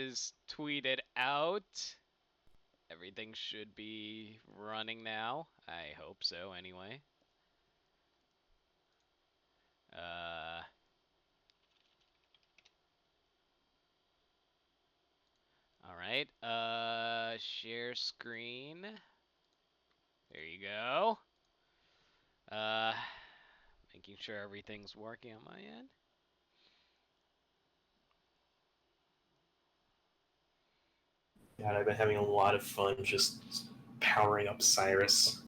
is tweeted out. Everything should be running now. I hope so, anyway. Alright, share screen. There you go. Making sure everything's working on my end. God, I've been having a lot of fun just powering up Cyrus.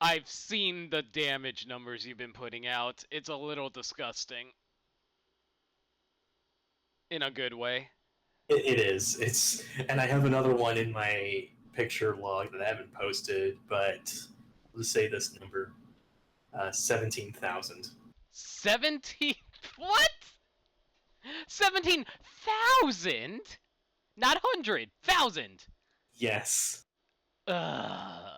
I've seen the damage numbers you've been putting out. It's a little disgusting. In a good way. It is. And I have another one in my picture log that I haven't posted, but let's say this number: 17,000. 17? What? 17,000? Not 100,000. Yes. Uh,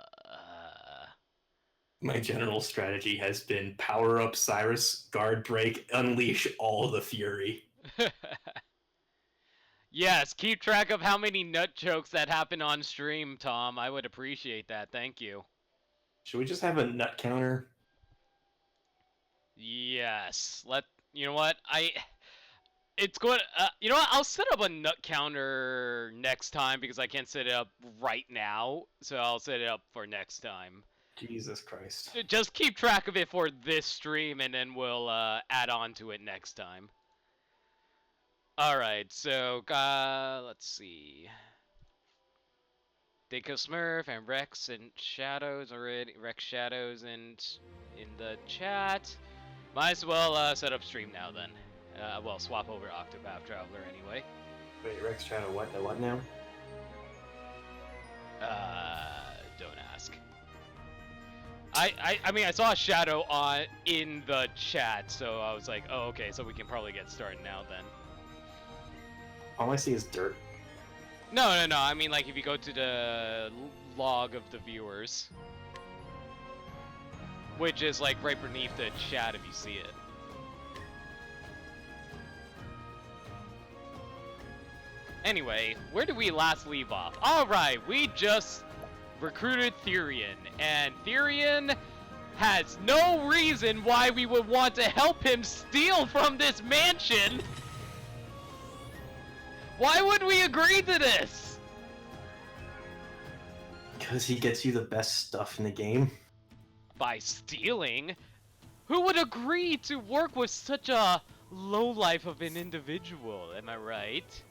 My general strategy has been power up Cyrus, guard break, unleash all the fury. Yes, keep track of how many nut jokes that happen on stream, Tom. I would appreciate that. Thank you. Should we just have a nut counter? Yes. You know what? It's good. You know what? I'll set up a nut counter next time because I can't set it up right now. So I'll set it up for next time. Jesus Christ. Just keep track of it for this stream, and then we'll add on to it next time. Alright, so, let's see. Deco Smurf and Rex and Shadows already. Rex Shadows and in the chat. Might as well set up stream now then. Well, swap over Octopath Traveler anyway. Wait, Rex trying to what now? Don't ask. I mean, I saw a shadow in the chat, so I was like, oh, okay, so we can probably get started now then. All I see is dirt. No, I mean, like, if you go to the log of the viewers, which is, like, right beneath the chat if you see it. Anyway, where did we last leave off? Alright, we just recruited Therian, and Therian has no reason why we would want to help him steal from this mansion! Why would we agree to this? Because he gets you the best stuff in the game. By stealing? Who would agree to work with such a lowlife of an individual, am I right?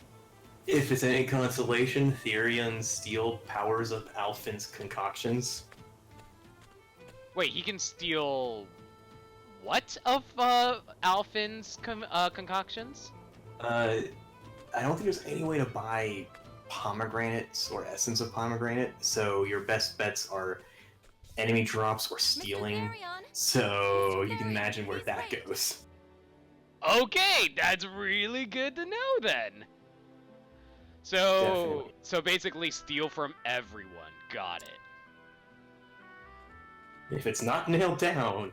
If it's any consolation, Therian's steel powers up Alfin's concoctions. Wait, he can steal what of Alfin's concoctions? I don't think there's any way to buy pomegranates or essence of pomegranate, so your best bets are enemy drops or stealing. So you can imagine where that goes. Okay, that's really good to know then. So, so basically steal from everyone. Got it. If it's not nailed down...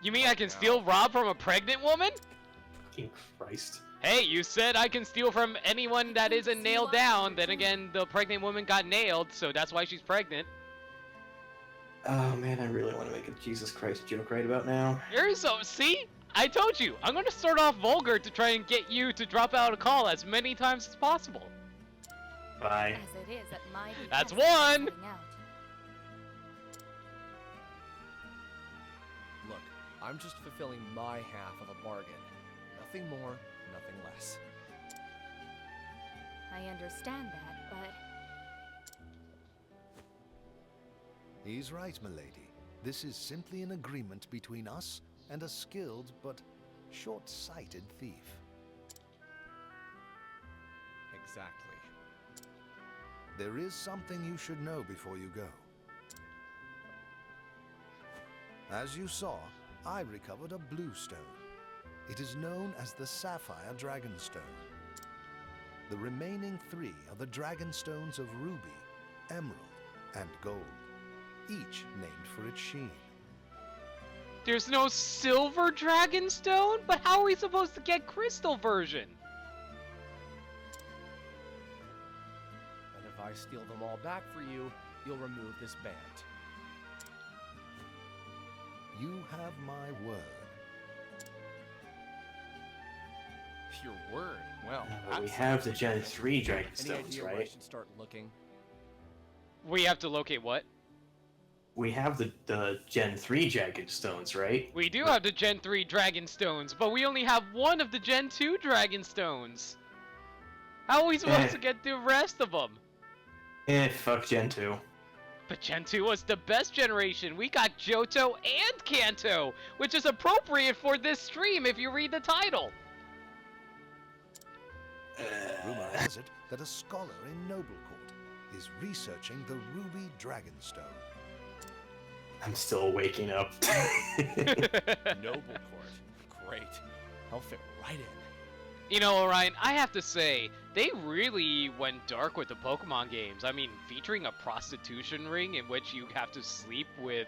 You mean I can steal Rob from a pregnant woman? Fucking Christ. Hey, you said I can steal from anyone that isn't nailed down. Then again, the pregnant woman got nailed, so that's why she's pregnant. Oh man, I really want to make a Jesus Christ joke right about now. See? I told you, I'm gonna start off vulgar to try and get you to drop out a call as many times as possible. Bye. As it is at my That's one! Look, I'm just fulfilling my half of a bargain. Nothing more, nothing less. I understand that, but... He's right, milady. This is simply an agreement between us and a skilled but short-sighted thief. Exactly. There is something you should know before you go. As you saw, I recovered a blue stone. It is known as the Sapphire Dragonstone. The remaining 3 are the Dragonstones of Ruby, Emerald, and Gold, each named for its sheen. There's no silver Dragonstone? But how are we supposed to get crystal version? And if I steal them all back for you, you'll remove this band. You have my word. Your word. Well, But we have the Gen 3 Any Dragonstones, idea where I right? should start looking? We have to locate what? We have the Gen 3 Dragonstones, right? We do have the Gen 3 Dragonstones, but we only have one of the Gen 2 Dragonstones. How are we supposed to get the rest of them? Fuck Gen 2. But Gen 2 was the best generation. We got Johto and Kanto, which is appropriate for this stream if you read the title. Rumor has it that a scholar in Noble Court is researching the Ruby Dragonstone. I'm still waking up. Noble Court. Great. I'll fit right in. You know, Orion, I have to say, they really went dark with the Pokemon games. I mean, featuring a prostitution ring in which you have to sleep with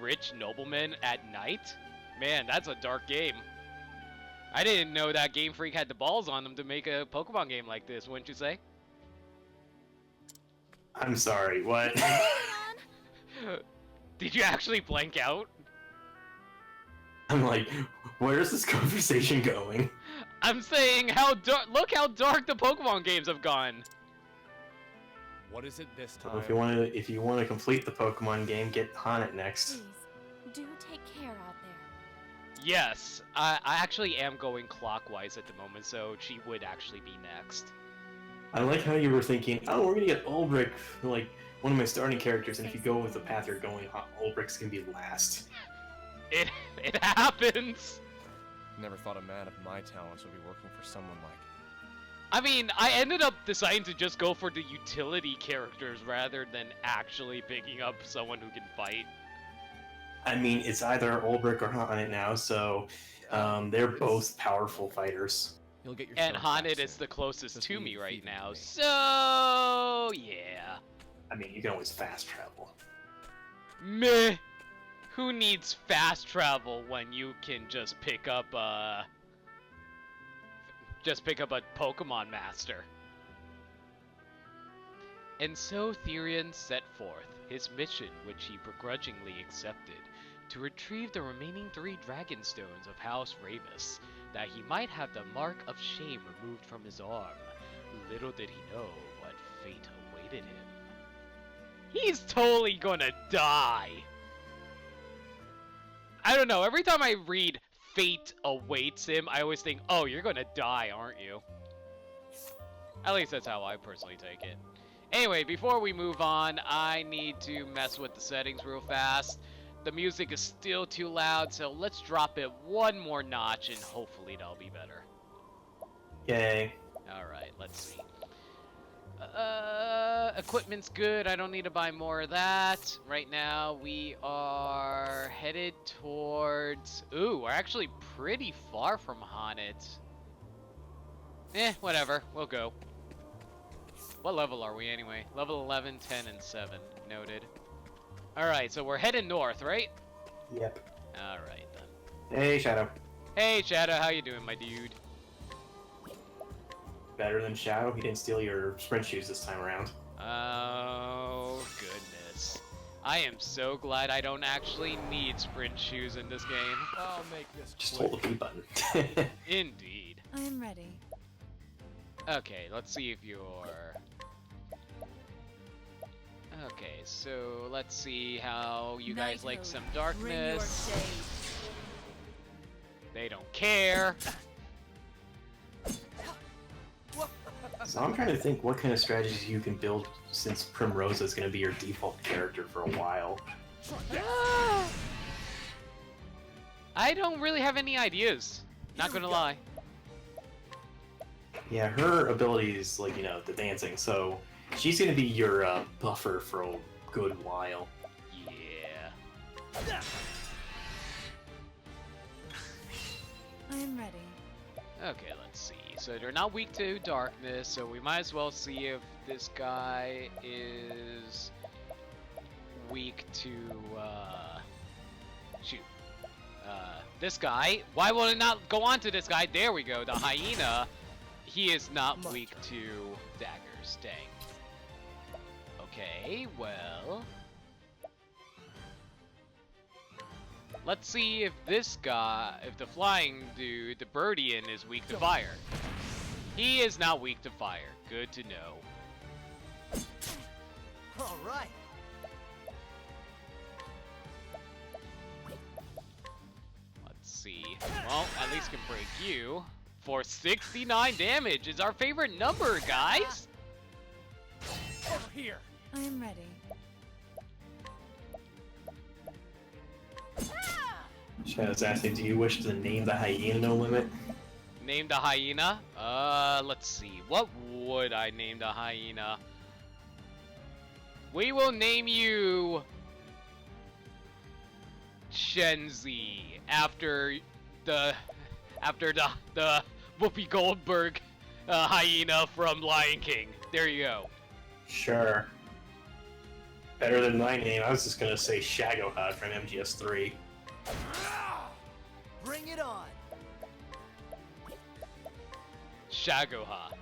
rich noblemen at night? Man, that's a dark game. I didn't know that Game Freak had the balls on them to make a Pokemon game like this, wouldn't you say? I'm sorry, what? Did you actually blank out? I'm like, where is this conversation going? I'm saying, look how dark the Pokemon games have gone. What is it this time? So if you want to complete the Pokemon game, get Haunted next. Please, do take care out there. Yes, I actually am going clockwise at the moment, so she would actually be next. I like how you were thinking, oh, we're gonna get Ulbrich, like one of my starting characters, and if you go with the path you're going, Ulbrich's gonna be last. It happens. Never thought a man of my talents would be working for someone like. I mean, I ended up deciding to just go for the utility characters rather than actually picking up someone who can fight. I mean, it's either Ulbrich or Haunted now, so they're both powerful fighters. You'll get your And stone back Haunted soon. is the closest Just to leave me right feeding now, me. so yeah. I mean, you can always fast travel. Meh. Who needs fast travel when you can just pick up a Pokemon Master? And so Therion set forth his mission, which he begrudgingly accepted, to retrieve the remaining 3 Dragonstones of House Ramus, that he might have the mark of shame removed from his arm. Little did he know what fate awaited him. He's totally gonna die! I don't know, every time I read fate awaits him, I always think, oh, you're gonna die, aren't you? At least that's how I personally take it. Anyway, before we move on, I need to mess with the settings real fast. The music is still too loud, so let's drop it one more notch and hopefully that'll be better. Yay. Alright, let's see. Equipment's good. I don't need to buy more of that. Right now, we are headed towards... Ooh, we're actually pretty far from Haunted. Whatever. We'll go. What level are we anyway? Level 11, 10, and 7. Noted. Alright, so we're heading north, right? Yep. Alright, then. Hey, Shadow. Hey, Shadow. How you doing, my dude? Better than Shadow? He didn't steal your sprint shoes this time around. Oh, goodness. I am so glad I don't actually need sprint shoes in this game. I'll make this Just quick. hold the B button. Indeed. I'm ready. Okay, let's see if you're... Okay, so let's see how you guys like some darkness. They don't care. So I'm trying to think what kind of strategies you can build since Primrose is going to be your default character for a while. I don't really have any ideas. Not gonna lie. Yeah, her ability is like, you know, the dancing, so she's going to be your buffer for a good while. Yeah. I'm ready. Okay, let's see. So they're not weak to darkness, so we might as well see if this guy is weak to, shoot. this guy. Why will it not go on to this guy? There we go. The hyena. He is not weak to daggers. Dang. Okay, well. Let's see if this guy, if the flying dude, the Birdian, is weak to fire. He is not weak to fire. Good to know. All right. Let's see. Well, at least can break you. For 69 damage is our favorite number, guys. Over here. I am ready. Shadow's asking, do you wish to name the hyena No Limit? Named a hyena? Let's see. What would I name the hyena? We will name you Shenzi after the Whoopi Goldberg hyena from Lion King. There you go. Sure. Better than my name. I was just gonna say Shagohod from MGS3. Bring it on. Shagoha.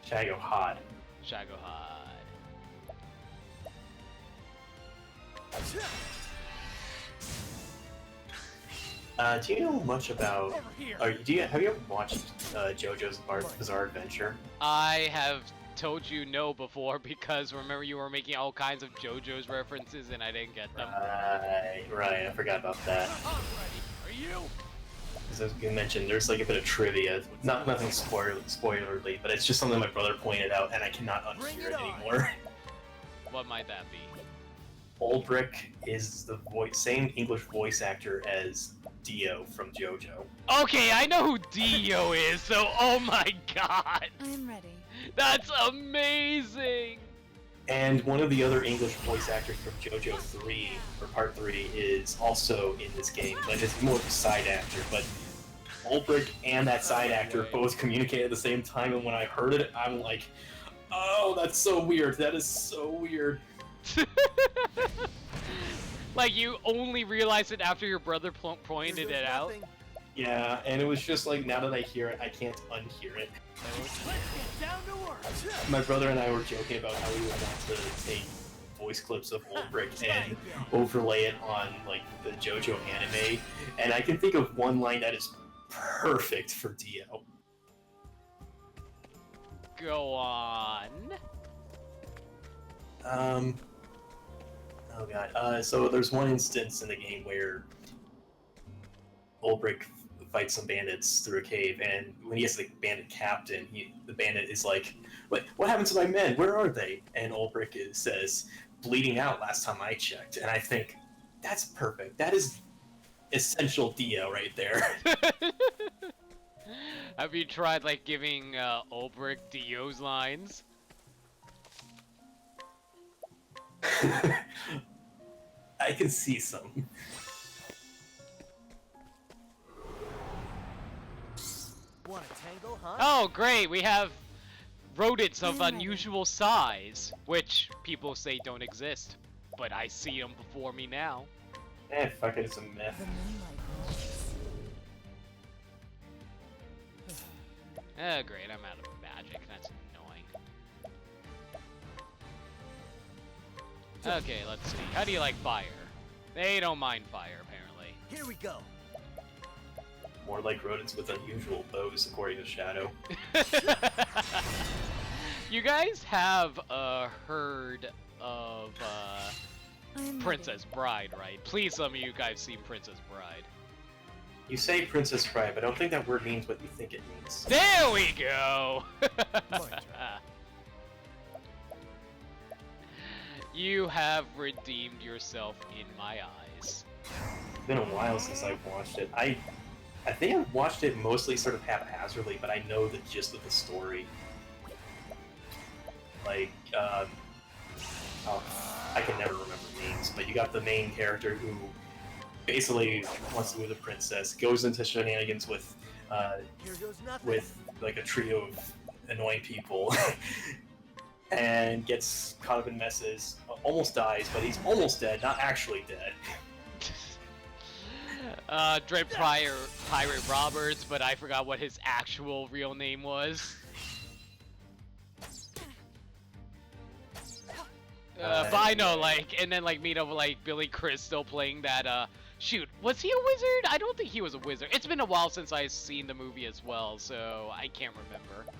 Shagohod. Shagohod. Do you know much about? Over here. Have you ever watched JoJo's Bizarre Adventure? I have told you no before because remember you were making all kinds of JoJo's references and I didn't get them. Right. I forgot about that. I'm ready. Are you? As you mentioned, there's like a bit of trivia. Nothing spoilerly, but it's just something my brother pointed out, and I cannot unhear it anymore. What might that be? Ulbrich is the same English voice actor as Dio from JoJo. Okay, I know who Dio is, so oh my god! I am ready. That's amazing! And one of the other English voice actors from JoJo 3, or Part 3, is also in this game, but it's more of a side actor. But Ulbrich and that side actor both communicate at the same time, and when I heard it, I'm like, oh, that's so weird. That is so weird. Like, you only realized it after your brother pointed it out? Yeah, and it was just like, now that I hear it, I can't unhear it. Let's get down to work. My brother and I were joking about how we would want to take voice clips of Ulbrich and overlay it on like the JoJo anime, and I can think of one line that is perfect for Dio. Go on. Oh god. So there's one instance in the game where Ulbrich fights some bandits through a cave, and when he gets the bandit captain, the bandit is like, what happened to my men? Where are they? And Ulbrich says, bleeding out last time I checked. And I think, that's perfect. That is essential Dio right there. Have you tried, like, giving Ulbrich Dio's lines? I can see some. Want a tango, huh? Oh, great! We have rodents of unusual size, which people say don't exist, but I see them before me now. Fuck it, it's a myth. The moonlight glows. Oh, great, I'm out of magic. That's annoying. Okay, let's see. How do you like fire? They don't mind fire, apparently. Here we go. More like rodents with unusual bows, according to Shadow. You guys have heard of I am Princess Bride, right? Please, some of you guys seen Princess Bride. You say Princess Bride, but I don't think that word means what you think it means. There we go! You have redeemed yourself in my eyes. It's been a while since I've watched it. I think I've watched it mostly sort of haphazardly, but I know the gist of the story. Like, I can never remember names, but you got the main character who basically wants to be the princess, goes into shenanigans with Here goes nothing. with like a trio of annoying people, and gets caught up in messes, almost dies, but he's almost dead, not actually dead. Dread Pirate Roberts, but I forgot what his actual real name was. But I know, like, and then like meet up with like Billy Crystal playing that. Shoot, was he a wizard? I don't think he was a wizard. It's been a while since I've seen the movie as well, so I can't remember.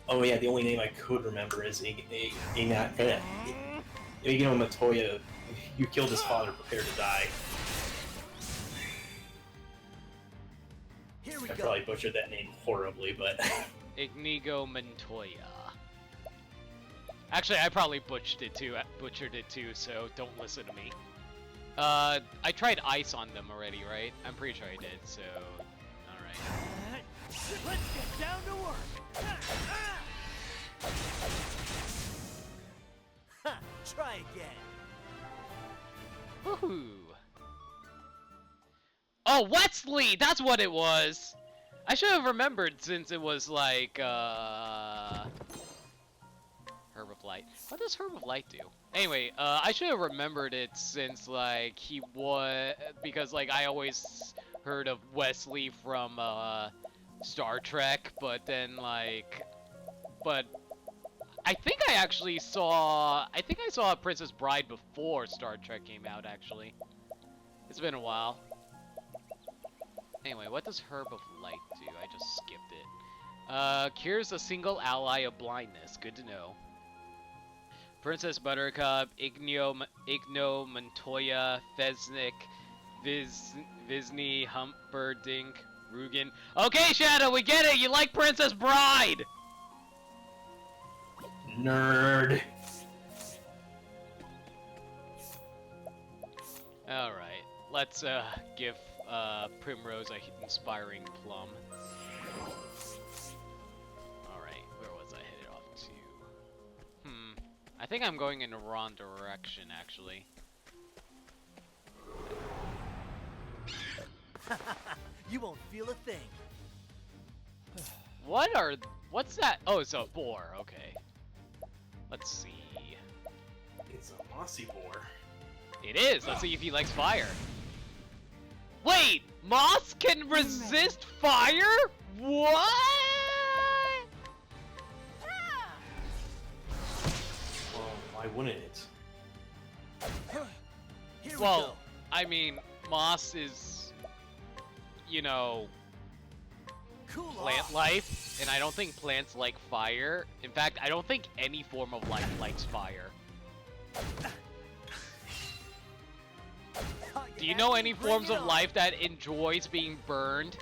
Oh yeah, the only name I could remember is Igno Matoya. You killed his father, prepare to die. Here we I go. probably butchered that name horribly, but... Inigo Montoya. Actually, I probably butchered it too, so don't listen to me. I tried ice on them already, right? I'm pretty sure I did, so... Alright. Let's get down to work. Ha! Try again. Woohoo! Oh, Wesley! That's what it was! I should have remembered since it was like, Herb of Light. What does Herb of Light do? Anyway, I should have remembered it since, like, he was... Because, like, I always heard of Wesley from, Star Trek, but then, like... But... I think I actually saw... I think I saw Princess Bride before Star Trek came out, actually. It's been a while. Anyway, what does Herb of Light do? I just skipped it. Cures a single ally of blindness. Good to know. Princess Buttercup, Igno Montoya, Fesnik, Visney, Humperdinck, Rugen. Okay, Shadow, we get it! You like Princess Bride! Nerd! Alright, let's give Primrose a inspiring plum. Alright, where was I headed off to? I think I'm going in the wrong direction, actually. You won't feel a thing. What's that? Oh, it's a boar, okay. Let's see. It's a mossy boar. It is! Let's see if he likes fire. Wait! Moss can resist fire? What? Well, why wouldn't it? Here we Well, go. I mean, moss is, you know, Cool plant off. life, and I don't think plants like fire. In fact, I don't think any form of life likes fire. Do you know any Bring forms it of on. life that enjoys being burned?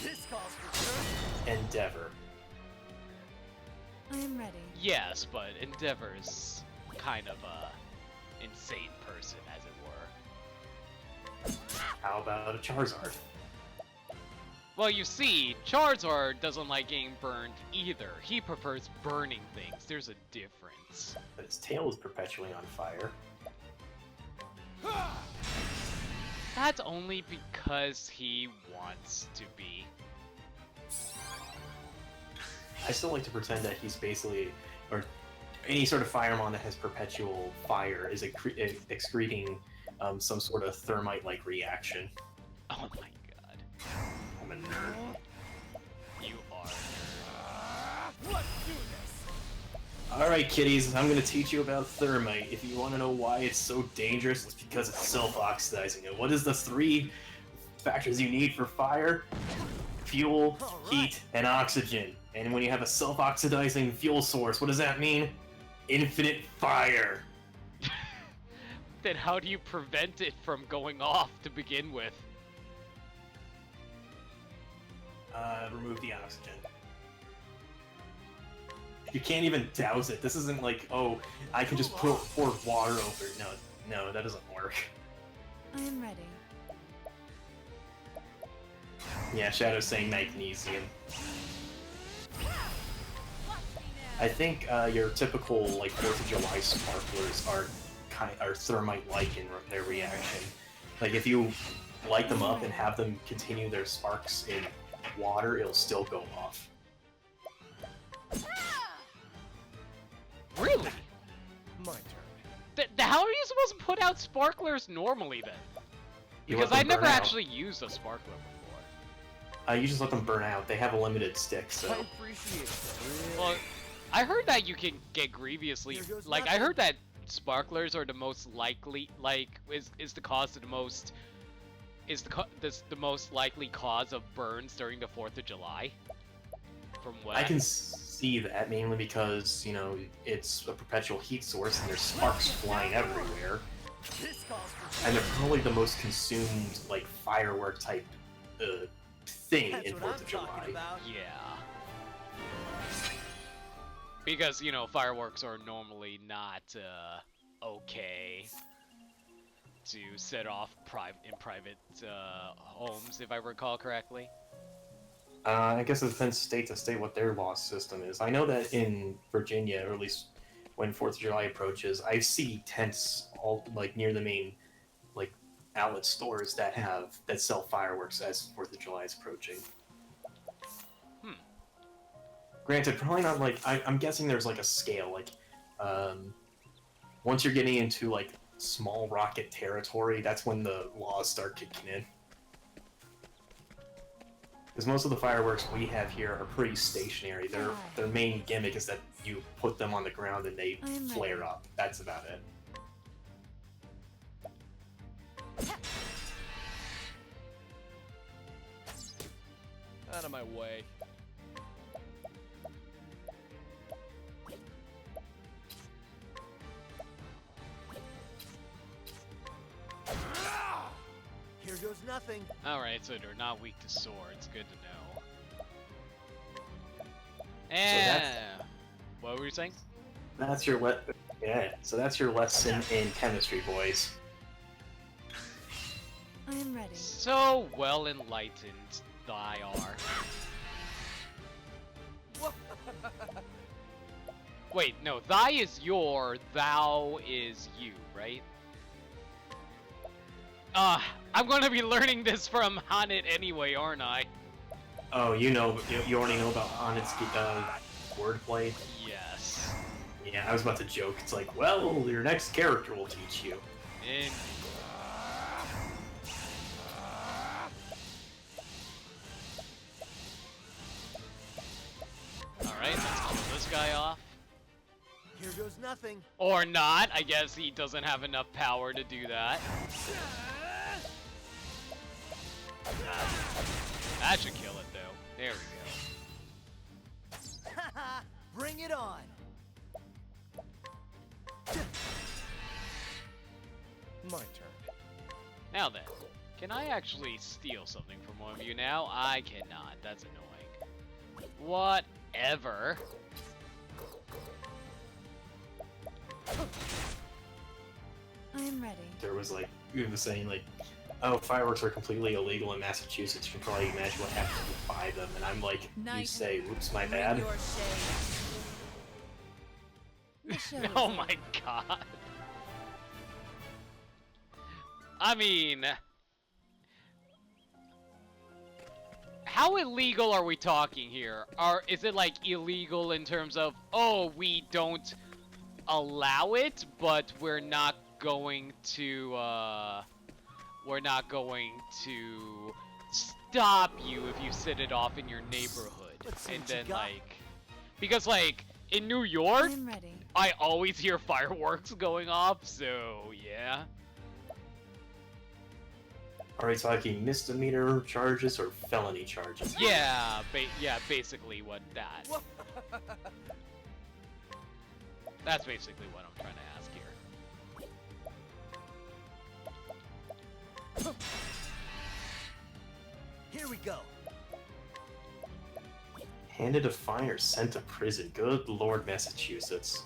This calls for courage. Endeavor. I am ready. Yes, but Endeavor's kind of a insane person, as it were. How about a Charizard? Well, you see, Charizard doesn't like getting burned either. He prefers burning things. There's a difference. But his tail is perpetually on fire. That's only because he wants to be. I still like to pretend that he's basically, or any sort of Firemon that has perpetual fire is excreting some sort of thermite-like reaction. Oh my god. I'm a nerd. You are. Let's do this. Alright, kiddies, I'm gonna teach you about thermite. If you want to know why it's so dangerous, it's because it's self-oxidizing. And what is the 3 factors you need for fire? Fuel, heat, and oxygen. And when you have a self-oxidizing fuel source, what does that mean? Infinite fire. Then how do you prevent it from going off to begin with? Remove the oxygen. You can't even douse it. This isn't like, oh, I can just pour water over it. No, that doesn't work. I am ready. Yeah, Shadow's saying magnesium. I think your typical like 4th of July sparklers are thermite-like in their reaction. Like if you light them up and have them continue their sparks in water, it'll still go off. Really? My turn. How are you supposed to put out sparklers normally then? You Because let I them never burn out. actually used a sparkler before. You just let them burn out. They have a limited stick, I so appreciate it. Well, I heard that you can get grievously, Here goes like I nothing. heard that sparklers are the most likely, like is the cause of the most, the most likely cause of burns during the 4th of July. From what I can see that mainly because, you know, it's a perpetual heat source and there's sparks flying everywhere. This calls for And they're probably the most consumed, like, firework type thing That's in what 4th I'm of talking July. about. Yeah. Because, you know, fireworks are normally not okay to set off in private homes, if I recall correctly. I guess it depends state to state what their law system is. I know that in Virginia, or at least when 4th of July approaches, I see tents all, like, near the main, like, outlet stores that sell fireworks as 4th of July is approaching. Granted, probably not like I'm guessing there's like a scale. Like, once you're getting into like small rocket territory, that's when the laws start kicking in. Because most of the fireworks we have here are pretty stationary. Their main gimmick is that you put them on the ground and they I'm ready. flare up. That's about it. Out of my way. Here goes nothing. Alright, so they're not weak to swords. Good to know. And what were you saying? That's your So that's your lesson in chemistry, boys. I am ready. So well enlightened thy are. Wait, no, thy is your, thou is you, right? I'm gonna be learning this from Hanit anyway, aren't I? Oh, you already know about Honet's wordplay. Yes. Yeah, I was about to joke. It's like, well, your next character will teach you. And alright, let's kill this guy off. Here goes nothing. Or not, I guess he doesn't have enough power to do that. That should kill it, though. There we go. Bring it on. My turn. Now then, can I actually steal something from one of you now? I cannot. That's annoying. Whatever. I am ready. There was like, you were saying like, oh, fireworks are completely illegal in Massachusetts. You can probably imagine what happens if you buy them. And I'm like, you Night. say, whoops, my Bring bad. your shade. The show is Oh over. my god. I mean, how illegal are we talking here? Is it like illegal in terms of, oh, we don't allow it, but we're not going to stop you if you set it off in your neighborhood? Let's see And what you then got. like, because like in New York, I am ready. I always hear fireworks going off, so yeah. Are we talking misdemeanor charges or felony charges? Yeah, basically what that. That's basically what I'm trying to ask here. Here we go. Handed a fine or sent to prison. Good lord, Massachusetts.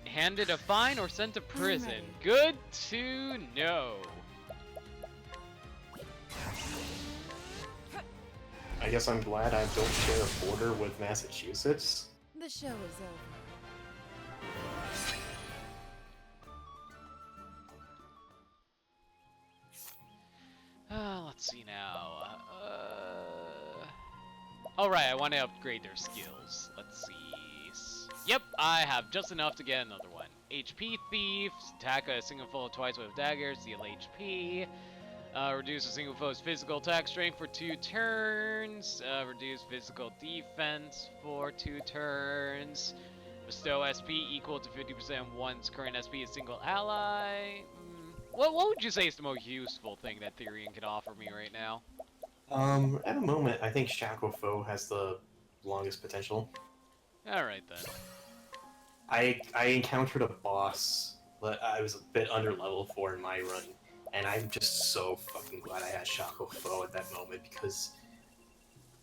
Handed a fine or sent to prison. ready. Good to know. I guess I'm glad I don't share a border with Massachusetts. The show is over. Let's see now. Alright, I want to upgrade their skills. Let's see. Yep, I have just enough to get another one. HP Thief, attack a single foe twice with daggers, deal HP. Reduce a single foe's physical attack strength for 2 turns. Reduce physical defense for 2 turns. Bestow SP equal to 50% one's current SP a single ally. What would you say is the most useful thing that Therian can offer me right now? At the moment, I think Shackle Foe has the longest potential. Alright then. I encountered a boss that I was a bit under level for in my run, and I'm just so fucking glad I had Shackle Foe at that moment because,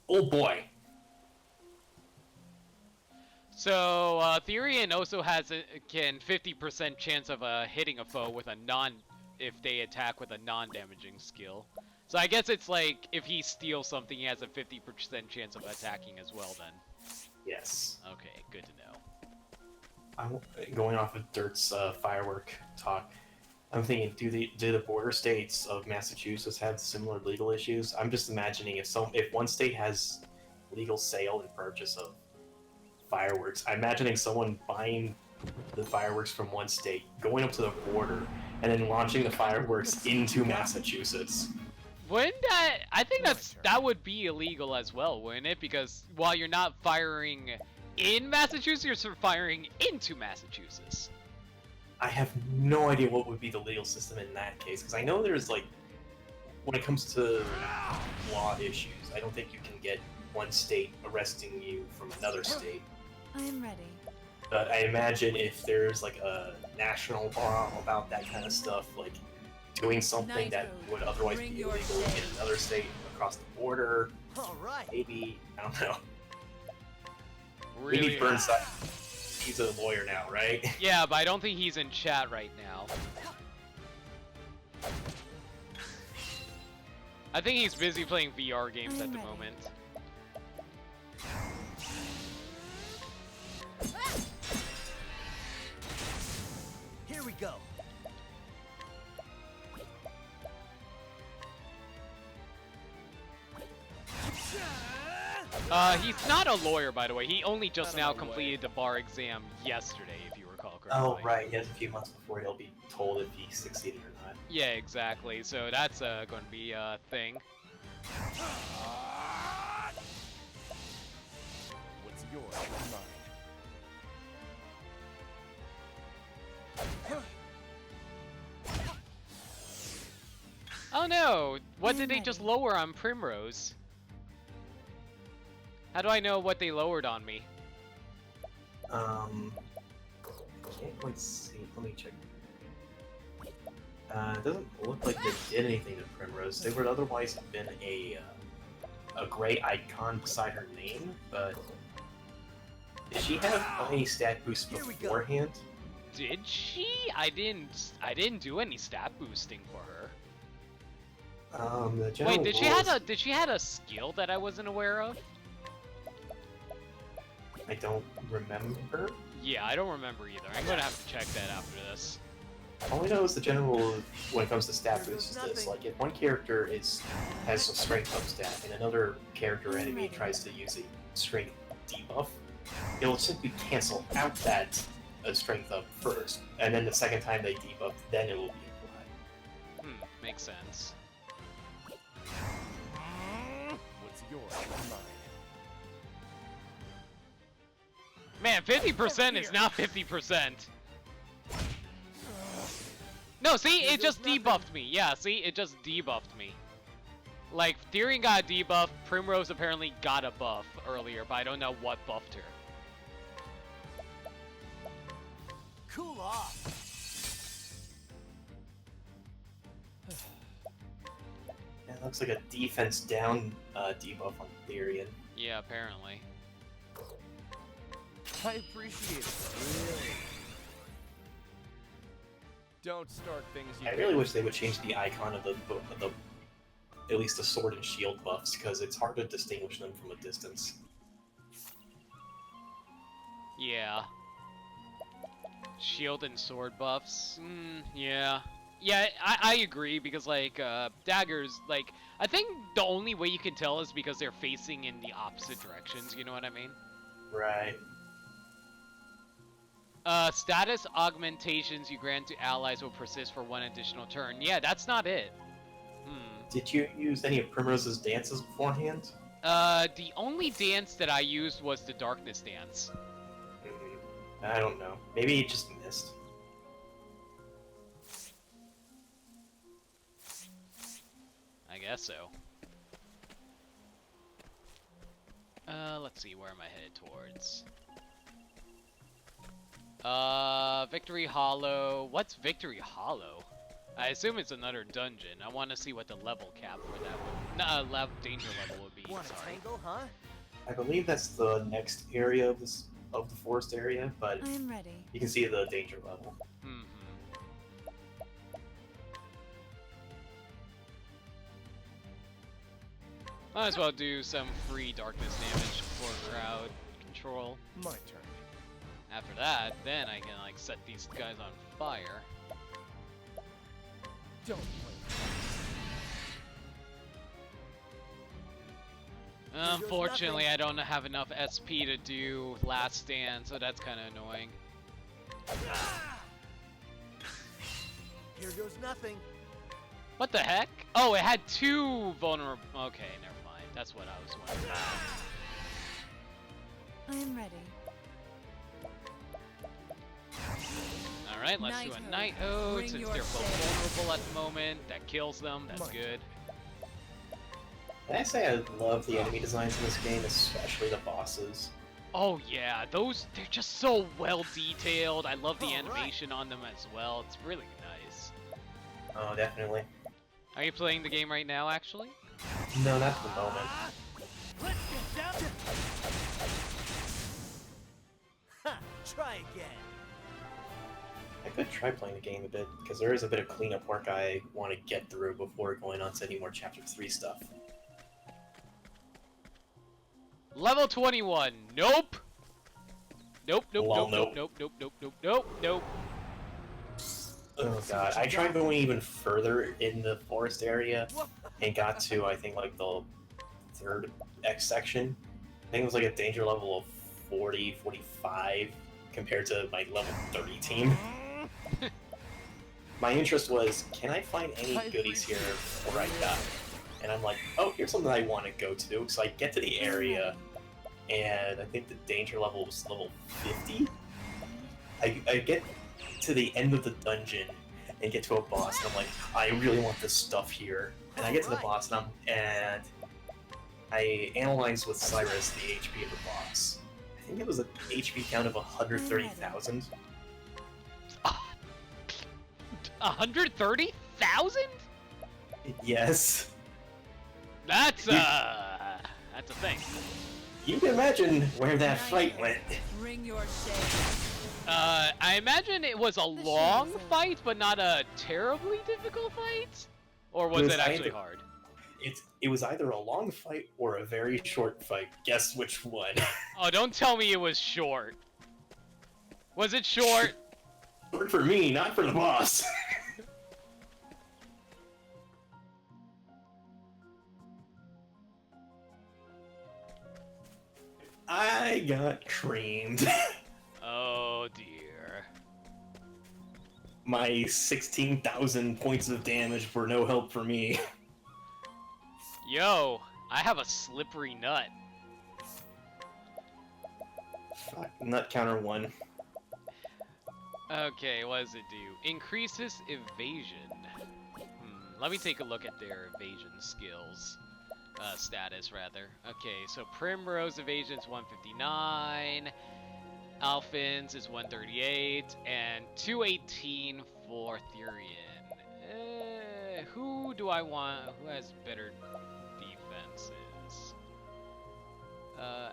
oh boy. So, Therian also has a 50% chance of hitting a foe with a if they attack with a non-damaging skill. So I guess it's like, if he steals something, he has a 50% chance of attacking as well then. Yes. Okay, good to know. Going off of Dirt's firework talk, I'm thinking, do the border states of Massachusetts have similar legal issues? I'm just imagining if one state has legal sale and purchase of fireworks, I'm imagining someone buying the fireworks from one state, going up to the border, and then launching the fireworks into Massachusetts. Wouldn't that... I think that would be illegal as well, wouldn't it? Because while you're not firing in Massachusetts, you're firing into Massachusetts. I have no idea what would be the legal system in that case, because I know there's, like, when it comes to law issues, I don't think you can get one state arresting you from another state. I am ready. But I imagine if there's, like, a national law about that kind of stuff, like, doing something that would otherwise be illegal in another state across the border, Alright. maybe, I don't know. Really? We need Burnside. He's a lawyer now, right? Yeah, but I don't think he's in chat right now. I think he's busy playing VR games at the moment. Here we go. He's not a lawyer, by the way. He only just now completed the bar exam yesterday, if you recall correctly. Oh, right. He has a few months before he'll be told if he succeeded or not. Yeah, exactly. So that's going to be a thing. What's yours is mine. Oh no! What did they just lower on Primrose? How do I know what they lowered on me? Can't quite see. Let me check. It doesn't look like they did anything to Primrose. They would otherwise have been a gray icon beside her name, but did she have any stat boosts beforehand? Did she? I didn't do any stat boosting for her. The general Wait, did she had a skill that I wasn't aware of? I don't remember. Yeah, I don't remember either. I'm gonna have to check that after this. All I know is the general rule when it comes to stat boosts is this: like, if one character has a strength up stat and another character or enemy tries to use a strength debuff, it'll simply cancel out that strength up first, and then the second time they debuff, then it will be applied. Makes sense. What's yours is mine. Man, 50% is not 50%. No, see, it just debuffed me. Yeah, see, it just debuffed me. Like, Therian got a debuff, Primrose apparently got a buff earlier, but I don't know what buffed her. Cool off. Yeah, it looks like a defense down debuff on Therian. Yeah, apparently. I appreciate it. Really. Don't start things you I really wish they would change the icon of the at least the sword and shield buffs, because it's hard to distinguish them from a distance. Yeah. Shield and sword buffs. Yeah. Yeah, I agree, because, like, daggers, like, I think the only way you can tell is because they're facing in the opposite directions, you know what I mean? Right. Status augmentations you grant to allies will persist for 1 additional turn. Yeah, that's not it. Did you use any of Primrose's dances beforehand? The only dance that I used was the Darkness Dance. I don't know. Maybe you just missed. I guess so. Let's see, where am I headed towards? Victory Hollow. What's Victory Hollow? I assume it's another dungeon. I want to see what the level cap for that would... danger level would be, Want a sorry. tango, huh? I believe that's the next area of the forest area, but I'm ready. you can see the danger level. Might as well do some free darkness damage for crowd control. My turn. After that, then I can like set these guys on fire. Don't blink. Unfortunately, I don't have enough SP to do Last Stand, so that's kind of annoying. Here goes nothing. What the heck? Oh, it had 2 vulnerable... Okay, never mind. That's what I was wondering. I'm ready. Alright, let's do a Night Ode, since they're both vulnerable at the moment. That kills them, that's good. Can I say I love the enemy designs in this game, especially the bosses? Oh yeah, those, they're just so well detailed. I love the animation on them as well. It's really nice. Oh, definitely. Are you playing the game right now, actually? No, not at the moment. Let's get down to... Ha! Try again. I could try playing the game a bit, because there is a bit of cleanup work I want to get through before going on to any more Chapter 3 stuff. Level 21. Nope. Nope, nope, Well, nope, nope, nope, nope, nope, nope, nope. Oh god, I tried going even further in the forest area and got to, I think, like the 3rd X section. I think it was like a danger level of 40, 45 compared to my level 30 team. My interest was, can I find any goodies here before I die? And I'm like, oh, here's something I want to go to. So I get to the area, and I think the danger level was level 50. I get to the end of the dungeon and get to a boss, and I'm like, I really want this stuff here. And I get to the boss, and I analyze with Cyrus the HP of the boss. I think it was an HP count of 130,000. 130,000? Yes. That's a thing. You can imagine where that fight went. Bring your shade. I imagine it was a long fight, but not a terribly difficult fight? Or was it actually hard? It was either a long fight or a very short fight. Guess which one? Oh, don't tell me it was short. Was it short? Short for me, not for the boss. I got creamed. Oh dear. My 16,000 points of damage were no help for me. Yo, I have a slippery nut. Fuck, nut counter 1. Okay, what does it do? Increases evasion. Let me take a look at their evasion skills. Status, rather. Okay, so Primrose evasion is 159, Alphin's is 138, and 218 for Therian. Who do I want? Who has better defenses?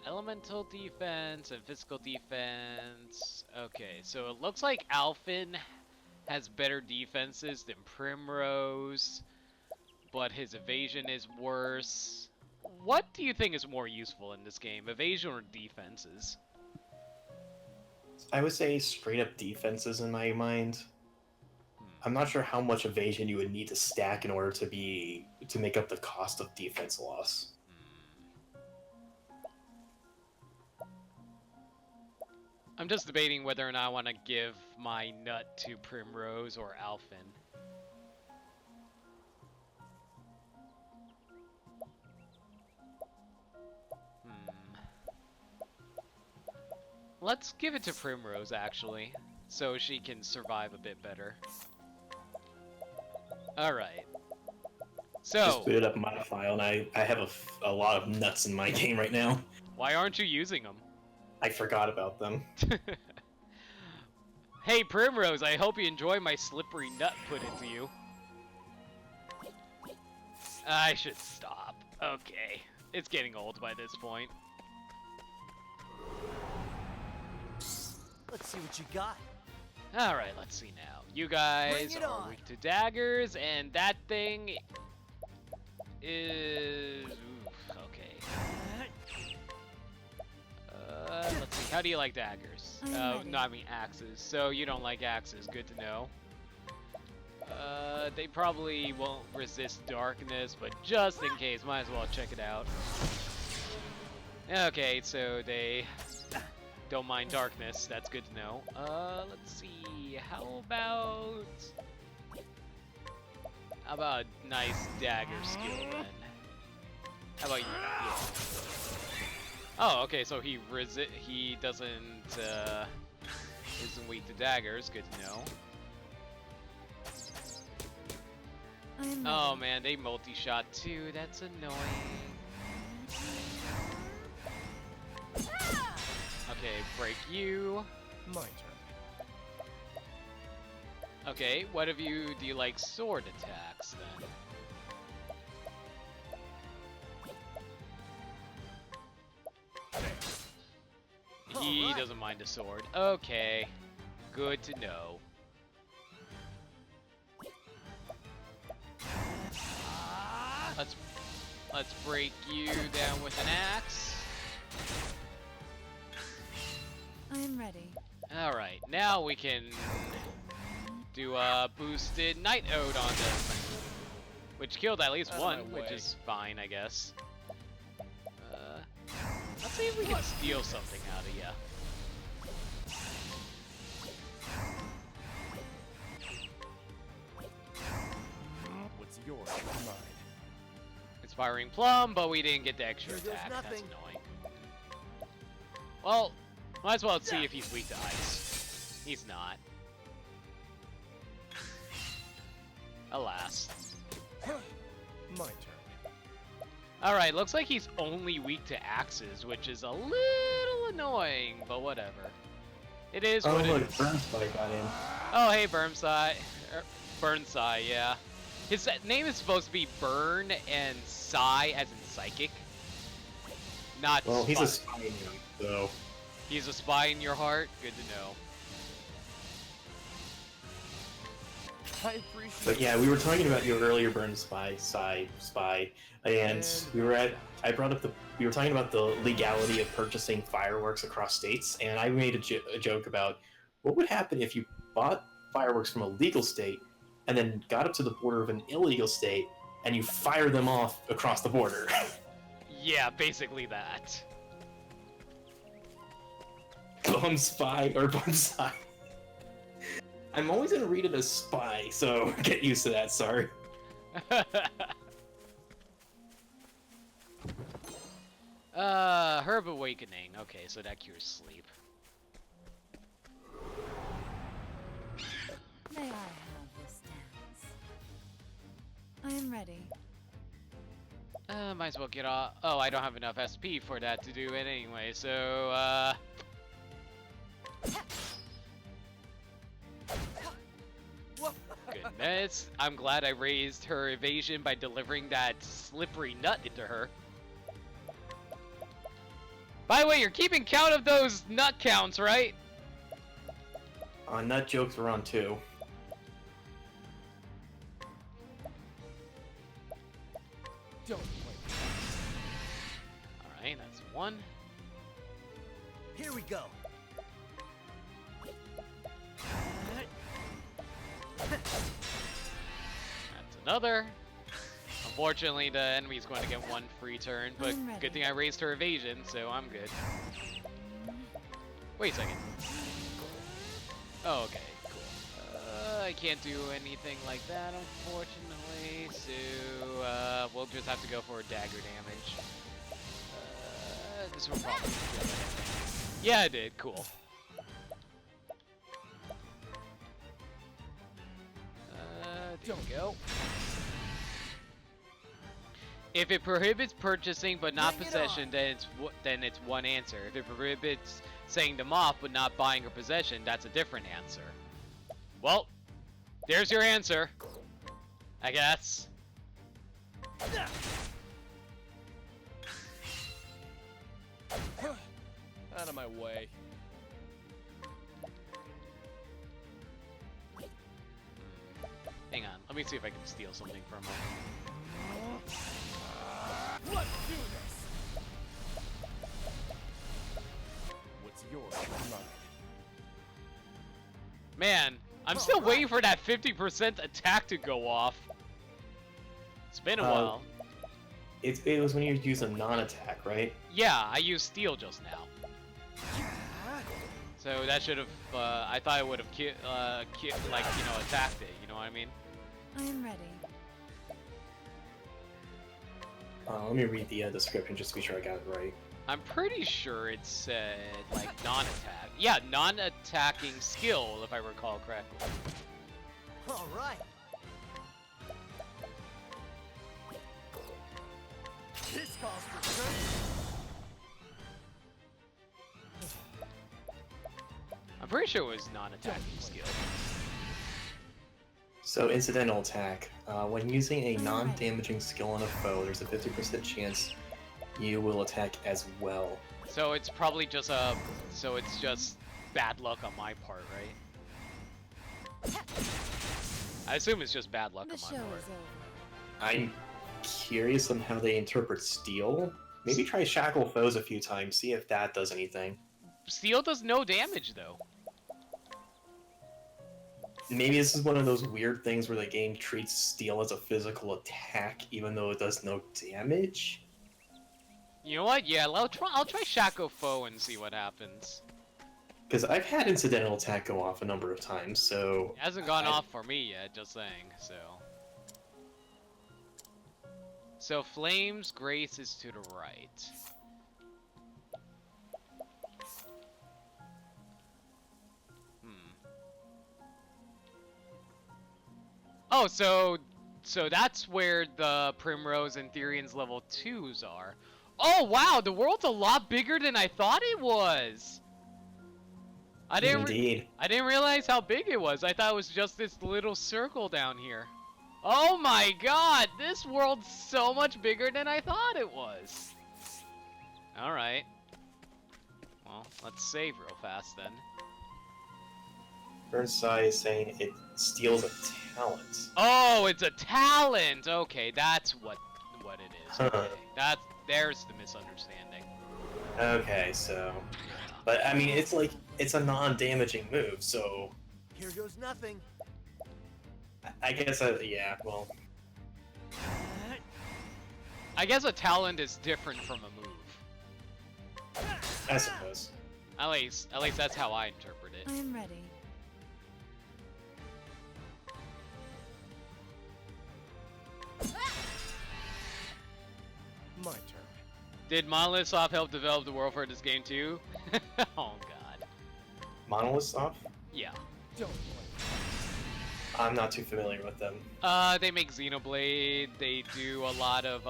Elemental defense and physical defense. Okay, so it looks like Alphin has better defenses than Primrose, but his evasion is worse. What do you think is more useful in this game, evasion or defenses? I would say straight up defenses in my mind. I'm not sure how much evasion you would need to stack in order to make up the cost of defense loss. I'm just debating whether or not I want to give my nut to Primrose or Alphen. Let's give it to Primrose, actually, so she can survive a bit better. Alright. So... Just booted up my file, and I have a lot of nuts in my game right now. Why aren't you using them? I forgot about them. Hey Primrose, I hope you enjoy my slippery nut put into you. I should stop. Okay. It's getting old by this point. Let's see what you got. Alright, let's see now. You guys Bring it are on. weak to daggers, and that thing is... Oof, okay. Let's see. How do you like daggers? No, I mean axes. So you don't like axes. Good to know. They probably won't resist darkness, but just in case, might as well check it out. Okay, so they don't mind darkness. That's good to know. Let's see. How about a nice dagger skill then? How about you? Yeah. Oh, okay. So he doesn't isn't weak to daggers. Good to know. Oh man, they multi-shot too. That's annoying. Okay, break you. My turn. Okay, what of you do you like sword attacks then? He Alright. doesn't mind a sword. Okay, good to know. Let's break you down with an axe. I am ready. All right, now we can do a boosted Night Ode on them, which killed at least Out of one, my which way. is fine, I guess. Let's see if we can steal something out of ya. What's yours is mine. Inspiring Plum, but we didn't get the extra Here goes attack. That's nothing. annoying. Well, might as well see if he's weak to ice. He's not. Alas. My turn. Alright, looks like he's only weak to axes, which is a little annoying, but whatever. It is Oh what it look, is. Burnspike got in. Oh, hey, Burnside. Burnside, yeah. His name is supposed to be Burn and Psy, as in psychic. Not Well, he's a spy. spy now, so... He's a spy in your heart? Good to know. I appreciate But yeah, we were talking about your earlier Burn Spy, and we were talking about the legality of purchasing fireworks across states, and I made a joke about what would happen if you bought fireworks from a legal state and then got up to the border of an illegal state and you fire them off across the border. Yeah, basically that. Bum spy or bum spy. I'm always gonna read it as spy, so get used to that. Sorry. Herb Awakening. Okay, so that cures sleep. May I have this dance? I am ready. Might as well get off. Oh, I don't have enough SP for that to do it anyway, so, Goodness. I'm glad I raised her evasion by delivering that slippery nut into her. By the way, you're keeping count of those nut counts, right? Nut jokes were on too. Don't play. Alright, that's one. Here we go. That's another. Unfortunately, the enemy's going to get one free turn, but I'm ready. good thing I raised her evasion, so I'm good. Wait a second. Oh, okay, cool. I can't do anything like that, unfortunately, so we'll just have to go for dagger damage. This will probably kill it. Yeah, it did. Cool. There we go. If it prohibits purchasing but not possession, then it's one answer. If it prohibits saying them off but not buying or possession, that's a different answer. Well, there's your answer, I guess. Out of my way. Hang on, let me see if I can steal something from him. Let's do this. What's yours is mine. Man, I'm still waiting for that 50% attack to go off. It's been a while. It was when you used a non-attack, right? Yeah, I used steel just now. So that should have, I thought it would have, like, you know, attacked it, you know what I mean? I am ready. Let me read the description just to be sure I got it right. I'm pretty sure it said, like, non-attack. Yeah, non-attacking skill, if I recall correctly. All right. This calls for training. I'm pretty sure it was non-attacking skill. So, incidental attack. When using a non-damaging skill on a foe, there's a 50% chance you will attack as well. So it's probably just so it's just bad luck on my part, right? I assume it's just bad luck The on show my part. is over. I'm curious on how they interpret steel. Maybe try shackle foes a few times, see if that does anything. Steel does no damage, though. Maybe this is one of those weird things where the game treats steel as a physical attack, even though it does no damage. You know what? Yeah, I'll try Shaco Foe and see what happens. Because I've had incidental attack go off a number of times, so... It hasn't gone off for me yet, just saying, so... So Flame's Grace is to the right. Oh, so that's where the Primrose and Therian's level 2s are. Oh wow, the world's a lot bigger than I thought it was. I didn't realize how big it was. I thought it was just this little circle down here. Oh my god, this world's so much bigger than I thought it was. Alright. Well, let's save real fast then. Burnside is saying it steals a talent. Oh, it's a talent! Okay, that's what it is. Huh. Okay, there's the misunderstanding. Okay, so... But, I mean, it's like, it's a non-damaging move, so... Here goes nothing. I guess, yeah, well... I guess a talent is different from a move. I suppose. At least that's how I interpret it. I am ready. My turn. Did Monolith Soft help develop the world for this game too? Oh god. Monolith Soft? Yeah. Don't blame. I'm not too familiar with them. They make Xenoblade, they do a lot of,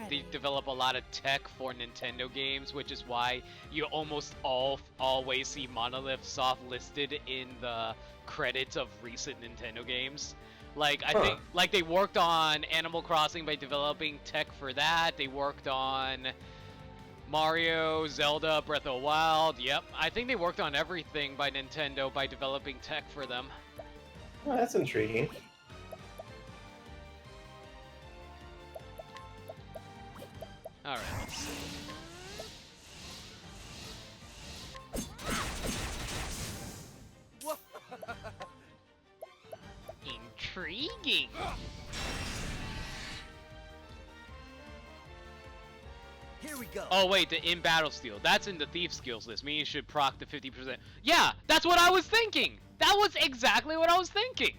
they develop a lot of tech for Nintendo games, which is why you almost always see Monolith Soft listed in the credits of recent Nintendo games. Like, I think, like, they worked on Animal Crossing by developing tech for that, they worked on Mario, Zelda, Breath of the Wild, yep. I think they worked on everything by Nintendo by developing tech for them. Oh, that's intriguing. Alright, let's see. Intriguing! Here we go. Oh wait, the in-battle steal. That's in the thief skills list, meaning you should proc the 50%. Yeah, that's what I was thinking! That was exactly what I was thinking!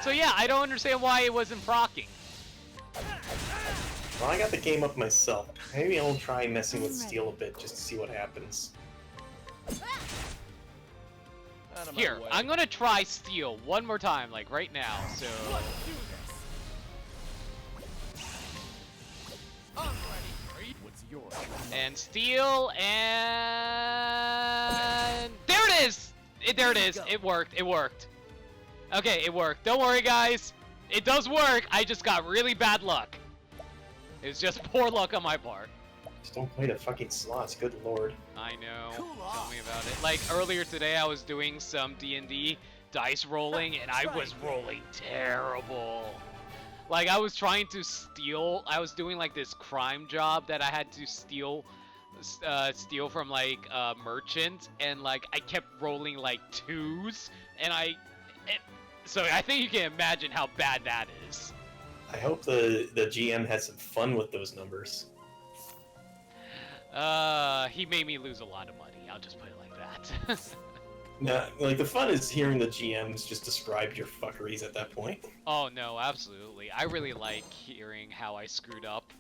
So yeah, I don't understand why it wasn't procking. Well, I got the game up myself. Maybe I'll try messing with steel a bit just to see what happens. Out of my Here, way. I'm gonna try steal one more time, like right now, so... Let's do this. I'm ready. What's yours? And steal, and... There it is! There it is! It worked, it worked. Okay, it worked. Don't worry, guys. It does work, I just got really bad luck. It's just poor luck on my part. Just don't play the fucking slots, good lord. I know. Cool Tell off. me about it. Like, earlier today I was doing some D&D dice rolling, and I was rolling terrible. Like, I was trying to steal. I was doing, like, this crime job that I had to steal from, like, a merchant, and, like, I kept rolling, like, 2s, and so I think you can imagine how bad that is. I hope the GM had some fun with those numbers. He made me lose a lot of money. I'll just put it like that. No, like, the fun is hearing the GMs just describe your fuckeries at that point. Oh no, absolutely. I really like hearing how I screwed up.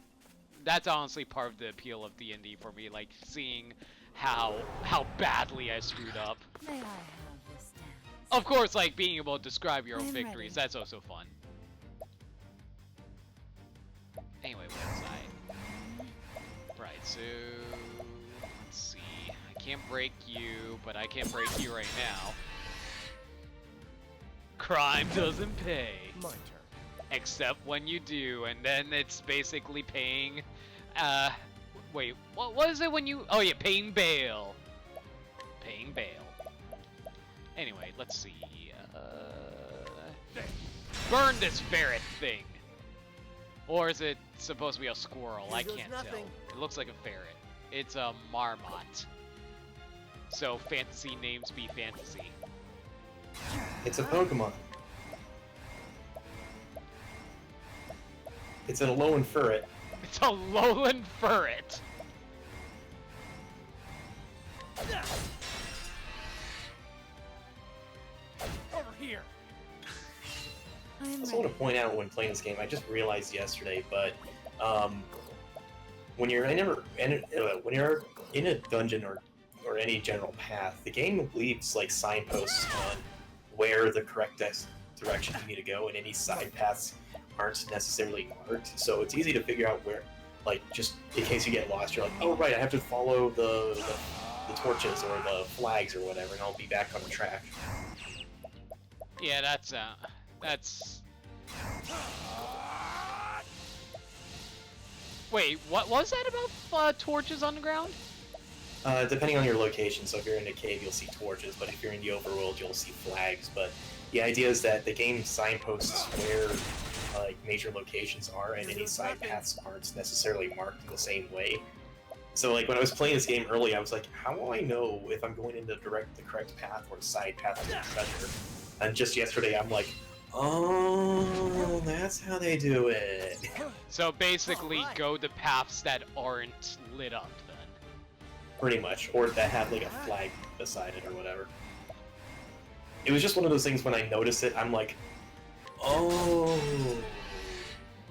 That's honestly part of the appeal of D&D for me, like seeing how badly I screwed up. May I have this dance? Of course, like being able to describe your own I'm victories, ready. that's also fun. Anyway, what was I? Right, so let's see. I can't break you, but I can break you right now. Crime doesn't pay. My turn. Except when you do, and then it's basically paying, wait, what was it when you, oh yeah, paying bail. Paying bail. Anyway, let's see, burn this ferret thing. Or is it supposed to be a squirrel? Here I goes can't tell. nothing. It looks like a ferret. It's a marmot. So fantasy names be fantasy. It's a Pokemon. It's an Alolan ferret. It's a lowland ferret. Over here. I I am also want ready. to point out when playing this game, I just realized yesterday, but when you're in a dungeon or any general path, the game leaves like signposts on where the correct direction you need to go, and any side paths aren't necessarily marked. So it's easy to figure out where, like, just in case you get lost, you're like, oh right, I have to follow the torches or the flags or whatever, and I'll be back on the track. Yeah, that's Wait, what was that about torches on the ground? Depending on your location, so if you're in a cave, you'll see torches, but if you're in the overworld, you'll see flags. But the idea is that the game signposts where like major locations are, and any side paths aren't necessarily marked in the same way. So like when I was playing this game early, I was like, how will I know if I'm going in the correct path or side path to the treasure? And just yesterday, I'm like, oh, that's how they do it. So basically, Alright. go the paths that aren't lit up then. Pretty much, or that have like a flag beside it or whatever. It was just one of those things when I noticed it, I'm like, oh,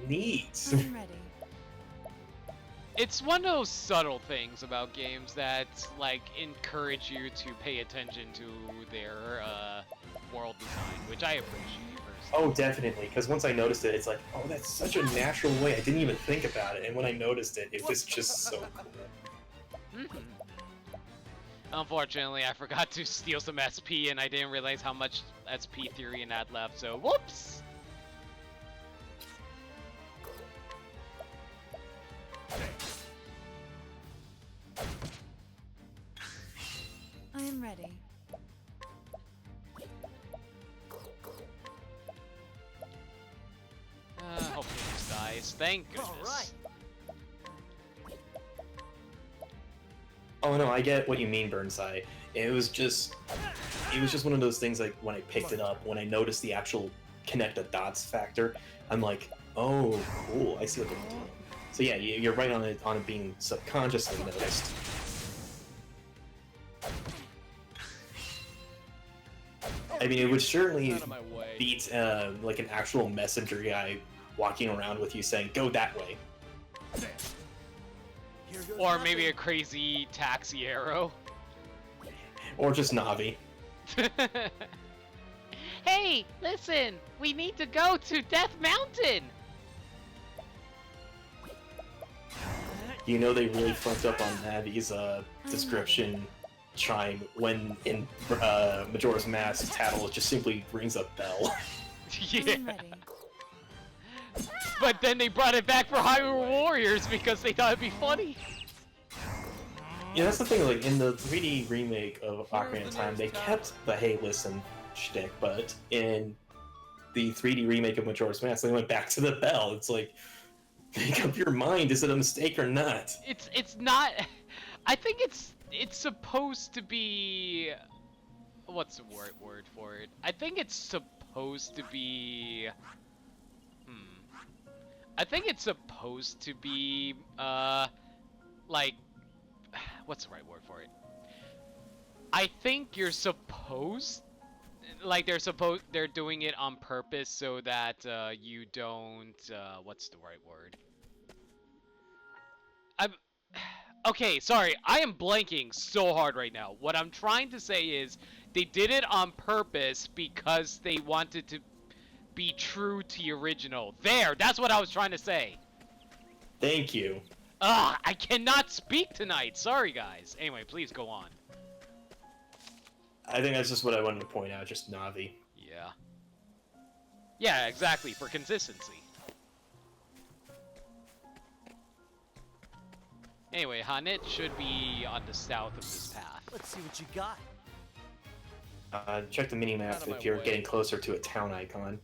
neat. I'm ready. It's one of those subtle things about games that like encourage you to pay attention to their world design, which I appreciate personally. Oh, definitely, because once I noticed it, it's like, oh, that's such a natural way. I didn't even think about it, and when I noticed it, it was just so cool. Mhm. Unfortunately, I forgot to steal some SP, and I didn't realize how much SP Therian had left, so whoops! I am ready. Hopefully this dies. Thank goodness. Alright. Oh no, I get what you mean, Burnside. It was just one of those things like when I picked it up, when I noticed the actual connect the dots factor, I'm like, oh, cool, I see what they're doing. So yeah, you're right on it being subconsciously noticed. I mean, it would certainly Out of my way. beat like an actual messenger guy walking around with you saying, "Go that way." Here goes Or maybe a nothing. crazy taxi arrow. Or just Navi. Hey, listen! We need to go to Death Mountain! You know they really fucked up on Navi's description chime when in Majora's Mask, Tattle just simply rings a bell. Yeah. I'm ready. But then they brought it back for Hyrule Warriors because they thought it'd be funny. Yeah, that's the thing, like, in the 3D remake of Ocarina of Time, they kept the hey, listen shtick, but in the 3D remake of Majora's Mask, they went back to the bell. It's like, make up your mind, is it a mistake or not? It's not. I think it's supposed to be. What's the word for it? I think it's supposed to be. I think it's supposed to be like, what's the right word for it? I think you're supposed, like they're doing it on purpose so that you don't what's the right word? Okay, sorry, I am blanking so hard right now. What I'm trying to say is they did it on purpose because they wanted to be true to the original. There, that's what I was trying to say. Thank you. I cannot speak tonight. Sorry, guys. Anyway, please go on. I think that's just what I wanted to point out, just Navi. Yeah. Yeah, exactly, for consistency. Anyway, Hanit should be on the south of this path. Let's see what you got. Check the minimap Out of my if you're way. getting closer to a town icon.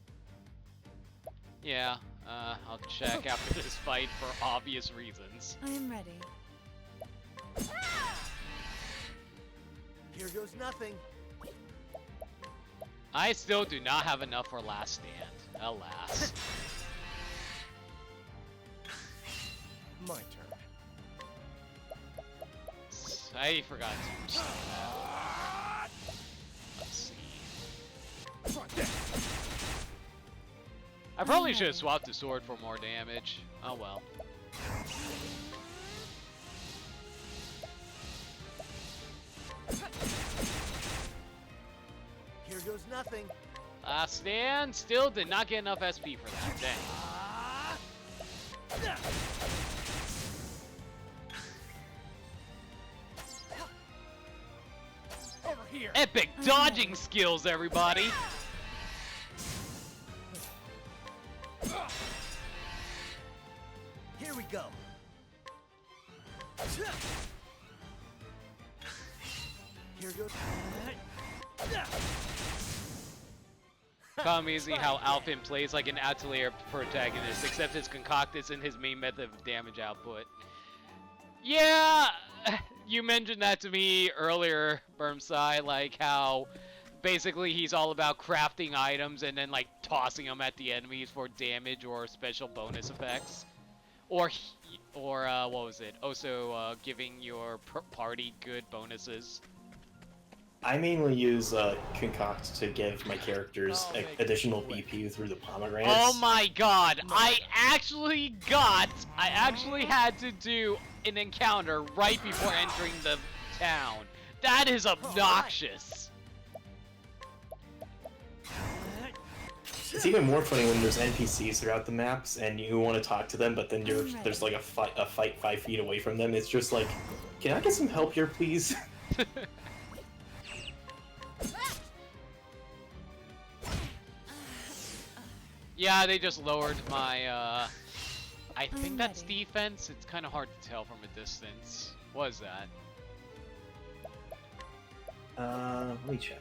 Yeah, I'll check after this fight for obvious reasons. I am ready. Here goes nothing. I still do not have enough for Last Stand. Alas. My turn. I forgot to stop that. Let's see. I probably should have swapped the sword for more damage. Oh well. Here goes nothing. Last Stand still did not get enough SP for that. Dang. Over here. Epic dodging skills, everybody! Here we go. Here goes. Amazing how Alpin plays like an Atelier protagonist, except his concoctus and his main method of damage output. Yeah, you mentioned that to me earlier, Burmsai, like how basically he's all about crafting items and then like tossing them at the enemies for damage or special bonus effects. Or what was it? Also giving your party good bonuses. I mainly use Concoct to give my characters Oh, make additional it quick. BP through the pomegranates. Oh my god, I actually had to do an encounter right before entering the town. That is obnoxious. It's even more funny when there's NPCs throughout the maps and you want to talk to them, but then there's like a fight 5 feet away from them. It's just like, can I get some help here, please? Yeah, they just lowered my, I think I'm that's ready. defense. It's kind of hard to tell from a distance. What is that? Let me check.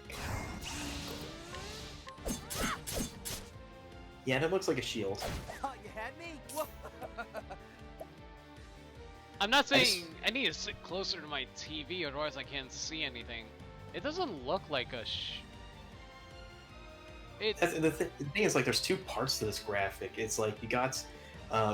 Yeah, that looks like a shield. Thought you had me? Whoa. I'm not saying I need to sit closer to my TV, otherwise I can't see anything. It doesn't look like a The thing is, like, there's two parts to this graphic. It's like you got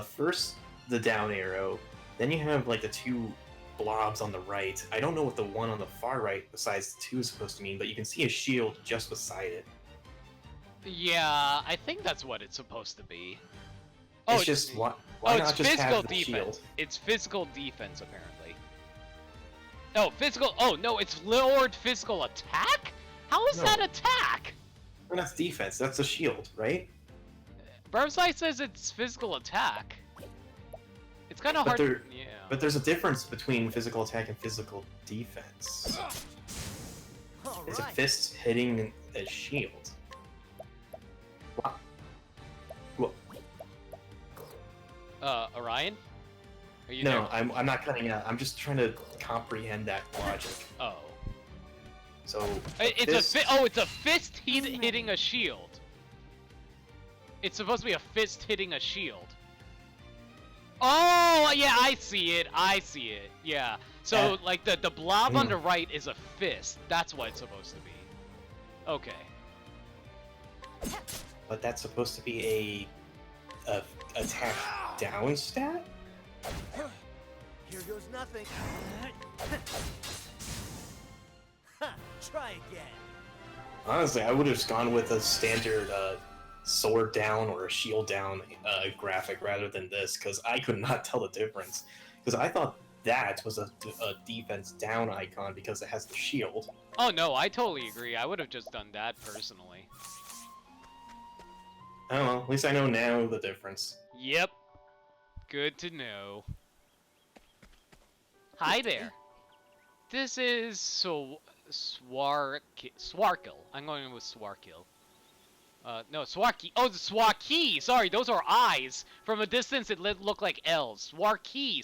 first the down arrow, then you have like the two blobs on the right. I don't know what the one on the far right besides the two is supposed to mean, but you can see a shield just beside it. Yeah, I think that's what it's supposed to be. It's just why it's not just physical have the defense. shield? It's physical defense, apparently. Oh, physical. Oh no, it's lowered physical attack. How is No. that attack? Well, that's defense. That's a shield, right? Burbside says it's physical attack. It's kind of But hard. there- Yeah. But there's a difference between physical attack and physical defense. All It's a right. fist hitting a shield. Wow. Well, Orion? Are you no, there? I'm not cutting out. I'm just trying to comprehend that logic. Oh. So It's a fist hitting a shield. It's supposed to be a fist hitting a shield. Oh, yeah, I see it. Yeah. So, like, the blob on the right is a fist. That's what it's supposed to be. Okay. But that's supposed to be a attack down stat? Here goes nothing. Ha! Try again. Honestly, I would have just gone with a standard sword down or a shield down graphic rather than this, because I could not tell the difference. Because I thought that was a defense down icon because it has the shield. Oh, no, I totally agree. I would have just done that personally. I don't know, at least I know now the difference. Yep. Good to know. Hi there. This is Swarkil. I'm going with Swarkil. No, Swarky. Oh, the Swarky! Sorry, those are eyes. From a distance, it looked like L's. Swarky.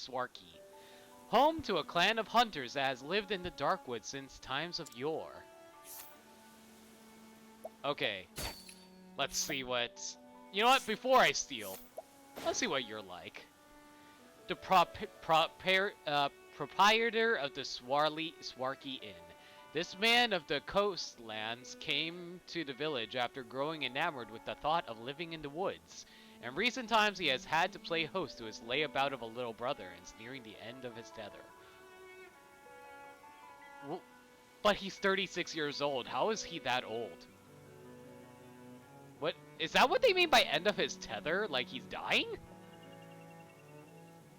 Home to a clan of hunters that has lived in the Darkwood since times of yore. Okay. Let's see what... You know what? Before I steal, let's see what you're like. The proprietor of the Swarky Inn. This man of the coastlands came to the village after growing enamored with the thought of living in the woods. In recent times, he has had to play host to his layabout of a little brother and is nearing the end of his tether. But he's 36 years old. How is he that old? What? Is that what they mean by end of his tether? Like he's dying?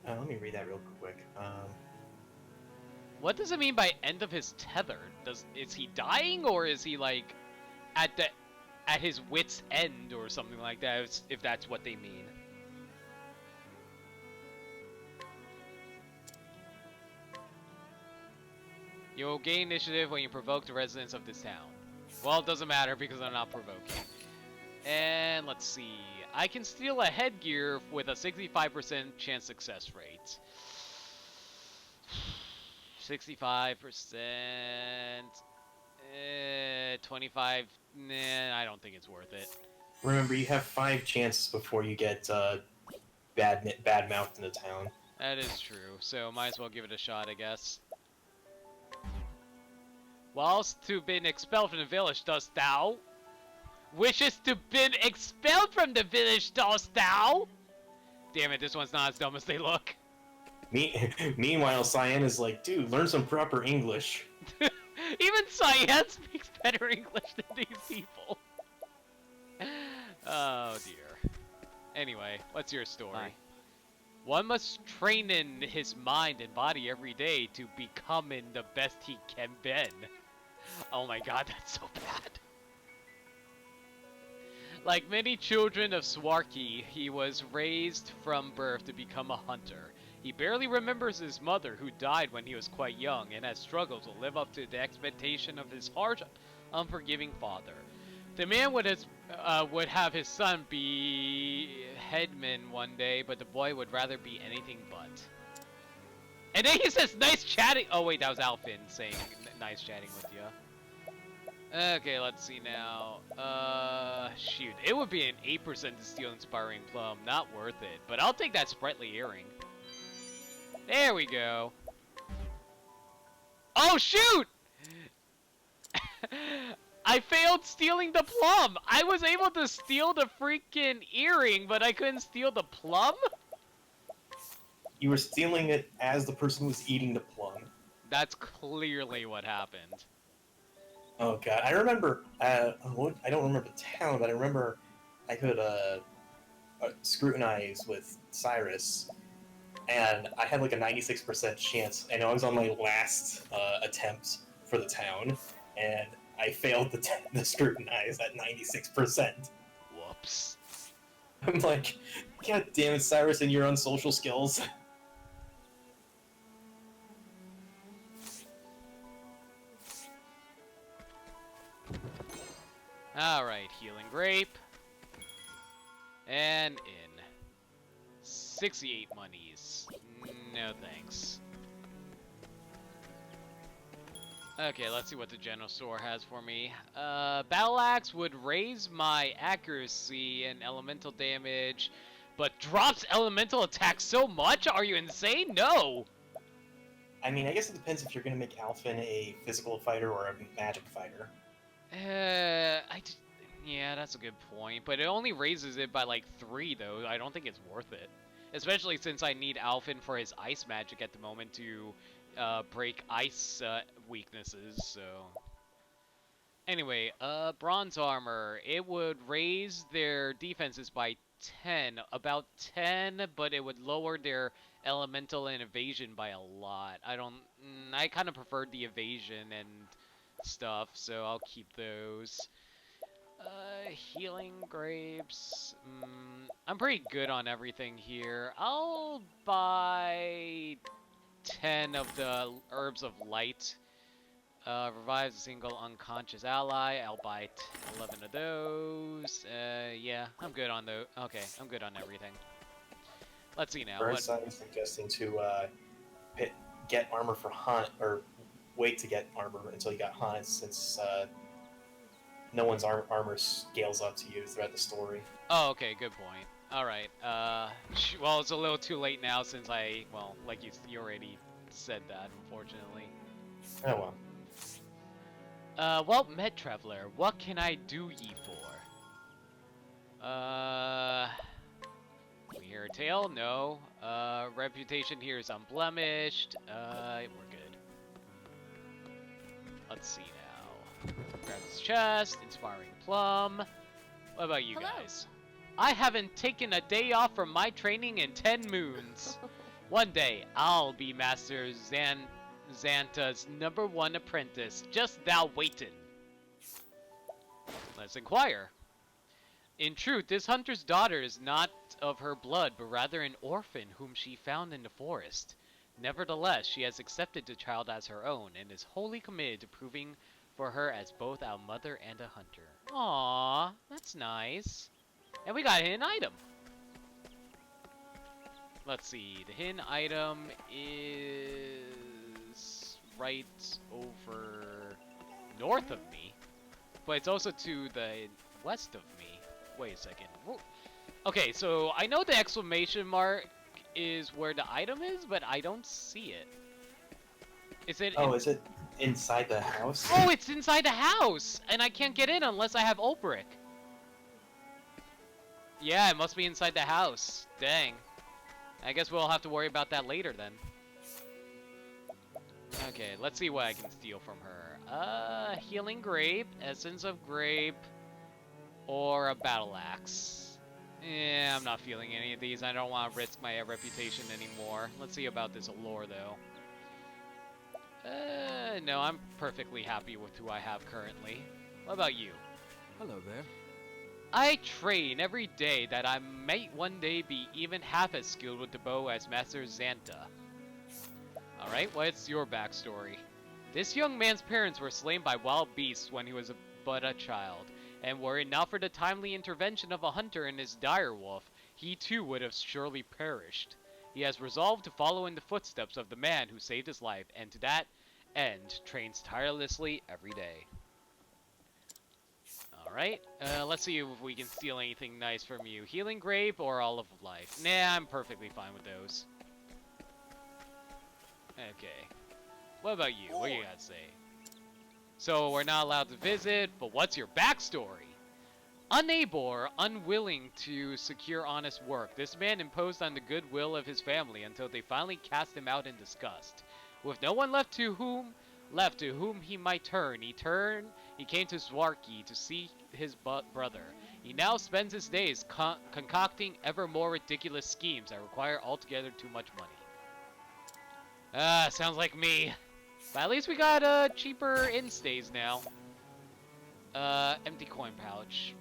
Let me read that real quick. What does it mean by end of his tether? Is he dying, or is he like at his wit's end or something like that? If that's what they mean. You will gain initiative when you provoke the residents of this town. Well, it doesn't matter because I'm not provoking. And let's see. I can steal a headgear with a 65% chance success rate. 65%. 25. Nah, I don't think it's worth it. Remember, you have 5 chances before you get bad mouthed in the town. That is true, so might as well give it a shot, I guess. Whilst to been expelled from the village, dost thou? Wishes to been expelled from the village, dost thou? Damn it, this one's not as dumb as they look. Meanwhile, Cyan is like, dude, learn some proper English. Even Cyan speaks better English than these people. Oh dear. Anyway, what's your story? Bye. One must train in his mind and body every day to become in the best he can been. Oh my god, that's so bad. Like many children of Swarky, he was raised from birth to become a hunter. He barely remembers his mother, who died when he was quite young, and has struggled to live up to the expectation of his harsh, unforgiving father. The man would have his son be headman one day, but the boy would rather be anything but. And then he says, nice chatting. Oh wait, that was Alfin saying nice chatting with you. Okay, let's see now. Shoot. It would be an 8% to steal Inspiring Plum. Not worth it. But I'll take that Sprightly Earring. There we go. Oh, shoot! I failed stealing the plum! I was able to steal the freaking earring, but I couldn't steal the plum? You were stealing it as the person was eating the plum. That's clearly what happened. Oh god, I remember. I don't remember the town, but I remember I could scrutinize with Cyrus, and I had like a 96% chance. I know I was on my last attempt for the town, and I failed the scrutinize at 96%. Whoops. I'm like, God damn it, Cyrus, and your unsocial skills. Alright, healing grape. And in. 68 monies. No thanks. Okay, let's see what the general store has for me. Battle Axe would raise my accuracy and elemental damage, but drops elemental attack so much? Are you insane? No! I mean, I guess it depends if you're gonna make Alphen a physical fighter or a magic fighter. Yeah, that's a good point, but it only raises it by like 3 though. I don't think it's worth it. Especially since I need Alphen for his ice magic at the moment to break ice weaknesses, so... Anyway, bronze armor. It would raise their defenses by 10, about 10, but it would lower their elemental and evasion by a lot. I kind of preferred the evasion and stuff, so I'll keep those. Healing grapes. I'm pretty good on everything here. I'll buy 10 of the herbs of light. Revives a single unconscious ally. I'll buy 11 of those. Yeah, I'm good on those. Okay, I'm good on everything. Let's see now. First, I was suggesting to get armor for Hunt, or wait to get armor until you got Hunt, since no one's armor scales up to you throughout the story. Oh, okay, good point. Alright, well, it's a little too late now since like you already said that, unfortunately. Oh well. Well, Med Traveler, what can I do ye for? We hear a tale? No. Reputation here is unblemished. We're good. Let's see now. Grab his chest, inspiring plum. What about you guys? I haven't taken a day off from my training in 10 moons. One day, I'll be Master Xanta's #1 apprentice. Just thou waitin'. Let's inquire. In truth, this hunter's daughter is not of her blood, but rather an orphan whom she found in the forest. Nevertheless, she has accepted the child as her own, and is wholly committed to proving for her as both our mother and a hunter. Aww, that's nice. And we got a hidden item. Let's see, the hidden item is right over north of me, but it's also to the west of me. Wait a second. Okay, so I know the exclamation mark is where the item is, but I don't see it. Is it? Oh, is it inside the house? Oh, it's inside the house, and I can't get in unless I have Ulbrich. Yeah, it must be inside the house. Dang. I guess we'll have to worry about that later then. Okay, let's see what I can steal from her. Healing grape, essence of grape, or a battle axe. Yeah, I'm not feeling any of these. I don't want to risk my reputation anymore. Let's see about this allure though. No, I'm perfectly happy with who I have currently. What about you? Hello there. I train every day that I might one day be even half as skilled with the bow as Master Xanta. Alright, what's your backstory? This young man's parents were slain by wild beasts when he was but a child, and were it not for the timely intervention of a hunter and his direwolf, he too would have surely perished. He has resolved to follow in the footsteps of the man who saved his life, and to that end trains tirelessly every day. Alright, let's see if we can steal anything nice from you. Healing grape or olive of life? Nah, I'm perfectly fine with those. Okay. What about you? What do you gotta say? So we're not allowed to visit, but what's your backstory? Unable or unwilling to secure honest work, this man imposed on the goodwill of his family until they finally cast him out in disgust. With no one left to whom he might turn, he came to Swarky to see his brother. He now spends his days concocting ever more ridiculous schemes that require altogether too much money. Sounds like me. But at least we got cheaper instays now. Empty coin pouch.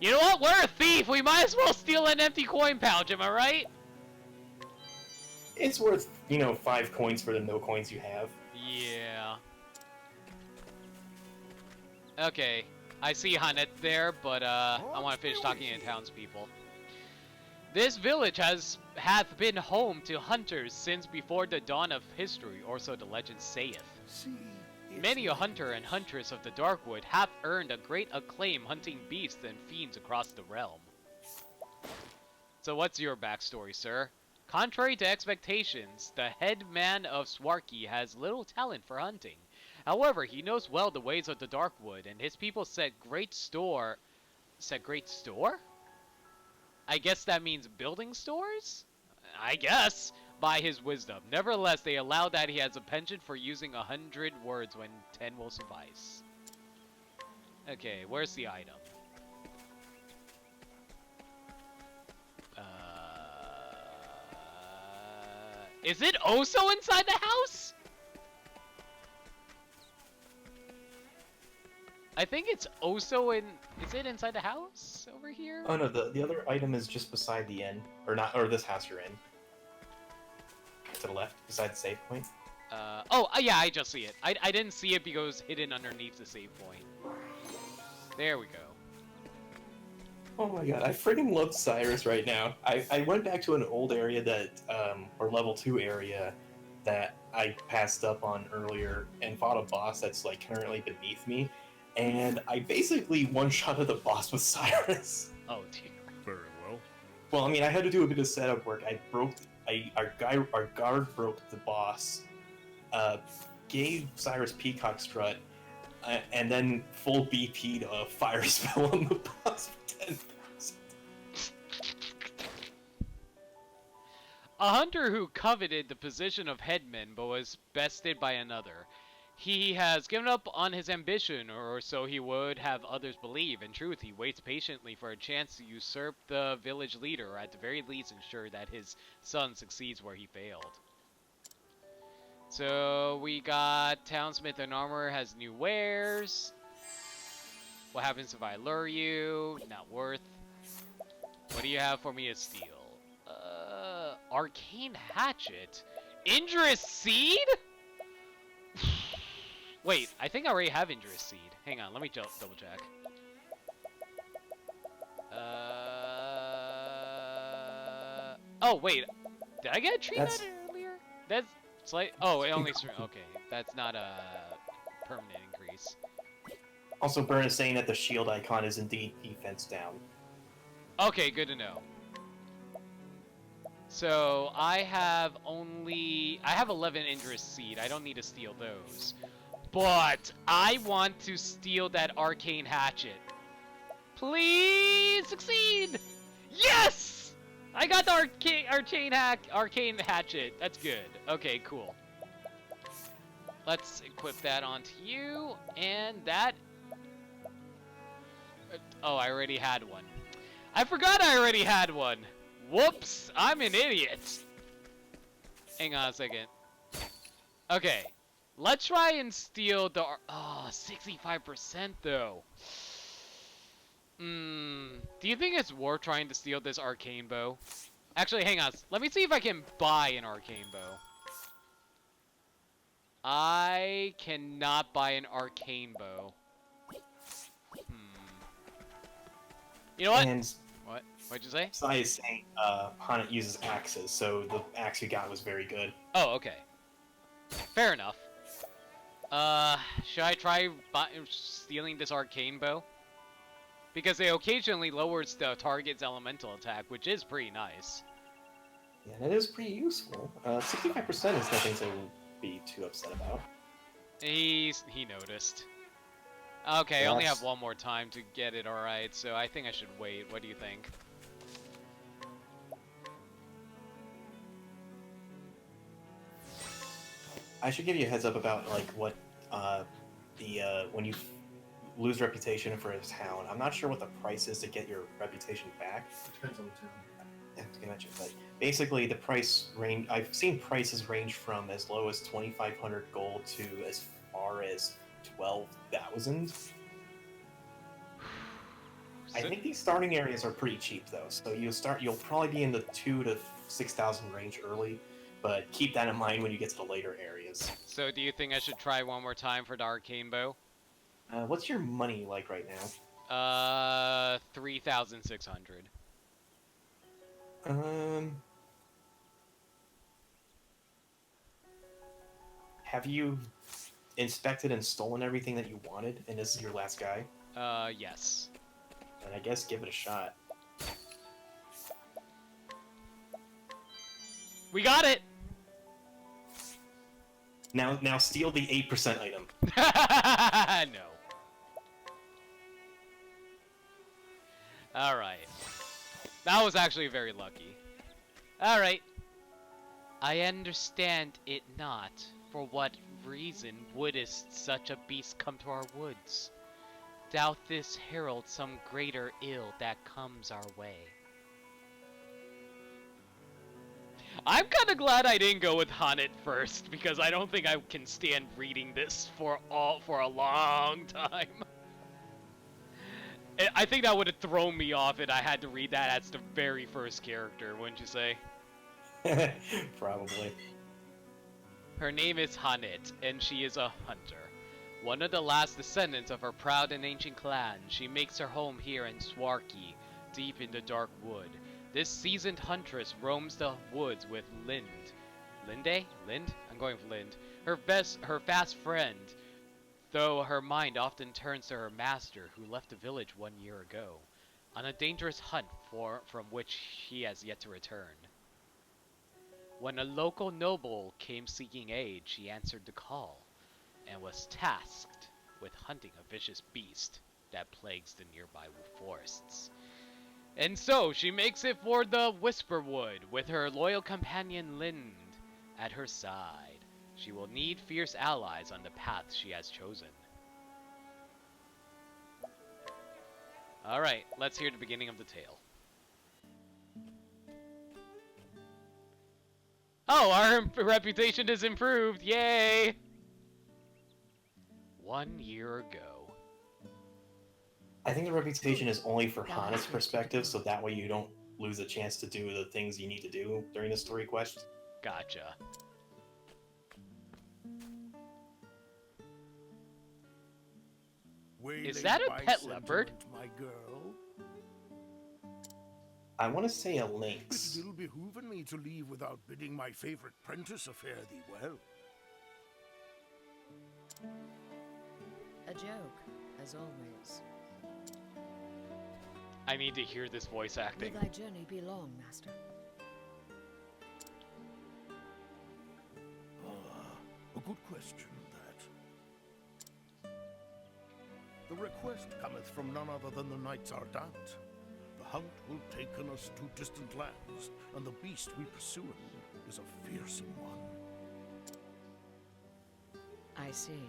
You know what? We're a thief! We might as well steal an empty coin pouch, am I right? It's worth, 5 coins for the no coins you have. Yeah. Okay. I see Hanet there, but I want to finish talking to townspeople. This village hath been home to hunters since before the dawn of history, or so the legend saith. Many a hunter and huntress of the Darkwood have earned a great acclaim hunting beasts and fiends across the realm. So what's your backstory, sir? Contrary to expectations, the head man of Swarky has little talent for hunting. However, he knows well the ways of the Darkwood, and his people set great store? I guess that means building stores? I guess. By his wisdom. Nevertheless, they allow that he has a penchant for using 100 words when 10 will suffice. Okay, where's the item? Is it also inside the house? I think it's also in... Is it inside the house over here? Oh no, the other item is just beside the inn. Or this house you're in. To the left, beside the save point. Yeah, I just see it. I didn't see it because it was hidden underneath the save point. There we go. Oh my god, I freaking love Cyrus right now. I went back to an old area that, or level 2 area that I passed up on earlier and fought a boss that's like currently beneath me, and I basically one-shotted the boss with Cyrus. Oh dear. Very well. Well, I mean, I had to do a bit of setup work. Our guard broke the boss, gave Cyrus Peacock Strut, and then full BP'd a fire spell on the boss for 10,000. A hunter who coveted the position of headman but was bested by another. He has given up on his ambition, or so he would have others believe. In truth, he waits patiently for a chance to usurp the village leader, or at the very least ensure that his son succeeds where he failed. So, we got Townsmith and Armor has new wares. What happens if I lure you? Not worth. What do you have for me to steal? Arcane Hatchet? Injurious Seed? Wait, I think I already have Injurious Seed. Hang on, let me double check. Oh, wait. Did I get a tree nut earlier? That's slight. Oh, it only. Okay, that's not a permanent increase. Also, Burn is saying that the shield icon is indeed defense down. Okay, good to know. So, I have 11 Injurious Seed. I don't need to steal those. But, I want to steal that Arcane Hatchet. Please succeed! Yes! I got the Arcane Hatchet. That's good. Okay, cool. Let's equip that onto you, and that... Oh, I already had one. I forgot I already had one! Whoops! I'm an idiot! Hang on a second. Okay. Let's try and steal the... Oh, 65% though. Do you think it's worth trying to steal this arcane bow? Actually, hang on. Let me see if I can buy an arcane bow. I cannot buy an arcane bow. You know what? And What? What'd you say? Sai is saying Hanet uses axes, so the axe you got was very good. Oh, okay. Fair enough. Should I try stealing this arcane bow? Because it occasionally lowers the target's elemental attack, which is pretty nice. Yeah, that is pretty useful. 65% is nothing to be too upset about. He noticed. Okay, I only Yes. have one more time to get it alright, so I think I should wait. What do you think? I should give you a heads up about like what when you lose reputation for a town. I'm not sure what the price is to get your reputation back. It depends on the town. Yeah, I was gonna mention, but basically the price range. I've seen prices range from as low as 2,500 gold to as far as 12,000. I think these starting areas are pretty cheap though, so you'll probably be in the 2 to 6,000 range early, but keep that in mind when you get to the later areas. So do you think I should try one more time for the arcane bow? What's your money like right now? 3,600. Have you inspected and stolen everything that you wanted, and this is your last guy? Yes. And I guess give it a shot. We got it! Now steal the 8% item. No. Alright. That was actually very lucky. Alright. I understand it not. For what reason wouldst such a beast come to our woods? Doubt this heralds some greater ill that comes our way. I'm kinda glad I didn't go with Hanit first, because I don't think I can stand reading this for a long time. I think that would have thrown me off if I had to read that as the very first character, wouldn't you say? Probably. Her name is Hanit, and she is a hunter. One of the last descendants of her proud and ancient clan, she makes her home here in Swarky, deep in the dark wood. This seasoned huntress roams the woods with Lind. Linde? Lind? I'm going with Lind. Her fast friend, though her mind often turns to her master, who left the village 1 year ago, on a dangerous hunt from which he has yet to return. When a local noble came seeking aid, she answered the call, and was tasked with hunting a vicious beast that plagues the nearby forests. And so she makes it for the Whisperwood with her loyal companion Lind at her side. She will need fierce allies on the path she has chosen. Alright, let's hear the beginning of the tale. Oh, our reputation is improved! Yay! 1 year ago. I think the reputation is only for Hanet's perspective, so that way you don't lose a chance to do the things you need to do during the story quest. Gotcha. Is that a pet leopard? My girl? I want to say a It lynx. will behoove me to leave without bidding my favorite prentice a fare thee well. A joke, as always. I need to hear this voice acting. Will thy journey be long, master? A good question, that. The request cometh from none other than the knights Ardent. The hunt will taken us to distant lands, and the beast we pursue is a fearsome one. I see.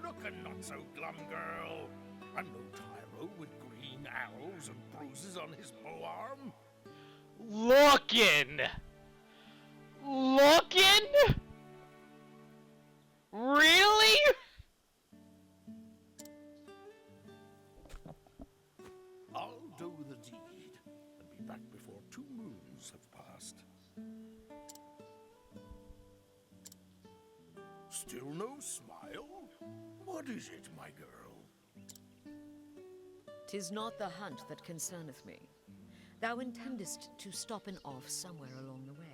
Looking not so glum, girl. And no tyro with green arrows and bruises on his bow arm. Lookin'! Lookin'? Really? I'll do the deed and be back before 2 moons have passed. Still no smile? What is it, my girl? 'Tis not the hunt that concerneth me. Thou intendest to stop and off somewhere along the way.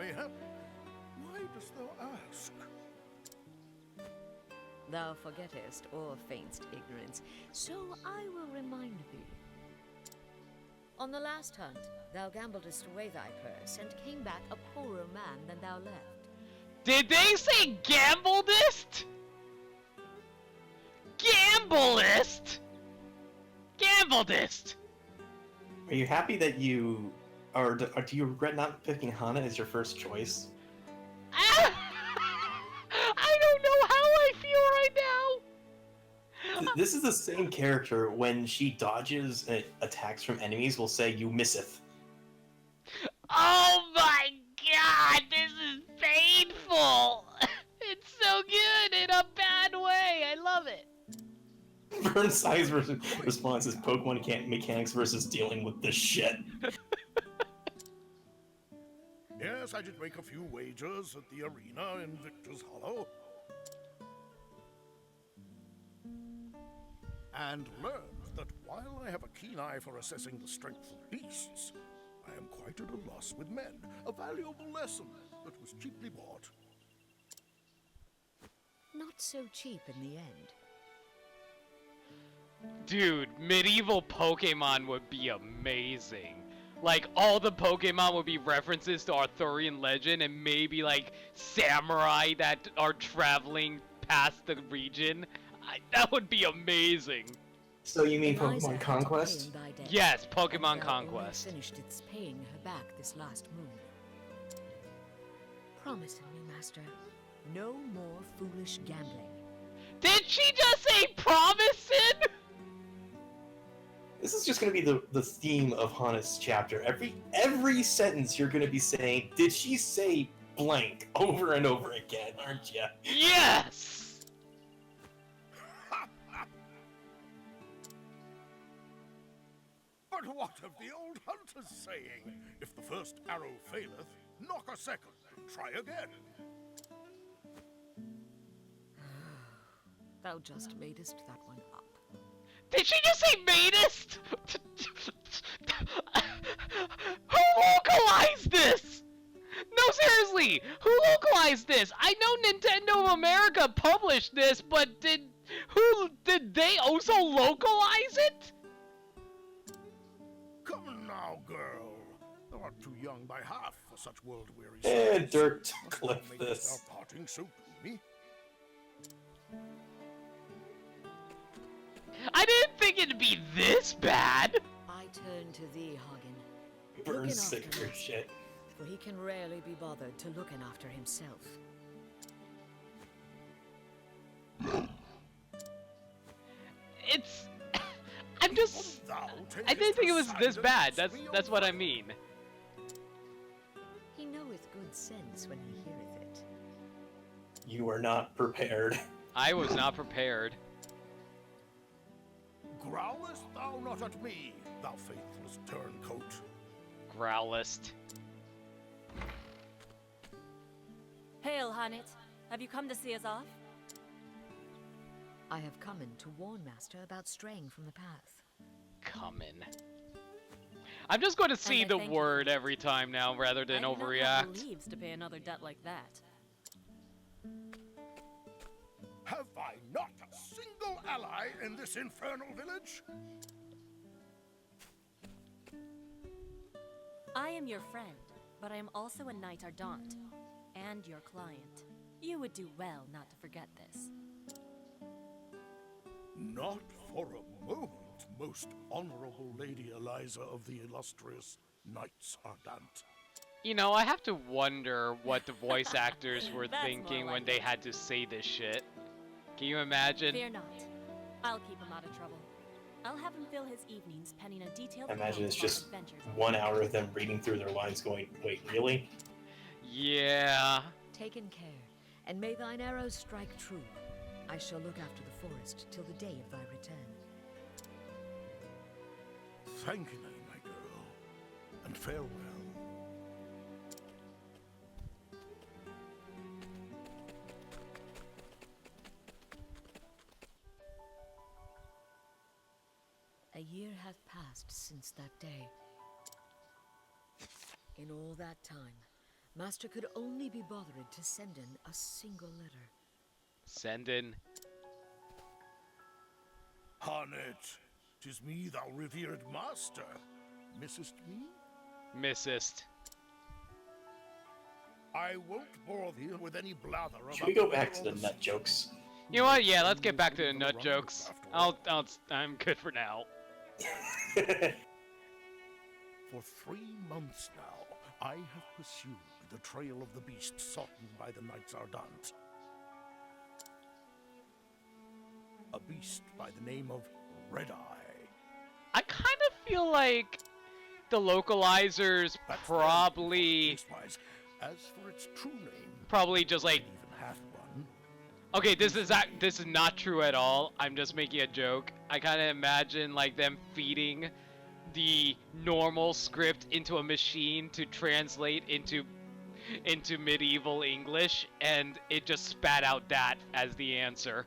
mayhap? Why dost thou ask? Thou forgettest or feignst ignorance, so I will remind thee. On the last hunt, thou gambledest away thy purse, and came back a poorer man than thou left. Did they say gambledest? Gambledest? Gambledest! Are you happy that you... or do you regret not picking Hana as your first choice? I don't know how I feel right now! This is the same character when she dodges attacks from enemies will say, "You misseth." Oh my god, this is painful! It's so good in a bad way, I love it! Burnside's response is Pokemon mechanics versus dealing with this shit. Yes, I did make a few wagers at the arena in Victor's Hollow. And learned that while I have a keen eye for assessing the strength of beasts, I am quite at a loss with men. A valuable lesson that was cheaply bought. Not so cheap in the end. Dude, medieval Pokemon would be amazing. Like, all the Pokemon would be references to Arthurian legend and maybe, like, samurai that are traveling past the region. That would be amazing. So you mean Eliza Pokemon had to Conquest? pay in thy debt, Yes, and Pokemon thou only Conquest. finished its paying her back this last move. Promise me, Master, no more foolish gambling. Did she just say promising? This is just gonna be the theme of Hana's chapter. Every sentence you're gonna be saying, "Did she say blank?" over and over again, aren't you? Yes! But what of the old hunter's saying? If the first arrow faileth, knock a second, try again. Thou just madest that one up. Did she just say madest? Who localized this? No, seriously, who localized this? I know Nintendo of America published this, but did they also localize it? Come now, girl. Thou art too young by half for such world-weary And studies. Dirk Must clip thou make this. our parting so gloomy? I didn't think it'd be this bad. I turn to thee, Hagen. Burn Looking sick after of your Master, shit. for he can rarely be bothered to looking after himself. It's... I'm just... Thou I didn't think it was this takest bad. silence, That's what I mean. He knoweth good sense when he heareth it. You are not prepared. I was not prepared. Growlest thou not at me, thou faithless turncoat? Growlist. Hail, Hanit. Have you come to see us off? I have come in to warn Master about straying from the path. Coming. I'm just going to see I the thank you. word every time now rather than I do not have overreact. the leaves to pay another debt like that. Have I not a single ally in this infernal village? I am your friend, but I am also a Knight Ardent, and your client. You would do well not to forget this. Not for a moment, most honorable Lady Eliza of the illustrious Knights Ardent. You know, I have to wonder what the voice actors were That's thinking more when like they it. had to say this shit. Can you imagine? Fear not. I'll keep him out of trouble. I'll have him fill his evenings penning a detailed I imagine account it's of our just adventures. 1 hour of them reading through their lines going, "Wait, really?" Yeah. Taken care, and may thine arrows strike true. I shall look after the forest till the day of thy return. Thank thee, my girl, and farewell. A year hath passed since that day. In all that time, Master could only be bothered to send in a single letter. Send in. Harnet, 'tis me, thou revered master. Missest me? Missist. I won't bore thee with any blather about... Should we go back to the nut jokes? You know what? Yeah, let's get back to the nut jokes. I'm good for now. For 3 months now, I have pursued the trail of the beast sought by the Knights Ardent. A beast by the name of Red Eye. I kind of feel like the localizers That's probably as for its true name, just like, even half one. okay, this is not true at all. I'm just making a joke. I kind of imagine like them feeding the normal script into a machine to translate into medieval English, and it just spat out that as the answer.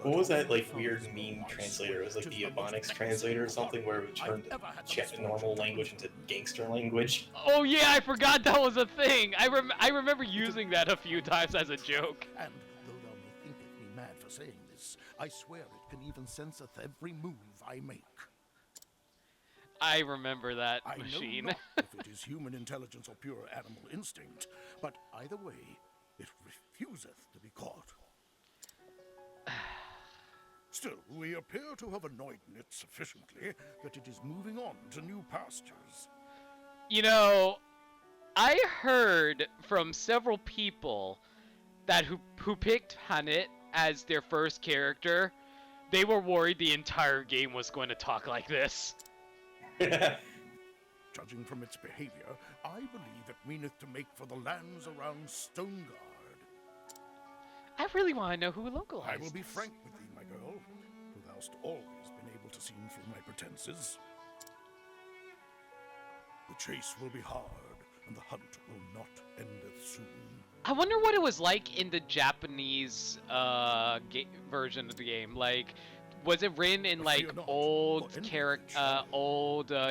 What was that like weird meme translator? It was like the Ebonics translator or something, where it turned normal language into gangster language. Oh yeah, I forgot that was a thing. I remember using that a few times as a joke. And though thou may thinketh me mad for saying this, I swear it can even senseth every move I make. I remember that I machine. know not if it is human intelligence or pure animal instinct, but either way, it refuseth to be caught. Still, we appear to have annoyed it sufficiently that it is moving on to new pastures. You know, I heard from several people that who picked Hanit as their first character, they were worried the entire game was going to talk like this. Judging from its behavior, I believe it meaneth to make for the lands around Stoneguard. I really want to know who localized. I will be frank with thee, my girl, who thou'st always been able to see through my pretenses. The chase will be hard, and the hunt will not endeth soon. I wonder what it was like in the Japanese version of the game. Like, was it written in like old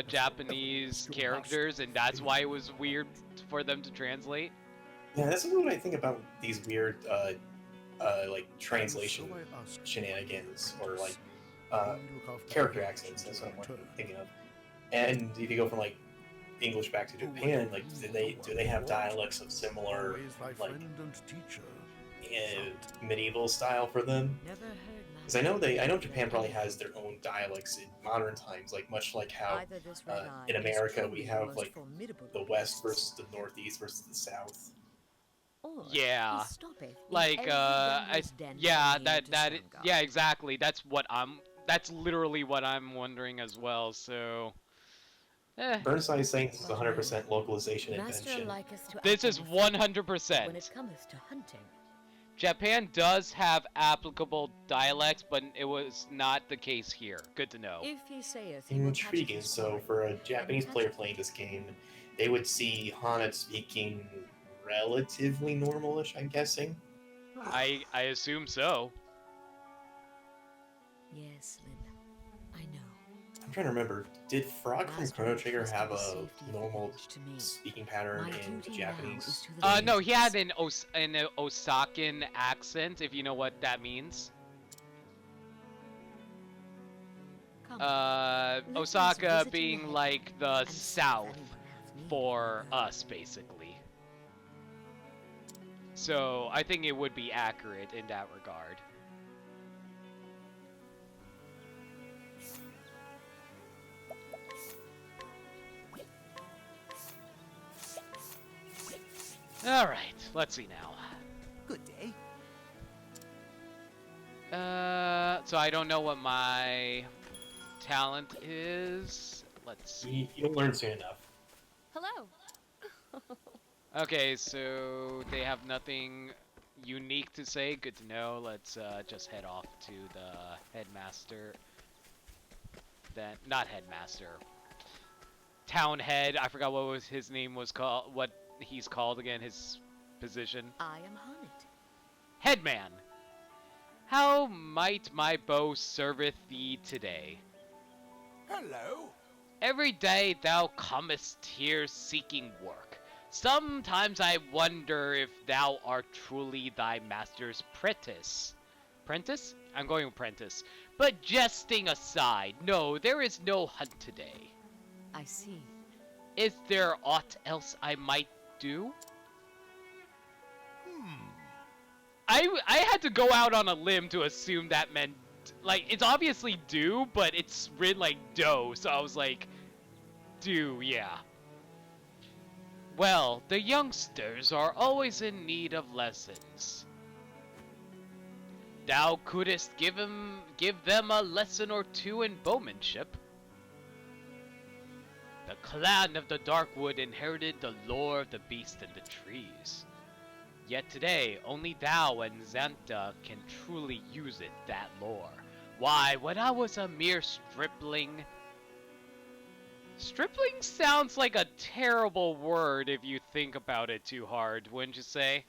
Japanese characters, and that's why it was weird for them to translate? Yeah, that's what I think about these weird like translation shenanigans, or like character accents. That's what I'm thinking of. And if you go from like English back to Japan, like do they have dialects of similar like medieval style for them? Because I know Japan probably has their own dialects in modern times, like much like how in America we have like the West versus the Northeast versus the South. Yeah, like exactly. That's literally what I'm wondering as well. So, Burnside is saying this is 100% localization invention. This is 100%. When it comes to hunting. Japan does have applicable dialects, but it was not the case here. Good to know. If he saith he will catch Intriguing. his So quarry, for a Japanese player playing this game, they would see Hanet speaking relatively normalish, I'm guessing. I assume so. Yes, Linda. I know. I'm trying to remember, did Frog from Master Chrono Trigger entrusted have the a safety of normal village to me. speaking pattern My in duty now Japanese? is to the No, he had villages. an Osakan accent, if you know what that means. Come, let us Osaka visit being Ned like the and see if south anyone hath need for of her. us, basically. So I think it would be accurate in that regard. Alright, let's see now. Good day. So I don't know what my talent is. Let's see. You'll learn soon enough. Hello. Okay, so they have nothing unique to say. Good to know. Let's just head off to the headmaster. Then, not headmaster. Town head. I forgot what was his name was called. What he's called again. His position. I am Hanet. Headman. How might my bow serveth thee today? Hello. Every day thou comest here seeking work. Sometimes I wonder if thou art truly thy master's prentice. Prentice? I'm going apprentice. But jesting aside, no, there is no hunt today. I see. Is there aught else I might do? I had to go out on a limb to assume that meant, like, it's obviously do, but it's written like do, so I was like, do, yeah. Well, the youngsters are always in need of lessons. Thou couldst give them a lesson or two in bowmanship. The clan of the Darkwood inherited the lore of the beast and the trees. Yet today, only thou and Xanta can truly use it, that lore. Why, when I was a mere stripling... Stripling sounds like a terrible word if you think about it too hard, wouldn't you say?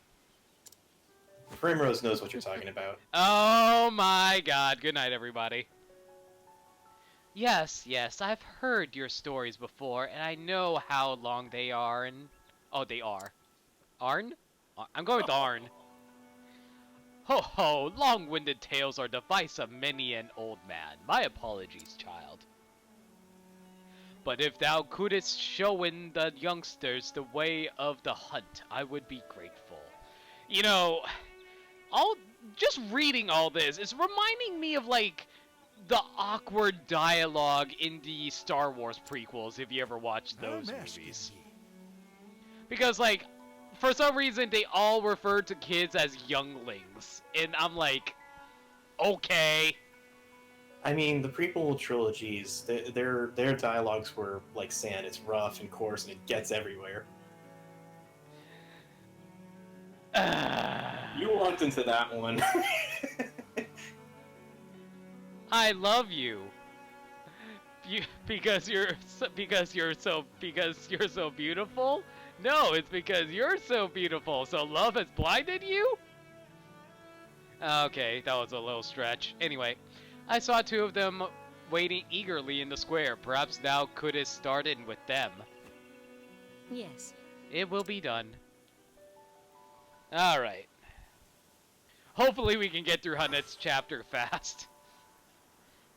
Primrose knows what you're talking about. Oh my god, good night everybody. Yes, I've heard your stories before, and I know how long they are, and... Oh, they are. Arn? I'm going with Arn. Ho ho, long-winded tales are device of many an old man. My apologies, child. But if thou couldst show in the youngsters the way of the hunt, I would be grateful. You know, just reading all this is reminding me of, like, the awkward dialogue in the Star Wars prequels, if you ever watched those movies. Because, like, for some reason, they all refer to kids as younglings, and I'm like, okay. I mean, the prequel trilogies, their dialogues were like sand. It's rough and coarse, and it gets everywhere. You walked into that one. I love you. Because you're so beautiful? No, it's because you're so beautiful. So love has blinded you? Okay, that was a little stretch. Anyway, I saw two of them waiting eagerly in the square. Perhaps thou couldst start in with them. Yes. It will be done. Alright. Hopefully we can get through Hanet's chapter fast.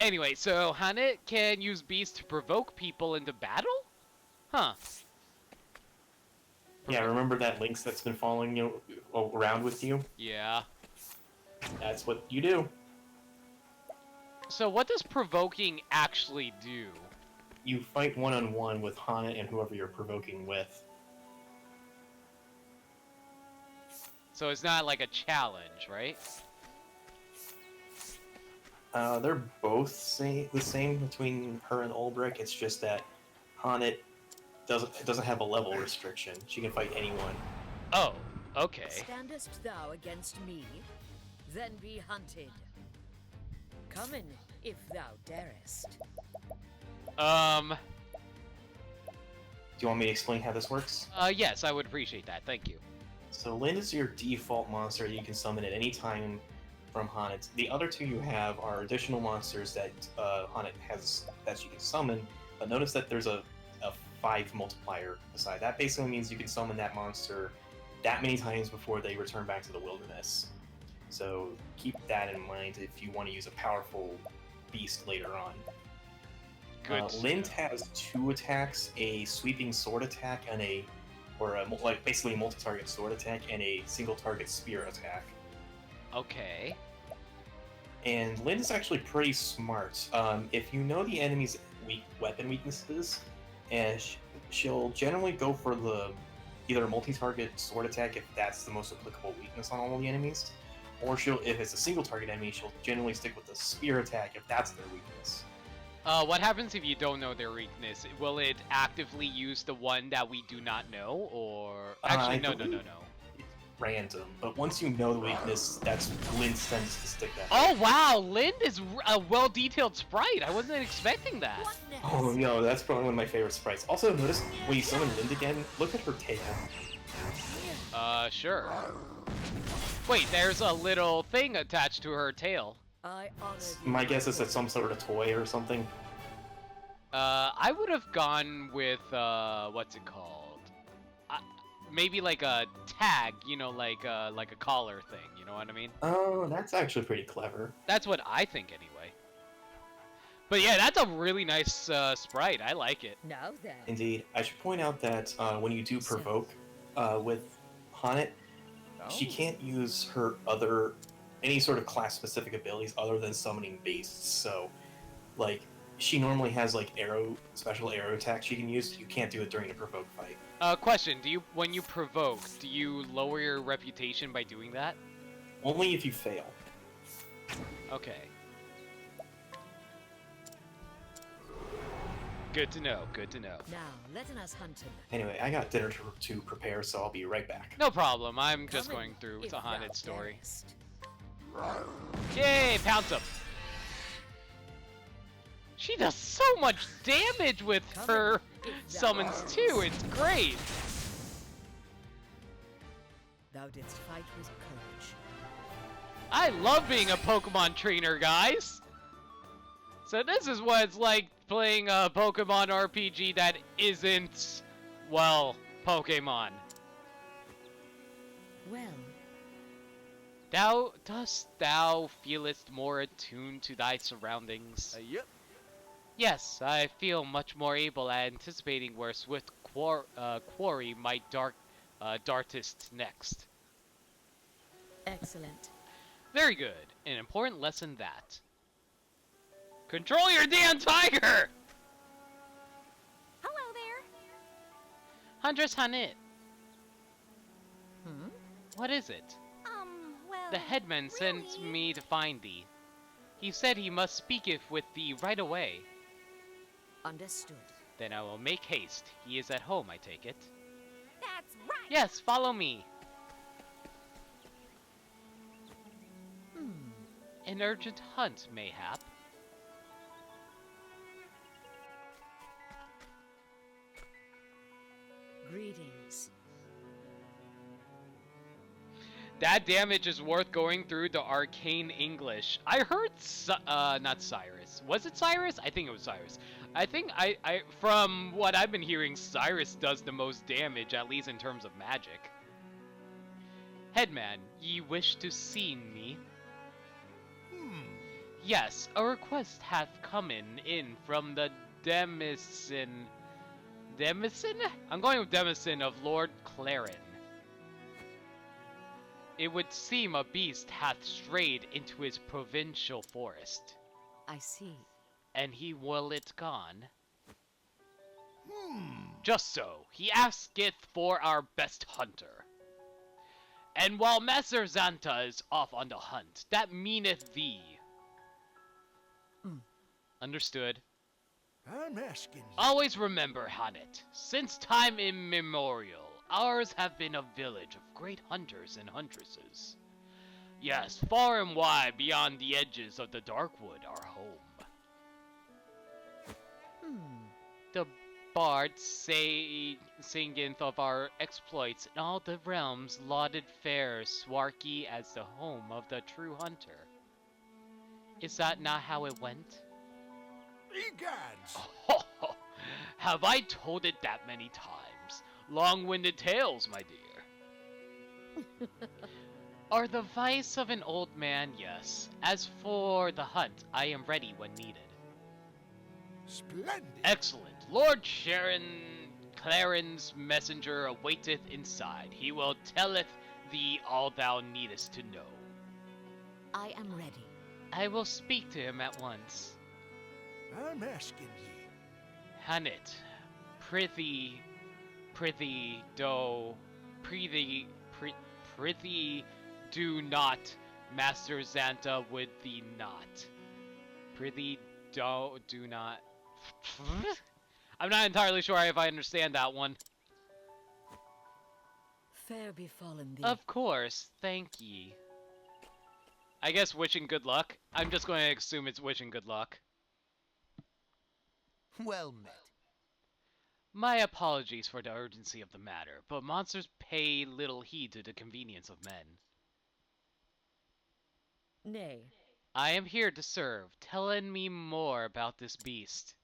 Anyway, so Hanet can use beasts to provoke people into battle? Huh. Yeah, remember that lynx that's been following you around with you? Yeah. That's what you do. So what does provoking actually do? You fight one-on-one with Hanet and whoever you're provoking with. So it's not like a challenge, right? They're both the same between her and Ulbrich. It's just that Hanet doesn't have a level restriction. She can fight anyone. Oh, okay. Standest thou against me? Then be hunted. Come in, if thou darest. Do you want me to explain how this works? Yes, I would appreciate that. Thank you. So Lind is your default monster that you can summon at any time from Hanet. The other two you have are additional monsters that Hanet has that you can summon, but notice that there's a 5 multiplier beside. That basically means you can summon that monster that many times before they return back to the wilderness. So keep that in mind if you want to use a powerful beast later on. Good. Lind has 2 attacks, a sweeping sword attack and basically a multi-target sword attack and a single-target spear attack. Okay. And Lind is actually pretty smart. If you know the enemy's weapon weaknesses, and she'll generally go for either a multi-target sword attack if that's the most applicable weakness on all the enemies, or if it's a single-target enemy, she'll generally stick with the spear attack if that's their weakness. What happens if you don't know their weakness? Will it actively use the one that we do not know, or... Actually, no. It's random, but once you know the weakness, that's Lind tends to stick that. Oh, wow! Lind is a well-detailed sprite! I wasn't expecting that! Oh no, that's probably one of my favorite sprites. Also, notice when you summon Lind again, look at her tail. Sure. Wait, there's a little thing attached to her tail. I honor thee. My guess is it's some sort of toy or something. I would have gone with, what's it called? Maybe like a tag, you know, like a collar thing, you know what I mean? Oh, that's actually pretty clever. That's what I think anyway. But yeah, that's a really nice sprite. I like it. Now then. Indeed. I should point out that when you do provoke with Haunted, she can't use her any sort of class-specific abilities other than summoning beasts. So, like, she normally has like special arrow attacks she can use. You can't do it during a provoke fight. Question: when you provoke, do you lower your reputation by doing that? Only if you fail. Okay. Good to know. Good to know. Now, let us hunt him. Anyway, I got dinner to prepare, so I'll be right back. No problem. I'm just going through the Haunted story. Yay, pounce him. She does so much damage with her summons too. It's great. Thou didst fight with courage. I love being a Pokemon trainer, guys. So this is what it's like playing a Pokemon RPG that isn't, well, Pokemon. Well, Dost thou feelest more attuned to thy surroundings? Yep. Yes, I feel much more able at anticipating where swift quarry might dartest next. excellent. Very good. An important lesson that. Control your damn tiger! Hello there. Huntress Hanit. Hmm? What is it? Well, The headman sent me to find thee. He said he must speaketh with thee right away. Understood. Then I will make haste. He is at home, I take it. That's right. Yes, follow me. An urgent hunt, mayhap. Greetings. That damage is worth going through the arcane English. I heard, not Cyrus. Was it Cyrus? I think it was Cyrus. I think from what I've been hearing, Cyrus does the most damage, at least in terms of magic. Headman, ye wish to see me? Yes, a request hath come in from the Demison. Demison? I'm going with Demison of Lord Clarin. It would seem a beast hath strayed into his provincial forest. I see. And he will it gone? Just so. He asketh for our best hunter. And while Master Zanta is off on the hunt, that meaneth thee. Understood. I'm asking you. Always remember, Hanet, since time immemorial, ours have been a village of great hunters and huntresses. Yes, far and wide beyond the edges of the Darkwood, our home. The bard singeth of our exploits in all the realms, lauded fair Swarky as the home of the true hunter. Is that not how it went? Egads! Oh, have I told it that many times? Long-winded tales, my dear. Are the vice of an old man, yes. As for the hunt, I am ready when needed. Splendid! Excellent. Lord Clarin's messenger awaiteth inside. He will telleth thee all thou needest to know. I am ready. I will speak to him at once. I'm asking ye. Hanit, prithee, do not, Master Zanta would thee not. Prithee, do not. I'm not entirely sure if I understand that one. Fair befallen thee. Of course, thank ye. I guess wishing good luck. I'm just going to assume it's wishing good luck. Well met. My apologies for the urgency of the matter, but monsters pay little heed to the convenience of men. Nay. I am here to serve. Telling me more about this beast.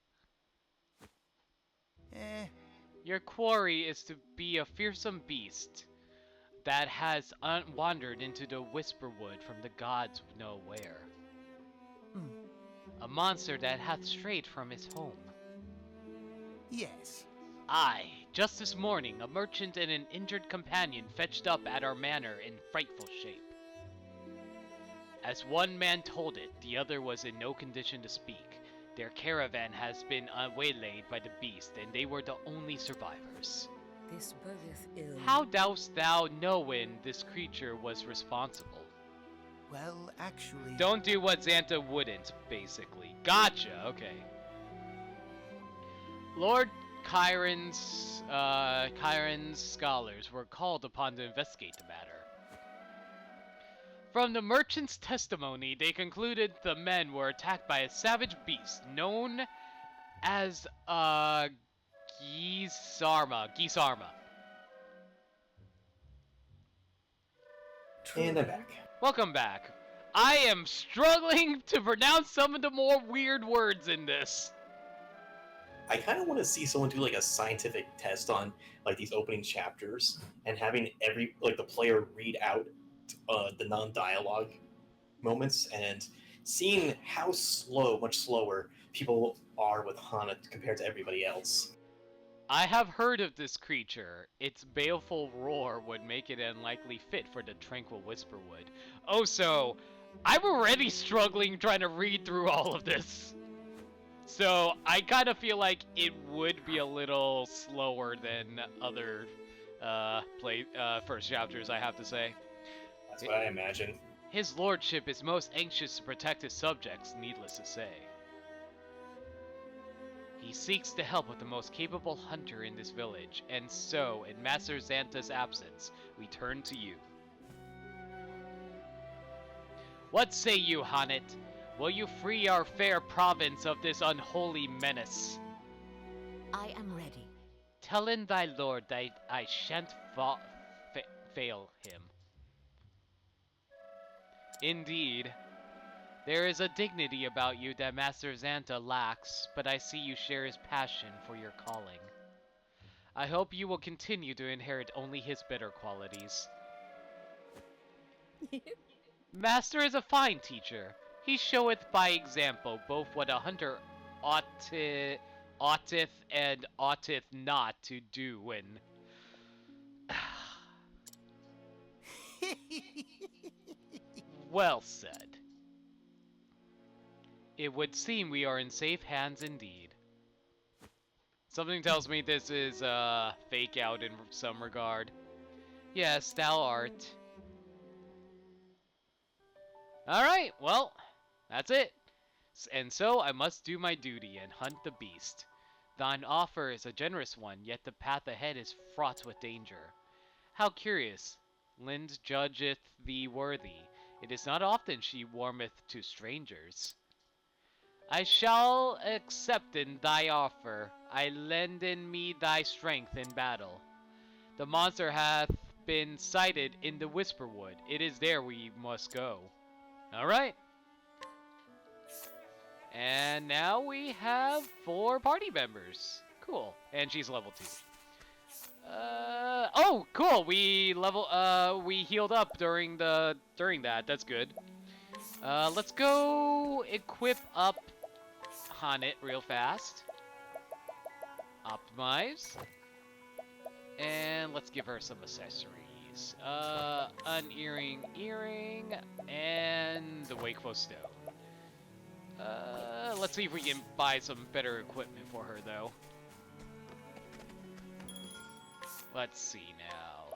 Your quarry is to be a fearsome beast that has wandered into the Whisperwood from the gods know where. A monster that hath strayed from his home. Yes. Aye, just this morning, a merchant and an injured companion fetched up at our manor in frightful shape. As one man told it, the other was in no condition to speak. Their caravan has been waylaid by the beast, and they were the only survivors. This bodeth ill. How dost thou know when this creature was responsible? Well, actually... Don't do what Xanta wouldn't, basically. Gotcha, okay. Lord Chiron's scholars were called upon to investigate the matter. From the merchant's testimony, they concluded the men were attacked by a savage beast known as Gisarma. And I'm back. Welcome back. I am struggling to pronounce some of the more weird words in this. I kind of want to see someone do like a scientific test on like these opening chapters and having the player read out the non-dialogue moments and seeing how much slower people are with Hana compared to everybody else. I have heard of this creature. Its baleful roar would make it an unlikely fit for the tranquil Whisperwood. Oh, so I'm already struggling trying to read through all of this. So I kind of feel like it would be a little slower than other first chapters, I have to say. That's what I imagine. His lordship is most anxious to protect his subjects, needless to say. He seeks the help of the most capable hunter in this village, and so, in Master Xanta's absence, we turn to you. What say you, Hanit? Will you free our fair province of this unholy menace? I am ready. Tell in thy lord that I shan't fail him. Indeed. There is a dignity about you that Master Xanta lacks, but I see you share his passion for your calling. I hope you will continue to inherit only his better qualities. Master is a fine teacher. He showeth by example both what a hunter oughteth and oughteth not to do when... Well said. It would seem we are in safe hands indeed. Something tells me this is fake out in some regard. Yes, thou art. Alright, well, that's it. And so I must do my duty and hunt the beast. Thine offer is a generous one, yet the path ahead is fraught with danger. How curious. Lind judgeth thee worthy. It is not often she warmeth to strangers. I shall accept in thy offer. I lend in me thy strength in battle. The monster hath been sighted in the Whisperwood. It is there we must go. Alright. And now we have 4 party members. Cool. And she's level 2. Oh, cool. We healed up during that. That's good. Let's go equip up Hanit real fast. Optimize. And let's give her some accessories. An earring, and the Wakeful Stone. Let's see if we can buy some better equipment for her, though. Let's see now.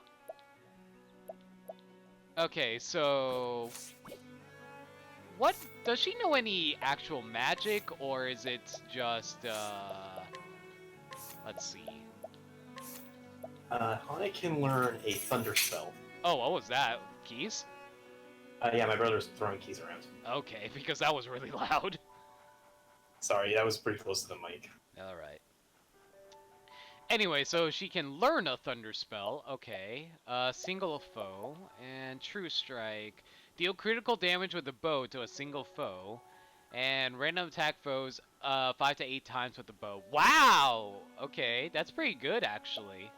Okay, so... What? Does she know any actual magic, or is it just, Let's see. Hana can learn a thunder spell. Oh, what was that? Keys? Yeah, my brother's throwing keys around. Okay, because that was really loud. Sorry, that was pretty close to the mic. Alright. Anyway, so she can learn a thunder spell. Okay. Single a foe. And True Strike. Deal critical damage with a bow to a single foe. And random attack foes 5 to 8 times with the bow. Wow! Okay, that's pretty good actually.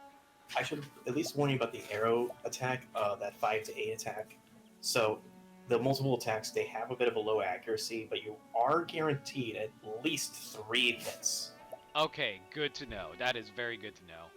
I should at least warn you about the arrow attack, that 5 to 8 attack. So, the multiple attacks, they have a bit of a low accuracy, but you are guaranteed at least 3 hits. Okay, good to know. That is very good to know.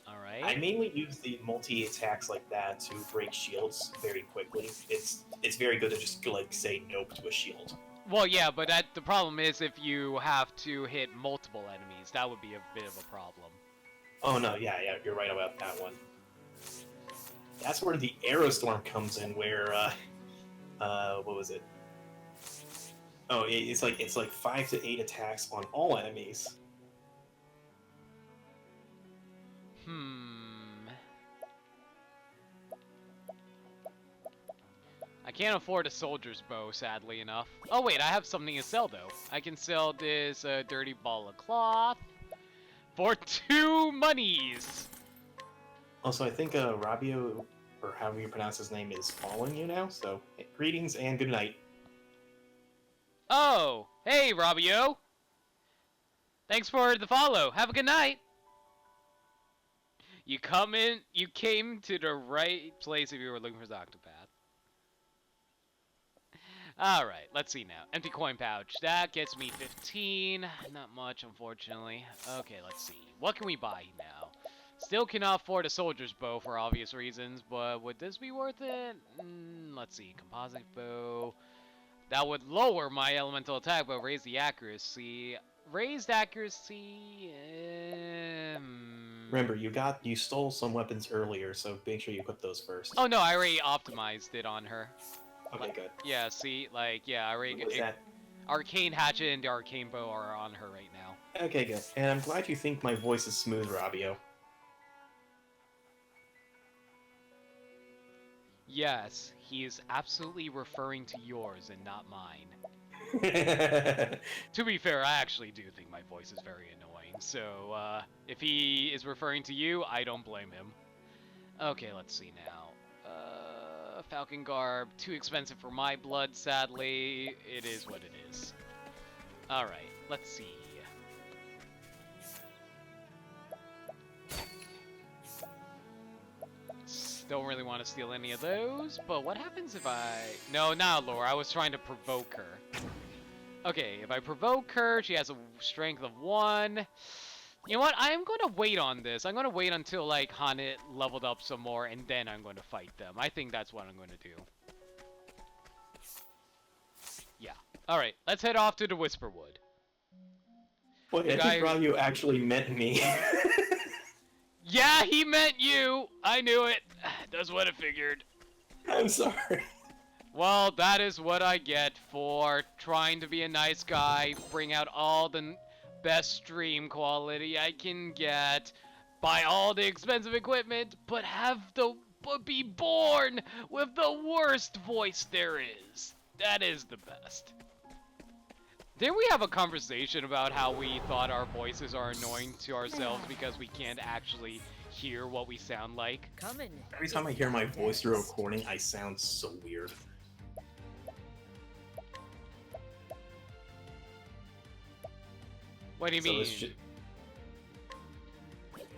Alright. I mainly use the multi-attacks like that to break shields very quickly. It's very good to just, like, say nope to a shield. Well, yeah, but the problem is if you have to hit multiple enemies, that would be a bit of a problem. Oh no, yeah, you're right about that one. That's where the arrow storm comes in, where what was it? Oh, it's like 5 to 8 attacks on all enemies. I can't afford a soldier's bow, sadly enough. Oh wait, I have something to sell though. I can sell this dirty ball of cloth for 2 monies. Also, I think Rabio, or however you pronounce his name, is following you now, so greetings and good night. Oh, hey Rabio. Thanks for the follow. Have a good night. You came to the right place if you were looking for the Octopath. Alright, let's see now. Empty coin pouch. That gets me 15. Not much, unfortunately. Okay, let's see. What can we buy now? Still cannot afford a soldier's bow for obvious reasons, but would this be worth it? Let's see. Composite bow. That would lower my elemental attack, but raise the accuracy. Raised accuracy... Remember, you stole some weapons earlier, so make sure you equip those first. Oh no, I already optimized it on her. Okay, good. Yeah, see, like, yeah, I already... What was that? Arcane Hatchet and the Arcane Bow are on her right now. Okay, good. And I'm glad you think my voice is smooth, Rabio. Yes, he is absolutely referring to yours and not mine. To be fair, I actually do think my voice is very annoying, so if he is referring to you, I don't blame him. Okay, let's see now. Falcon Garb, too expensive for my blood, sadly. It is what it is. Alright, let's see. Don't really want to steal any of those, but what happens if I... No, not Laura, I was trying to provoke her. Okay, if I provoke her, she has a strength of 1. You know what? I'm going to wait on this. I'm going to wait until, like, Hanit leveled up some more, and then I'm going to fight them. I think that's what I'm going to do. Yeah. Alright, let's head off to the Whisperwood. Well, I think Rabio actually meant me. Yeah, he meant you! I knew it. That's what I figured. I'm sorry. Well, that is what I get for trying to be a nice guy, bring out all the best stream quality I can get, buy all the expensive equipment, but be born with the worst voice there is. That is the best. Didn't we have a conversation about how we thought our voices are annoying to ourselves because we can't actually hear what we sound like? Every time I hear my voice through a recording, I sound so weird. What do you mean?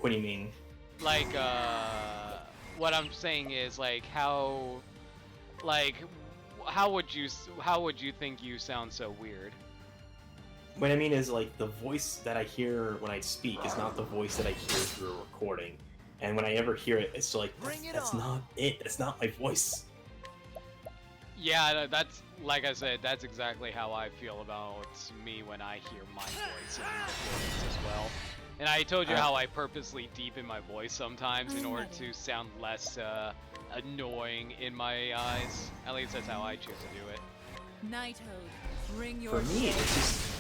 What do you mean? Like, what I'm saying is, like, how would you think you sound so weird? What I mean is, like, the voice that I hear when I speak is not the voice that I hear through a recording. And when I ever hear it, it's like, that's not it. That's not my voice. Yeah, that's, like I said, that's exactly how I feel about me when I hear my voice in recordings as well. And I told you how I purposely deepen my voice sometimes in order to sound less annoying in my eyes. At least that's how I choose to do it. Nighthode, bring your For me, it's just...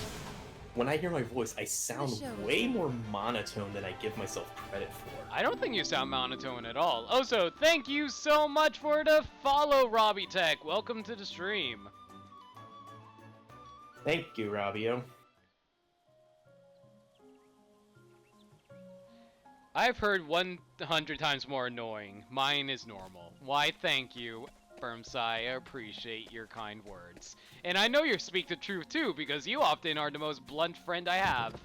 When I hear my voice, I sound way more monotone than I give myself credit for. I don't think you sound monotone at all. Also, thank you so much for the follow, Robbie Tech. Welcome to the stream. Thank you, Rabio. I've heard 100 times more annoying. Mine is normal. Why, thank you. Firmsai, I appreciate your kind words. And I know you speak the truth too, because you often are the most blunt friend I have.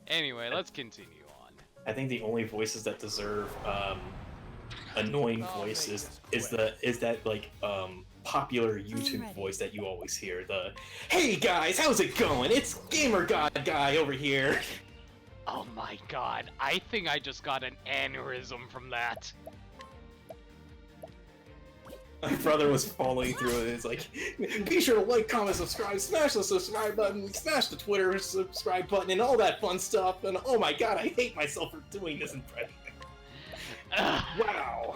Anyway, let's continue on. I think the only voices that deserve annoying voice is that like popular YouTube voice that you always hear. The "Hey guys, how's it going? It's Gamer God Guy over here." Oh my god, I think I just got an aneurysm from that. My brother was falling through it. It's like, be sure to like, comment, subscribe, smash the subscribe button, smash the Twitter subscribe button, and all that fun stuff. And oh my god, I hate myself for doing this impression. Wow.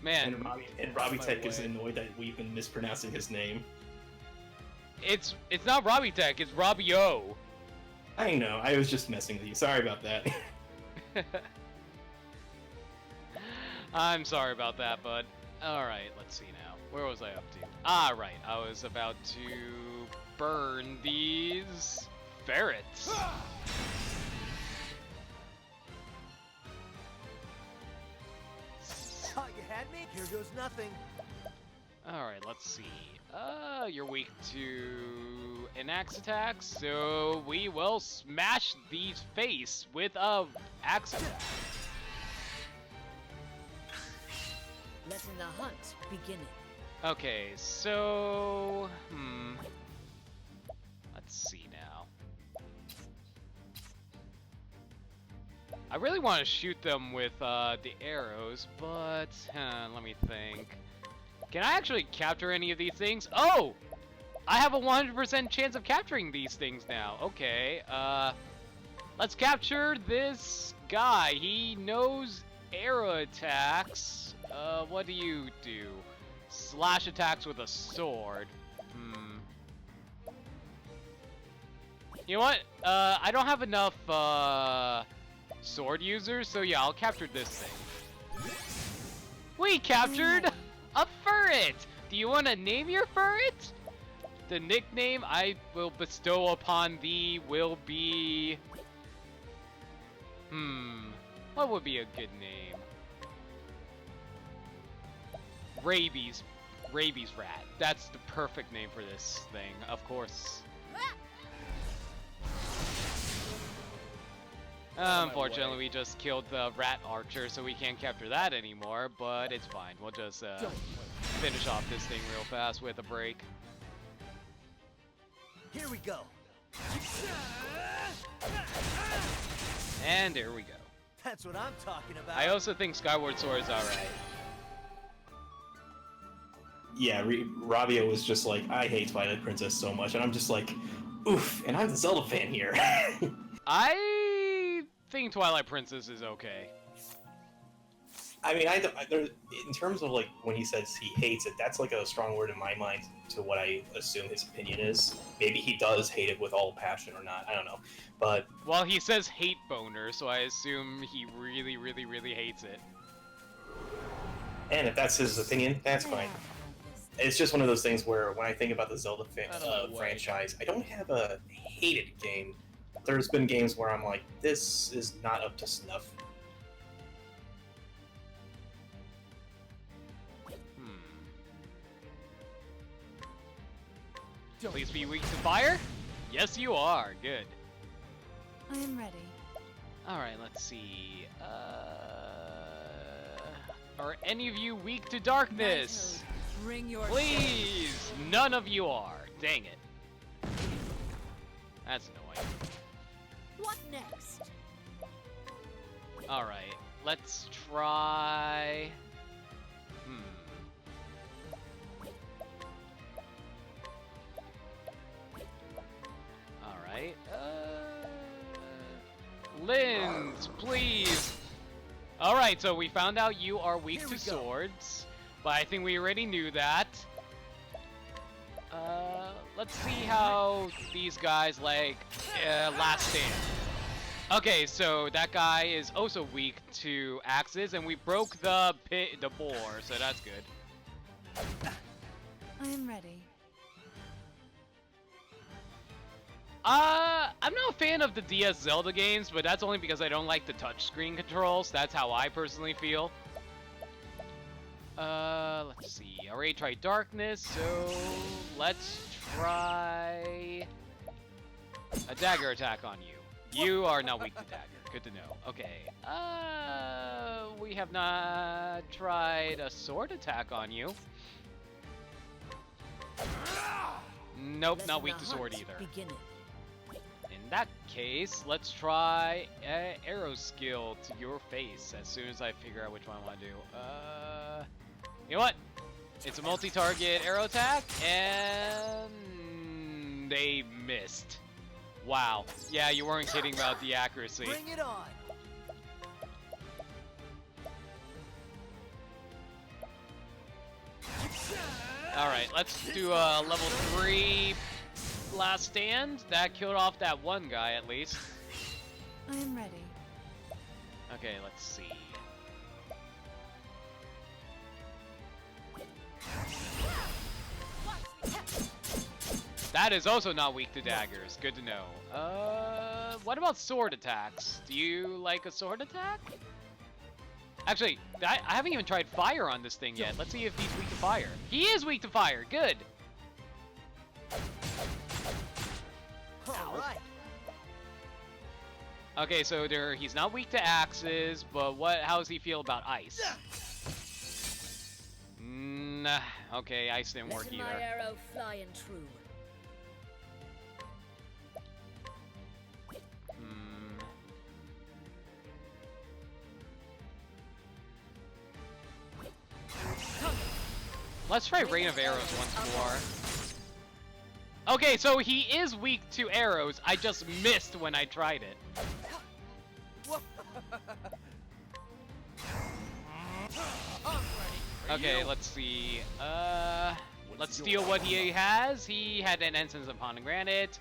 Man, and Robbie Tech is annoyed that we've been mispronouncing his name. It's not Robbie Tech, it's Robbie O. I know, I was just messing with you. Sorry about that. I'm sorry about that, bud. Alright, let's see now. Where was I up to? Ah, right. I was about to burn these ferrets. Thought you had me? Here goes nothing. Alright, let's see. You're weak to an axe attack, so we will smash these face with a axe attack. Letting the hunt begin. Okay, so let's see now. I really want to shoot them with the arrows, but let me think. Can I actually capture any of these things? Oh! I have a 100% chance of capturing these things now. Okay, let's capture this guy. He knows arrow attacks. What do you do? Slash attacks with a sword. You know what? I don't have enough, sword users, so yeah, I'll capture this thing. We captured a ferret! Do you want to name your ferret? The nickname I will bestow upon thee will be... what would be a good name? Rabies rat. That's the perfect name for this thing, of course. Unfortunately, we just killed the rat archer, so we can't capture that anymore, but it's fine. We'll just finish off this thing real fast with a break. Here we go. And there we go. That's what I'm talking about. I also think Skyward Sword is alright. Yeah, Rabia was just like, I hate Twilight Princess so much, and I'm just like, oof, and I'm the Zelda fan here. I think Twilight Princess is okay. I mean, in terms of like when he says he hates it, that's like a strong word in my mind to what I assume his opinion is. Maybe he does hate it with all passion or not, I don't know. But well, he says hate boner, so I assume he really, really, really hates it. And if that's his opinion, that's fine. It's just one of those things where when I think about the Zelda franchise, I don't have a hated game. There's been games where I'm like, this is not up to snuff. Please be weak to fire? Yes, you are. Good. I am ready. Alright, let's see. Are any of you weak to darkness? Bring your Please! None of you are. Dang it. That's annoying. What next? Alright, let's try... Alright, Lind, please! Alright, so we found out you are weak to swords, but I think we already knew that. Let's see how these guys like Last Stand. Okay, so that guy is also weak to axes, and we broke the boar, so that's good. I am ready. I'm not a fan of the DS Zelda games, but that's only because I don't like the touchscreen controls. That's how I personally feel. Let's see. I already tried Darkness, so let's try a dagger attack on you. You are not weak to dagger. Good to know. Okay. We have not tried a sword attack on you. Nope, not weak to sword either. In that case, let's try arrow skill to your face as soon as I figure out which one I want to do. You know what? It's a multi-target arrow attack, and they missed. Wow. Yeah, you weren't kidding about the accuracy. Bring it on. Alright, let's do a level 3 last stand. That killed off that one guy at least. I am ready. Okay, let's see. That is also not weak to daggers. Good to know. What about sword attacks? Do you like a sword attack? Actually, I haven't even tried fire on this thing yet. Let's see if he's weak to fire. He is weak to fire. Good. All right. Okay, so he's not weak to axes, but how does he feel about ice? Nah, okay, ice didn't work either. My arrow flying true. Let's try Rain of Arrows once more. Okay, so he is weak to arrows. I just missed when I tried it. Okay, let's see. Let's steal what he has. He had an Essence of Pomegranate.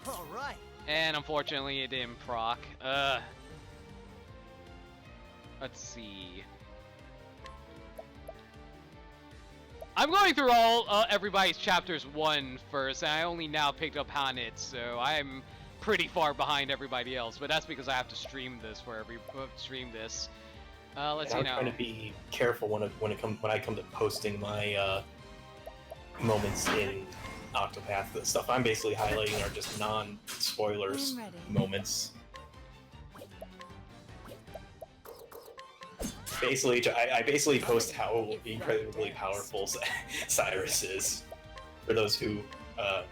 All right. And unfortunately, it didn't proc. Let's see. I'm going through all everybody's chapters 1 first, and I only now picked up on it, so I'm pretty far behind everybody else. But that's because I have to stream this for let's see now. I'm trying to be careful when I come to posting my moments in Octopath. The stuff I'm basically highlighting are just non-spoilers moments. Basically, I basically post how incredibly powerful Cyrus is, for those who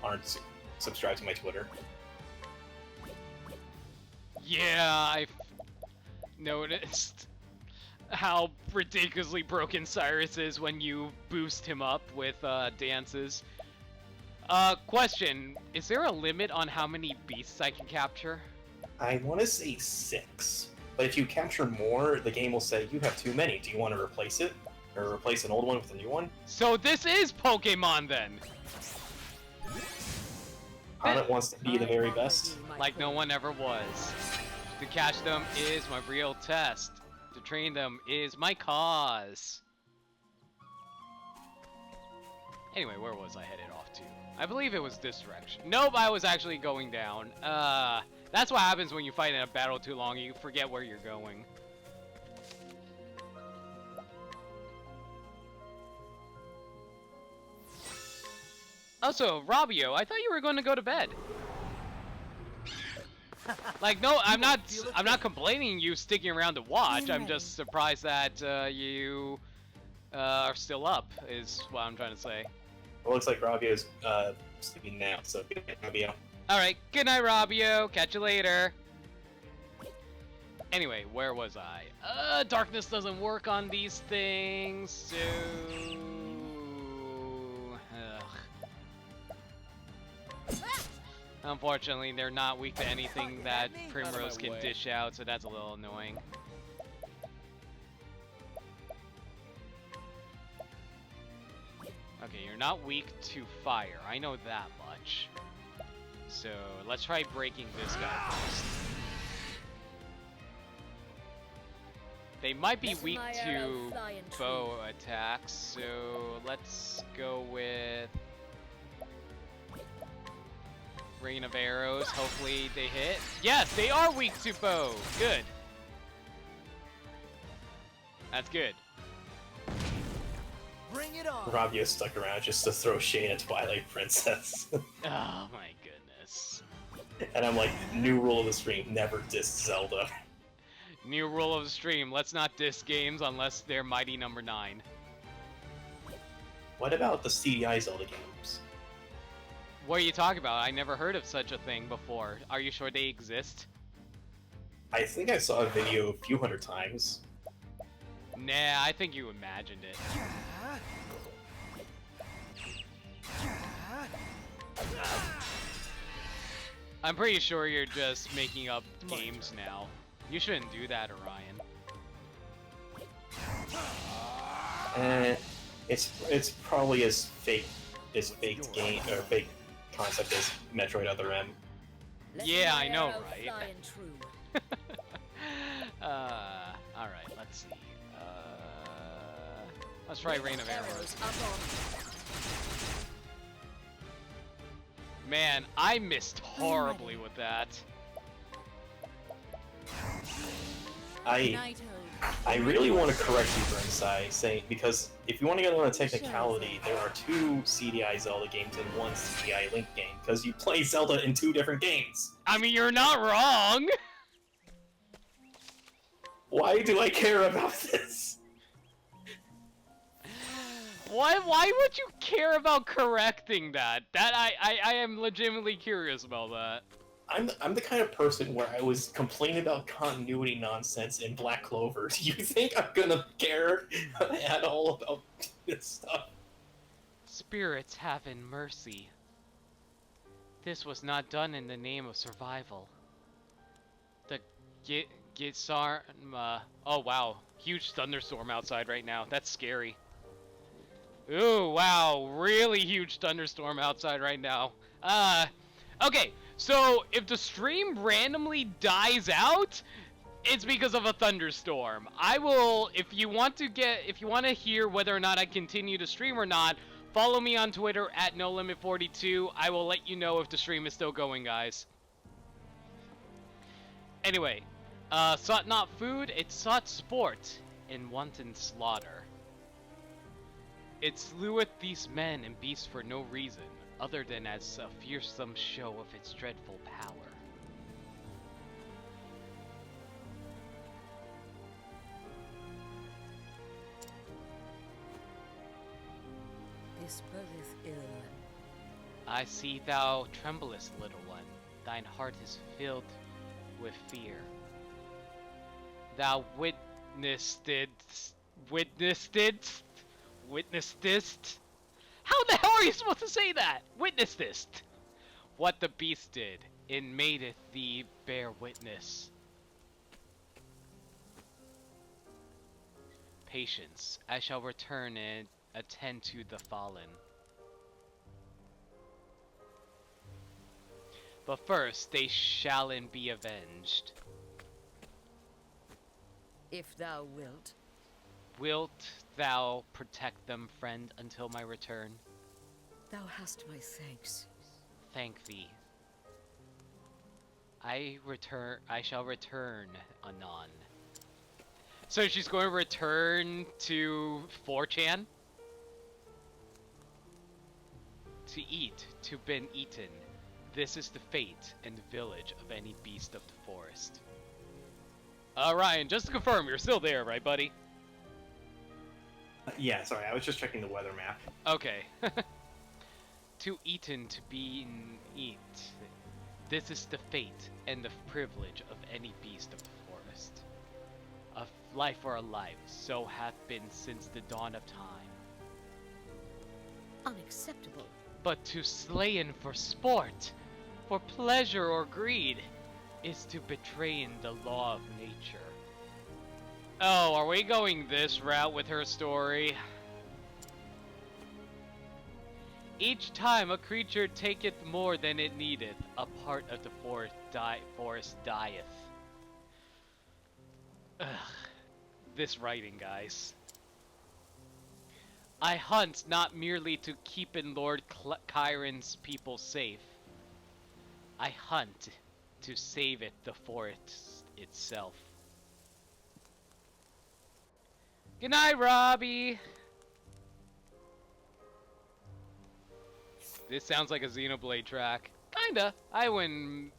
aren't subscribed to my Twitter. Yeah, I've noticed how ridiculously broken Cyrus is when you boost him up with dances. Question, is there a limit on how many beasts I can capture? I want to say 6. But if you capture more, the game will say, you have too many. Do you want to replace it? Or replace an old one with a new one? So this is Pokemon then! Comet wants to be the very best. Like no one ever was. To catch them is my real test. To train them is my cause. Anyway, where was I headed off to? I believe it was this direction. Nope, I was actually going down. That's what happens when you fight in a battle too long, you forget where you're going. Also, Rabio, I thought you were going to go to bed. Like, no, I'm not complaining you sticking around to watch. I'm just surprised that you are still up, is what I'm trying to say. It looks like Rabio's sleeping now, so good night, Rabio. Alright, good night, Rabio. Catch you later. Anyway, where was I? Darkness doesn't work on these things, so... Unfortunately, they're not weak to anything that Primrose can dish out, so that's a little annoying. Okay, you're not weak to fire. I know that much. So, let's try breaking this guy first. They might be weak to bow attacks, so let's go with... Rain of arrows. Hopefully they hit. Yes, they are weak to bow. Good. That's good. Bring it on. Rabia stuck around just to throw shade at Twilight Princess. Oh my goodness. And I'm like, new rule of the stream, never diss Zelda. New rule of the stream, let's not diss games unless they're Mighty Number 9. What about the CDI Zelda games? What are you talking about? I never heard of such a thing before. Are you sure they exist? I think I saw a video a few hundred times. Nah, I think you imagined it. I'm pretty sure you're just making up games now. You shouldn't do that, Orion. It's probably as faked game or fake concept as Metroid Other M. Yeah, I know, right? Alright, let's see. Let's try Rain of Arrows. Man, I missed horribly with that. I really want to correct you, Burnside, saying because if you want to get on a technicality, there are 2 CDI Zelda games and 1 CDI Link game, because you play Zelda in 2 different games. I mean, you're not wrong! Why do I care about this? Why would you care about correcting that? That I am legitimately curious about that. I'm the kind of person where I was complaining about continuity nonsense in Black Clover. Do you think I'm gonna care at all about this stuff? Spirits have in mercy. This was not done in the name of survival. The Gitsarma. Oh wow, huge thunderstorm outside right now. That's scary. Ooh, wow, really huge thunderstorm outside right now. Okay, so if the stream randomly dies out, it's because of a thunderstorm. I will, if you want to hear whether or not I continue to stream or not, follow me on Twitter at NoLimit42. I will let you know if the stream is still going, guys. Anyway, sought not food, it sought sport in wanton slaughter. It sleweth these men and beasts for no reason, other than as a fearsome show of its dreadful power. This bodeth ill. I see thou tremblest, little one. Thine heart is filled with fear. Thou witnessest. How the hell are you supposed to say that? Witnessest. What the beast did, it madeth thee bear witness. Patience, I shall return and attend to the fallen. But first, they shall'n be avenged. If thou wilt. Wilt thou protect them, friend, until my return? Thou hast my thanks. Thank thee. I shall return anon. So she's going to return to 4chan? To eat, to been eaten. This is the fate and village of any beast of the forest. Ryan, just to confirm, you're still there, right, buddy? Yeah, sorry, I was just checking the weather map. Okay. To eaten, to be eat. This is the fate and the privilege of any beast of the forest. A life for a life, so hath been since the dawn of time. Unacceptable. But to slayin for sport, for pleasure or greed, is to betrayin the law of nature. Oh, are we going this route with her story? Each time a creature taketh more than it needeth, a part of the forest dieth. Ugh. This writing, guys. I hunt not merely to keep in Lord Chiron's people safe. I hunt to save it the forest itself. Good night, Robbie! This sounds like a Xenoblade track. Kinda. I wouldn't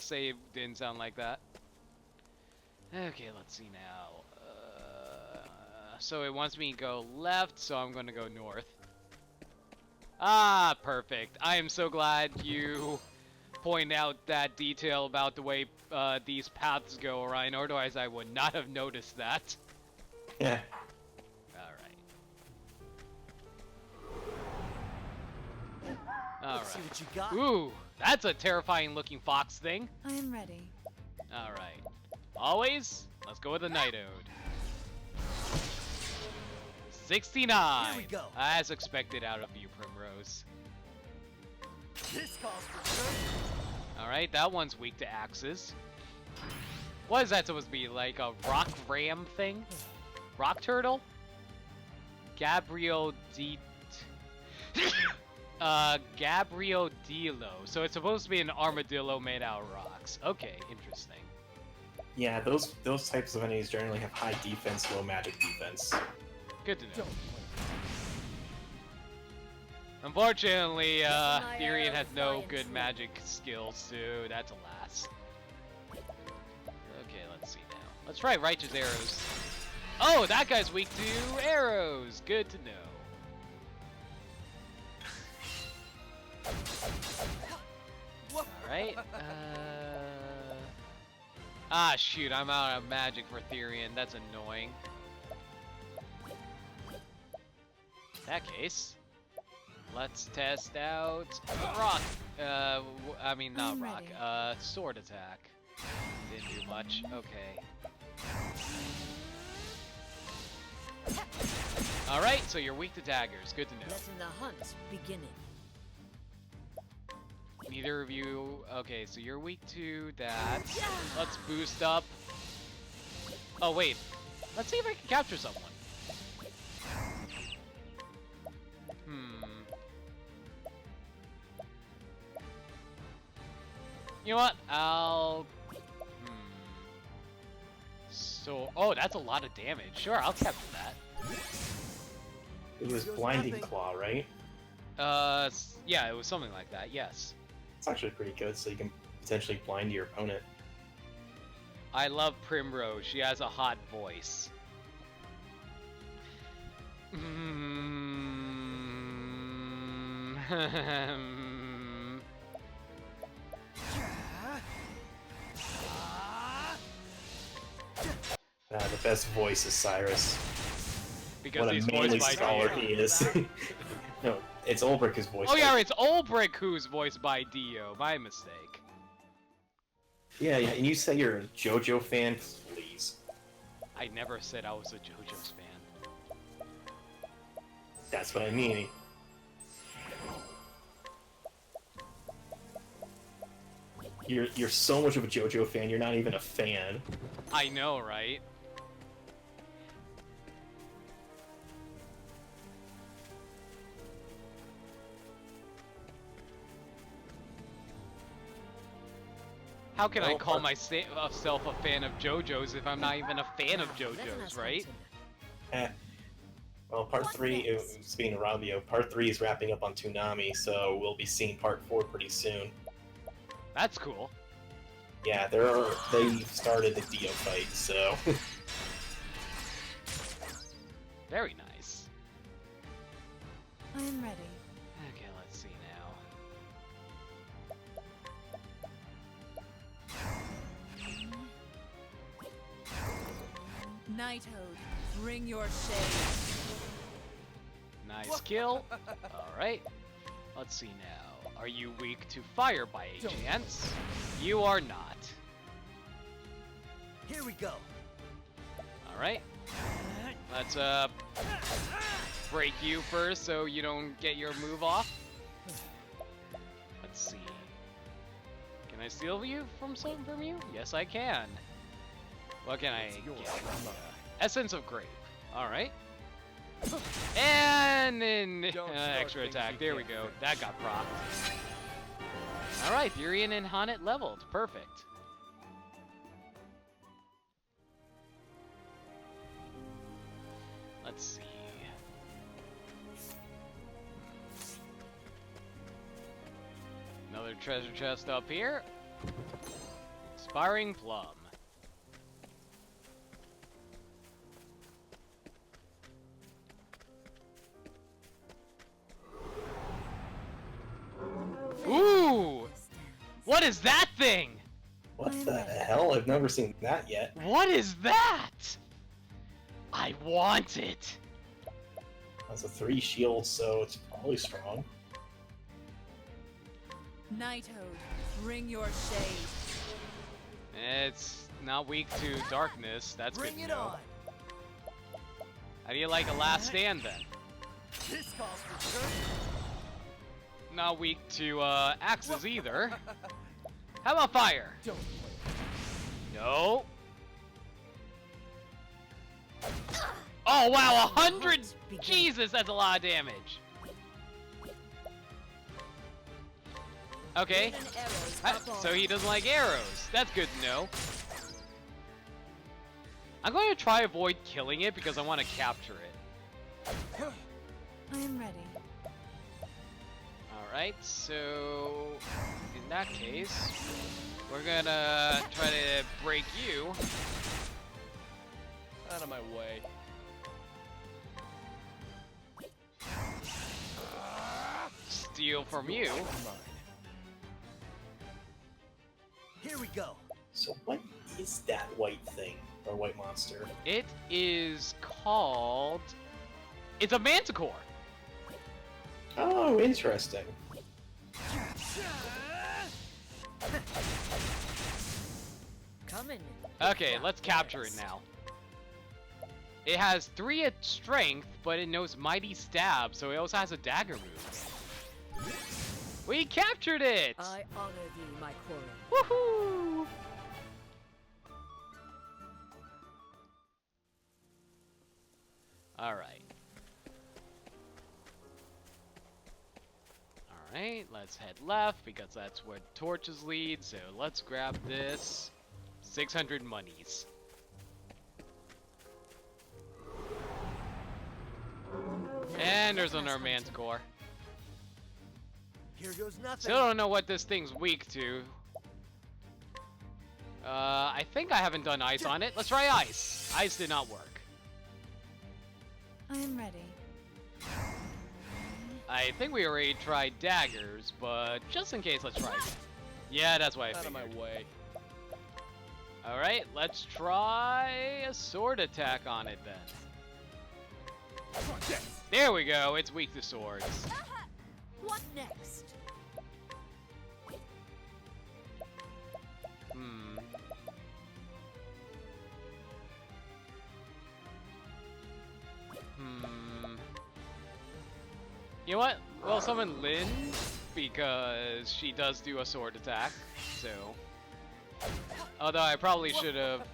say it didn't sound like that. Okay, let's see now. So it wants me to go left, so I'm going to go north. Ah, perfect. I am so glad you point out that detail about the way these paths go, Orion. Otherwise, I would not have noticed that. Yeah. Let's see what you got. Ooh, that's a terrifying looking fox thing. I am ready. Alright. Always, let's go with a Night Ode. 69! Here we go. As expected out of you, Primrose. This calls for certain. Alright, that one's weak to axes. What is that supposed to be? Like a rock ram thing? Rock turtle? Gabriel Dilo. So it's supposed to be an armadillo made out of rocks. Okay, interesting. Yeah, those types of enemies generally have high defense, low magic defense. Good to know. Unfortunately, Therian has no good magic skills, so that's a lass. Okay, let's see now. Let's try Righteous Arrows. Oh, that guy's weak to arrows. Good to know. Alright, ah, shoot, I'm out of magic for Therian. That's annoying. In that case, let's test out rock. I mean, not rock. Sword attack. Didn't do much. Okay. Alright, so you're weak to daggers. Good to know. Letting the hunt beginning. Neither of you... Okay, so you're weak to that. Let's boost up. Oh, wait. Let's see if I can capture someone. You know what? I'll... So... Oh, that's a lot of damage. Sure, I'll capture that. It was Blinding Claw, right? Yeah, it was something like that, yes. It's actually pretty good, so you can potentially blind your opponent. I love Primrose. She has a hot voice. The best voice is Cyrus. Because what he's a manly voiced by scholar Dio. he is. No, it's Ulbrich who's voiced Oh by yeah, it's Ulbrich who's voiced by Dio. My mistake. Yeah, and you say you're a JoJo fan? Please. I never said I was a JoJo's fan. That's what I mean. You're so much of a JoJo fan, you're not even a fan. I know, right? How can I call myself a fan of JoJo's if I'm not even a fan of JoJo's, right? Well, Part 3, speaking of Rabio, Part 3 is wrapping up on Toonami, so we'll be seeing Part 4 pretty soon. That's cool. Yeah, they started the Dio fight, so... Very nice. I am ready. Okay, let's see now. Nighthode, bring your shade. Nice kill. Alright. Let's see now. Are you weak to fire by a chance? You are not. Here we go. Alright. Let's break you first so you don't get your move off. Let's see. Can I steal you from you? Yes, I can. What can I get? Essence of Grape. Alright. And an extra attack. There we go. That got procced. Alright, Therian and Honnet leveled. Perfect. Let's see. Another treasure chest up here. Sparring Plum. Ooh! What is that thing? What the hell? I've never seen that yet. What is that? I want it. That's a 3 shield, so it's probably strong. Nighthode, bring your shade. It's not weak to darkness. That's Bring good it to know. on. How do you like a last stand then? This calls for sure. Not weak to axes either. How about fire? Don't play. No. Oh wow, 100! Jesus, that's a lot of damage. Okay. So he doesn't like arrows. That's good to know. I'm going to try avoid killing it because I want to capture it. I am ready. Alright, so in that case, we're gonna try to break you. Out of my way. Steal from you. Here we go. So what is that white thing, or white monster? It is called... It's a manticore. Oh, interesting. Coming. Okay, let's capture it now. It has 3 at strength, but it knows mighty stab, so it also has a dagger move. We captured it! I honor thee, my quarry. Woohoo! Alright. Alright, let's head left because that's where the torches lead, so let's grab this. 600 monies. And there's another manticore. Here goes nothing. Still don't know what this thing's weak to. I think I haven't done ice on it. Let's try ice. Ice did not work. I am ready. I think we already tried daggers, but just in case, let's try it. Yeah, that's why I Out of figured. my way. Alright, let's try a sword attack on it then. There we go, it's weak to swords. What next? Hmm. You know what? Well, summon Lynn, because she does do a sword attack, so... Although I probably should have...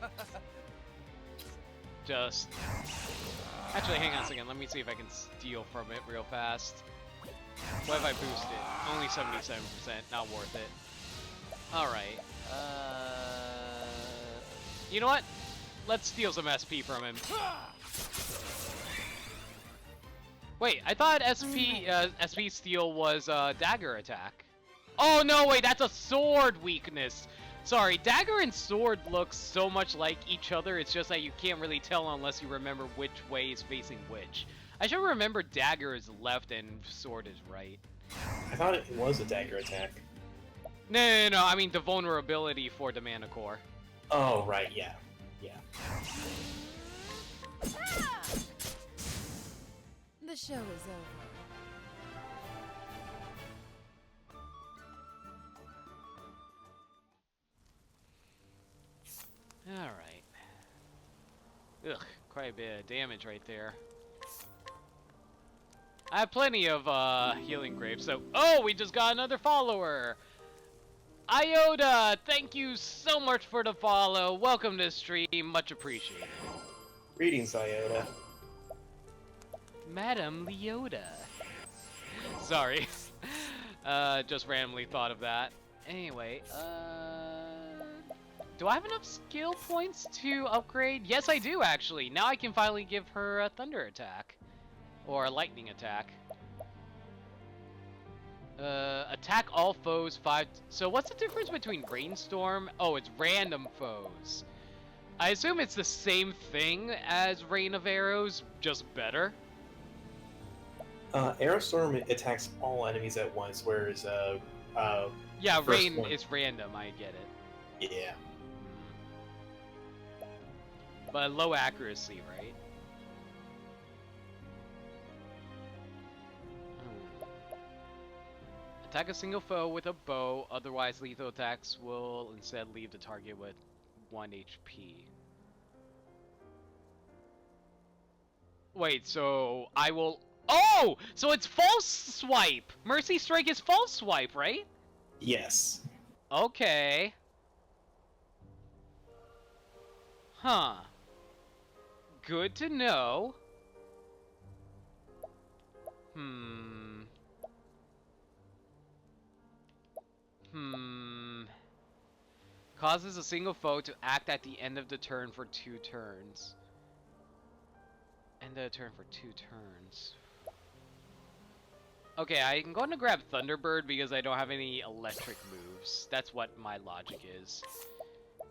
just... Actually, hang on a second, let me see if I can steal from it real fast. What if I boost it? Only 77%, not worth it. Alright, you know what? Let's steal some SP from him. Wait, I thought SP steal was dagger attack. Oh no, wait, that's a sword weakness. Sorry, dagger and sword look so much like each other, it's just that you can't really tell unless you remember which way is facing which. I should remember dagger is left and sword is right. I thought it was a dagger attack. No, I mean the vulnerability for the Manticore. Oh, right, yeah. Yeah. The show is over. Alright. Ugh, quite a bit of damage right there. I have plenty of healing grapes, so... Oh, we just got another follower! Iota, thank you so much for the follow. Welcome to the stream, much appreciated. Greetings, Iota. Madam Leota. Sorry. Just randomly thought of that. Anyway, do I have enough skill points to upgrade? Yes, I do, actually. Now I can finally give her a thunder attack. Or a lightning attack. Attack all foes 5... So what's the difference between rainstorm? Oh, it's random foes. I assume it's the same thing as Rain of Arrows, just better. Aerostorm attacks all enemies at once, whereas yeah, Rain is random, I get it. Yeah. But low accuracy, right? Attack a single foe with a bow, otherwise lethal attacks will instead leave the target with 1 HP. Wait, so I will... Oh! So it's false swipe! Mercy Strike is false swipe, right? Yes. Okay. Huh. Good to know. Causes a single foe to act at the end of the turn for 2 turns. End of the turn for 2 turns. Okay, I can go ahead and grab Thunderbird because I don't have any electric moves. That's what my logic is.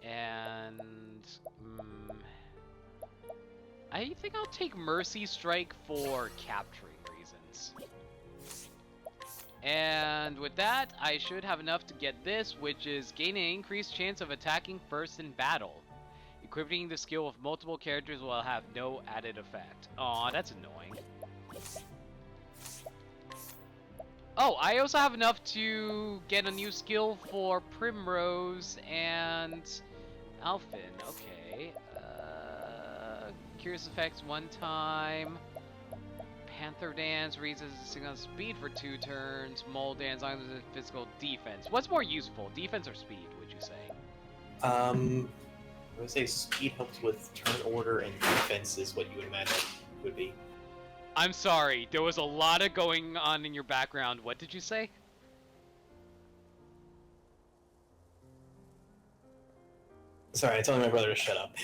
And... I think I'll take Mercy Strike for capturing reasons. And with that, I should have enough to get this, which is gain an increased chance of attacking first in battle. Equipping the skill with multiple characters will have no added effect. Aw, that's annoying. Oh, I also have enough to get a new skill for Primrose and Alphin. Okay. Curious effects 1 time. Panther Dance raises a single speed for 2 turns. Mole Dance on physical defense. What's more useful, defense or speed, would you say? I would say speed helps with turn order, and defense is what you would imagine it would be. I'm sorry, there was a lot of going on in your background. What did you say? Sorry, I'm telling my brother to shut up.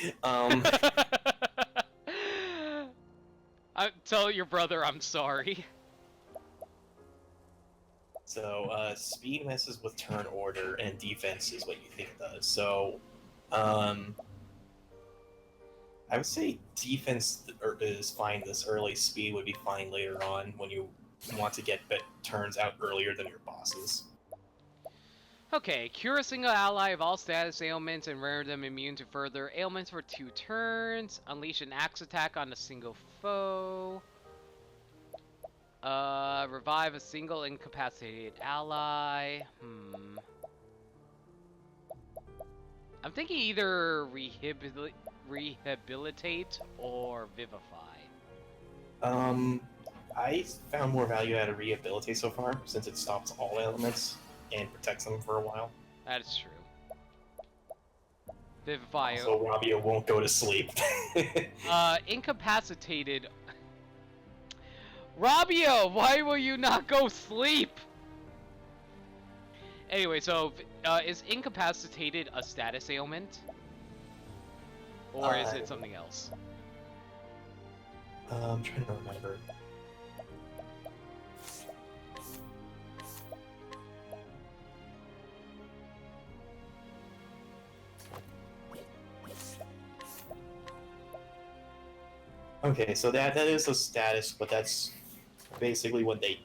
Tell your brother I'm sorry. So, speed messes with turn order, and defense is what you think it does. So, I would say defense is fine this early, speed would be fine later on when you want to get turns out earlier than your bosses. Okay, cure a single ally of all status ailments and render them immune to further ailments for 2 turns. Unleash an axe attack on a single foe. Revive a single incapacitated ally. I'm thinking either rehabilitate or vivify. I found more value out of rehabilitate so far, since it stops all elements and protects them for a while. That is true. Vivify. So Rabia won't go to sleep. Incapacitated. Rabia, why will you not go sleep? Anyway, so is incapacitated a status ailment? Or is it something else? I'm trying to remember. Okay, so that is a status, but that's basically when they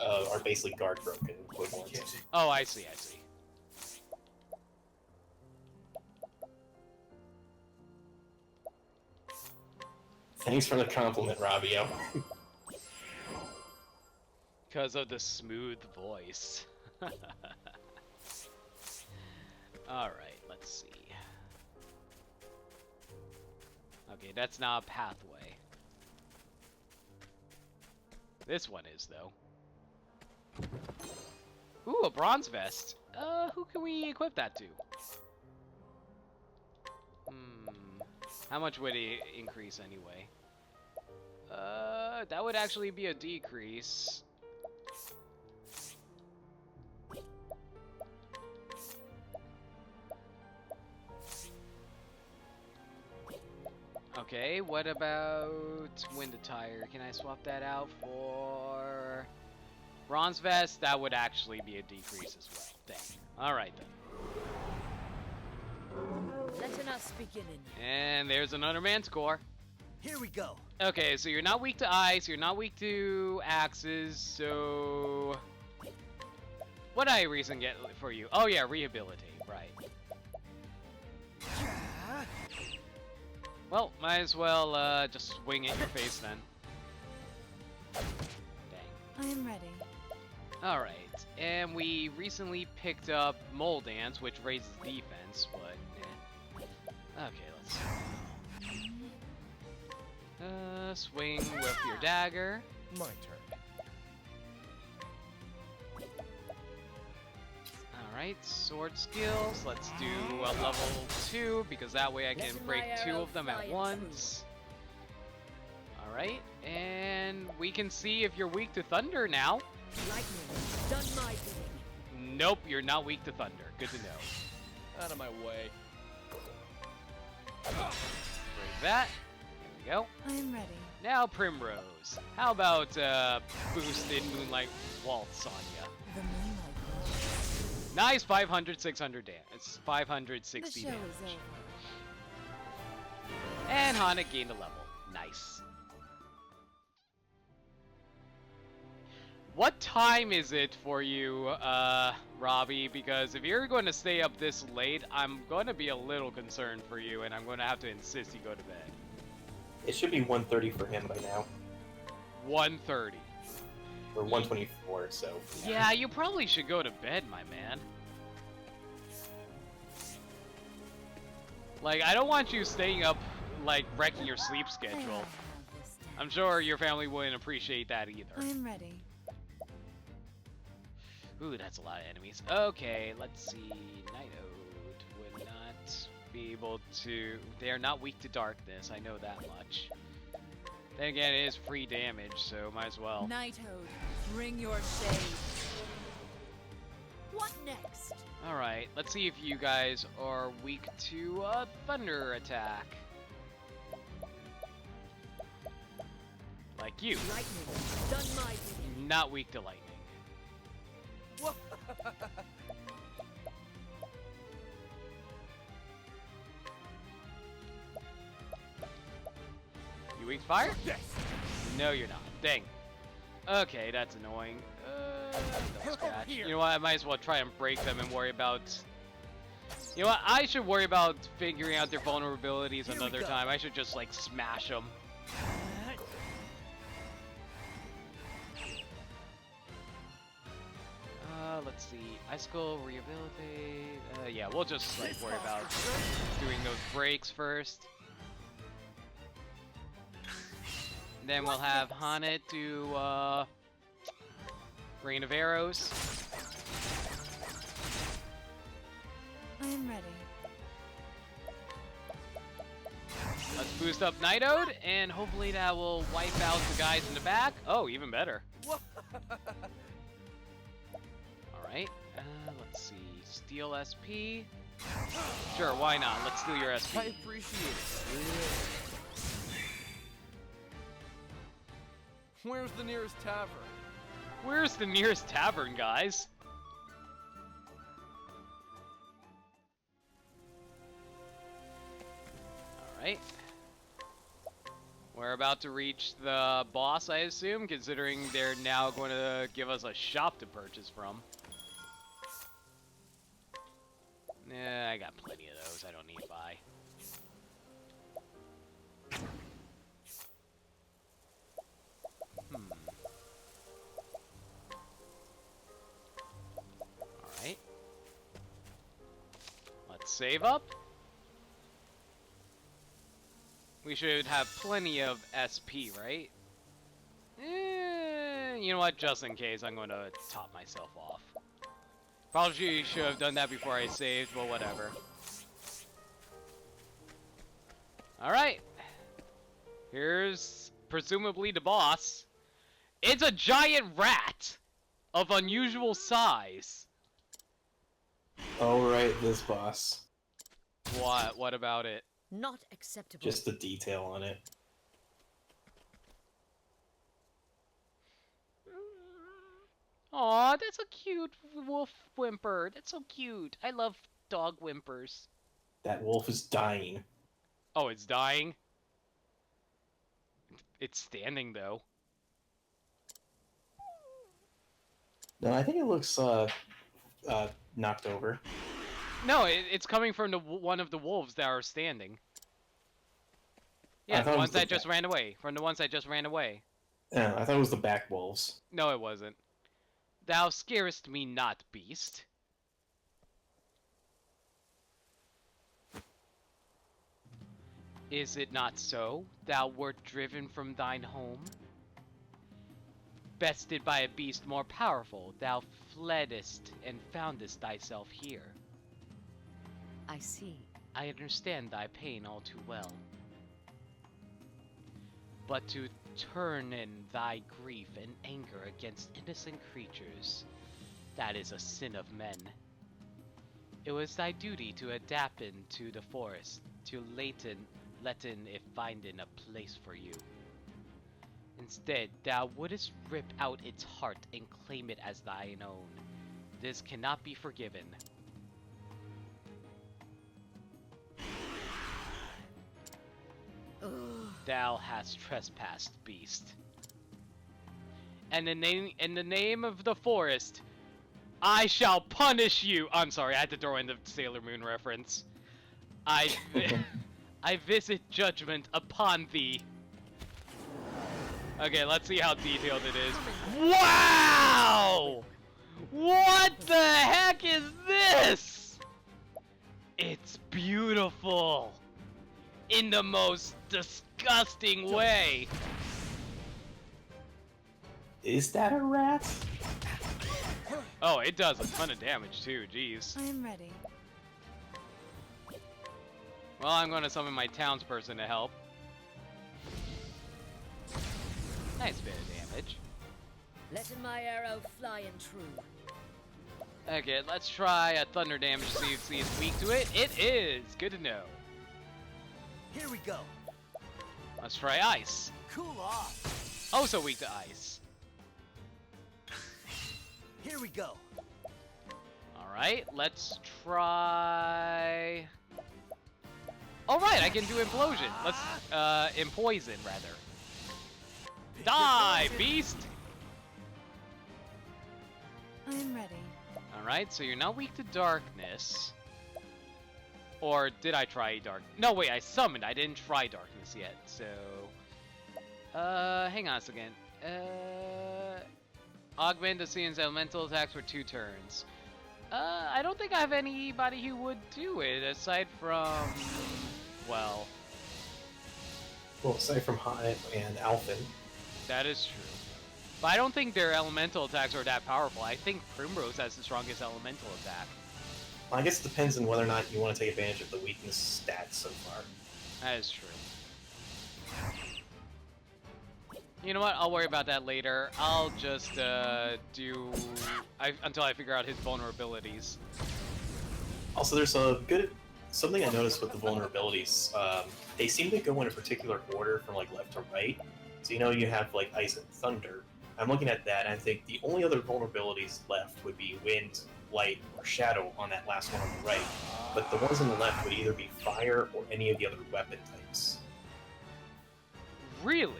are basically guard broken equivalent. Oh, I see, I see. Thanks for the compliment, Rabio. Because of the smooth voice. Alright, let's see. Okay, that's not a pathway. This one is, though. Ooh, a bronze vest. Who can we equip that to? How much would it increase anyway? That would actually be a decrease. Okay, what about wind attire? Can I swap that out for bronze vest? That would actually be a decrease as well. Dang. Alright then. Let us begin. And there's another manticore. Here we go. Okay, so you're not weak to ice, you're not weak to axes, so... What I reason get for you? Oh yeah, rehabilitate, right. Well, might as well just swing at your face then. Dang. I am ready. Alright, and we recently picked up Mole Dance, which raises defense, but... Okay, let's see. Swing with your dagger. My turn. Alright, sword skills. Let's do a level 2, because that way I can break 2 of them at once. Alright, and we can see if you're weak to thunder now. Lightning, done my bidding. Nope, you're not weak to thunder. Good to know. Out of my way. Break that. There we go. I am ready. Now Primrose. How about boosted Moonlight Waltz on ya? The moonlight. Nice 500, 600 damage. It's 560 The show damage. is over. And Hana gained a level. Nice. What time is it for you, Robbie? Because if you're going to stay up this late, I'm going to be a little concerned for you, and I'm going to have to insist you go to bed. It should be 1:30 for him by now. 1:30. Or 1:24, so... Yeah, you probably should go to bed, my man. Like, I don't want you staying up, like, wrecking your sleep schedule. I'm sure your family wouldn't appreciate that either. I am ready. Ooh, that's a lot of enemies. Okay, let's see. Night Ode would not be able to... They're not weak to darkness, I know that much. Then again, it is free damage, so might as well. Nighthode, bring your shade. What next? Alright, let's see if you guys are weak to a thunder attack. Like you. Lightning, done my bidding. Not weak to lightning. You weak to fire? Yes. No, you're not. Dang. Okay, that's annoying. Double scratch. You know what? I might as well try and break them and worry about... You know what? I should worry about figuring out their vulnerabilities another time. I should just, like, smash them. Let's see. Icicle, rehabilitate. Yeah, we'll just, like, worry about doing those breaks first. Then we'll have Hana do, Rain of Arrows. I am ready. Let's boost up Night Ode, and hopefully that will wipe out the guys in the back. Oh, even better. Alright, let's see. Steal SP. Sure, why not? Let's steal your SP. I appreciate it. Where's the nearest tavern? Where's the nearest tavern, guys? Alright. We're about to reach the boss, I assume, considering they're now going to give us a shop to purchase from. Nah, I got plenty of those. I don't need to buy. Alright. Let's save up. We should have plenty of SP, right? You know what? Just in case, I'm going to top myself off. Probably should have done that before I saved, but whatever. Alright. Here's presumably the boss. It's a giant rat of unusual size. Oh, right, this boss. What? What about it? Not acceptable. Just the detail on it. Aw, that's a cute wolf whimper. That's so cute. I love dog whimpers. That wolf is dying. Oh, it's dying? It's standing, though. No, I think it looks knocked over. No, it's coming from one of the wolves that are standing. Yeah, the ones that just ran away. From the ones that just ran away. Yeah, I thought it was the back wolves. No, it wasn't. Thou scarest me not, beast. Is it not so? Thou wert driven from thine home? Bested by a beast more powerful, thou fleddest and foundest thyself here. I see. I understand thy pain all too well. But to turn in thy grief and anger against innocent creatures, that is a sin of men. It was thy duty to adapt into the forest, to letten if finding a place for you. Instead, thou wouldst rip out its heart and claim it as thine own. This cannot be forgiven. Thou hast trespassed, beast. And in the name of the forest, I shall punish you. I'm sorry, I had to throw in the Sailor Moon reference. I visit judgment upon thee. Okay, let's see how detailed it is. Wow! What the heck is this? It's beautiful. In the most disgusting way. Is that a rat? Oh, it does a ton of damage too, jeez. I am ready. Well, I'm gonna summon my townsperson to help. Nice bit of damage. Letting my arrow fly and true. Okay, let's try a thunder damage to see if it's weak to it. It is! Good to know. Here we go. Let's try ice. Cool off. Also weak to ice. Here we go. Alright, let's try... Alright, I can do implosion. Let's, empoison, rather. Die, beast! I am ready. Alright, so you're not weak to darkness. Or did I try dark? No, wait, I summoned. I didn't try darkness yet, so... hang on a second. Augment the scene's elemental attacks for 2 turns. I don't think I have anybody who would do it, aside from... Well... Well, aside from Hive and Alphen. That is true. But I don't think their elemental attacks are that powerful. I think Primrose has the strongest elemental attack. Well, I guess it depends on whether or not you want to take advantage of the weakness stats so far. That is true. You know what? I'll worry about that later. I'll just do until I figure out his vulnerabilities. Also, there's something I noticed with the vulnerabilities. They seem to go in a particular order from like left to right. So you know you have like ice and thunder. I'm looking at that, and I think the only other vulnerabilities left would be wind, light, or shadow on that last one on the right. But the ones on the left would either be fire or any of the other weapon types. Really?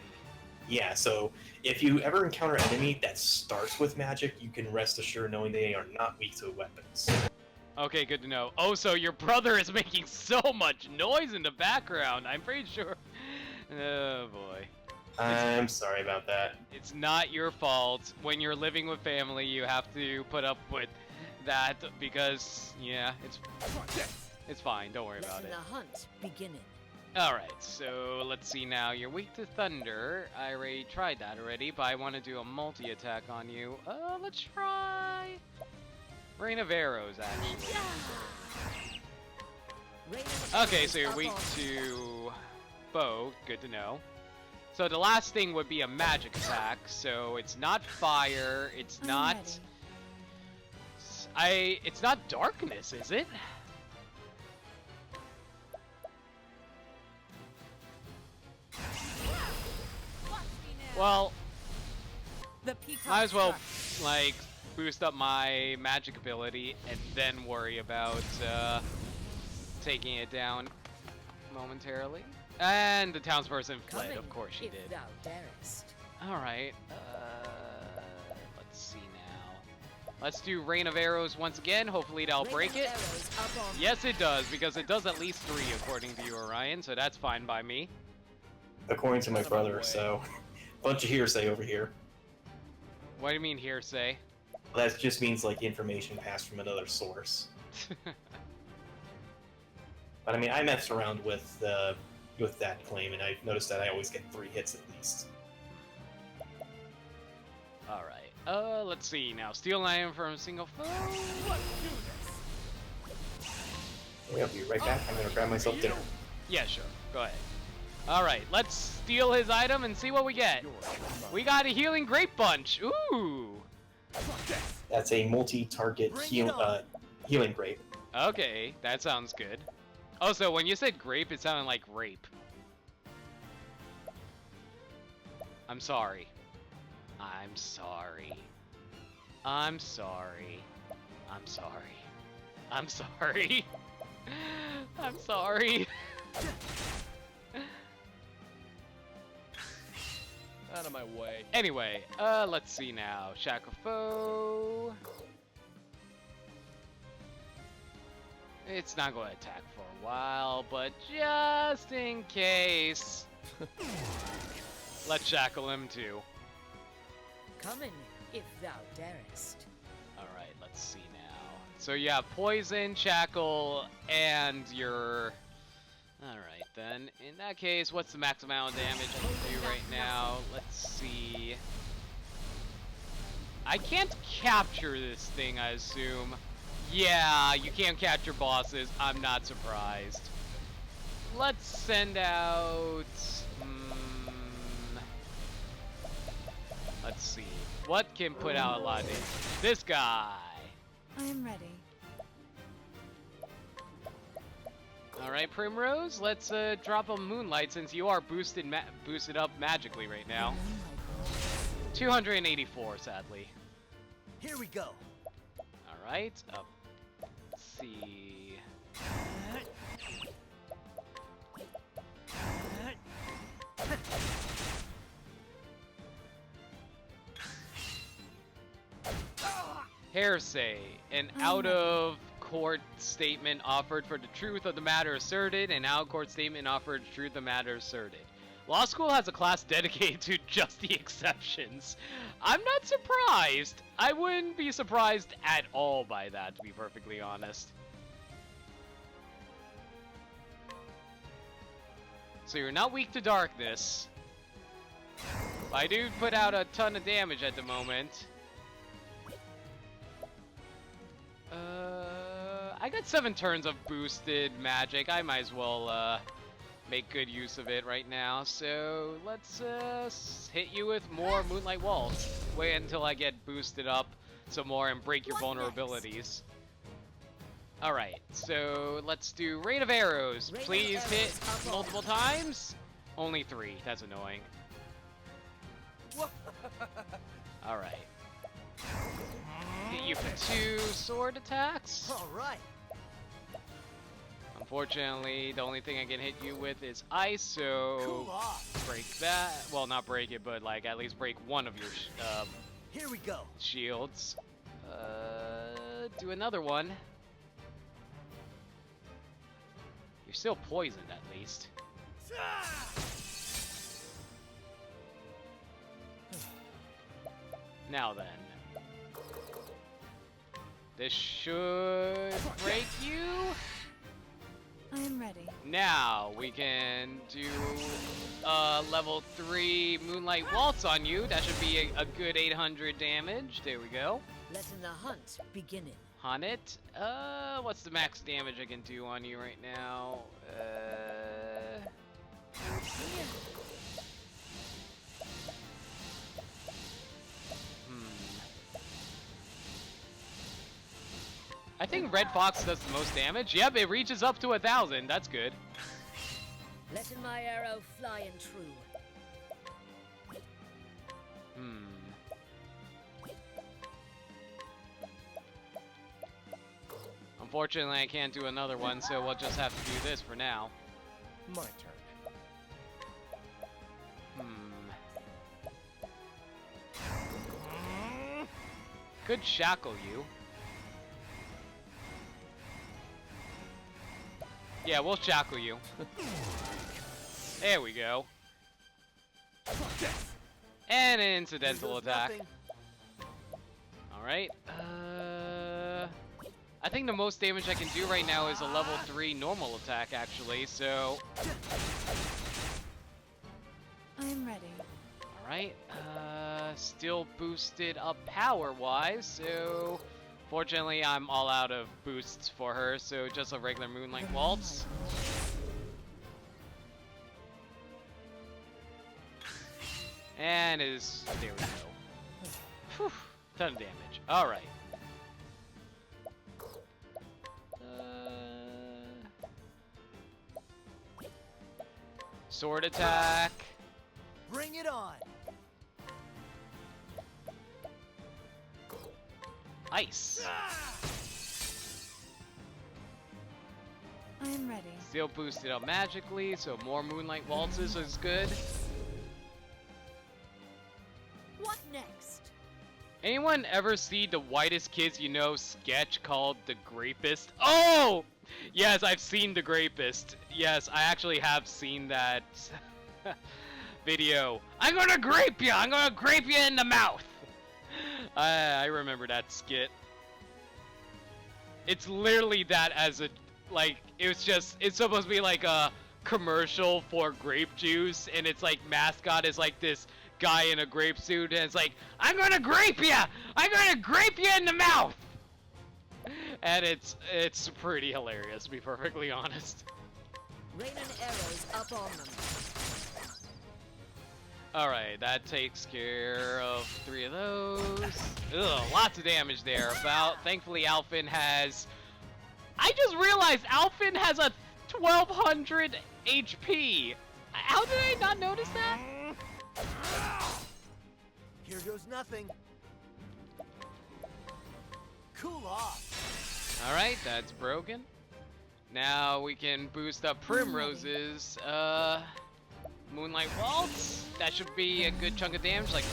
Yeah, so if you ever encounter an enemy that starts with magic, you can rest assured knowing they are not weak to weapons. Okay, good to know. Oh, so your brother is making so much noise in the background. I'm pretty sure. Oh, boy. I'm sorry about that. It's not your fault. When you're living with family, you have to put up with that because, yeah, it's fine. Don't worry about it. The hunt beginning. Alright, so let's see now. You're weak to thunder. I already tried that already, but I want to do a multi-attack on you. Let's try... Rain of Arrows, actually. Okay, so you're weak to bow. Good to know. So the last thing would be a magic attack, so it's not fire, it's not... It's not darkness, is it? Well, The peacock might as well, struck. like, boost up my magic ability and then worry about taking it down momentarily. And the townsperson fled, Come of course she if did. thou darest. Alright, let's see now. Let's do Rain of Arrows once again. Hopefully that'll Rain break of it. arrows up on Yes, it does, because it does at least 3 according to you, Orion, so that's fine by me. According to my Out of my brother, way. so bunch of hearsay over here. What do you mean hearsay? Well, that just means like information passed from another source. But I mean, I messed around with that claim, and I've noticed that I always get 3 hits at least. Alright, let's see now. Steal an item from a single foe. I'll be right back. I'm gonna grab myself dinner. Yeah, sure. Go ahead. Alright, let's steal his item and see what we get. We got a healing grape bunch. Ooh. That's a multi-target healing grape. Okay, that sounds good. Also, when you said grape, it sounded like rape. I'm sorry. I'm sorry. I'm sorry. I'm sorry. I'm sorry. I'm sorry. Out of my way. Anyway, let's see now. Shackle foe. It's not going to attack for a while, but just in case, let's shackle him too. Come in if thou darest. Alright, let's see now. So you have poison, shackle, and your... Alright then. In that case, what's the max amount of damage I can do right now? Let's see. I can't capture this thing, I assume. Yeah, you can't capture bosses. I'm not surprised. Let's send out... let's see. What can put out a lot of damage? This guy! I am ready. Alright, Primrose, let's drop a Moonlight since you are boosted up magically right now. 284, sadly. Here we go. Alright, let's see... Hearsay, an out-of-court statement offered for the truth of the matter asserted, and out-of-court statement offered the truth of the matter asserted. Law school has a class dedicated to just the exceptions. I'm not surprised. I wouldn't be surprised at all by that, to be perfectly honest. So you're not weak to darkness. I do put out a ton of damage at the moment. I got 7 turns of boosted magic. I might as well make good use of it right now. So let's hit you with more Moonlight Waltz. Wait until I get boosted up some more and break your vulnerabilities. Alright, so let's do Rain of Arrows. Please hit multiple times. Only 3. That's annoying. Alright. Hit you for 2 sword attacks. All right. Unfortunately, the only thing I can hit you with is ice, so Cool off. break that. Well, not break it, but like at least break one of your Here we go. shields. Do another one. You're still poisoned, at least. Now then. This should break you. I am ready. Now we can do level 3 Moonlight Waltz on you. That should be a good 800 damage. There we go. Letting the hunt beginning. On it. What's the max damage I can do on you right now? I think Red Fox does the most damage. Yep, it reaches up to 1,000. That's good. Letting my arrow fly and true. Unfortunately, I can't do another one, so we'll just have to do this for now. My turn. Could shackle you. Yeah, we'll shackle you. There we go. And an incidental attack. Alright. I think the most damage I can do right now is a level 3 normal attack, actually, so... I'm ready. Alright, still boosted up power-wise, so... Fortunately, I'm all out of boosts for her, so just a regular Moonlight Waltz. And is... there we go. Whew, ton of damage. Alright. Sword attack. Bring it on. Ice. I am ready. Still boosted up magically, so more Moonlight Waltzes is good. What next? Anyone ever see the Whitest Kids You Know sketch called The Grapist? Oh! Yes, I've seen The Grapist. Yes, I actually have seen that video. I'm gonna grape you! I'm gonna grape you in the mouth! I remember that skit. It's literally that as a, like, it's supposed to be like a commercial for grape juice, and it's like mascot is like this guy in a grape suit, and it's like, I'm gonna grape you! I'm gonna grape you in the mouth! And it's pretty hilarious, to be perfectly honest. Rain and arrows up on them. Alright, that takes care of 3 of those. Ugh, lots of damage there. Thankfully, Alphen has... I just realized Alphen has a 1200 HP. How did I not notice that? Here goes nothing. Cool off. Alright, that's broken. Now we can boost up Primrose's Moonlight Waltz. That should be a good chunk of damage, like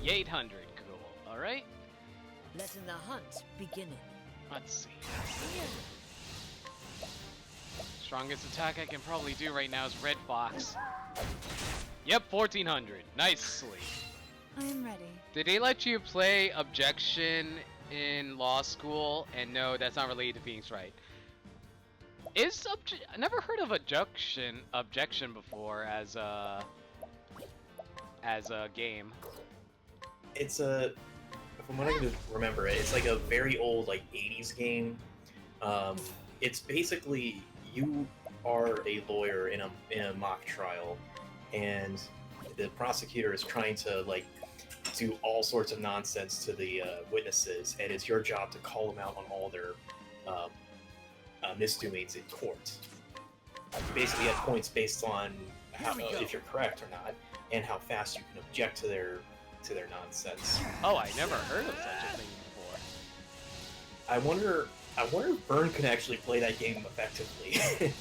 800. Cool. Alright. Letting the hunt begin. Let's see. Strongest attack I can probably do right now is Red Fox. Yep, 1400. Nicely. I am ready. Did they let you play Objection in law school? And no, that's not related to Phoenix Wright. I never heard of objection before as a game. It's a, from what I can remember, it's like a very old like 80s game. It's basically you are a lawyer in a mock trial, and the prosecutor is trying to like do all sorts of nonsense to the witnesses, and it's your job to call them out on all their misdoings in court. You basically have points based on how, if you're correct or not, and how fast you can object to their nonsense. Oh, I never heard of such a thing before. I wonder if Byrne can actually play that game effectively.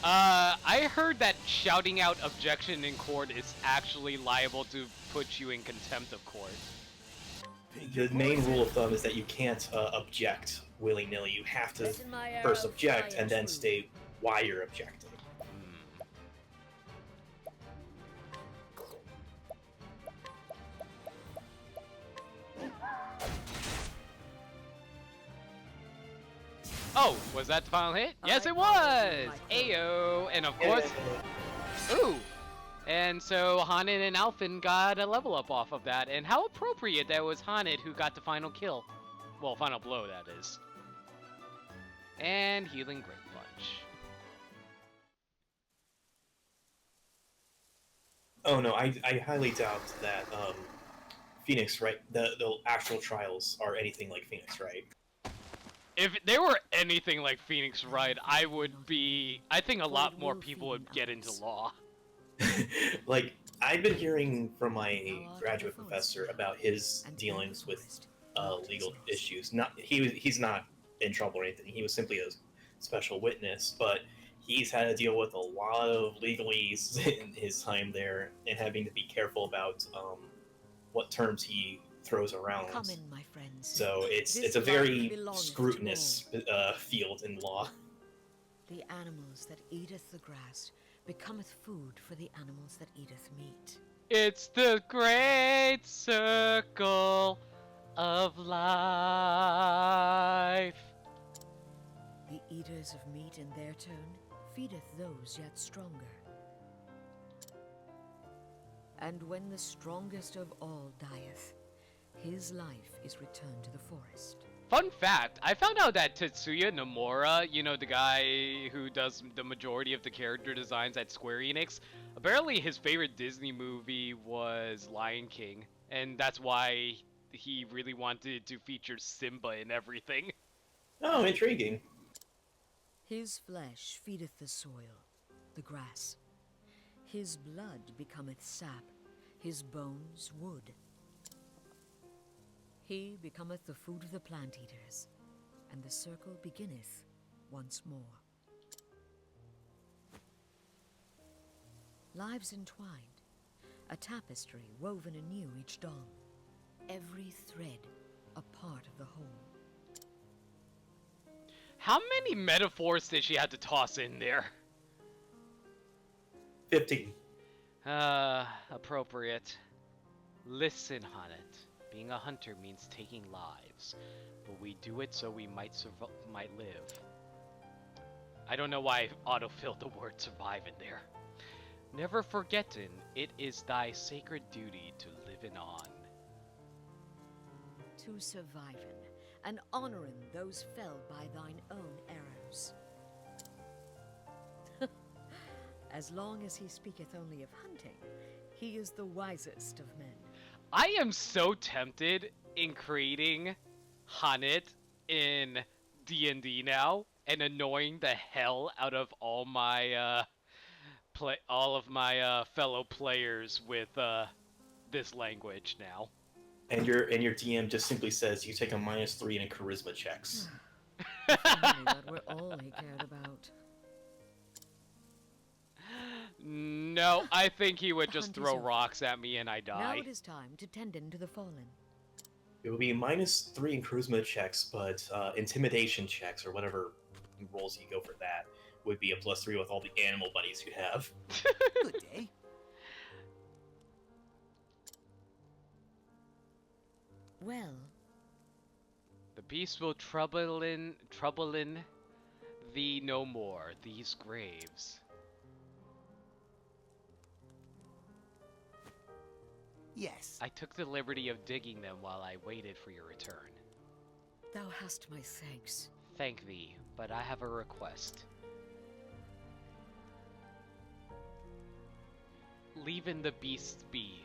I heard that shouting out objection in court is actually liable to put you in contempt of court. The main rule of thumb is that you can't object willy-nilly. You have to first object and then state why you're objecting. Oh, was that the final hit? Yes, it was! Ayo! And of course... Ooh! And so Hanen and Alphen got a level up off of that, and how appropriate that was Hanen who got the final kill. Well, final blow, that is. And Healing Great Punch. Oh no, I highly doubt that Phoenix Wright, the actual trials are anything like Phoenix Wright. If they were anything like Phoenix Wright, I think a lot more people would get into law. Like, I've been hearing from my graduate professor about his dealings with legal issues. He's not in trouble or anything. He was simply a special witness, but he's had to deal with a lot of legalese in his time there, and having to be careful about what terms he throws around. Come in, my friends. So it's a very scrutinous field in law. The animals that eateth the grass becometh food for the animals that eateth meat. It's the great circle of life. The eaters of meat in their turn feedeth those yet stronger. And when the strongest of all dieth, his life is returned to the forest. Fun fact, I found out that Tetsuya Nomura, you know, the guy who does the majority of the character designs at Square Enix, apparently his favorite Disney movie was Lion King, and that's why he really wanted to feature Simba in everything. Oh, intriguing. His flesh feedeth the soil, the grass. His blood becometh sap, his bones wood. He becometh the food of the plant eaters, and the circle beginneth once more. Lives entwined, a tapestry woven anew each dawn, every thread a part of the whole. How many metaphors did she have to toss in there? 15. Appropriate. Listen, Hanet. Being a hunter means taking lives, but we do it so we might live. I don't know why I autofilled the word survive in there. Never forgetting, it is thy sacred duty to live on. To surviven, and honoring those fell by thine own arrows. As long as he speaketh only of hunting, he is the wisest of men. I am so tempted in creating Hanet in D&D now and annoying the hell out of all my fellow players with this language now. And your DM just simply says you take a -3 in charisma checks. If only that were all he cared about. No, I think he would just hunt throw is over. rocks at me and I Now die. it is time to tend to the fallen. It would be -3 in charisma checks, but intimidation checks or whatever rolls you go for that would be a +3 with all the animal buddies you have. Good day. Well, The beast will trouble in thee no more, these graves. Yes. I took the liberty of digging them while I waited for your return. thou hast my thanks. Thank thee, but I have a request. Leaving the beasts be,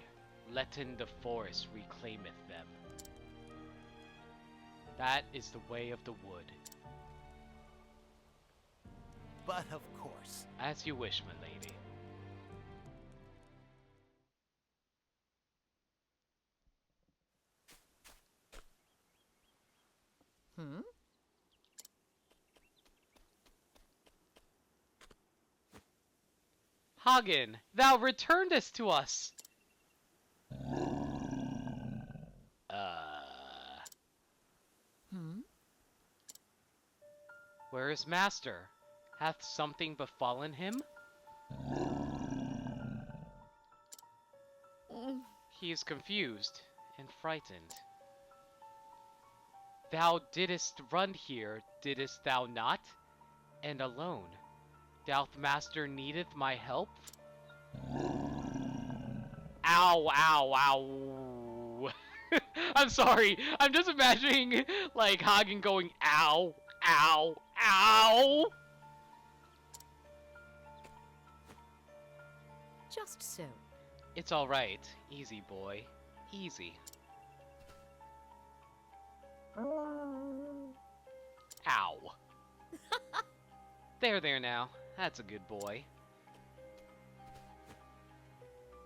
letting the forest reclaimeth them. That is the way of the wood. But of course. As you wish, my lady. Hmm? Hagen, thou returnest to us! Hmm? Where is master? Hath something befallen him? He is confused and frightened. Thou didst run here, didst thou not? And alone. Doth master needeth my help? Ow, ow, ow. I'm sorry. I'm just imagining, like, Hagen going, ow, ow, ow. Just so. It's alright. Easy, boy. Easy. Ow. There now. That's a good boy.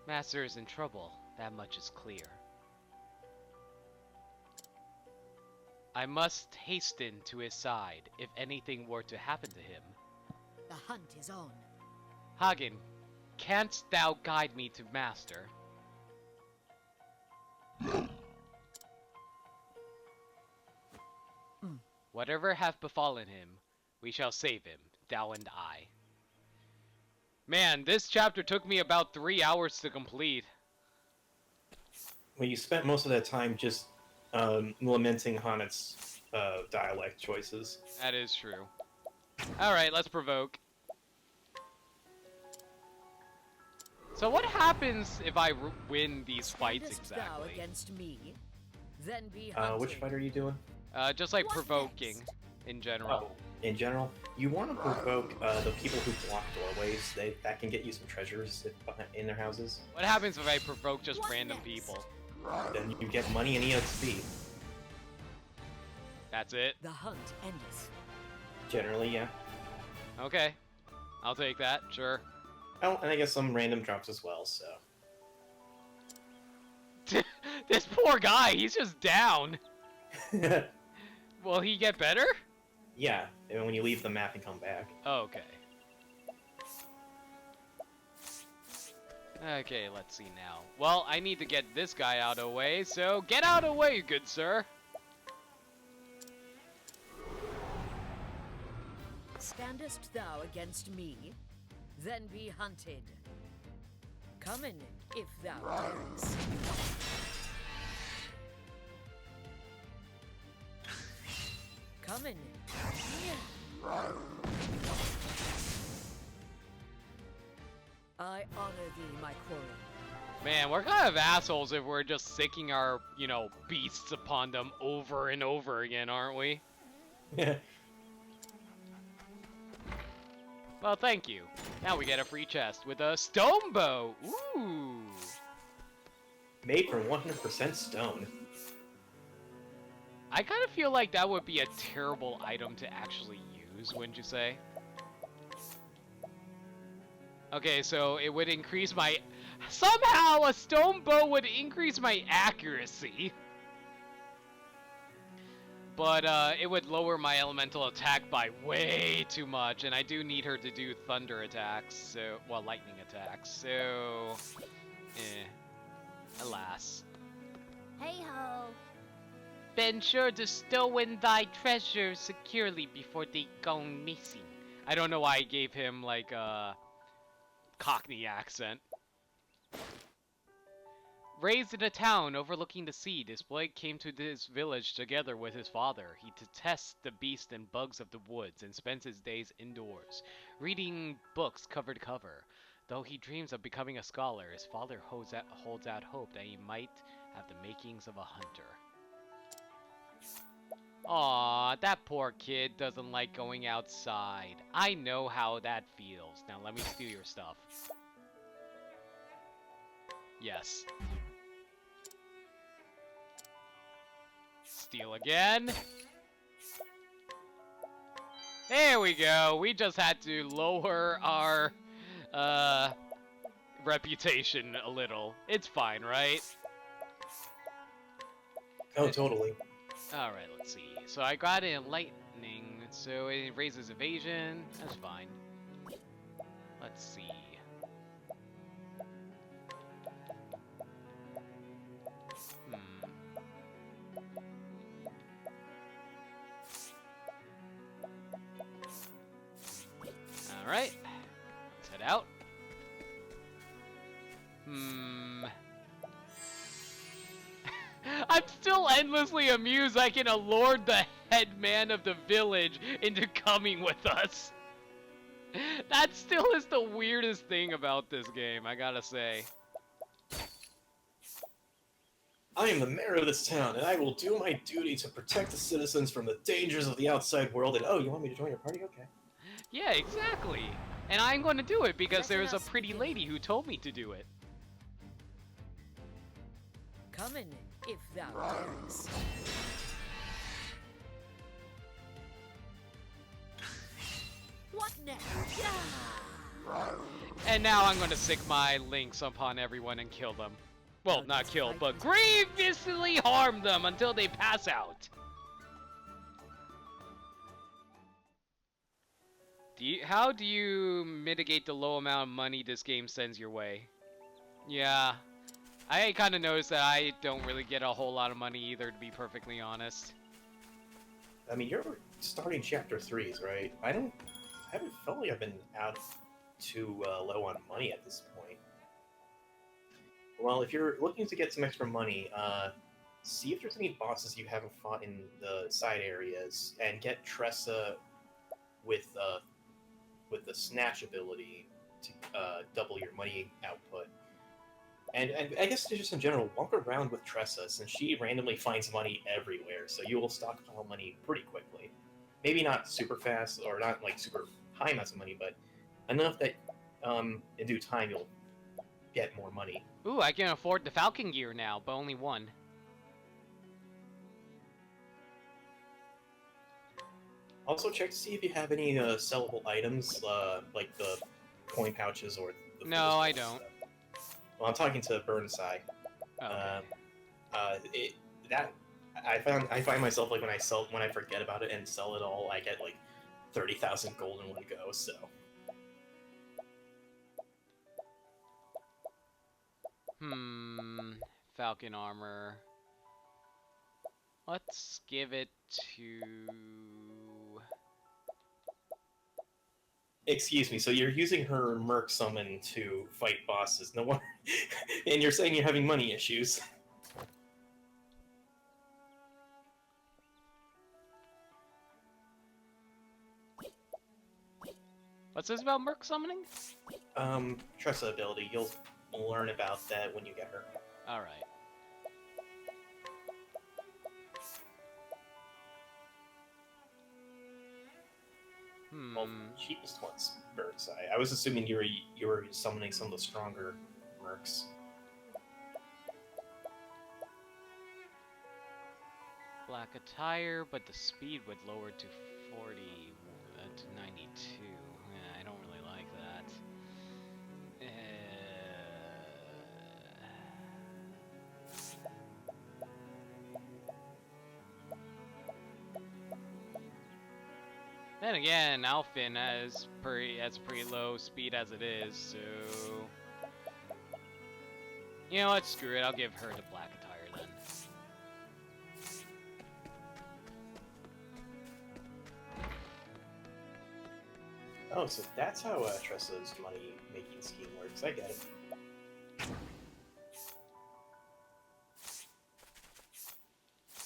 Master is in trouble, that much is clear. I must hasten to his side if anything were to happen to him. The hunt is on. Hagen, canst thou guide me to Master? Whatever hath befallen him, we shall save him, thou and I. Man, this chapter took me about 3 hours to complete. Well, you spent most of that time just lamenting Honnet's dialect choices. That is true. Alright, let's provoke. So what happens if I win these fights exactly? Thou against me, then be hunted. Which fight are you doing? Just like What provoking next? in general. Oh, in general, you want to provoke the people who block doorways. That can get you some treasures in their houses. What happens if I provoke just What random next? people? Then you get money and EXP. That's it? The hunt endeth. Generally, yeah. Okay. I'll take that, sure. Oh, and I guess some random drops as well, so. This poor guy, he's just down. Will he get better? Yeah, and when you leave the map and come back. Okay. Okay, let's see now. Well, I need to get this guy out of the way, so get out of the way, good sir. Standest thou against me, then be hunted. Come in, if thou darest. Come in. I honor thee, my quarry. Man, we're kind of assholes if we're just sicking our, you know, beasts upon them over and over again, aren't we? Well, thank you. Now we get a free chest with a stone bow. Ooh. Made from 100% stone. I kind of feel like that would be a terrible item to actually use, wouldn't you say? Okay, so it would increase my... Somehow a stone bow would increase my accuracy. But it would lower my elemental attack by way too much, and I do need her to do thunder attacks, so... Well, lightning attacks, so... Alas. Hey-ho! Be sure to stow in thy treasures securely before they go missing. I don't know why I gave him, like, a Cockney accent. Raised in a town overlooking the sea, this boy came to this village together with his father. He detests the beasts and bugs of the woods and spends his days indoors, reading books cover to cover. Though he dreams of becoming a scholar, his father holds out hope that he might have the makings of a hunter. Aw, that poor kid doesn't like going outside. I know how that feels. Now let me steal your stuff. Yes. Steal again. There we go. We just had to lower our reputation a little. It's fine, right? Oh, totally. Alright, let's see. So I got it in lightning, so it raises evasion. That's fine. Let's see. Alright. Let's head out. I'm still endlessly amused I can allure the headman of the village into coming with us. That still is the weirdest thing about this game, I gotta say. I am the mayor of this town, and I will do my duty to protect the citizens from the dangers of the outside world. And oh, you want me to join your party? Okay. Yeah, exactly. And I'm going to do it because there's a pretty lady who told me to do it. Come in, if thou darest. What next? Yeah! And now I'm gonna sick my links upon everyone and kill them. Well, not kill, but grievously harm them until they pass out. How do you mitigate the low amount of money this game sends your way? Yeah, I kind of noticed that I don't really get a whole lot of money either, to be perfectly honest. I mean, you're starting chapter 3s, right? I haven't felt like I've been out too low on money at this point. Well, if you're looking to get some extra money, see if there's any bosses you haven't fought in the side areas, and get Tressa with the snatch ability to double your money output. And I guess just in general, walk around with Tressa, since she randomly finds money everywhere, so you will stockpile money pretty quickly. Maybe not super fast, or not like super high amounts of money, but enough that in due time you'll get more money. Ooh, I can afford the Falcon gear now, but only one. Also, check to see if you have any sellable items, like the coin pouches or the... No, I don't. Stuff. Well, I'm talking to Burnside. Okay. I find myself, like, when I forget about it and sell it all, I get like 30,000 gold in one go. So. Falcon armor. Let's give it to... Excuse me, so you're using her Merc Summon to fight bosses. No wonder. And you're saying you're having money issues. What's this about Merc summoning? Tressa ability. You'll learn about that when you get her. Alright. Well, cheapest one's Burnside. I was assuming you were summoning some of the stronger mercs. Black attire, but the speed would lower to 40 to 92. Yeah, I don't really like that. Then again, Alphin has pretty low speed as it is, so you know what? Screw it. I'll give her the black attire then. Oh, so that's how Tressa's money-making scheme works. I get it.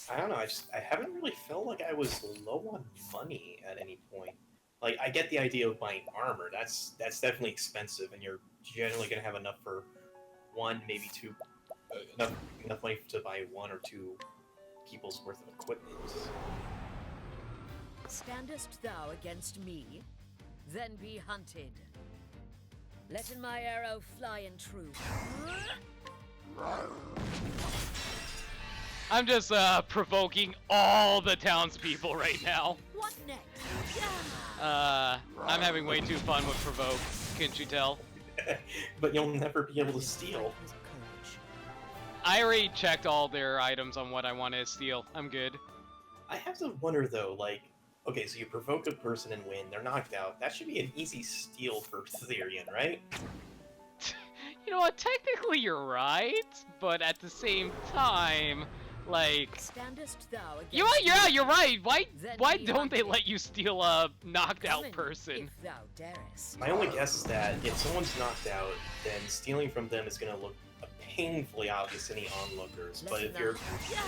I don't know, I haven't really felt like I was low on money at any point. Like, I get the idea of buying armor. That's definitely expensive, and you're generally going to have enough for one, maybe two, enough money to buy one or two people's worth of equipment. Standest thou against me? Then be hunted. Letting my arrow fly in true. I'm just provoking all the townspeople right now. What next? I'm having way too fun with provoke, can't you tell? But you'll never be able to steal. I already checked all their items on what I want to steal. I'm good. I have to wonder though, like, okay, so you provoke a person and win, they're knocked out. That should be an easy steal for Therian, right? You know what, technically you're right, but at the same time, like... Standest thou against yeah, you're right! Why don't hunted. they let you steal a knocked out person? If thou darest. My only guess is that if someone's knocked out, then stealing from them is going to look painfully obvious to any onlookers. But if you're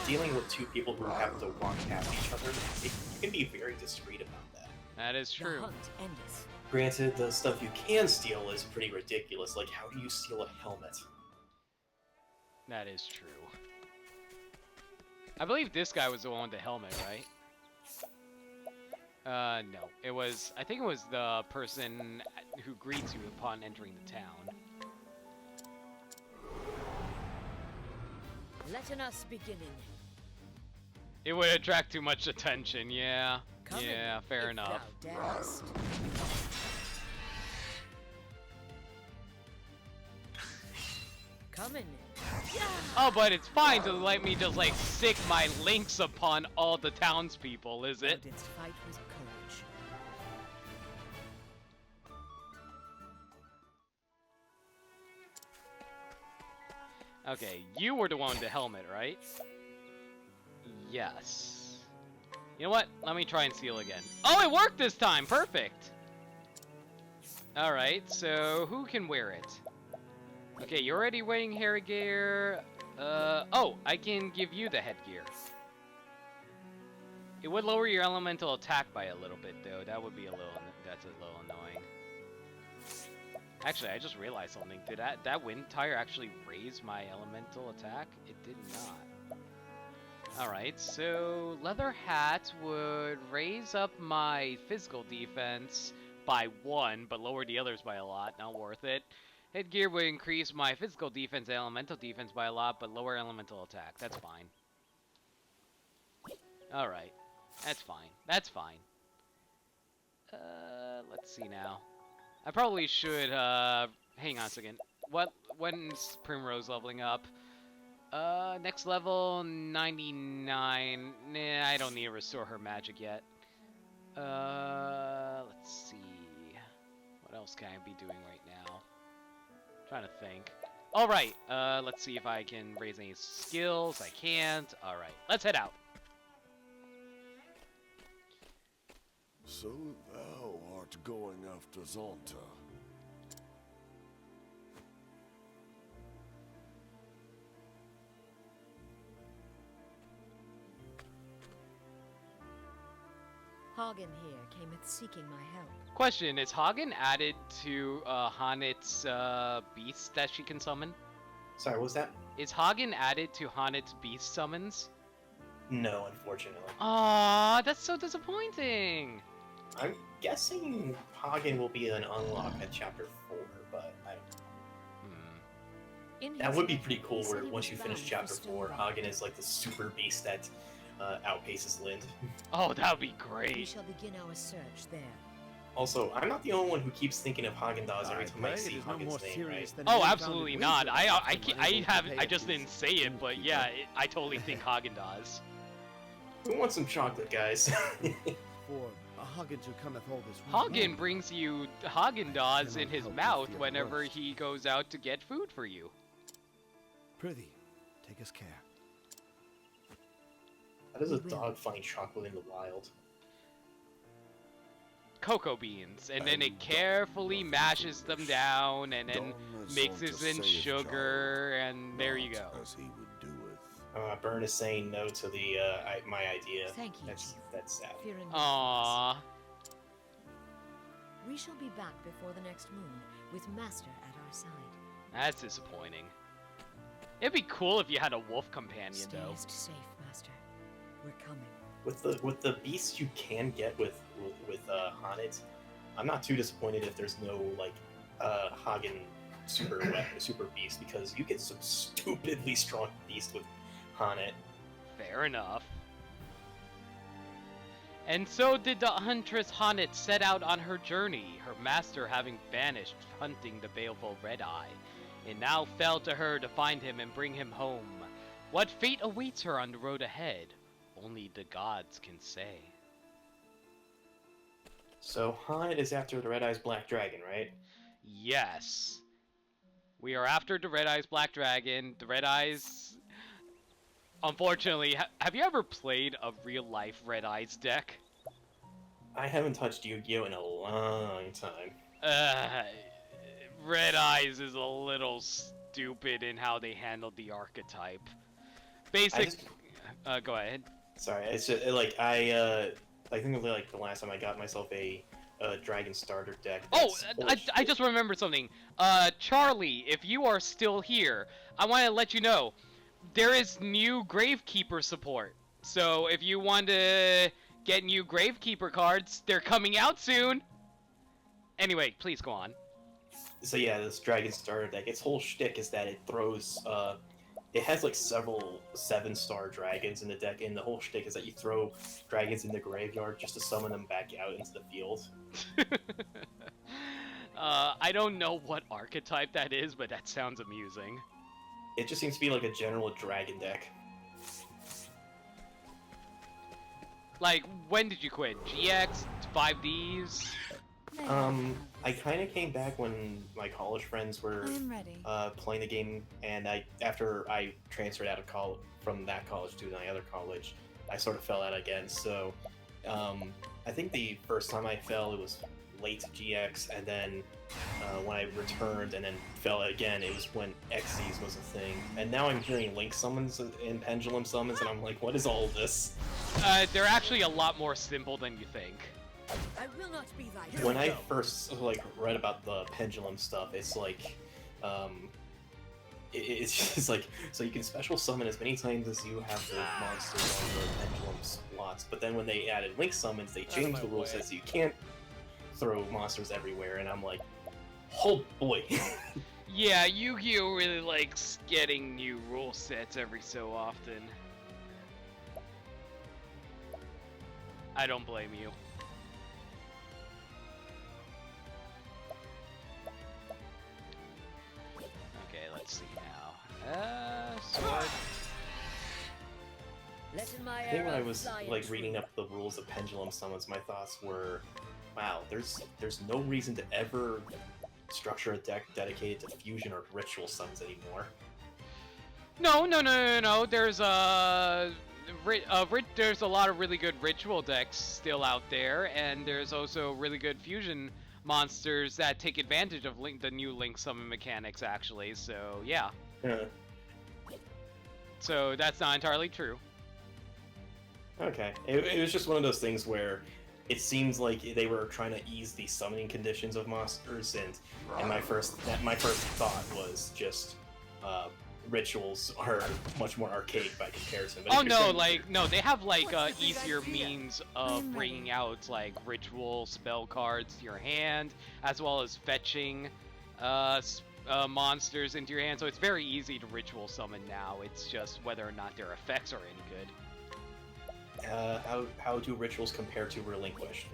dealing with two people who happen to walk past each other, you can be very discreet about that. That is The true. hunt endeth. Granted, the stuff you can steal is pretty ridiculous, like how do you steal a helmet? That is true. I believe this guy was the one with the helmet, right? No. I think it was the person who greets you upon entering the town. Letting us beginning. It would attract too much attention, yeah. Come Yeah, in, fair if enough. thou darest. Coming. Oh, but it's fine to let me just like sick my links upon all the townspeople, is Thou it? didst fight with courage. Okay, you were the one with the helmet, right? Yes. You know what? Let me try and seal again. Oh, it worked this time! Perfect! Alright, so who can wear it? Okay, you're already wearing headgear. Oh, I can give you the headgear. It would lower your elemental attack by a little bit, though. That's a little annoying. Actually, I just realized something. Did that wind tire actually raise my elemental attack? It did not. Alright, so leather hat would raise up my physical defense by 1, but lower the others by a lot. Not worth it. Headgear would increase my physical defense and elemental defense by a lot, but lower elemental attack. That's fine. Alright. That's fine. That's fine. Let's see now. I probably should, hang on a second. When's Primrose leveling up? Next level, 99. Nah, I don't need to restore her magic yet. Let's see. What else can I be doing right now? Trying to think. Alright, let's see if I can raise any skills. I can't. Alright, let's head out. So thou art going after Zonta. Hagen here cameth seeking my help. Question, is Hagen added to, Hanit's, beast that she can summon? Sorry, what was that? Is Hagen added to Hanit's beast summons? No, unfortunately. Aww, that's so disappointing! I'm guessing Hagen will be an unlock at Chapter 4, but I don't know. That would be pretty cool where once you finish Chapter 4, Hagen is like the super beast that outpaces Lind. Oh, that would be We great. shall begin our search there. Also, I'm not the only one who keeps thinking of Haagen-Dazs every time I see Hagen's name, right? Oh, absolutely not. I just didn't say it, but yeah, I totally think Haagen-Dazs. We want some chocolate, guys. For a Hagen to cometh all this Hagen brings you Haagen-Dazs in his mouth whenever he goes out to get food for you. Prithee, take us care. How does a dog find chocolate in the wild? Cocoa beans, and then it carefully mashes them down, and then mixes in sugar, and there you go. As he would do it. Byrne is saying no to the my idea. Thank you. That's sad. Fear and Aww. we shall be back before the next moon, with Master at our side. That's disappointing. It'd be cool if you had a wolf companion, though. Stayest safe, Master. We're coming. With the beasts you can get with Hanit, I'm not too disappointed if there's no like Hagen super beast, because you get some stupidly strong beast with Hanit. Fair enough. And so did the huntress Hanit set out on her journey, her master having vanished hunting the baleful Red Eye. It now fell to her to find him and bring him home. What fate awaits her on the road ahead, only the gods can say. So Hanit is after the Red Eye's Black Dragon, right? Yes. We are after the Red Eyes Black Dragon. The Red Eyes... Unfortunately, have you ever played a real-life Red Eyes deck? I haven't touched Yu-Gi-Oh! In a long time. Red Eyes is a little stupid in how they handled the archetype. Go ahead. Sorry, it's just, like I think of like the last time I got myself a Dragon Starter deck. Oh, I just remembered something. Charlie, if you are still here, I want to let you know there is new Gravekeeper support. So if you want to get new Gravekeeper cards, they're coming out soon. Anyway, please go on. So yeah, this Dragon Starter deck, its whole shtick is that it throws, it has like several 7-star dragons in the deck, and the whole shtick is that you throw dragons in the graveyard just to summon them back out into the field. I don't know what archetype that is, but that sounds amusing. it just seems to be like a general dragon deck. Like, when did you quit? GX? 5Ds? I kind of came back when my college friends were playing the game, and after I transferred out of college from that college to my other college, I sort of fell out again. So, I think the first time I fell, it was late GX, and then when I returned and then fell again, it was when Xyz was a thing. And now I'm hearing Link summons and Pendulum summons, and I'm like, what is all this? They're actually a lot more simple than you think. I will not be thy When I first read about the pendulum stuff, it's like, it's just like, so you can special summon as many times as you have the monsters on the pendulum slots. But then when they added Link summons, they changed the rules so you can't throw monsters everywhere. And I'm like, oh boy. Yeah, Yu-Gi-Oh really likes getting new rule sets every so often. I don't blame you. Okay, let's see now. Sword. I think when I was reading up the rules of pendulum summons, my thoughts were, wow, there's no reason to ever structure a deck dedicated to fusion or ritual summons anymore. No. There's there's a lot of really good ritual decks still out there, and there's also really good fusion monsters that take advantage of the new Link summon mechanics, actually. So yeah. So that's not entirely true. Okay, it was just one of those things where it seems like they were trying to ease the summoning conditions of monsters, and my first thought was just rituals are much more archaic by comparison. But no, they have easier means of bringing out ritual spell cards to your hand, as well as fetching monsters into your hand. So it's very easy to ritual summon now. It's just whether or not their effects are any good. How do rituals compare to Relinquish?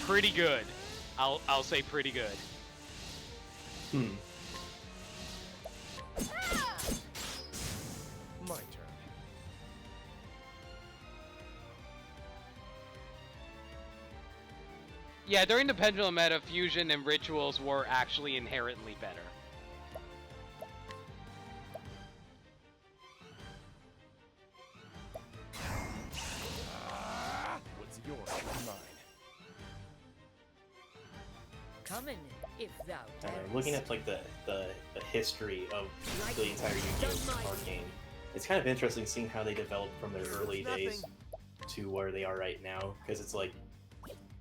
Pretty good. I'll say pretty good. My turn. Yeah, during the Pendulum meta, fusion and rituals were actually inherently better. What's yours is mine. Come in, if thou darest. Looking at the history of the entire Yu-Gi-Oh card game, it's kind of interesting seeing how they developed from their early days to where they are right now. Because it's like,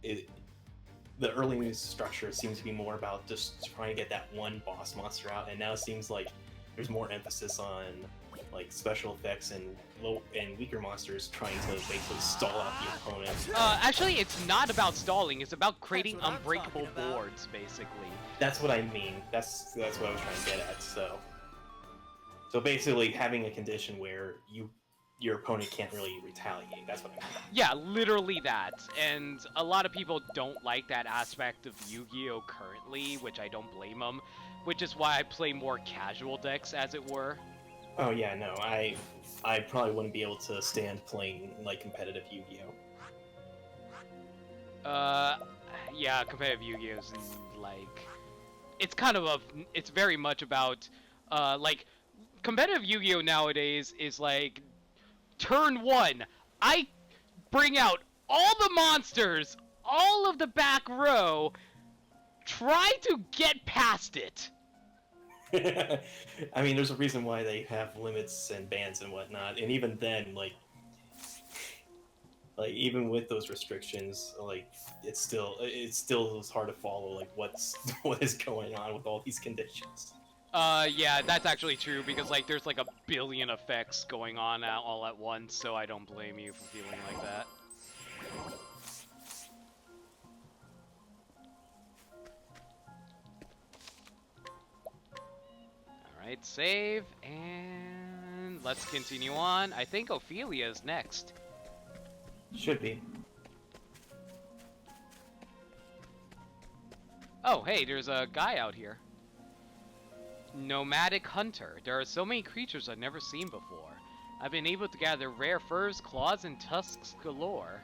the early news structure seems to be more about just trying to get that one boss monster out, and now it seems like there's more emphasis on special effects and weaker monsters trying to basically stall out the opponent. Actually, it's not about stalling. It's about creating unbreakable boards, basically. That's what I mean. That's what I was trying to get at. So basically, having a condition where your opponent can't really retaliate. That's what I mean. Yeah, literally that. And a lot of people don't like that aspect of Yu-Gi-Oh currently, which I don't blame them. Which is why I play more casual decks, as it were. Oh yeah, no, I probably wouldn't be able to stand playing competitive Yu-Gi-Oh. Yeah, competitive Yu-Gi-Oh is it's very much about competitive Yu-Gi-Oh nowadays is turn 1, I bring out all the monsters, all of the back row, try to get past it. I mean, there's a reason why they have limits and bans and whatnot, and even then, even with those restrictions, it's still hard to follow what is going on with all these conditions. Yeah, that's actually true, because there's a billion effects going on all at once, so I don't blame you for feeling like that. Alright, save, and let's continue on. I think Ophelia is next. Should be. Oh, hey, there's a guy out here. Nomadic hunter. There are so many creatures I've never seen before. I've been able to gather rare furs, claws, and tusks galore.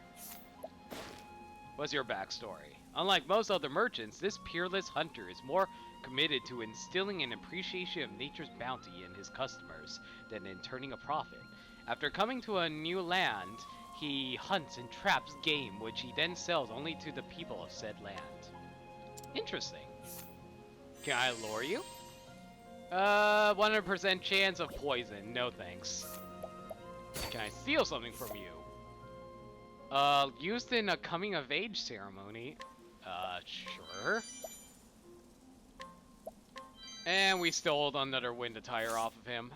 What's your backstory? Unlike most other merchants, this peerless hunter is more committed to instilling an appreciation of nature's bounty in his customers than in turning a profit. After coming to a new land, he hunts and traps game, which he then sells only to the people of said land. Interesting. Can I lure you? 100% chance of poison. No thanks. Can I steal something from you? Used in a coming-of-age ceremony. Sure. And we stole another wind attire off of him.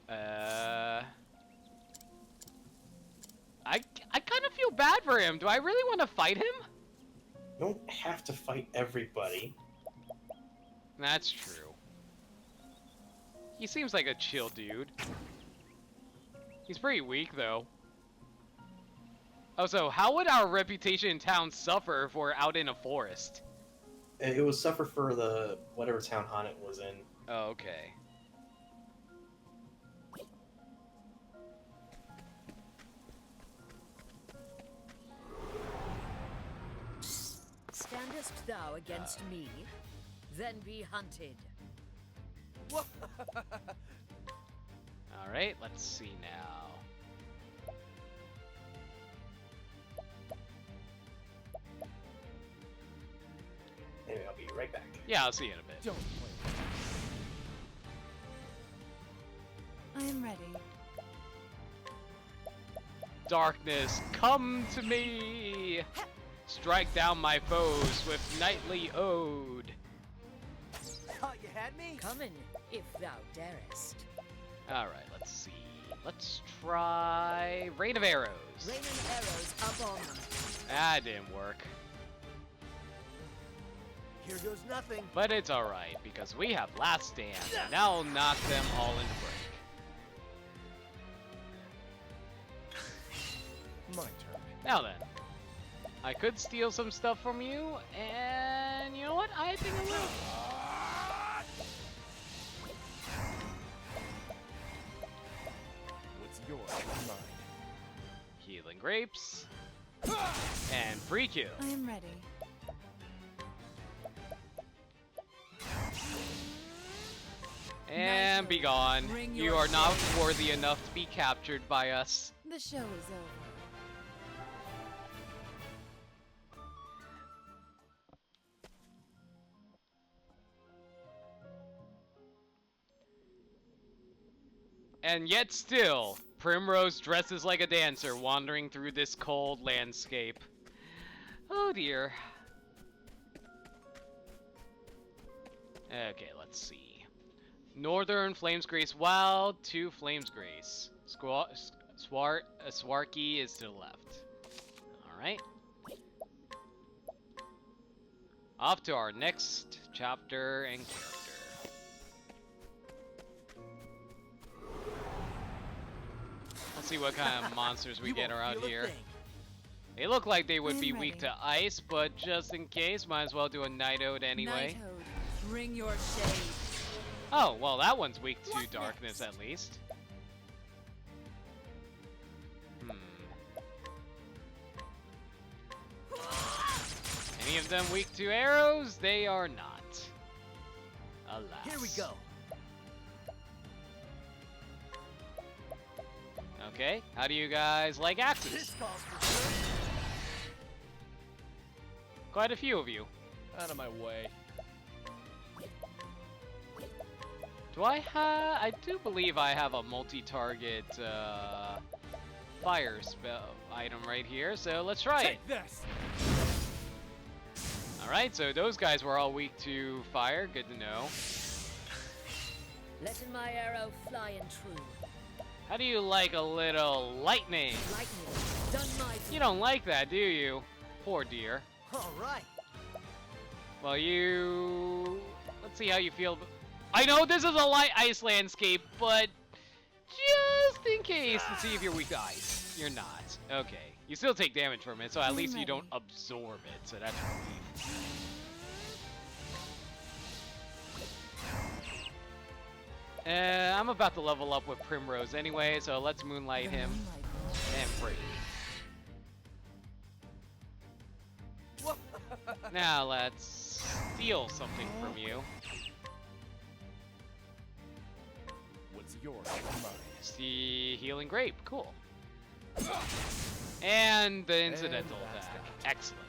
I kind of feel bad for him. Do I really want to fight him? You don't have to fight everybody. That's true. He seems like a chill dude. He's pretty weak, though. Oh, so how would our reputation in town suffer if we're out in a forest? It would suffer for the whatever town Haunted was in. Oh, okay. Standest thou against me? Then be hunted. Alright, let's see now. Anyway, I'll be right back. Yeah, I'll see you in a bit. Don't play. I am ready. Darkness, come to me! Strike down my foes with knightly ode. Thought you had me? Come in, if thou darest. Alright, let's see. Let's try Rain of Arrows. Rain and arrows up on them. That didn't work. Here goes nothing. But it's alright, because we have Last Stand, and that'll knock them all into break. My turn. Now then, I could steal some stuff from you, and you know what? I think I will. What's yours is mine. Healing Grapes, and free kill. I am ready. And be gone. Bring You your are not worthy enough to be captured by us. The show is over. And yet still, Primrose dresses like a dancer wandering through this cold landscape. Oh dear. Okay, let's see. Northern Flamesgrace Wild to Flamesgrace. Swarky is to the left. Alright. Off to our next chapter and character. Let's see what kind of monsters we get around here. They look like they would be weak to ice, but just in case, might as well do a Night Ode anyway. Night-Ode, bring your shade. Oh, well, that one's weak to darkness at least. Any of them weak to arrows? They are not. Alas. Here we go. Okay, how do you guys like axes? This calls for sure. Quite a few of you. Out of my way. Do I have... I do believe I have a multi-target fire spell item right here, so let's try it. Take this. Alright, so those guys were all weak to fire. Good to know. Letting my arrow fly and true. How do you like a little lightning? Lightning, done my You don't like that, do you? Poor dear. All right. Well, you... Let's see how you feel. I know this is a light ice landscape, but just in case, and see if you're weak to ice. You're not. Okay. You still take damage from it, so at least you don't absorb it, so that's relief. I'm about to level up with Primrose anyway, so let's Moonlight him. And free. Now let's steal something from you. What's yours? It's the Healing Grape. Cool. And the incidental attack. Excellent.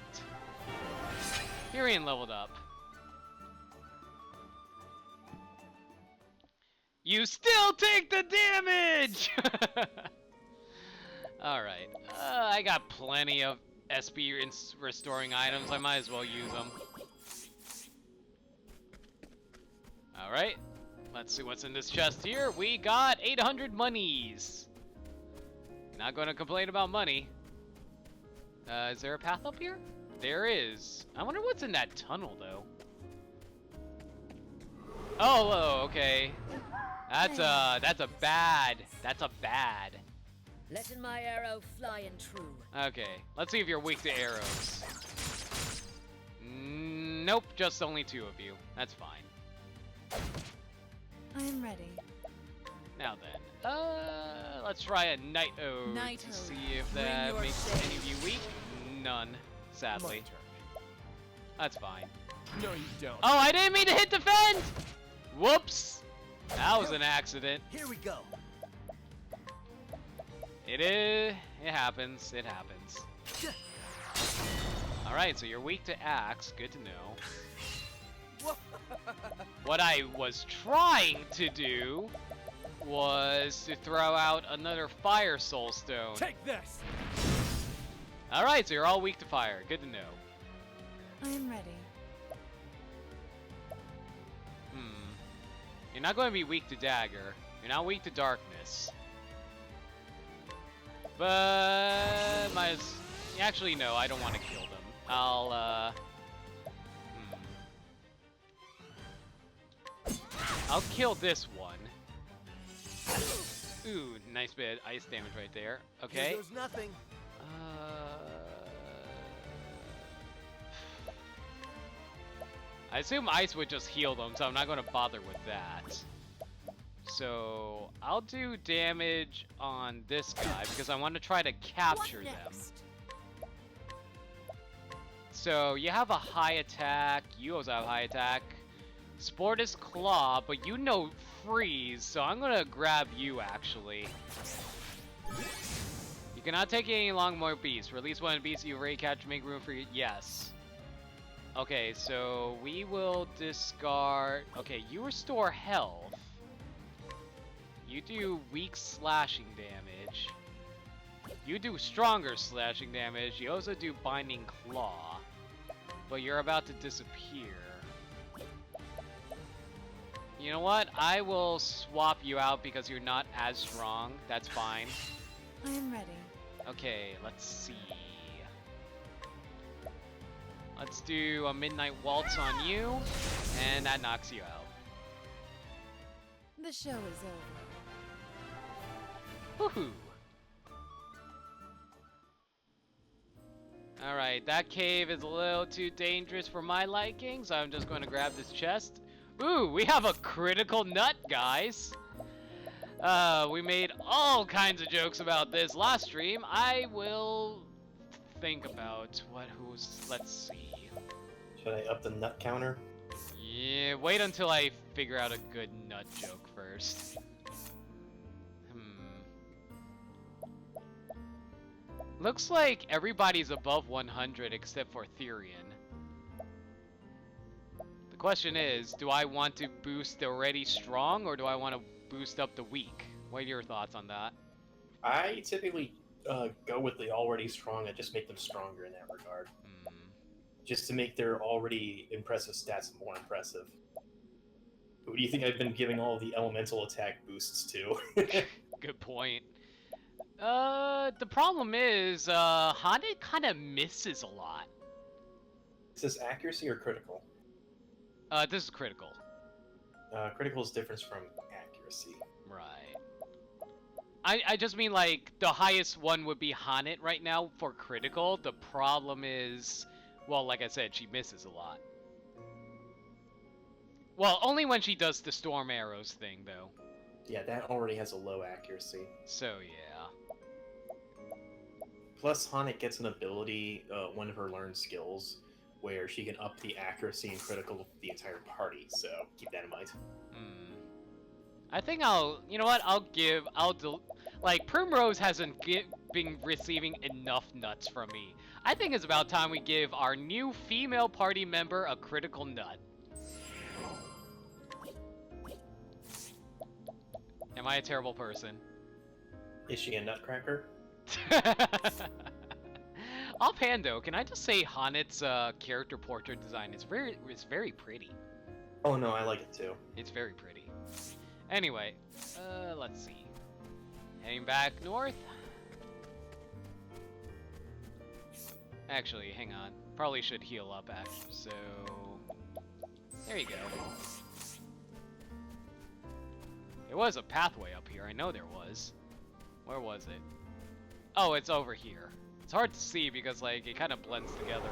Tyrion leveled up. You still take the damage! Alright. I got plenty of SP restoring items. I might as well use them. Alright. Let's see what's in this chest here. We got 800 monies. Not gonna complain about money. Is there a path up here? There is. I wonder what's in that tunnel, though. Oh, okay. That's a bad. Letting my arrow fly and true. Okay, let's see if you're weak to arrows. Nope, just only 2 of you. That's fine. I am ready. Now then, let's try a Night Ode to see if that makes any of you weak. None, sadly. That's fine. No, you don't. Oh, I didn't mean to hit defend! Whoops! That was an accident. Here we go. It happens. It happens. Alright, so you're weak to axe. Good to know. What I was trying to do was to throw out another Fire Soul Stone. Take this! Alright, so you're all weak to fire. Good to know. I am ready. You're not going to be weak to dagger. You're not weak to darkness. But actually no, I don't want to kill them. I'll kill this one. Ooh, nice bit of ice damage right there. Okay. Here goes nothing. I assume ice would just heal them, so I'm not going to bother with that. So I'll do damage on this guy because I want to try to capture them. So you have a high attack. You also have high attack. Sportus Claw, but you know freeze, so I'm going to grab you actually. You cannot take any long more beasts. Release one beast you already catch to make room for you. Yes. Okay, so we will discard... Okay, you restore health. You do weak slashing damage. You do stronger slashing damage. You also do binding claw. But you're about to disappear. You know what? I will swap you out because you're not as strong. That's fine. I am ready. Okay, let's see. Let's do a Midnight Waltz on you, and that knocks you out. The show is over. Woohoo! Alright, that cave is a little too dangerous for my liking, so I'm just going to grab this chest. Ooh, we have a critical nut, guys! We made all kinds of jokes about this last stream. I will think about let's see. Should I up the nut counter? Yeah, wait until I figure out a good nut joke first. Looks like everybody's above 100 except for Therion. The question is, do I want to boost the already strong or do I want to boost up the weak? What are your thoughts on that? I typically go with the already strong and just make them stronger in that regard. Just to make their already impressive stats more impressive. Who do you think I've been giving all the elemental attack boosts to? Good point. The problem is, Haunted kind of misses a lot. Is this accuracy or critical? This is critical. Critical is different from accuracy. Right. I just mean, like, the highest one would be Haunted right now for critical. The problem is, well, like I said, she misses a lot. Well, only when she does the storm arrows thing, though. Yeah, that already has a low accuracy. So, yeah. Plus, Hanek gets an ability, one of her learned skills, where she can up the accuracy and critical of the entire party, so keep that in mind. I think you know what, like, Primrose hasn't been receiving enough nuts from me. I think it's about time we give our new female party member a critical nut. Am I a terrible person? Is she a nutcracker? Offhand though, can I just say Hanet's character portrait design is very pretty. Oh no, I like it too. It's very pretty. Anyway, let's see. Heading back north. Actually, hang on. Probably should heal up actually. So there you go. There was a pathway up here. I know there was. Where was it? Oh, it's over here. It's hard to see because, like, it kind of blends together.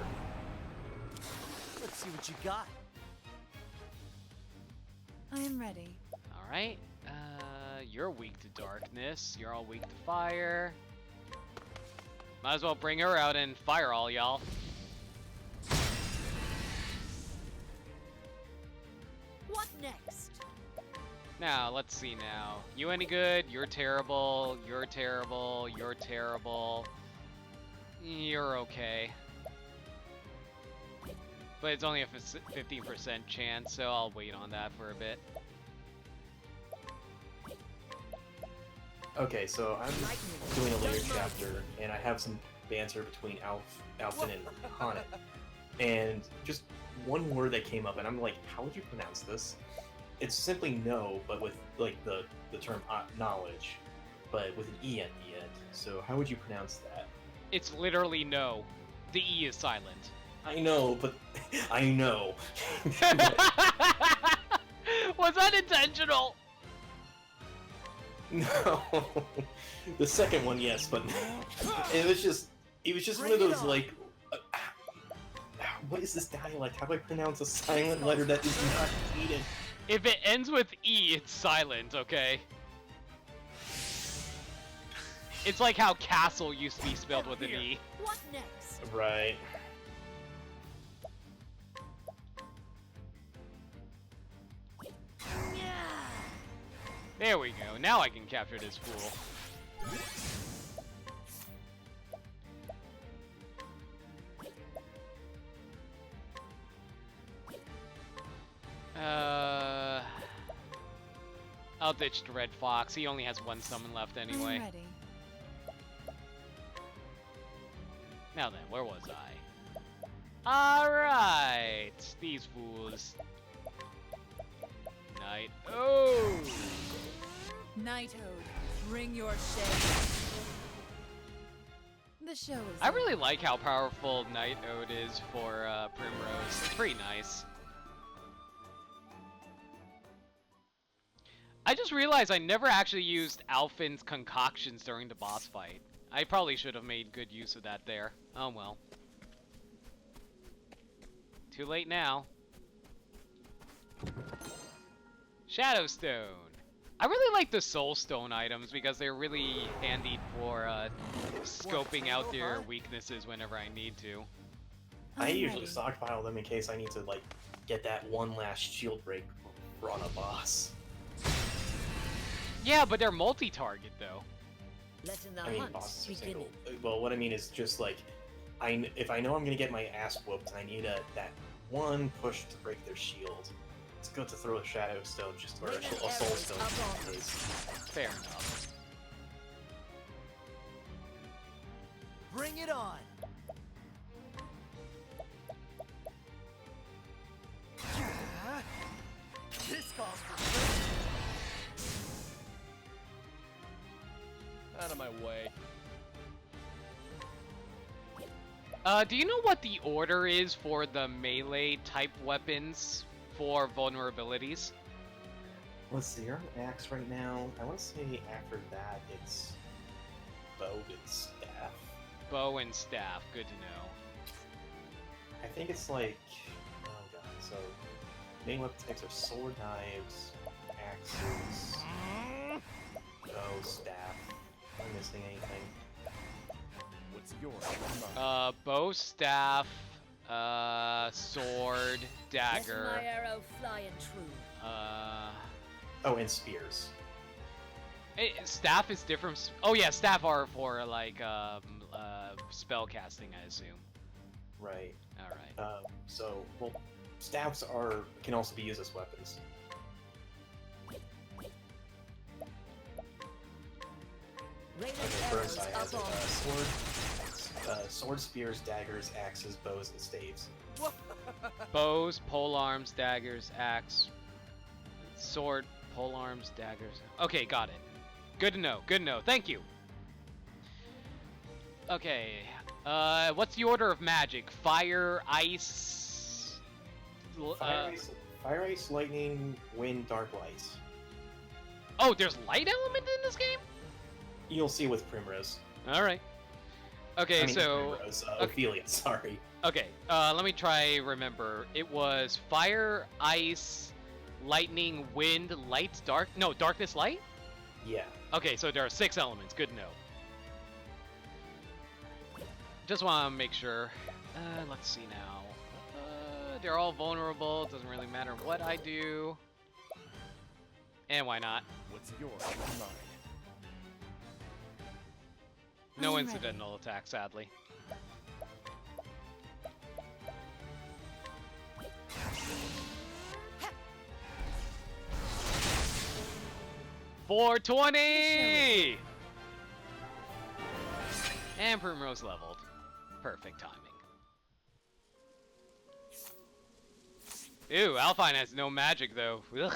Let's see what you got. I am ready. Alright. You're weak to darkness. You're all weak to fire. Might as well bring her out and fire all y'all. What next? Now, let's see now. You any good? You're terrible. You're terrible. You're terrible. You're okay. But it's only a 15% chance, so I'll wait on that for a bit. Okay, so I'm doing a later chapter, and I have some banter between Alphen and Hanet. And just one word that came up, and I'm like, how would you pronounce this? It's simply no, but with like the term knowledge, but with an E at the end. So how would you pronounce that? It's literally no. The E is silent. I know, but I know. Was that intentional? No. The second one, yes, but it was just one of those like, what is this dialect? How do I pronounce a silent letter that is not repeated? If it ends with E, it's silent, okay? It's like how castle used to be spelled with an E. What next? Right. There we go. Now I can capture this fool. I'll ditch the Red Fox. He only has one summon left anyway. I'm ready. Now then, where was I? Alright! These fools. Night. Oh! Nighthode, bring your shade. The show is. I really like how powerful Night Ode is for Primrose. It's pretty nice. I just realized I never actually used Alphen's concoctions during the boss fight. I probably should have made good use of that there. Oh well. Too late now. Shadowstone. I really like the Soulstone items because they're really handy for scoping out their weaknesses whenever I need to. I usually stockpile them in case I need to like get that one last shield break on a boss. Yeah, but they're multi-target though. Letting the I mean, hunt bosses are begin. single. Well, what I mean is just like, if I know I'm gonna get my ass whooped, I need that one push to break their shield. It's good to throw a Shadow Stone, or a Soul Stone in case. Fair enough. Bring it on. This calls for Out of my way. Do you know what the order is for the melee type weapons for vulnerabilities? Let's see, you're on Axe right now. I want to say after that it's Bow and Staff. Bow and staff, good to know. I think it's like, oh god, so Main weapon attacks are sword, knives, axes, bow, staff. Am I missing anything? What's yours? Bow, staff, sword, dagger. Let my arrow fly and true. Oh, and spears. Staff is different. Oh yeah, staff are for like spell casting, I assume. Right. All right. So, well, staffs can also be used as weapons. Okay, first I have sword, spears, daggers, axes, bows, and staves. Bows, polearms, daggers, axe, sword, polearms, daggers. Okay, got it. Good to know. Good to know. Thank you. Okay. What's the order of magic? Fire, ice. Fire, ice, lightning, wind, dark light. Oh, there's light element in this game? You'll see with Primrose. All right. Okay, I mean, so Primrose, Ophelia, sorry. okay, let me try remember. It was fire, ice, lightning, wind, light, dark. No, darkness, light. Yeah. Okay, so there are 6 elements. Good to know. Just want to make sure. Let's see now. They're all vulnerable. It doesn't really matter what I do. And why not? What's yours? Mine. No I'm incidental attack, sadly. $420! And Primrose leveled. Perfect timing. Ew, Alpine has no magic though. Ugh.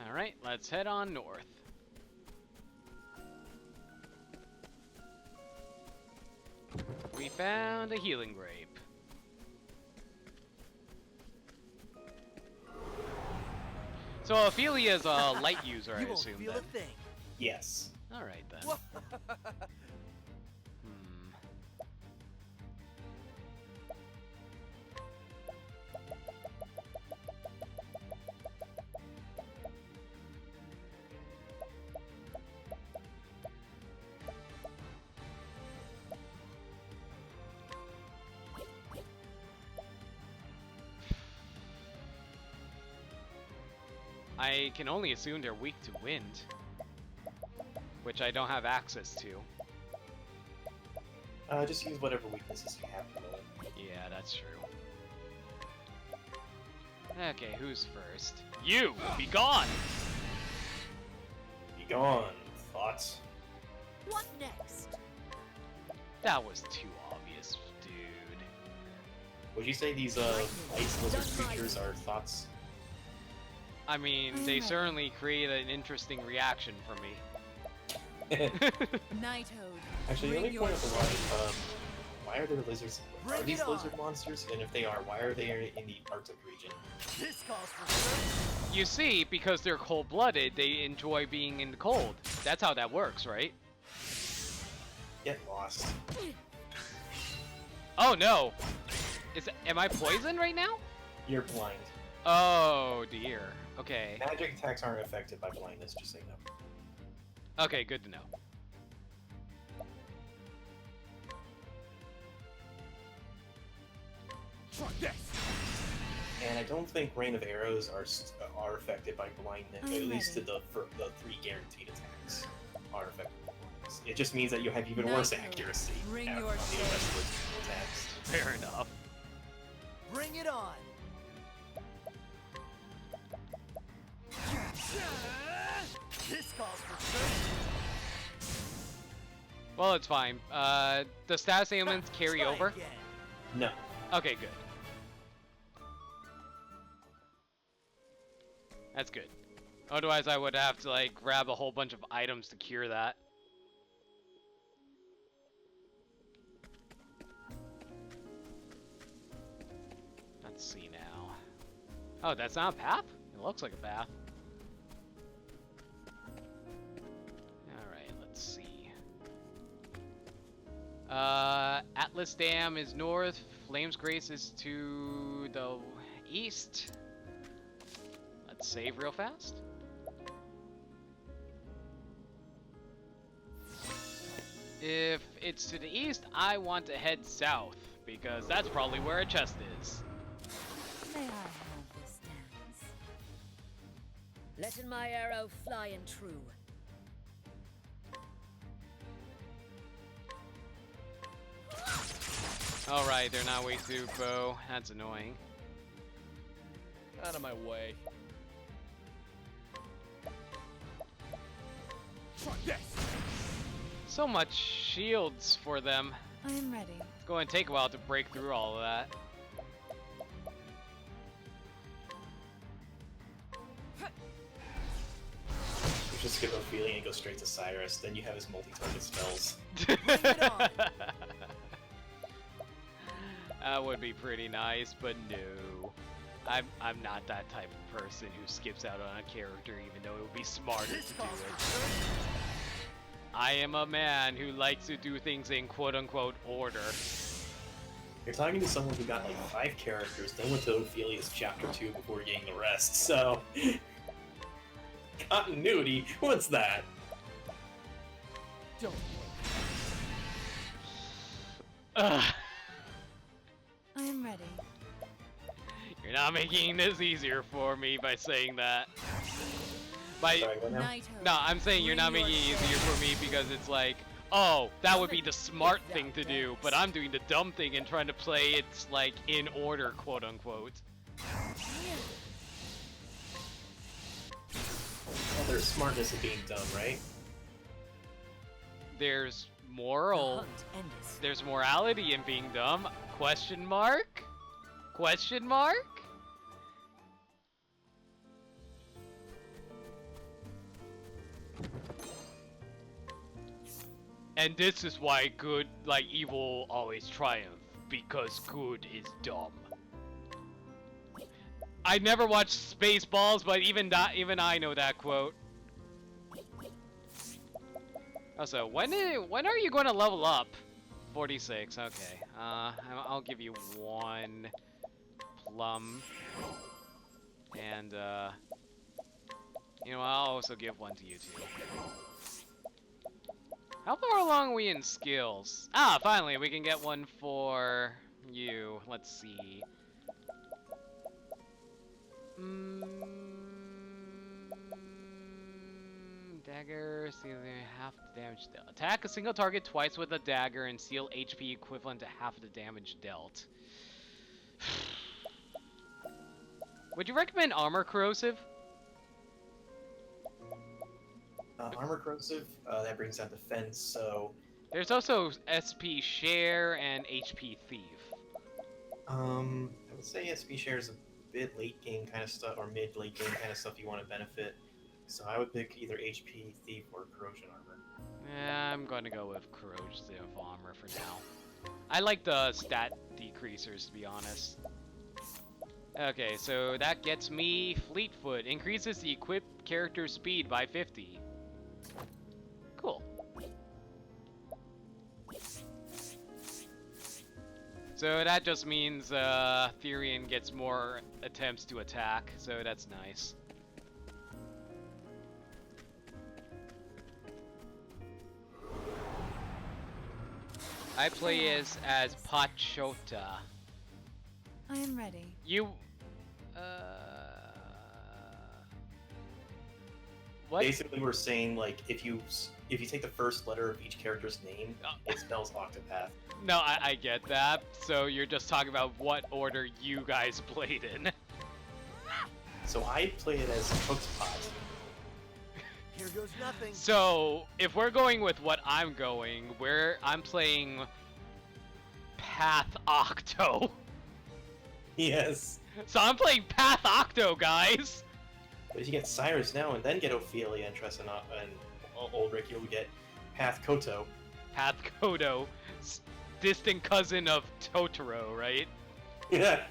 Alright, let's head on north. We found a healing grape. So Ophelia's a light user, I assume, feel then. a thing. Yes. Alright then. I can only assume they're weak to wind, which I don't have access to. Just use whatever weaknesses you have. Yeah, that's true. Okay, who's first? You! Be gone! Be gone. Thoughts? What next? That was too obvious, dude. Would you say these ice lizard creatures are thoughts? I mean, they certainly create an interesting reaction for me. Knighthood. Actually, let me bring point out your the line. Why are there lizards? Bring Are these it on. lizard monsters? And if they are, why are they in the Arctic region? This calls for search. You see, because they're cold-blooded, they enjoy being in the cold. That's how that works, right? Get lost. Oh no! Am I poisoned right now? You're blind. Oh dear. Okay. Magic attacks aren't affected by blindness, just so you know. Okay, good to know. Try this. And I don't think Rain of Arrows are affected by blindness. I'm At least to ready. the 3 guaranteed attacks are affected by blindness. It just means that you have even worse Knighthood, accuracy bring on the your rest of the attacks. Fair enough. Bring it on. This calls for search. Well, it's fine. The status ailments carry Try over? again. No. Okay, good. That's good. Otherwise, I would have to, like, grab a whole bunch of items to cure that. Let's see now. Oh, that's not a path? It looks like a path. Alright, let's see. Atlas Dam is north. Flames Grace is to the east. Let's save real fast. If it's to the east, I want to head south, because that's probably where a chest is. May I have this dance? Letting my arrow fly and true. Alright, they're not way too bow. That's annoying. Out of my way. So much shields for them. I am ready. It's going to take a while to break through all of that. You just skip Ophelia and go straight to Cyrus, then you have his multi-target spells. That would be pretty nice, but no. I'm not that type of person who skips out on a character even though it would be smarter to do it. I am a man who likes to do things in quote-unquote order. You're talking to someone who got like 5 characters, then went to Ophelia's chapter 2 before getting the rest, so... Continuity? What's that? Don't. Ugh. I am ready. You're not making this easier for me by saying that. By no, I'm saying you're not making it easier for me because it's like, oh, that would be the smart thing to do, but I'm doing the dumb thing and trying to play it like in order, quote unquote. Well, there's smartness in being dumb, right? There's moral. There's morality in being dumb. Question mark? Question mark? And this is why good, like evil, always triumph, because good is dumb. I never watched Spaceballs, but even I know that quote. Also, when are you going to level up? 46. Okay. I'll give you 1 plum, and you know, I'll also give 1 to you too. How far along are we in skills? Ah, finally, we can get 1 for you. Let's see. Dagger, see half the damage dealt. Attack a single target twice with a dagger and seal HP equivalent to half the damage dealt. Would you recommend armor corrosive? Armor corrosive, that brings down defense, so... There's also SP share and HP thief. I would say SP share is a bit late game kind of stuff, or mid late game kind of stuff you want to benefit. So I would pick either HP thief or corrosion armor. Yeah, I'm going to go with corrosive armor for now. I like the stat decreasers, to be honest. Okay, so that gets me Fleetfoot. Increases the equipped character's speed by 50. Cool. So that just means Therian gets more attempts to attack, so that's nice. I play as Pachota. I am ready. You, what? Basically, we're saying like if you take the first letter of each character's name, it spells Octopath. No, I get that. So you're just talking about what order you guys played in. So I play it as Octopath. Here goes nothing. So if we're going with what I'm going, I'm playing Path Octo. Yes. So I'm playing Path Octo, guys. But if you get Cyrus now and then get Ophelia and Tressana and Ulrich, you'll get Path Koto. Path Koto, distant cousin of Totoro, right? Yeah.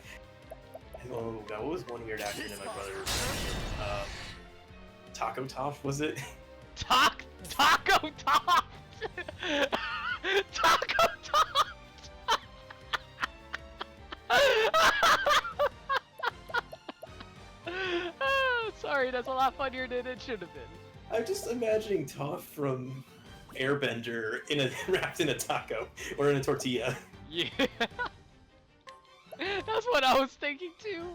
Oh god, what was one weird acronym my brother mentioned? Tacotoph, was it? Tacotoph! Tacotoph! lot funnier than it should have been. I'm just imagining Toph from Airbender wrapped in a taco or in a tortilla. Yeah. That's what I was thinking too.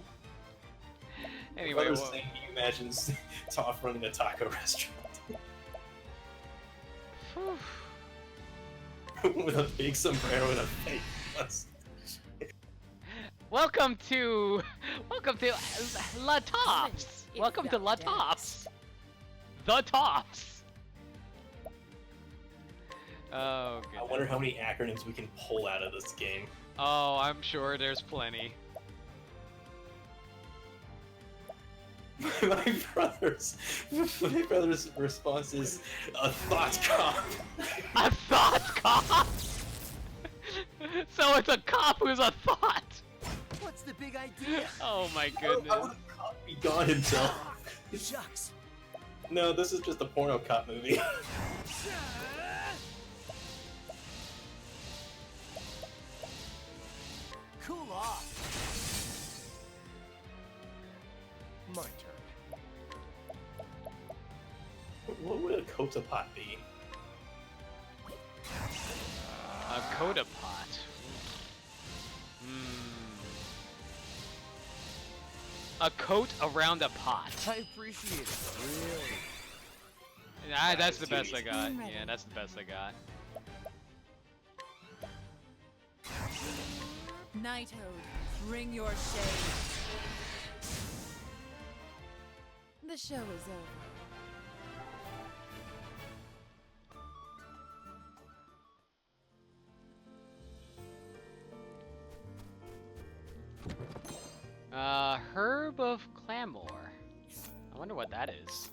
Anyway, He imagines Toph running a taco restaurant. With a big sombrero and a fake mustache. Welcome to La Tops. Welcome to La Tops. The Tops. Oh, goodness. I wonder how many acronyms we can pull out of this game. Oh, I'm sure there's plenty. My brother's response is a thought cop. A thought cop? So it's a cop who's a thought. What's the big idea? Oh my goodness. How would a cop be gone himself? Shucks. No, this is just a porno cop movie. Cool off. My turn. What would a Kanto-Path be? A Kanto-Path. A coat around a pot. I appreciate it. Really. Nah, that's the best I got. Yeah, that's the best I got. Nighthode, bring your shade. The show is over. Herb of Claymore. I wonder what that is.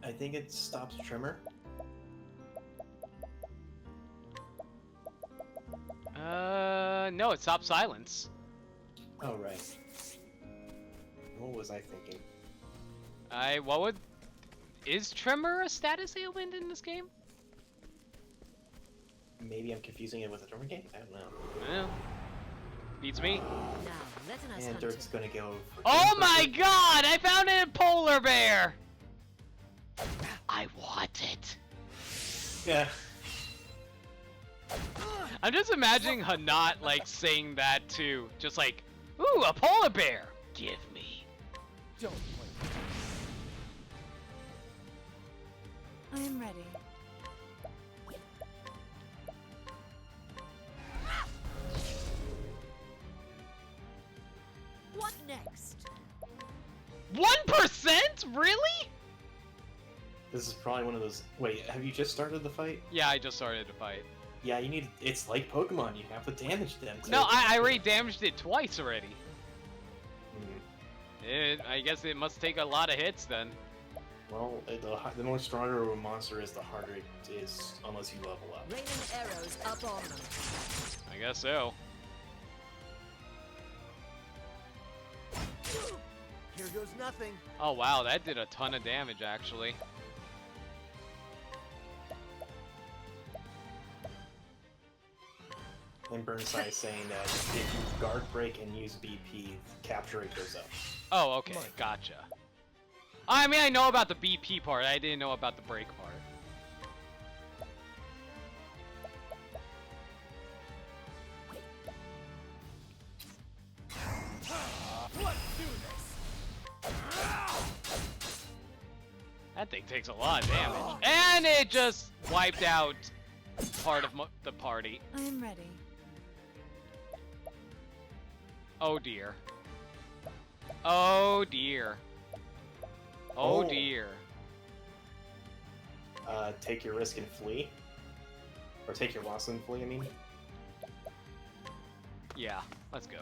I think it stops Tremor. No, it stops silence. Oh, right. What was I thinking? Is Tremor a status ailment in this game? Maybe I'm confusing it with a Tremor game? I don't know. Yeah. Beats me. And Dirk's gonna go for Oh my god! I found a polar bear! I want it. Yeah. I'm just imagining Hanat like saying that too. Just like, ooh, a polar bear! Give me. Don't play. I am ready. What next? 1%? Really? This is probably one of those. Wait, have you just started the fight? Yeah, I just started to fight. Yeah, you need. It's like Pokemon. You have to damage them. No, I already damaged it twice already. Hmm. I guess it must take a lot of hits then. Well, the more stronger a monster is, the harder it is, unless you level up. Raining arrows up on them. I guess so. Here goes nothing. Oh wow, that did a ton of damage actually. And Burnside is saying that if you guard break and use BP, capture rate goes up. Oh, okay, gotcha. I mean, I know about the BP part, I didn't know about the break part. Let's do this. That thing takes a lot of damage. And it just wiped out part of the party. I am ready. Oh dear. Oh dear. Oh dear. Take your risk and flee. Or take your loss and flee, I mean. Yeah, let's go.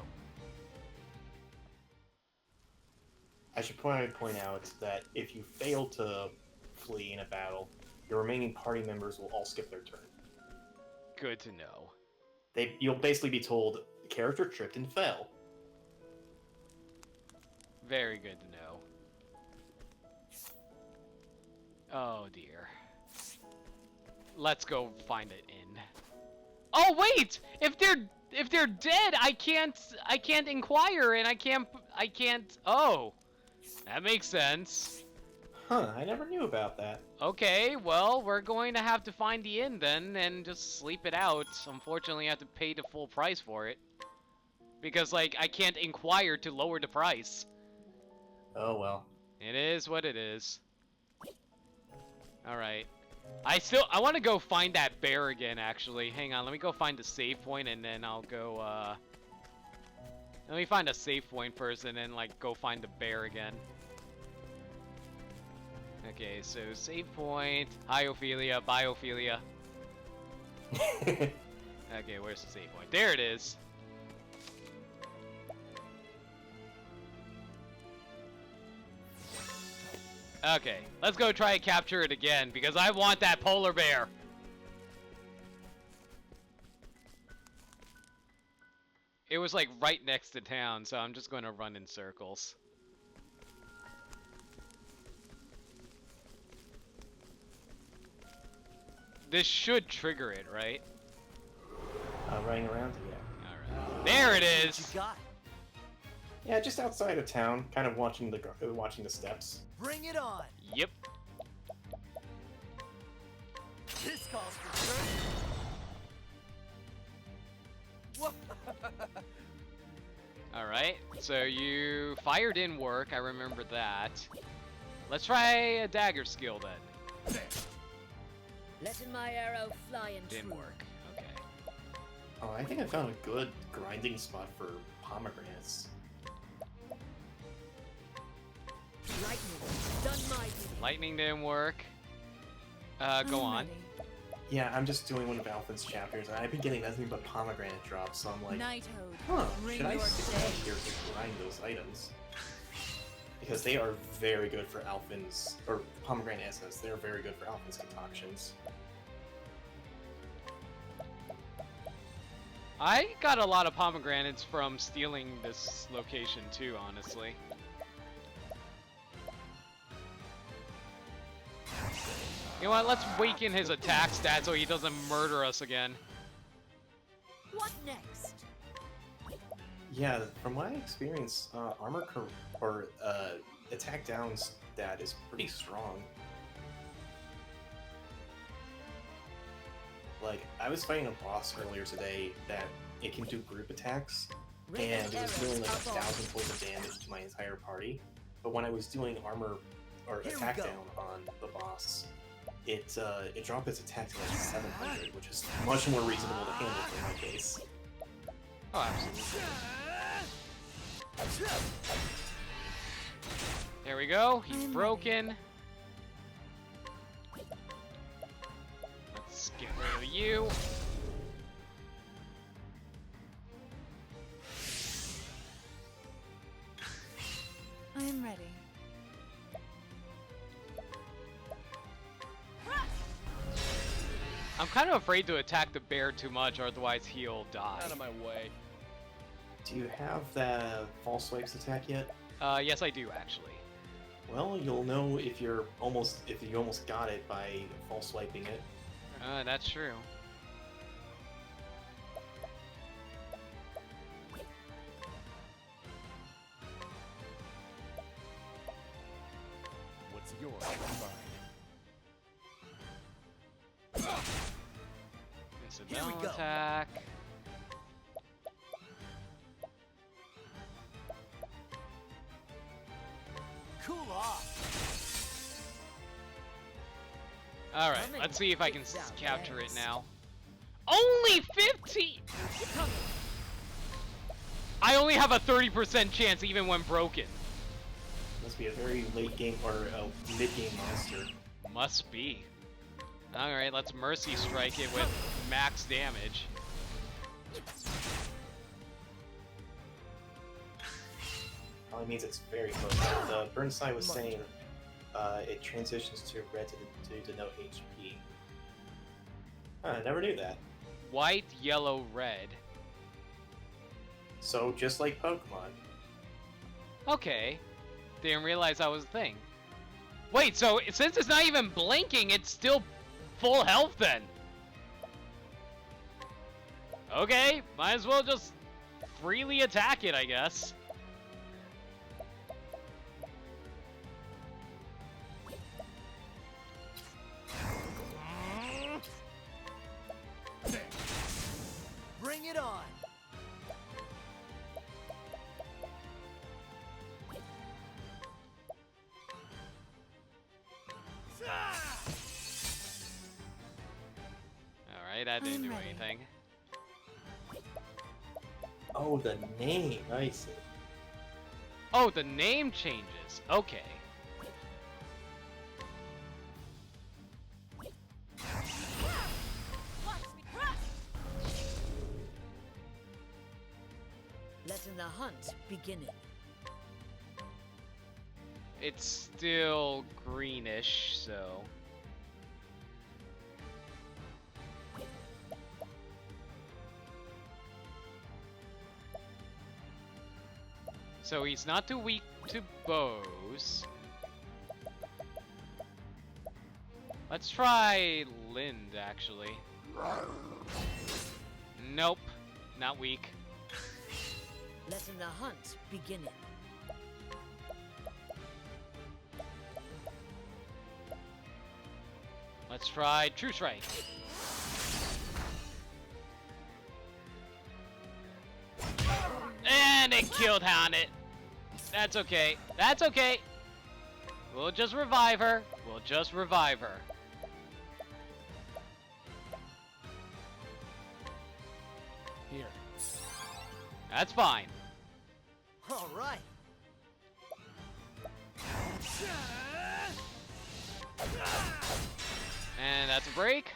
I should point out that if you fail to flee in a battle, your remaining party members will all skip their turn. Good to know. You'll basically be told, character tripped and fell. Very good to know. Oh dear. Let's go find it in. Oh wait! If they're dead, I can't inquire and I can't. Oh. That makes sense. Huh, I never knew about that. Okay, well, we're going to have to find the inn then and just sleep it out. Unfortunately, I have to pay the full price for it. Because, like, I can't inquire to lower the price. Oh well. It is what it is. Alright. I want to go find that bear again, actually. Hang on, let me go find the save point and then I'll go, let me find a save point first and then, like, go find the bear again. Okay, so save point. Hi, Ophelia. Bye, Ophelia. Okay, where's the save point? There it is. Okay, let's go try and capture it again because I want that polar bear. It was like right next to town, so I'm just going to run in circles. This should trigger it, right? Running around? Yeah. Alright. There it is! What you got? Yeah, just outside of town, kind of watching the steps. Bring it on! Yep. This calls for Whoa. Alright, so you fired in work, I remember that. Let's try a dagger skill then. Letting my arrow fly and Didn't true. work. Okay. Oh, I think I found a good grinding spot for pomegranates. Lightning, done my bidding. Lightning didn't work. Go I'm on. ready. Yeah, I'm just doing one of Alphin's chapters, and I've been getting nothing but pomegranate drops, so I'm like, Knighthood, huh, bring should I your stick around shade. here to grind those items? Because they are very good for Alphin's, or pomegranate essence, they're very good for Alphin's concoctions. I got a lot of pomegranates from stealing this location too, honestly. You know what, let's weaken his attack stat so he doesn't murder us again. What next? Yeah, from what I experience, attack down stat is pretty strong. Like, I was fighting a boss earlier today that it can do group attacks, and it was doing like 1,000 points of damage to my entire party. But when I was doing armor or attack down on the boss, it dropped its attack to like 700, which is much more reasonable to handle in my case. Oh, absolutely. There we go. He's broken. Let's get rid of you. I am ready. I'm kind of afraid to attack the bear too much, or otherwise he'll die. Out of my way. Do you have the false swipes attack yet? Yes, I do actually. Well, you'll know if you almost got it by false swiping it. That's true. What's yours is mine. Here we go. Attack. Cool off. All right, let's see if I can capture it now. Only 15. I only have a 30% chance even when broken. Must be a very late game or a mid game monster. Must be. All right, let's mercy strike it with max damage. Probably means it's very close. The Burnside was saying it transitions to red to denote HP. I never knew that. White, yellow, red. So just like Pokemon. Okay. Didn't realize that was a thing. Wait, so since it's not even blinking, it's still full health then? Okay, might as well just freely attack it, I guess. right? That didn't I'm do ready. anything. Oh, the name. I see. Oh, the name changes. Okay. Letting the hunt begin. It's still greenish, so... So he's not too weak to bows. Let's try Lind, actually. Nope, not weak. Letting the hunt begin. Let's try True Strike. And it killed Hounded. That's okay. That's okay. We'll just revive her. We'll just revive her. Here. That's fine. All right. And that's a break.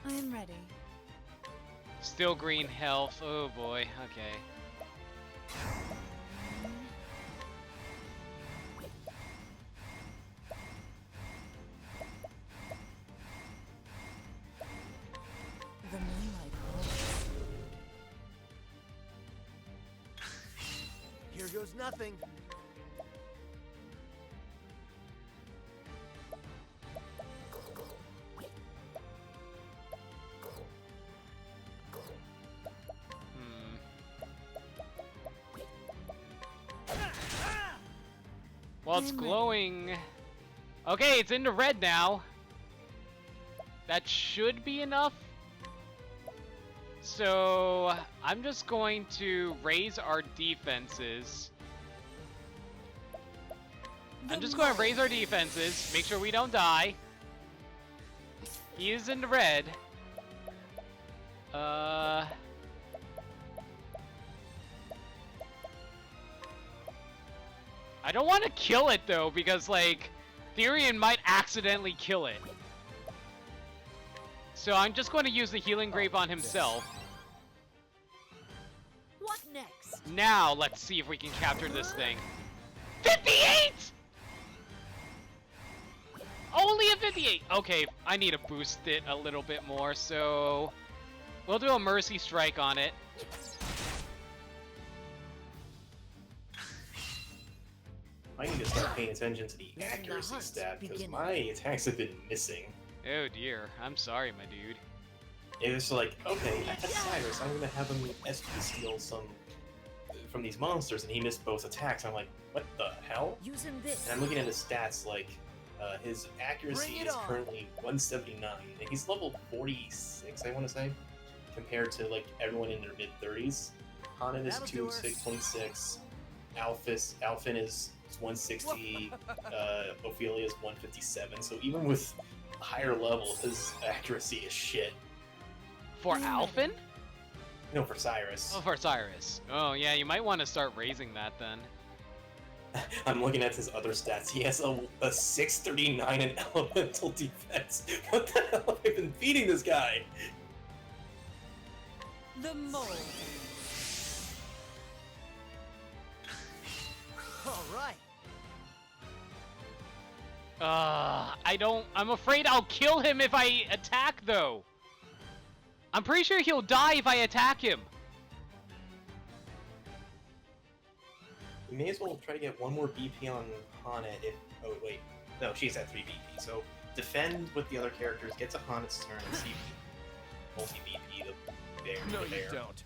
I am ready. Still green health. Oh boy. Okay. The moonlight glows. Here goes nothing. Well, it's I'm ready. glowing. Okay, it's into red now. That should be enough. So, I'm just going to raise our defenses. I'm just going to raise our defenses, make sure we don't die. He is into red. I don't want to kill it though, because like, Therian might accidentally kill it. So I'm just going to use the healing grape on himself. What next? Now let's see if we can capture this thing. 58! Only a 58! Okay, I need to boost it a little bit more, so we'll do a mercy strike on it. I need to start paying attention to the accuracy stat, because my attacks have been missing. Oh dear, I'm sorry, my dude. It was like, okay, I had Cyrus, I'm gonna have him SP steal some from these monsters, and he missed both attacks. I'm like, what the hell? Using this. And I'm looking at his stats, like, his accuracy is currently 179, and he's level 46, I want to say, compared to, like, everyone in their mid-30s. Hanan is 26, Alphin is 160, Ophelia is 157, so even with higher level, his accuracy is shit. For Alphin? No, for Cyrus. Oh, for Cyrus. Oh yeah, you might want to start raising that then. I'm looking at his other stats. He has a 639 in elemental defense. What the hell have I been feeding this guy? The mole. All right. I'm afraid I'll kill him if I attack though. I'm pretty sure he'll die if I attack him. We may as well try to get one more BP on Hana if... Oh, wait. No, she's at 3 BP. So, defend with the other characters, get to Hana's turn, and see if multi-BP the bear. No, the bear. you don't.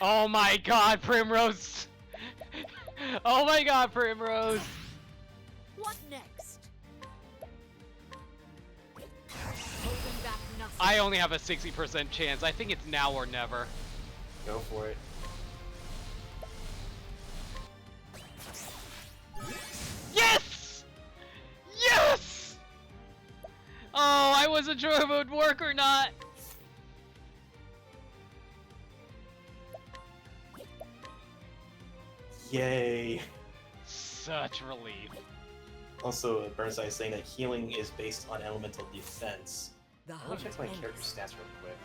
Oh my god, Primrose! Oh my god, Primrose! What next? Holding back nothing. I only have a 60% chance. I think it's now or never. Go for it. Yes! Yes! wasn't sure if it would work or not. Yay. Such relief. Also, Burnside is saying that healing is based on elemental defense. The Let me check my hunt character ends. stats real quick.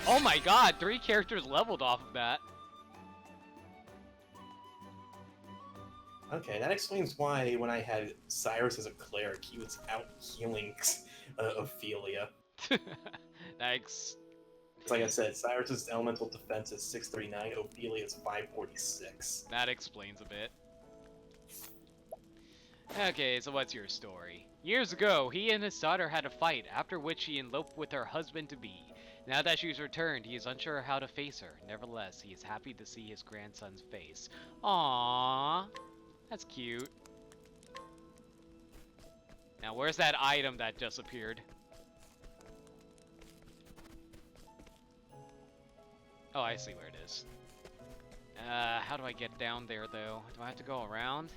Oh my god, 3 characters leveled off of that. Okay, that explains why when I had Cyrus as a cleric, he was out healing Ophelia. Thanks. Like I said, Cyrus's elemental defense is 639, Ophelia's 546. That explains a bit. Okay, so what's your story? Years ago, he and his daughter had a fight, after which he eloped with her husband-to-be. Now that she's returned, he is unsure how to face her. Nevertheless, he is happy to see his grandson's face. Aww, that's cute. Now, where's that item that just appeared? Oh, I see where it is. How do I get down there, though? Do I have to go around?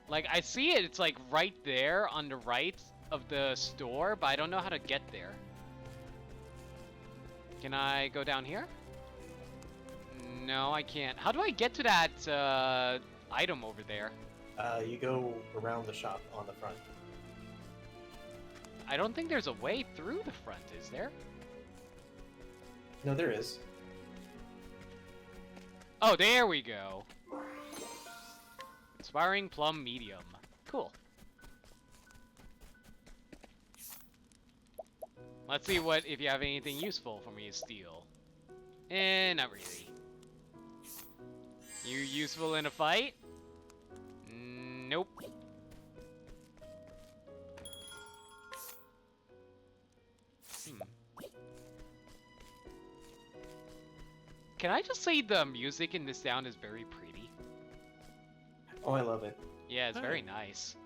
Like, I see it, it's like right there on the right of the store, but I don't know how to get there. Can I go down here? No, I can't. How do I get to that item over there? You go around the shop on the front. I don't think there's a way through the front, is there? No, there is. Oh, there we go. Inspiring Plum Medium. Cool. Let's see if you have anything useful for me to steal. Not really. You useful in a fight? Nope. Can I just say the music in this sound is very pretty? Oh, I love it. Yeah, it's very nice.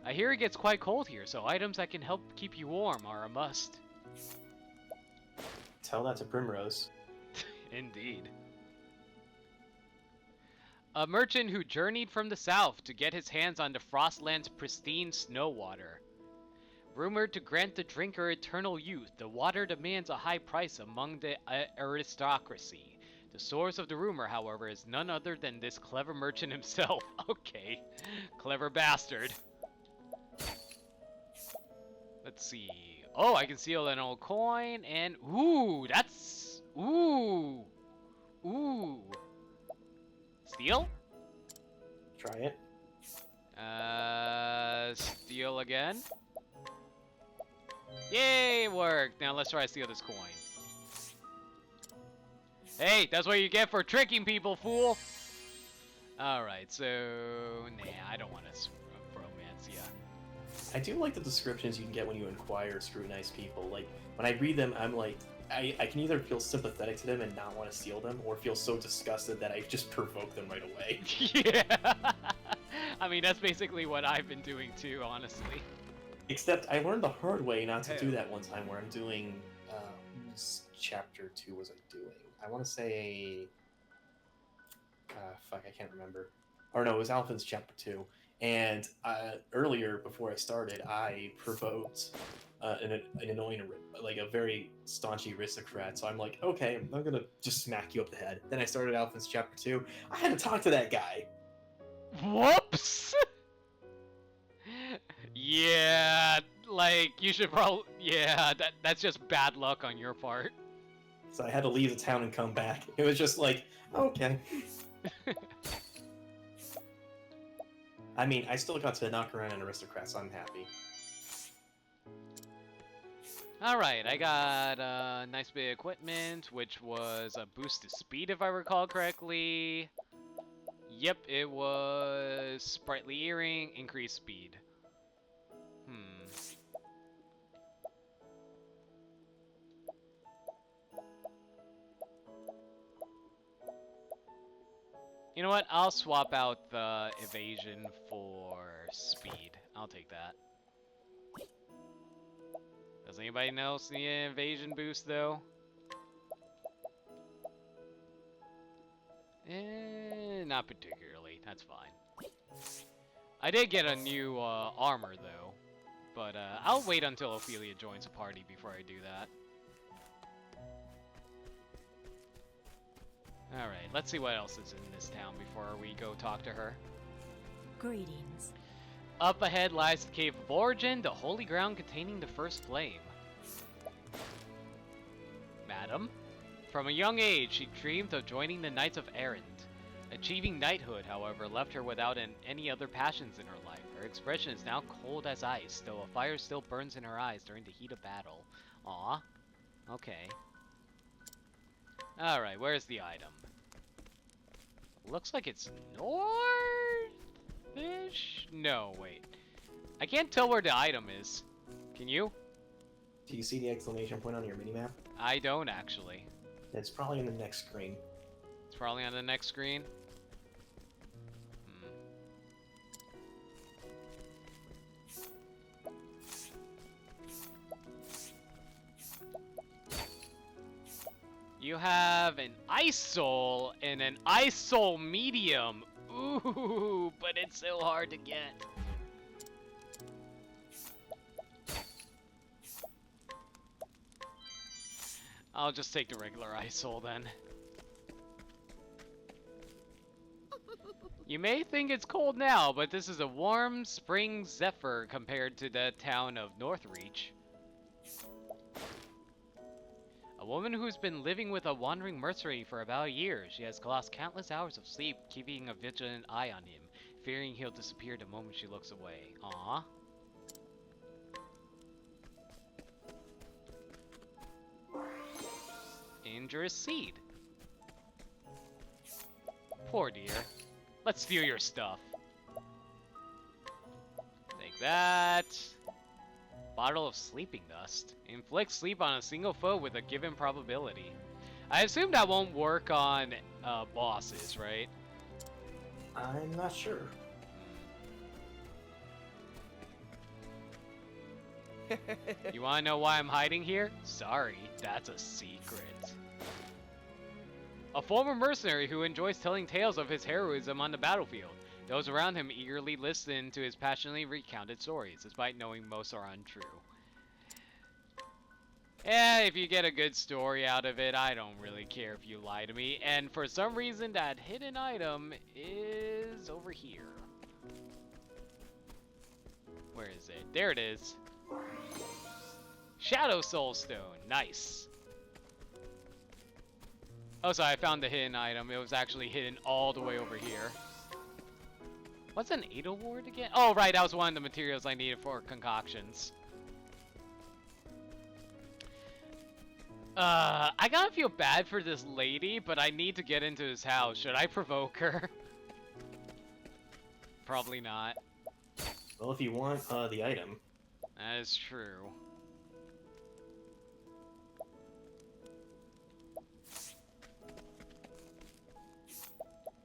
I hear it gets quite cold here, so items that can help keep you warm are a must. Tell that to Primrose. Indeed. A merchant who journeyed from the south to get his hands on the Frostland's pristine snow water. Rumored to grant the drinker eternal youth, the water demands a high price among the aristocracy. The source of the rumor, however, is none other than this clever merchant himself. Okay, clever bastard. Let's see. Oh, I can steal an old coin, and ooh, that's ooh. Steal? Try it. Steal again. Yay, it worked. Now let's try to steal this coin. Hey, that's what you get for tricking people, fool! Alright, so... Nah, I don't want to romance ya. I do like the descriptions you can get when you inquire or scrutinize people. Like, when I read them, I'm like, I can either feel sympathetic to them and not want to steal them, or feel so disgusted that I just provoke them right away. Yeah! I mean, that's basically what I've been doing too, honestly. Except I learned the hard way not to do that one time where I'm doing... chapter 2 was I doing? I want to say... fuck, I can't remember. Or no, it was Alphin's chapter 2. And earlier, before I started, I provoked an annoying, like a very staunchy aristocrat. So I'm like, okay, I'm gonna just smack you up the head. Then I started Alphin's chapter 2. I had to talk to that guy. Whoops! Yeah, like, you should probably... Yeah, that's just bad luck on your part. So I had to leave the town and come back. It was just like, okay. I mean, I still got to knock around an aristocrat, so I'm happy. Alright, I got a nice bit of equipment, which was a boost to speed, if I recall correctly. Yep, it was Sprightly Earring, increased speed. You know what? I'll swap out the evasion for speed. I'll take that. Does anybody else need an evasion boost, though? Not particularly. That's fine. I did get a new armor, though. But I'll wait until Ophelia joins the party before I do that. Alright, let's see what else is in this town before we go talk to her. Greetings. Up ahead lies the Cave of Origin, the holy ground containing the first flame. Madam, from a young age she dreamed of joining the Knights of Errant. Achieving knighthood, however, left her without any other passions in her life. Her expression is now cold as ice, though a fire still burns in her eyes during the heat of battle. Aw. Okay. Alright, where's the item? Looks like it's north-ish? No, wait. I can't tell where the item is. Can you? Do you see the exclamation point on your minimap? I don't, actually. It's probably in the next screen. It's probably on the next screen. You have an Ice Soul and an Ice Soul Medium. Ooh, but it's so hard to get. I'll just take the regular Ice Soul then. You may think it's cold now, but this is a warm spring zephyr compared to the town of Northreach. A woman who's been living with a wandering mercenary for about a year. She has lost countless hours of sleep, keeping a vigilant eye on him, fearing he'll disappear the moment she looks away. Aww. Dangerous seed. Poor dear. Let's steal your stuff. Take that. Bottle of sleeping dust. Inflict sleep on a single foe with a given probability. I assume that won't work on bosses, right? I'm not sure. You wanna know why I'm hiding here? Sorry, that's a secret. A former mercenary who enjoys telling tales of his heroism on the battlefield. Those around him eagerly listen to his passionately recounted stories, despite knowing most are untrue. If you get a good story out of it, I don't really care if you lie to me. And for some reason, that hidden item is over here. Where is it? There it is. Shadow Soul Stone. Nice. Oh, so I found the hidden item. It was actually hidden all the way over here. What's an Adel Ward again? Oh, right. That was one of the materials I needed for concoctions. I gotta feel bad for this lady, but I need to get into his house. Should I provoke her? Probably not. Well, if you want the item. That is true.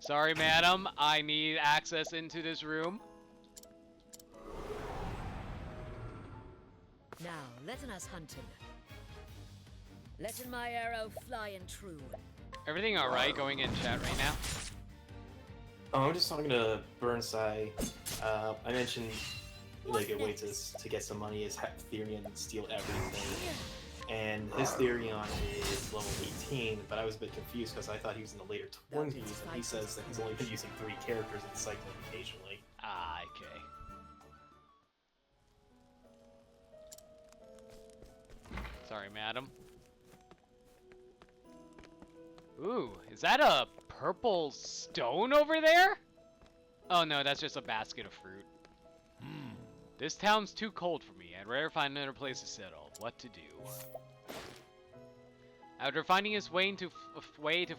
Sorry, madam. I need access into this room. Now, letten us hunting. Letten my arrow fly and true. Everything alright going in chat right now? Oh, I'm just talking to Burnside. I mentioned really good way to get some money is have Therion steal everything. And his Therion is level 18, but I was a bit confused because I thought he was in the later 20s, and he says that he's only been using 3 characters and cycling occasionally. Ah, okay. Sorry, madam. Ooh, is that a purple stone over there? Oh no, that's just a basket of fruit. This town's too cold for me. I'd rather find another place to settle. What to do? After finding his way to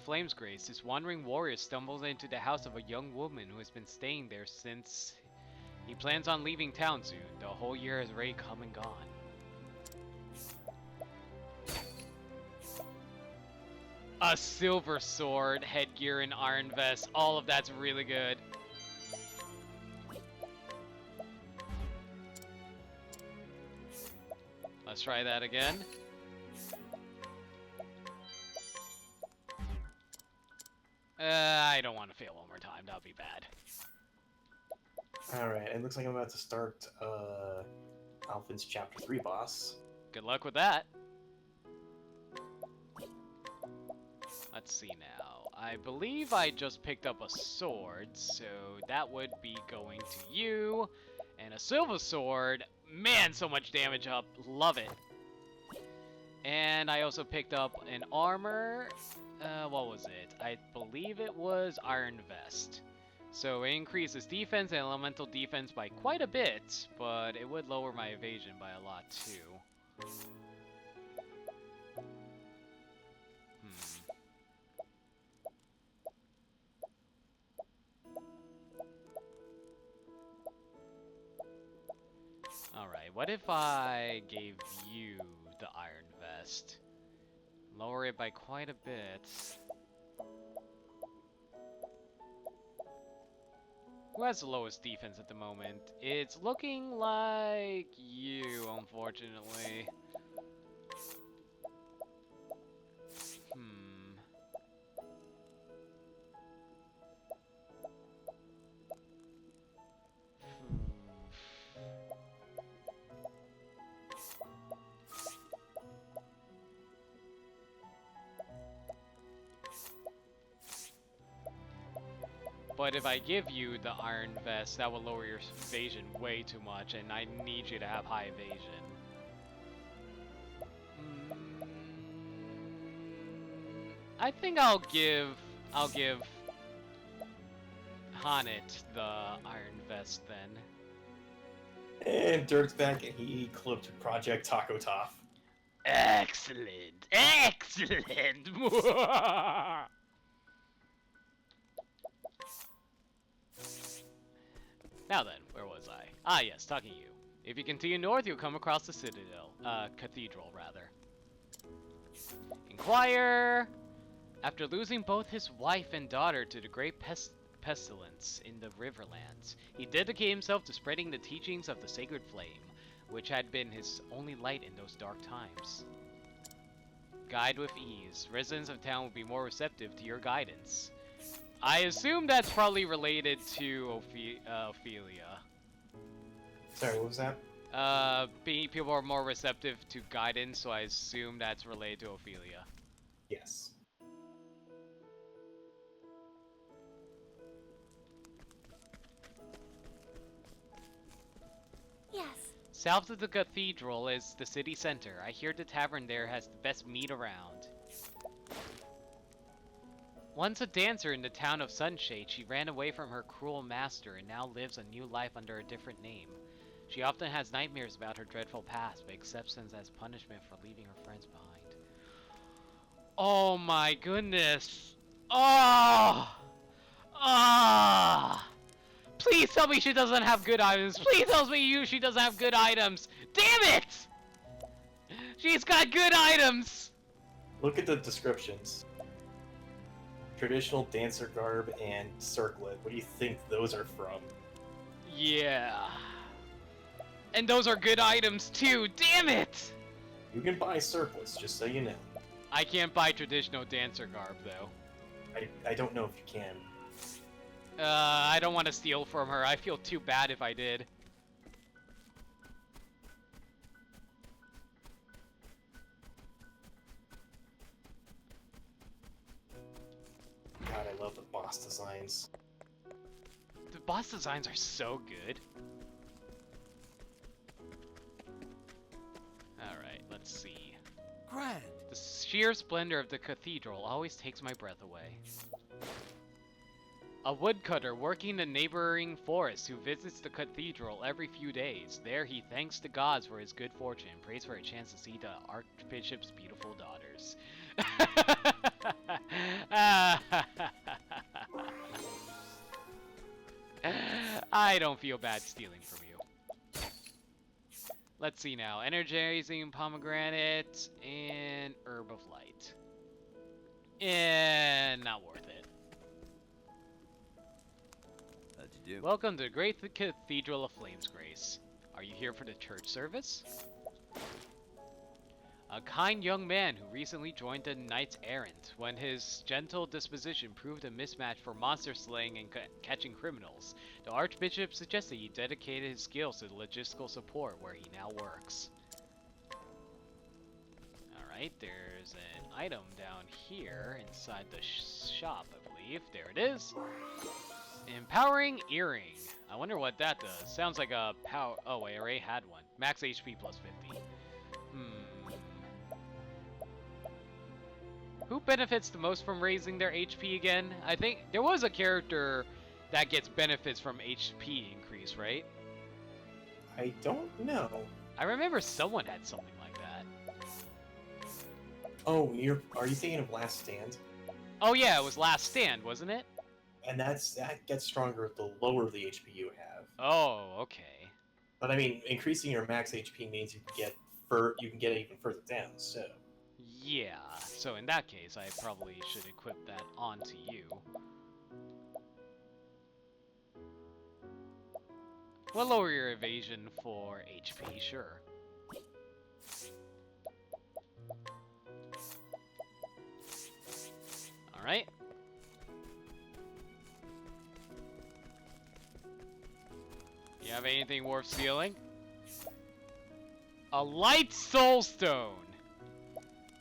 Flame's Grace, this wandering warrior stumbles into the house of a young woman who has been staying there since he plans on leaving town soon. The whole year has already come and gone. A silver sword, headgear, and iron vest. All of that's really good. Let's try that again. I don't want to fail one more time. That would be bad. Alright, it looks like I'm about to start Alphen's Chapter 3 boss. Good luck with that. Let's see now. I believe I just picked up a sword, so that would be going to you. And a silver sword. Man, so much damage up. Love it. And I also picked up an armor. What was it? I believe it was Iron Vest. So it increases defense and elemental defense by quite a bit, but it would lower my evasion by a lot too. Alright, what if I gave you the Iron Vest? Lower it by quite a bit. Who has the lowest defense at the moment? It's looking like you, unfortunately. But if I give you the Iron Vest, that will lower your evasion way too much, and I need you to have high evasion. I think I'll give Hanet the Iron Vest then. And Dirk's back, and he clipped Project Tacotoph. Excellent! Excellent! Now then, where was I? Ah yes, talking to you. If you continue north, you'll come across the citadel. Cathedral, rather. Inquire! After losing both his wife and daughter to the great pestilence in the Riverlands, he dedicated himself to spreading the teachings of the sacred flame, which had been his only light in those dark times. Guide with ease. Residents of town will be more receptive to your guidance. I assume that's probably related to Ophelia. Sorry, what was that? People are more receptive to guidance, so I assume that's related to Ophelia. Yes. Yes. South of the cathedral is the city center. I hear the tavern there has the best meat around. Once a dancer in the town of Sunshade, she ran away from her cruel master and now lives a new life under a different name. She often has nightmares about her dreadful past, but accepts them as punishment for leaving her friends behind. Oh my goodness! Oh! Ah! Please tell me she doesn't have good items! Please tell me she doesn't have good items! Damn it! She's got good items! Look at the descriptions. Traditional dancer garb and circlet. What do you think those are from? Yeah. And those are good items too, damn it! You can buy circlets, just so you know. I can't buy traditional dancer garb though. I don't know if you can. I don't want to steal from her. I feel too bad if I did. God, I love the boss designs. The boss designs are so good. Alright, let's see. Grand. The sheer splendor of the cathedral always takes my breath away. A woodcutter working in the neighboring forest who visits the cathedral every few days. There he thanks the gods for his good fortune and prays for a chance to see the Archbishop's beautiful daughters. I don't feel bad stealing from you. Let's see now. Energizing pomegranate and herb of light. And not worth it. How'd you do? Welcome to the Great Cathedral of Flames, Grace. Are you here for the church service? A kind young man who recently joined the Knights Errant when his gentle disposition proved a mismatch for monster slaying and catching criminals. The Archbishop suggested he dedicated his skills to logistical support where he now works. Alright, there's an item down here inside the shop, I believe. There it is. Empowering Earring. I wonder what that does. Sounds like a power... Oh, wait, I already had one. Max HP plus 50. Who benefits the most from raising their HP again? I think there was a character that gets benefits from HP increase, right? I don't know. I remember someone had something like that. Oh, are you thinking of Last Stand? Oh yeah, it was Last Stand, wasn't it? And that gets stronger the lower the HP you have. Oh, okay. But I mean, increasing your max HP means you can get it even further down. So. Yeah. So in that case, I probably should equip that onto you. We'll lower your evasion for HP, sure. Alright. You have anything worth stealing? A light soulstone!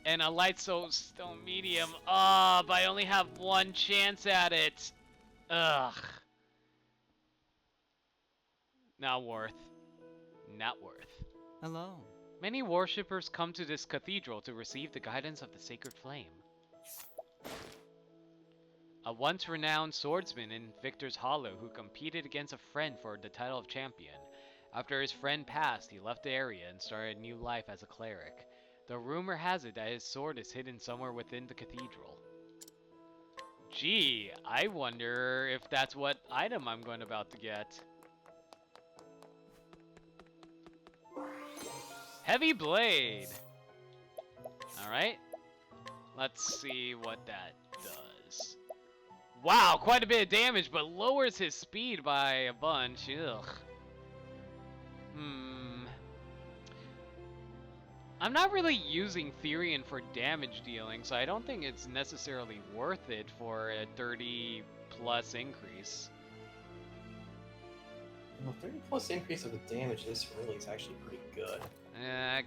And a light soulstone medium. Ah, but I only have one chance at it. Ugh. Not worth. Not worth. Hello. Many worshippers come to this cathedral to receive the guidance of the sacred flame. A once renowned swordsman in Victor's Hollow who competed against a friend for the title of champion. After his friend passed, he left the area and started a new life as a cleric. The rumor has it that his sword is hidden somewhere within the cathedral. Gee, I wonder if that's what item I'm about to get. Heavy Blade! Alright. Let's see what that does. Wow, quite a bit of damage, but lowers his speed by a bunch. Ugh. I'm not really using Therian for damage dealing, so I don't think it's necessarily worth it for a 30 plus increase. Well, 30 plus increase of the damage this really is actually pretty good.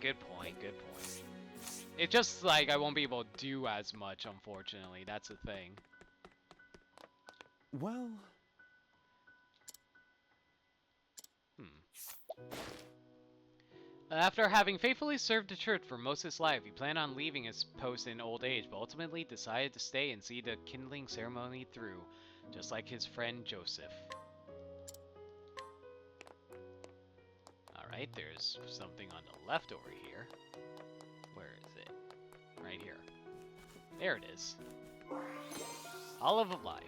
Good point, good point. It's just like I won't be able to do as much, unfortunately. That's the thing. Well... After having faithfully served the church for most of his life, he planned on leaving his post in old age, but ultimately decided to stay and see the kindling ceremony through, just like his friend Joseph. Alright, there's something on the left over here. Where is it? Right here. There it is. Olive of Life.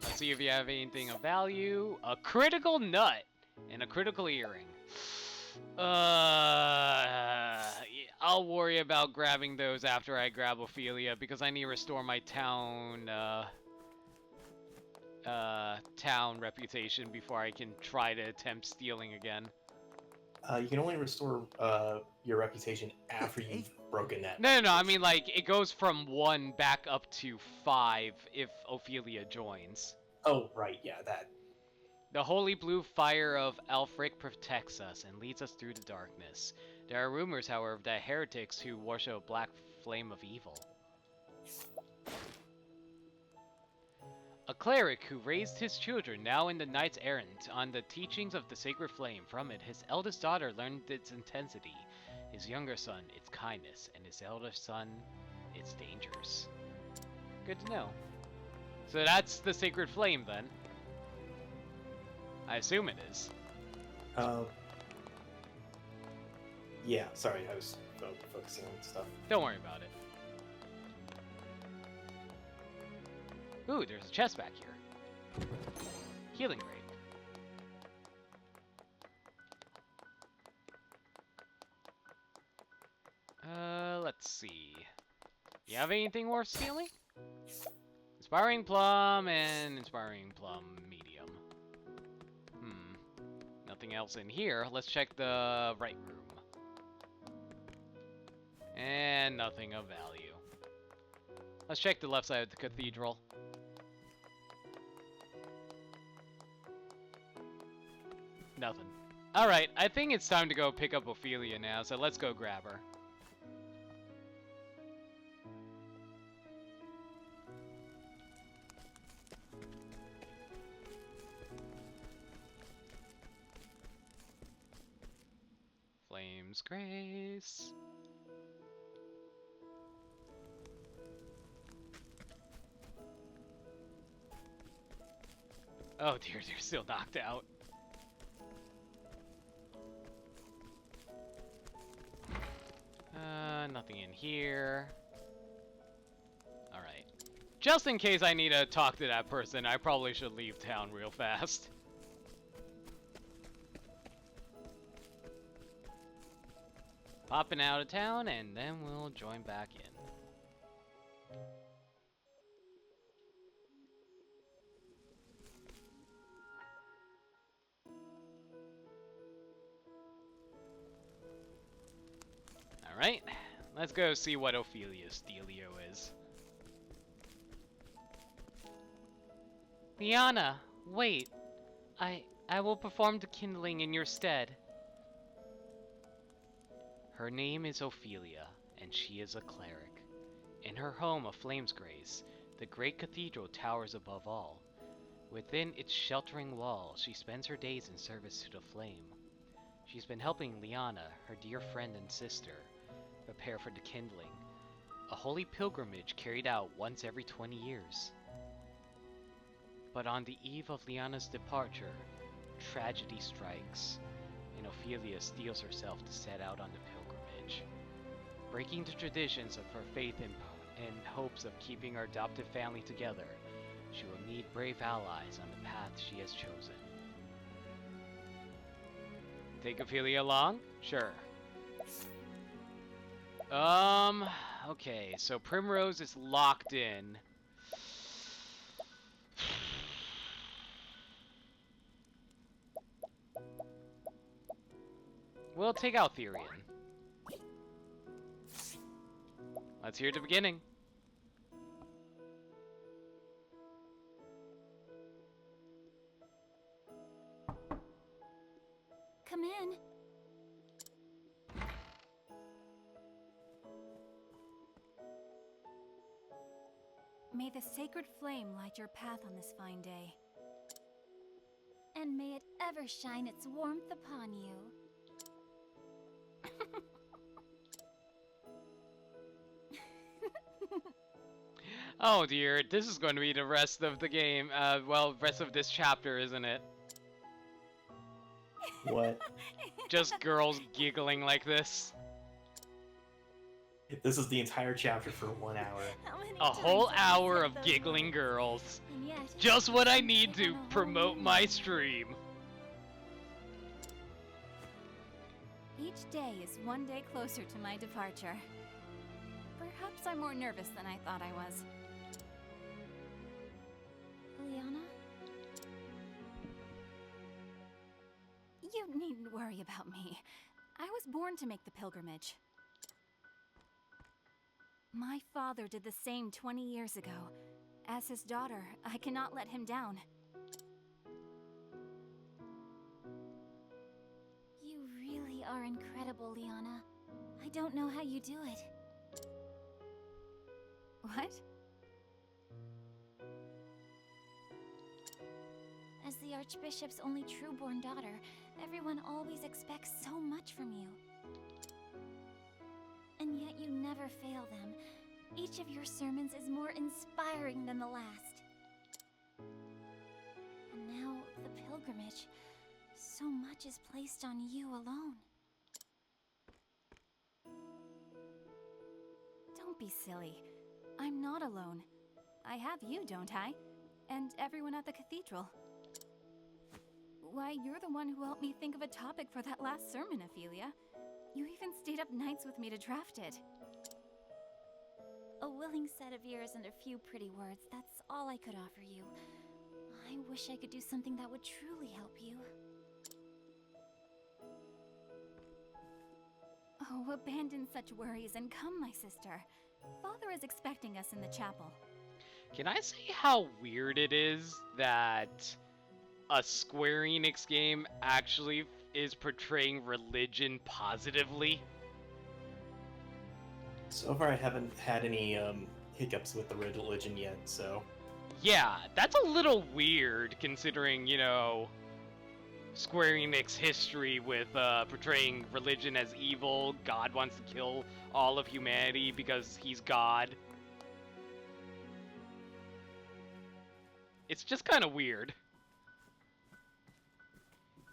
Let's see if you have anything of value. A critical nut and a critical earring. I'll worry about grabbing those after I grab Ophelia because I need to restore my town reputation before I can try to attempt stealing again. You can only restore your reputation after you've broken that. No, I mean like it goes from 1 back up to 5 if Ophelia joins. Oh, right, yeah, that. The holy blue fire of Alfric protects us and leads us through the darkness. There are rumors, however, that heretics who worship a black flame of evil. A cleric who raised his children, now in the Knights Errant, on the teachings of the sacred flame. From it, his eldest daughter learned its intensity, his younger son its kindness, and his eldest son its dangers. Good to know. So that's the sacred flame, then. I assume it is. Yeah, sorry, I was focusing on stuff. Don't worry about it. Ooh, there's a chest back here. Healing rate. Let's see. You have anything worth stealing? Inspiring Plum and Inspiring Plum Medium. Nothing else in here. Let's check the right room. And nothing of value. Let's check the left side of the cathedral. Nothing. Alright, I think it's time to go pick up Ophelia now, so let's go grab her. Flame's Grace. Oh dear, they're still knocked out. Nothing in here. Alright. Just in case I need to talk to that person, I probably should leave town real fast. Popping out of town, and then we'll join back in. Alright, let's go see what Ophelia's dealio is. Liana, wait. I will perform the kindling in your stead. Her name is Ophelia, and she is a cleric. In her home of Flame's Grace, the great cathedral towers above all. Within its sheltering walls, she spends her days in service to the flame. She's been helping Liana, her dear friend and sister, prepare for the kindling, a holy pilgrimage carried out once every 20 years. But on the eve of Liana's departure, tragedy strikes, and Ophelia steels herself to set out on the pilgrimage. Breaking the traditions of her faith in hopes of keeping her adopted family together, she will need brave allies on the path she has chosen. Take Ophelia along? Sure. Okay, so Primrose is locked in. We'll take out Therian. Let's hear the beginning. Come in. May the sacred flame light your path on this fine day. And may it ever shine its warmth upon you. Oh dear, this is going to be the rest of the game. Well, rest of this chapter, isn't it? What? Just girls giggling like this. This is the entire chapter for 1 hour. A whole hour of giggling girls. Just what I need to promote my stream. Each day is one day closer to my departure. Perhaps I'm more nervous than I thought I was. Liana? You needn't worry about me. I was born to make the pilgrimage. My father did the same 20 years ago. As his daughter, I cannot let him down. You really are incredible, Liana. I don't know how you do it. What? As the Archbishop's only true-born daughter, everyone always expects so much from you. And yet you never fail them. Each of your sermons is more inspiring than the last. And now, the pilgrimage. So much is placed on you alone. Don't be silly. I'm not alone. I have you, don't I? And everyone at the cathedral. Why, you're the one who helped me think of a topic for that last sermon, Ophelia. You even stayed up nights with me to draft it. A willing set of ears and a few pretty words, that's all I could offer you. I wish I could do something that would truly help you. Oh, abandon such worries and come, my sister. Father is expecting us in the chapel. Can I say how weird it is that a Square Enix game actually is portraying religion positively? So far, I haven't had any hiccups with the religion yet, so... Yeah, that's a little weird, considering, you know, Square Enix history with portraying religion as evil. God wants to kill all of humanity because he's God. It's just kind of weird.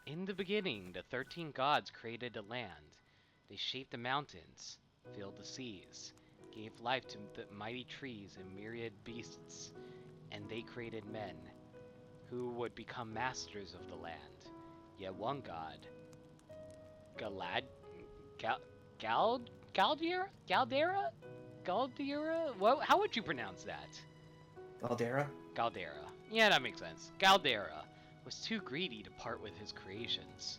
In the beginning, the 13 gods created a land. They shaped the mountains, filled the seas, gave life to the mighty trees and myriad beasts, and they created men, who would become masters of the land. Yet one god, Galdera? What? How would you pronounce that? Caldera? Galdera. Yeah, that makes sense. Galdera was too greedy to part with his creations.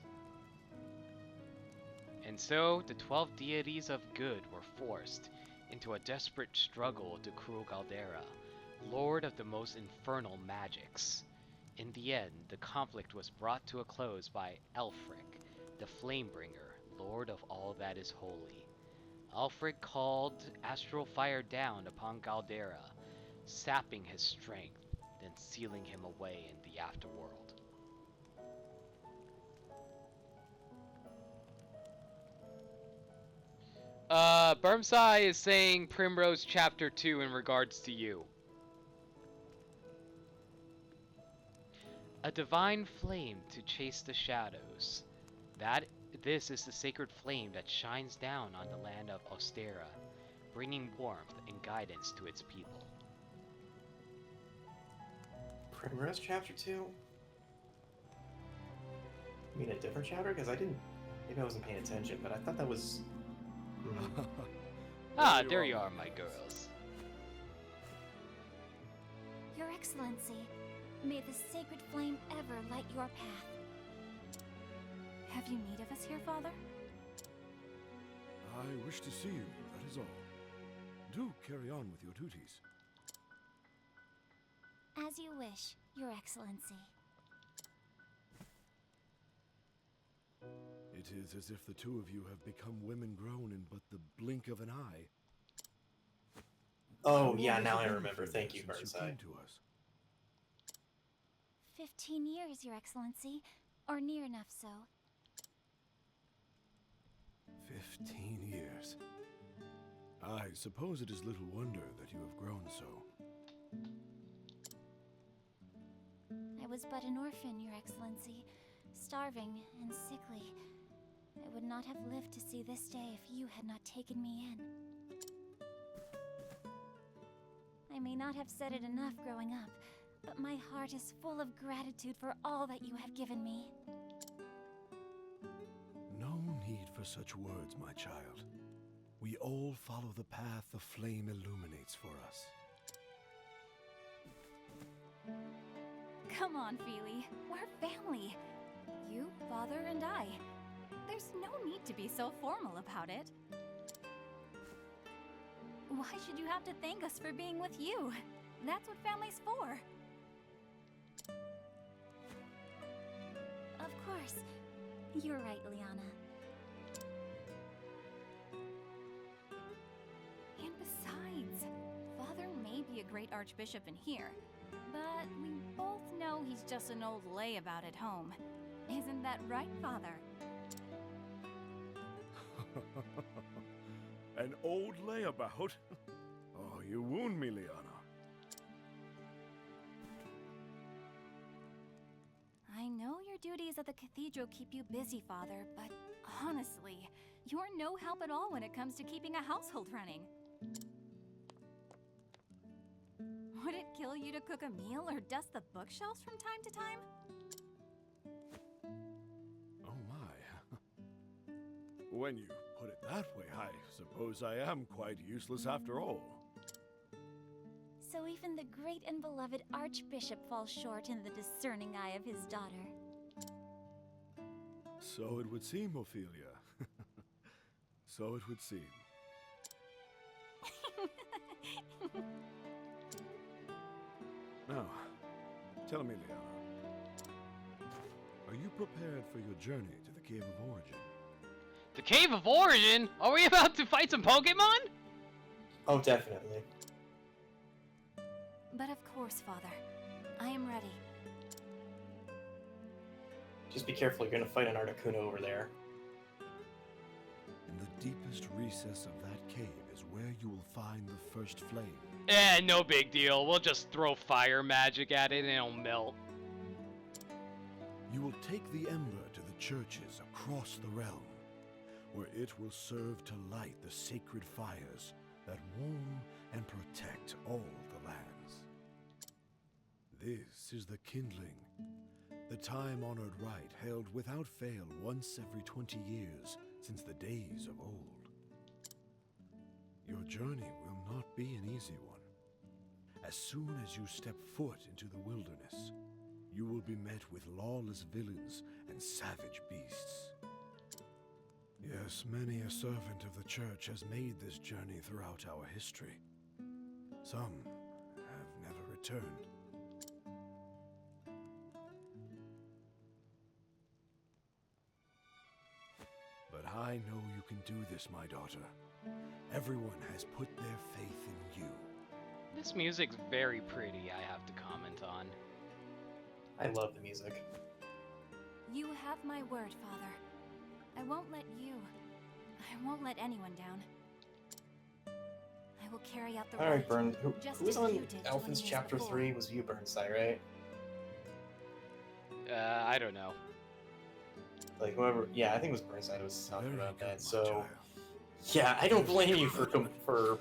And so, the 12 deities of good were forced into a desperate struggle to cruel Galdera, lord of the most infernal magics. In the end, the conflict was brought to a close by Elfric, the Flamebringer, lord of all that is holy. Elfric called astral fire down upon Galdera, sapping his strength, then sealing him away in the afterworld. Burmsai is saying Primrose Chapter 2 in regards to you. A divine flame to chase the shadows. This is the sacred flame that shines down on the land of Ostera, bringing warmth and guidance to its people. Primrose Chapter 2? You mean a different chapter? Because I didn't... Maybe I wasn't paying attention, but I thought that was... Ah, there you are, my girls. Your Excellency, may the sacred flame ever light your path. Have you need of us here, Father? I wish to see you, that is all. Do carry on with your duties. As you wish, Your Excellency. It is as if the two of you have become women grown in but the blink of an eye. Oh, yeah, now I remember. Thank you, Burnside. 15 years, Your Excellency. Or near enough so. 15 years. I suppose it is little wonder that you have grown so. I was but an orphan, Your Excellency. Starving and sickly. I would not have lived to see this day if you had not taken me in. I may not have said it enough growing up, but my heart is full of gratitude for all that you have given me. No need for such words, my child. We all follow the path the flame illuminates for us. Come on, Feely. We're family. You, Father, and I. There's no need to be so formal about it. Why should you have to thank us for being with you? That's what family's for. Of course. You're right, Liana. And besides, Father may be a great archbishop in here, but we both know he's just an old layabout at home. Isn't that right, Father? An old layabout? Oh, you wound me, Liana. I know your duties at the cathedral keep you busy, Father, but honestly, you're no help at all when it comes to keeping a household running. Would it kill you to cook a meal or dust the bookshelves from time to time? Oh my. When you put it that way, I suppose I am quite useless after all. So even the great and beloved Archbishop falls short in the discerning eye of his daughter. So it would seem, Ophelia. So it would seem. Now, tell me, Liana. Are you prepared for your journey to the Cave of Origin? The Cave of Origin? Are we about to fight some Pokemon? Oh, definitely. But of course, Father. I am ready. Just be careful, you're gonna fight an Articuno over there. In the deepest recess of that cave is where you will find the first flame. No big deal. We'll just throw fire magic at it and it'll melt. You will take the ember to the churches across the realm, where it will serve to light the sacred fires that warm and protect all the lands. This is the kindling, the time-honored rite held without fail once every 20 years since the days of old. Your journey will not be an easy one. As soon as you step foot into the wilderness, you will be met with lawless villains and savage beasts. Yes, many a servant of the church has made this journey throughout our history. Some have never returned. But I know you can do this, my daughter. Everyone has put their faith in you. This music's very pretty, I have to comment on. I love the music. You have my word, Father. I won't let you. I won't let anyone down. I will carry out the Alright, rite, Burn. Who was as on you did 20 Elfins years Chapter before. 3? Was you, Burnside, right? I don't know. Like, whoever... Yeah, I think it was Burnside who was talking about that, so... Yeah, I don't blame you for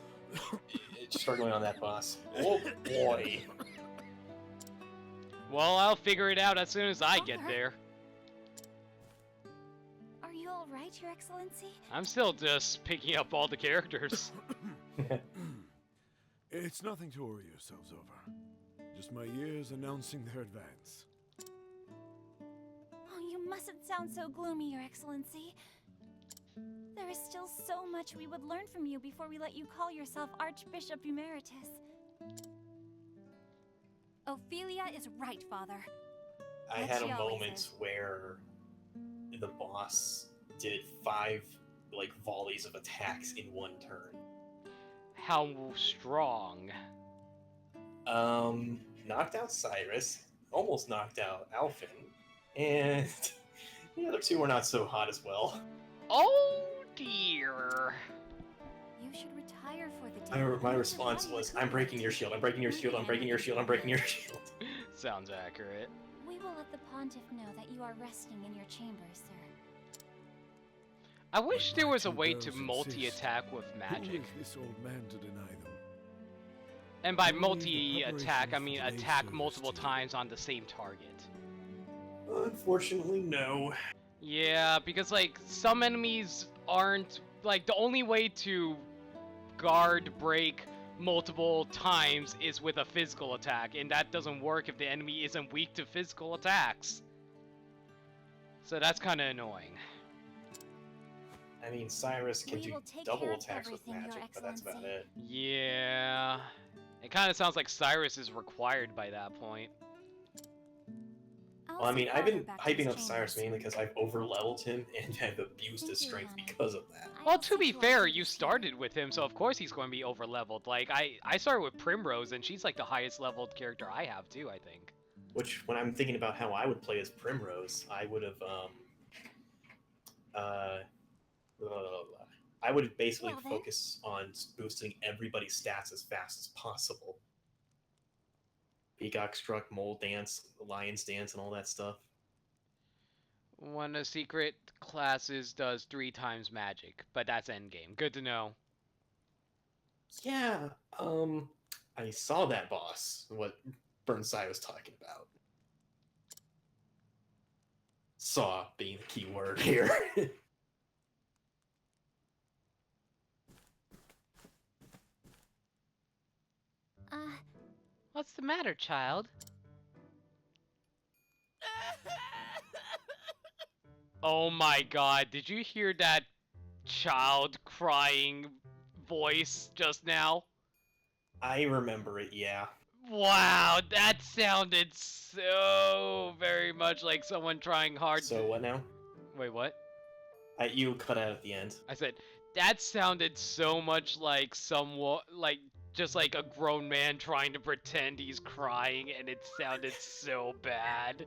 struggling on that boss. Oh, boy. Well, I'll figure it out as soon as I get there. Are you all right, Your Excellency? I'm still just picking up all the characters. It's nothing to worry yourselves over. Just my ears announcing their advance. Oh, you mustn't sound so gloomy, Your Excellency. There is still so much we would learn from you before we let you call yourself Archbishop Emeritus. Ophelia is right, Father. I Like had she a always moment is. where the boss did 5 like volleys of attacks in one turn. How strong? Knocked out Cyrus, almost knocked out Alphen, and the other 2 were not so hot as well. Oh dear. You should retire for the day. My response was, I'm breaking your shield, I'm breaking your shield, I'm breaking your shield, I'm breaking your shield. Sounds accurate. We will let the Pontiff know that you are resting in your chambers, sir. I wish there was a way to multi-attack with magic. Who is this old man to deny them? And by multi-attack, I mean attack multiple times on the same target. Unfortunately, no. Yeah, because like some enemies aren't like the only way to guard break multiple times is with a physical attack, and that doesn't work if the enemy isn't weak to physical attacks. So that's kind of annoying. I mean, Cyrus can We do will take double care of attacks with everything, Your magic, but that's about Excellency. it. Yeah, it kind of sounds like Cyrus is required by that point. Well, I mean, I've been hyping up Cyrus mainly because I've over-leveled him and have abused his strength because of that. Well, to be fair, you started with him, so of course he's going to be over-leveled. Like, I started with Primrose, and she's like the highest leveled character I have, too, I think. Which, when I'm thinking about how I would play as Primrose, I would have, I would basically focus on boosting everybody's stats as fast as possible. Peacock Struck, Mole Dance, Lion's Dance, and all that stuff. One of secret classes does 3 times magic, but that's endgame. Good to know. Yeah, I saw that boss, what Burnside was talking about. Saw being the key word here. What's the matter, child? Oh my god, did you hear that child crying voice just now? I remember it, yeah. Wow, that sounded so very much like someone trying hard So what now? Wait, what? You cut out at the end. I said, that sounded so much like someone, like, just like a grown man trying to pretend he's crying, and it sounded so bad.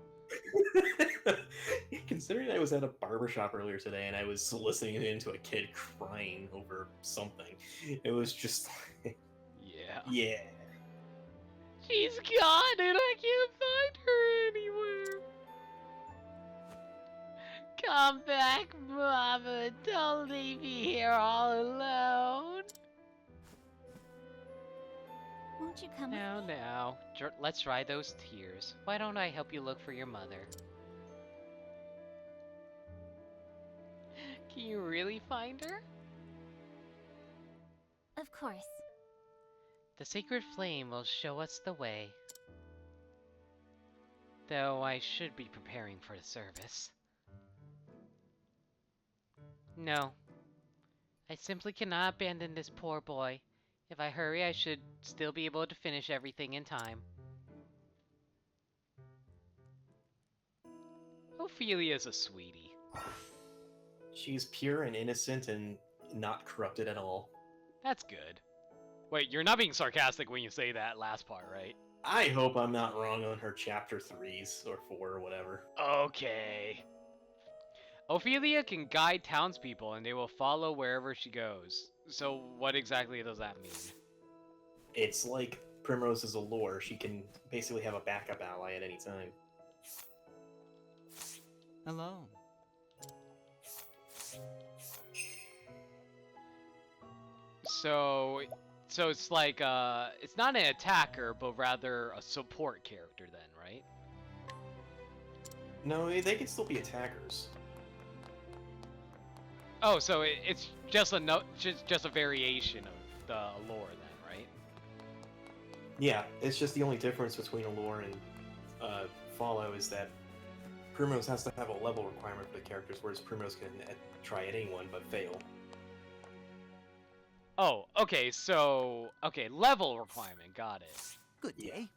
Considering I was at a barbershop earlier today and I was listening into a kid crying over something, it was just like... Yeah. Yeah. She's gone and I can't find her anywhere. Come back, Mama. Don't leave me here all alone. Won't you come Now, with me? now. Let's dry those tears. Why don't I help you look for your mother? Can you really find her? Of course. The sacred flame will show us the way. Though I should be preparing for the service. No. I simply cannot abandon this poor boy. If I hurry, I should still be able to finish everything in time. Ophelia's a sweetie. She's pure and innocent and not corrupted at all. That's good. Wait, you're not being sarcastic when you say that last part, right? I hope I'm not wrong on her chapter 3s or 4 or whatever. Okay. Ophelia can guide townspeople and they will follow wherever she goes. So what exactly does that mean? It's like Primrose's allure. She can basically have a backup ally at any time. Hello. So it's like, it's not an attacker, but rather a support character then, right? No, they can still be attackers. Oh, so it's just a variation of the allure then, right? Yeah, it's just the only difference between allure and follow is that Primrose has to have a level requirement for the characters, whereas Primrose can try at anyone but fail. Oh, okay, so... Okay, level requirement, got it. Good day.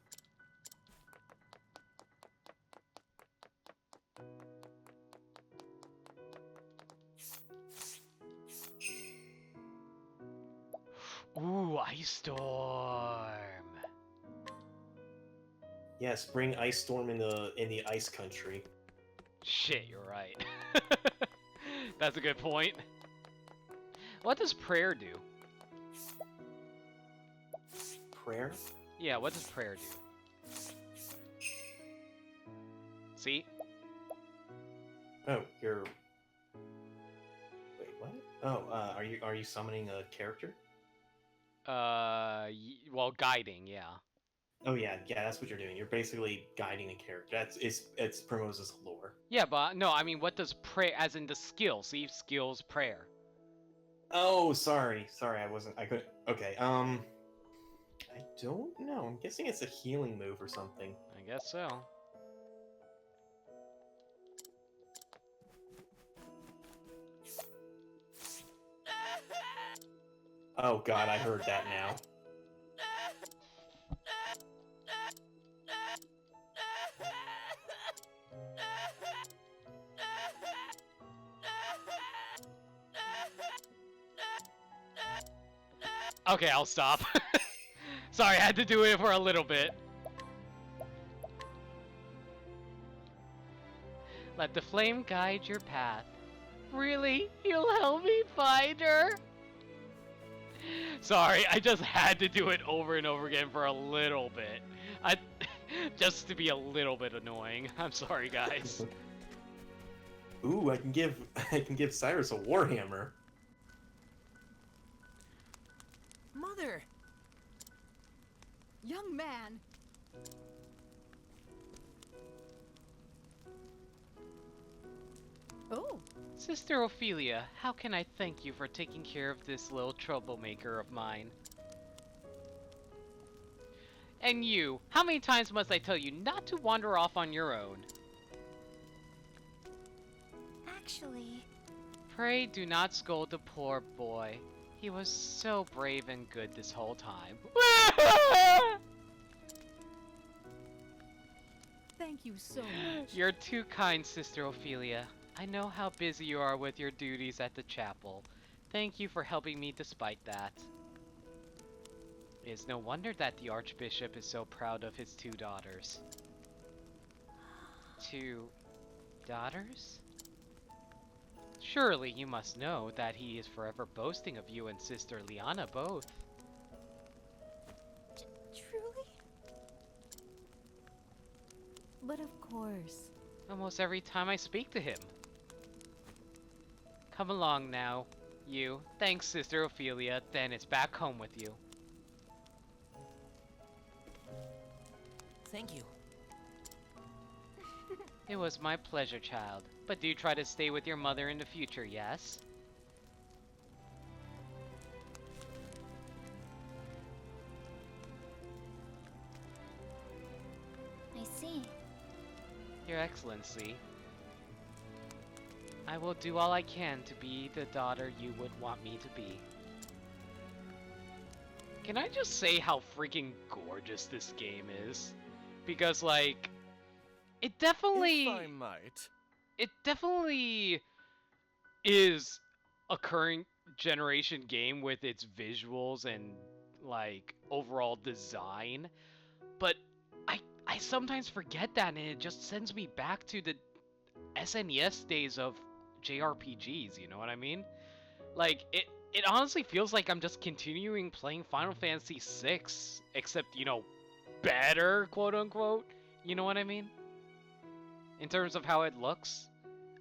Ooh, Ice Storm! Yes, bring Ice Storm in the Ice Country. Shit, you're right. That's a good point. What does prayer do? Prayer? Yeah, what does prayer do? See? Oh, you're... Wait, what? Oh, are you summoning a character? Well, guiding, yeah. Oh yeah, that's what you're doing. You're basically guiding a character. It's Primose's lore. Yeah, but no, I mean, what does prayer, as in the skill? See, skills, prayer. Oh, sorry, I couldn't. Okay, I don't know. I'm guessing it's a healing move or something. I guess so. Oh god, I heard that now. Okay, I'll stop. Sorry, I had to do it for a little bit. Let the flame guide your path. Really? You'll help me find her? Sorry, I just had to do it over and over again for a little bit. Just to be a little bit annoying. I'm sorry, guys. Ooh, I can give Cyrus a warhammer. Mother! Young man! Oh! Sister Ophelia, how can I thank you for taking care of this little troublemaker of mine? And you, how many times must I tell you not to wander off on your own? Actually... Pray do not scold the poor boy. He was so brave and good this whole time. Thank you so much. You're too kind, Sister Ophelia. I know how busy you are with your duties at the chapel. Thank you for helping me despite that. It is no wonder that the Archbishop is so proud of his 2 daughters. 2 daughters? Surely you must know that he is forever boasting of you and Sister Liana both. Truly? But of course. Almost every time I speak to him. Come along now, you. Thanks, Sister Ophelia. Then it's back home with you. Thank you. It was my pleasure, child. But do try to stay with your mother in the future, yes? I see. Your Excellency, I will do all I can to be the daughter you would want me to be. Can I just say how freaking gorgeous this game is? Because, like, it definitely... If I might. It definitely is a current generation game with its visuals and, like, overall design. But I sometimes forget that, and it just sends me back to the SNES days of JRPGs, you know what I mean? Like, it honestly feels like I'm just continuing playing Final Fantasy VI, except, you know, better, quote-unquote. You know what I mean? In terms of how it looks.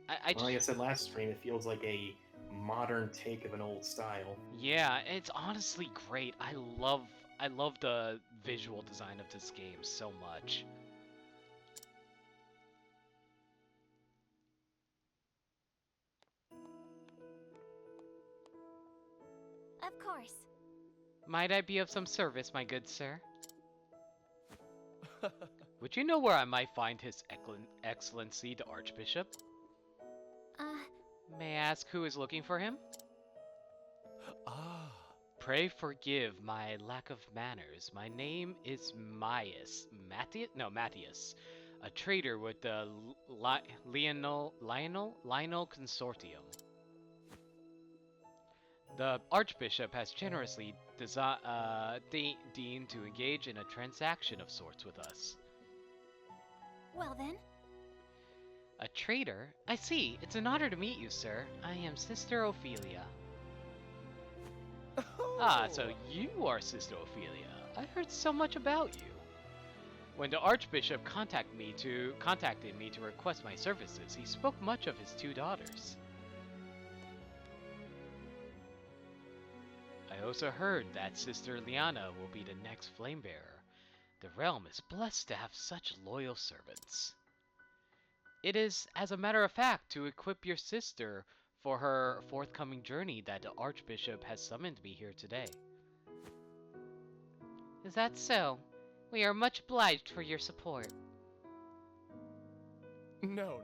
Well, like I said last stream, it feels like a modern take of an old style. Yeah, it's honestly great. I love the visual design of this game so much. Of course. Might I be of some service, my good sir? Would you know where I might find His Excellency, the Archbishop? May I ask who is looking for him? Ah. Pray forgive my lack of manners. My name is Matthias, a trader with the Lionel Consortium. The Archbishop has generously deigned to engage in a transaction of sorts with us. Well then. A trader? I see. It's an honor to meet you, sir. I am Sister Ophelia. Oh. Ah, so you are Sister Ophelia. I heard so much about you. When the Archbishop contacted me to request my services, he spoke much of his 2 daughters. I also heard that Sister Liana will be the next flame bearer. The realm is blessed to have such loyal servants. It is, as a matter of fact, to equip your sister for her forthcoming journey that the Archbishop has summoned me here today. Is that so? We are much obliged for your support. No.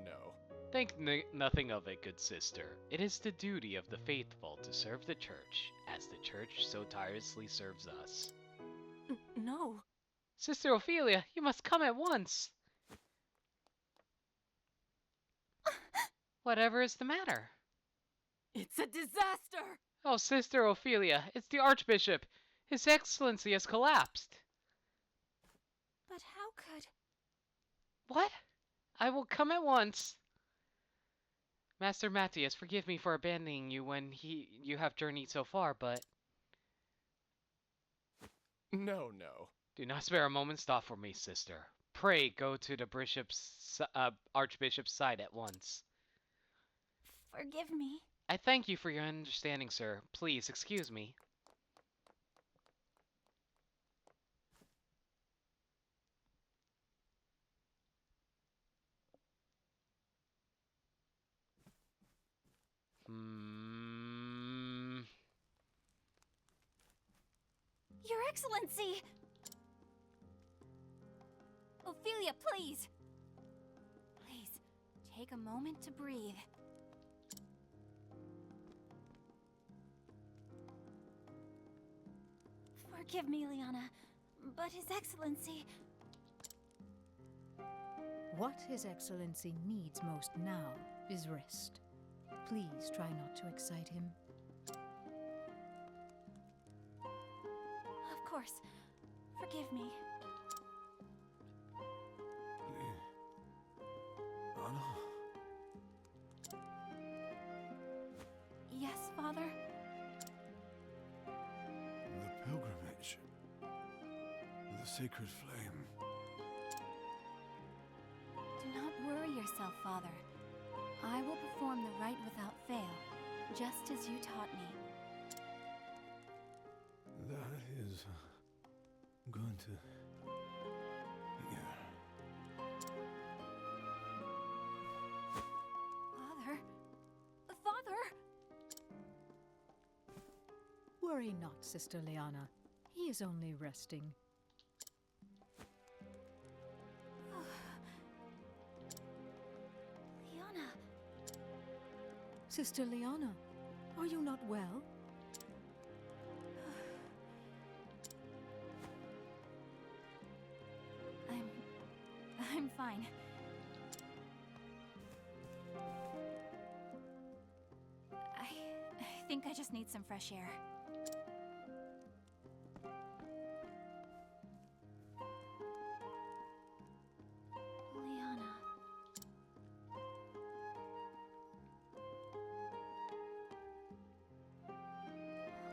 Think nothing of it, good sister. It is the duty of the faithful to serve the Church, as the Church so tirelessly serves us. No. Sister Ophelia, you must come at once! Whatever is the matter? It's a disaster! Oh, Sister Ophelia, it's the Archbishop! His Excellency has collapsed! But how could... What? I will come at once! Master Matthias, forgive me for abandoning you when you have journeyed so far, but... No. Do not spare a moment's thought for me, sister. Pray go to the Archbishop's side at once. Forgive me. I thank you for your understanding, sir. Please, excuse me. Your Excellency! Ophelia, please! Please, take a moment to breathe. Forgive me, Liana, but His Excellency... What His Excellency needs most now is rest. Please try not to excite him. Of course. Forgive me. Anna? Yes, Father? The pilgrimage. The sacred flame. Do not worry yourself, Father. I will perform the rite without fail, just as you taught me. That is going to... Father? Father! Worry not, Sister Liana. He is only resting. Liana. Sister Liana, are you not well? I'm fine. I think I just need some fresh air. Liana.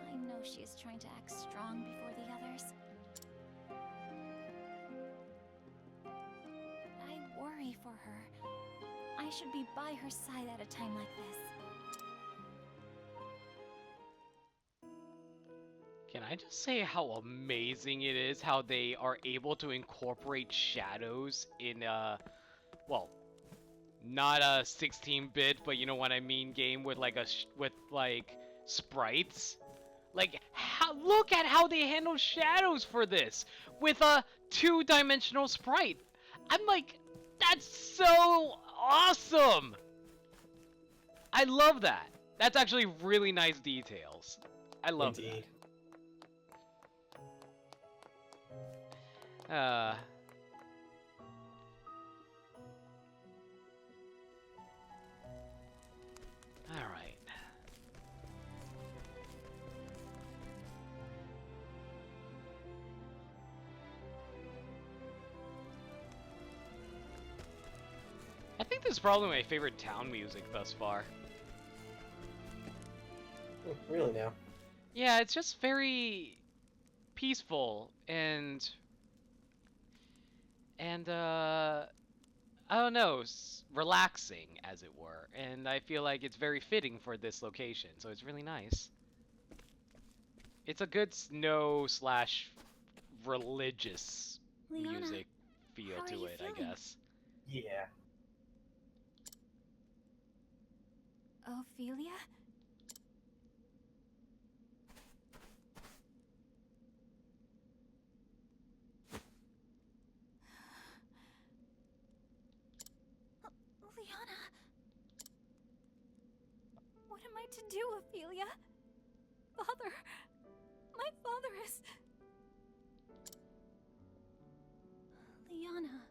I know she is trying to act strong before the others. I worry for her. I should be by her side at a time like this. Can I just say how amazing it is how they are able to incorporate shadows in well, not a 16-bit, but you know what I mean, game with like with sprites. Like, look at how they handle shadows for this with a 2-dimensional sprite. I'm like, that's so awesome. I love that. That's actually really nice details. I love Indeed. that. All right. I think this is probably my favorite town music thus far. Really now? Yeah, it's just very peaceful and I don't know, relaxing as it were, and I feel like it's very fitting for this location, so it's really nice. It's a good snow/religious Liana, music feel how are to you it, feeling? I guess. Yeah. Ophelia? Liana? What am I to do, Ophelia? Father! My father is... Liana.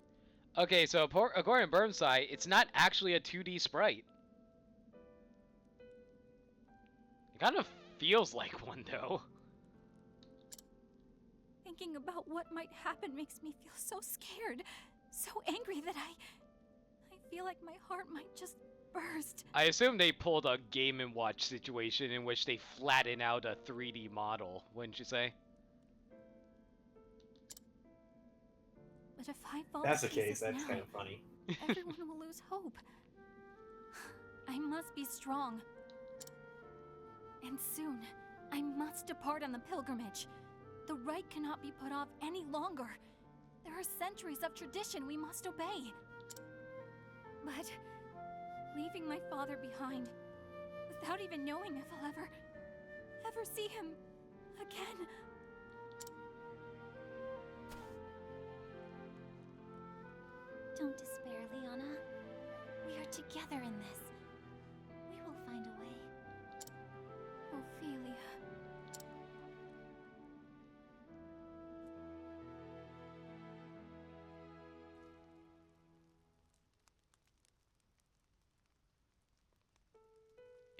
Okay, so according to Burnside, it's not actually a 2D sprite. It kind of feels like one, though. Thinking about what might happen makes me feel so scared, so angry that I feel like my heart might just burst. I assume they pulled a Game & Watch situation in which they flatten out a 3D model, wouldn't you say? But if I fall That's to the case, pieces that's now, kind of funny. everyone will lose hope. I must be strong. And soon, I must depart on the pilgrimage. The rite cannot be put off any longer. There are centuries of tradition we must obey. But leaving my father behind, without even knowing if I'll ever see him again. Don't despair, Liana. We are together in this. We will find a way. Ophelia.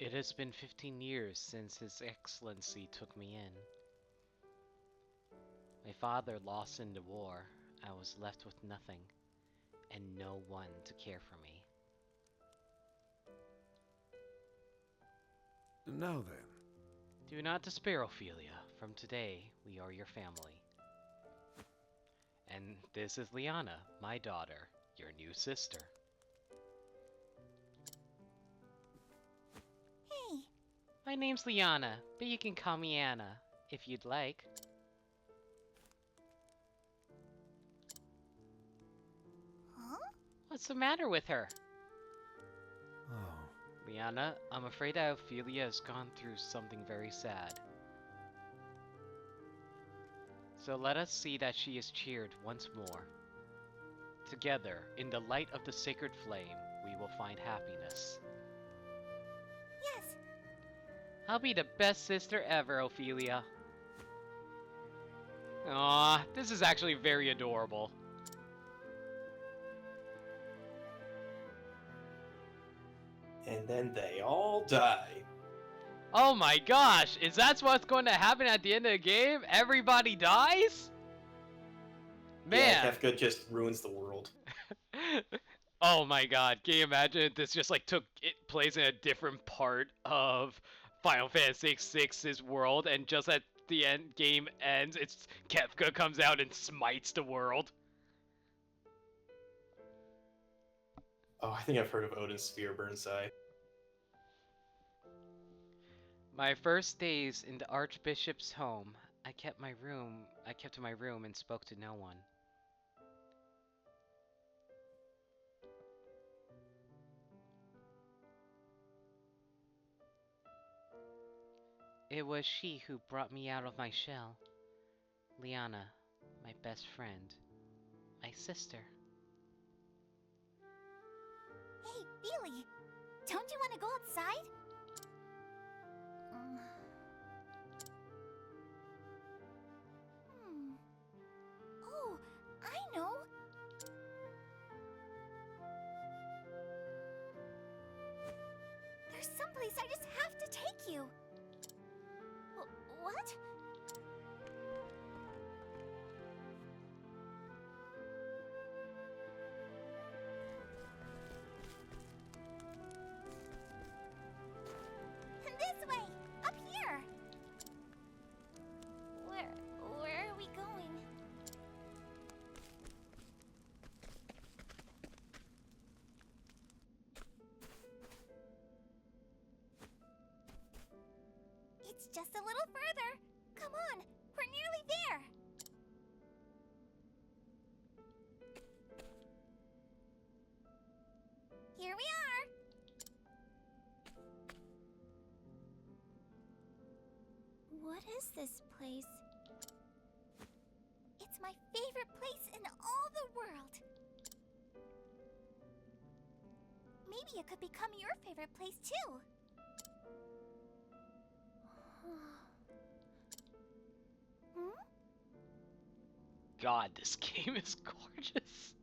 It has been 15 years since His Excellency took me in. My father lost in the war. I was left with nothing, and no one to care for me. Now then. Do not despair, Ophelia. From today, we are your family. And this is Liana, my daughter, your new sister. Hey. My name's Liana, but you can call me Anna, if you'd like. Huh? What's the matter with her? Oh. Liana, I'm afraid that Ophelia has gone through something very sad. So let us see that she is cheered once more. Together, in the light of the sacred flame, we will find happiness. Yes. I'll be the best sister ever, Ophelia. Aww, this is actually very adorable. And then they all die. Oh my gosh, is that what's going to happen at the end of the game? Everybody dies? Man. Yeah, Kefka just ruins the world. Oh my god, can you imagine if this just like it plays in a different part of Final Fantasy VI's world, and just at the end game ends, it's Kefka comes out and smites the world? Oh, I think I've heard of Odin's Spear Burnside. My first days in the Archbishop's home, I kept to my room and spoke to no one. It was she who brought me out of my shell. Liana, my best friend. My sister. Hey, Billy! Don't you want to go outside? Oh, I know! There's someplace I just have to take you! What? This way! Up here! Where are we going? It's just a little further. Come on, we're nearly there. Here we are. What is this place? It's my favorite place in all the world. Maybe it could become your favorite place too. God, this game is gorgeous.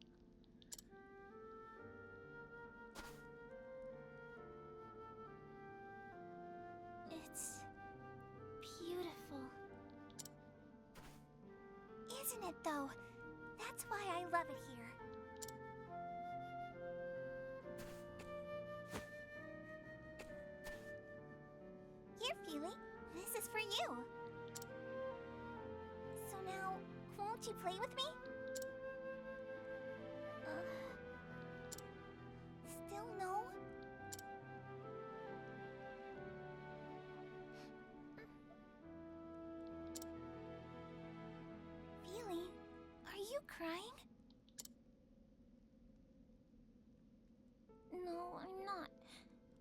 It's beautiful. Isn't it though? That's why I love it here. Here, Feely. This is for you. So now, won't you play with me? Still no? Feely, are you crying? No, I'm not.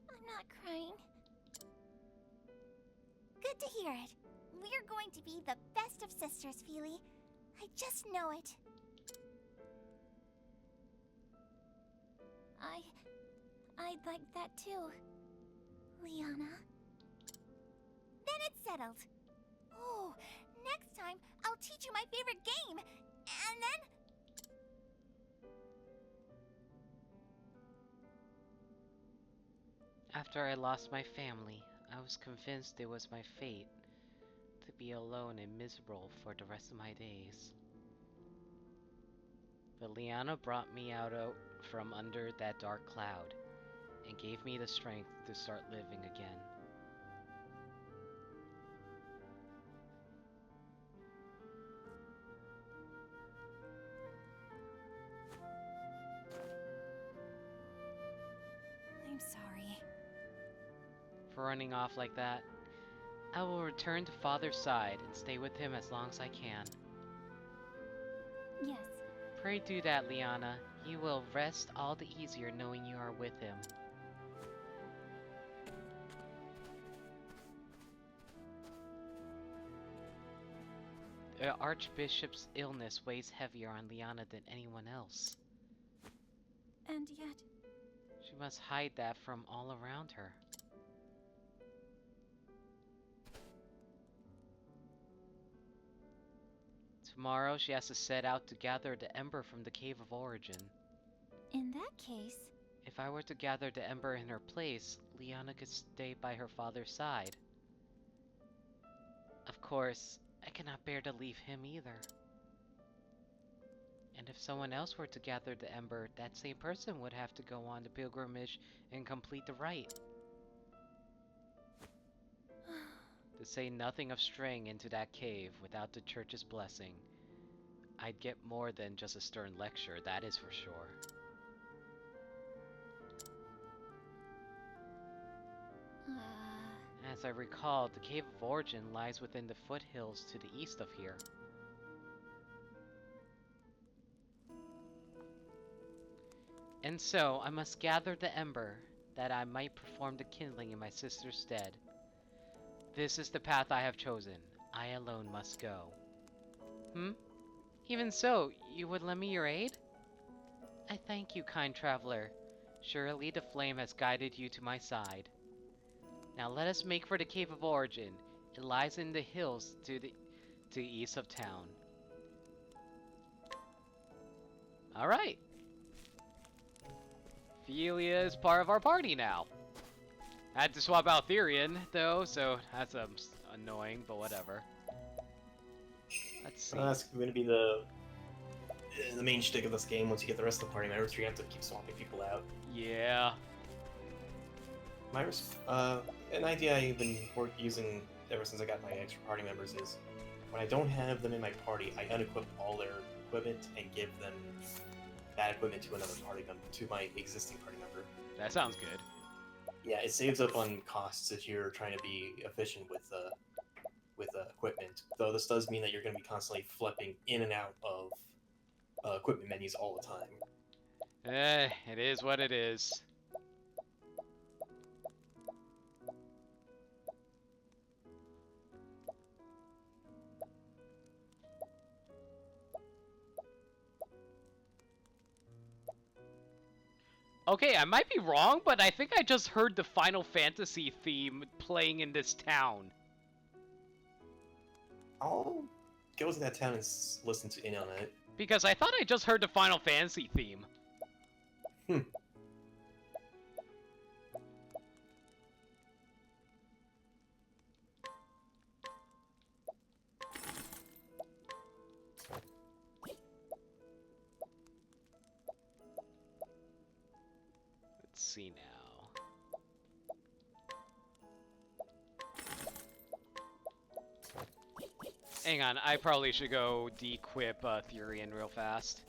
I'm not crying. Good to hear it. We're going to be the best of sisters, Feely. I just know it. I'd like that too, Liana. Then it's settled. Oh, next time I'll teach you my favorite game, and then... After I lost my family, I was convinced it was my fate to be alone and miserable for the rest of my days. But Liana brought me out from under that dark cloud and gave me the strength to start living again. I'm sorry. For running off like that, I will return to Father's side and stay with him as long as I can. Yes. Pray do that, Liana. He will rest all the easier knowing you are with him. The Archbishop's illness weighs heavier on Liana than anyone else. And yet... She must hide that from all around her. Tomorrow she has to set out to gather the ember from the Cave of Origin. In that case... If I were to gather the ember in her place, Liana could stay by her father's side. Of course, I cannot bear to leave him either. And if someone else were to gather the ember, that same person would have to go on the pilgrimage and complete the rite. To say nothing of straying into that cave without the church's blessing, I'd get more than just a stern lecture, that is for sure. As I recall, the Cave of Origin lies within the foothills to the east of here. And so, I must gather the ember, that I might perform the kindling in my sister's stead. This is the path I have chosen. I alone must go. Even so, you would lend me your aid? I thank you, kind traveler. Surely the flame has guided you to my side. Now let us make for the Cave of Origin. It lies in the hills to the east of town. Alright. Ophelia is part of our party now. I had to swap out Therian, though, so that's annoying, but whatever. Let's see. That's going to be the main shtick of this game. Once you get the rest of the party members, you have to keep swapping people out. Yeah. An idea I've been using ever since I got my extra party members is, when I don't have them in my party, I unequip all their equipment and give them that equipment to another party member, to my existing party member. That sounds good. Yeah, it saves up on costs if you're trying to be efficient with equipment. Though this does mean that you're going to be constantly flipping in and out of equipment menus all the time. It is what it is. Okay, I might be wrong, but I think I just heard the Final Fantasy theme playing in this town. I'll go to that town and listen in on it. Because I thought I just heard the Final Fantasy theme. Let's see now. Hang on, I probably should go de-equip Therian real fast.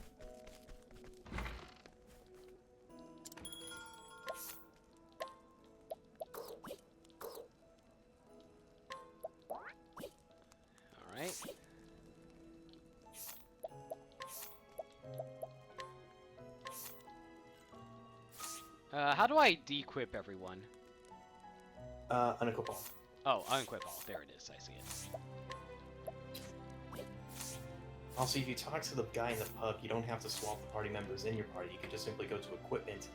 Alright. How do I de-equip everyone? Unequip all. Oh, unequip all. There it is, I see it. Also, if you talk to the guy in the pub, you don't have to swap the party members in your party. You can just simply go to equipment,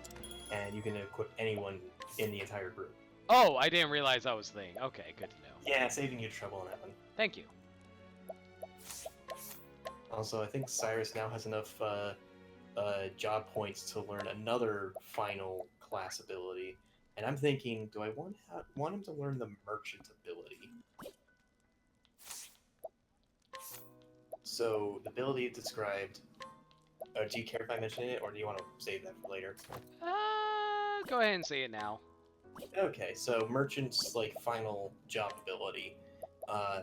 and you can equip anyone in the entire group. Oh, I didn't realize that was a thing. Okay, good to know. Yeah, saving you trouble on that one. Thank you. Also, I think Cyrus now has enough job points to learn another final class ability, And I'm thinking, do I want him to learn the merchant ability? So, the ability described... do you care if I mention it, or do you want to save that for later? Go ahead and say it now. Okay, so Merchant's, like, final job ability.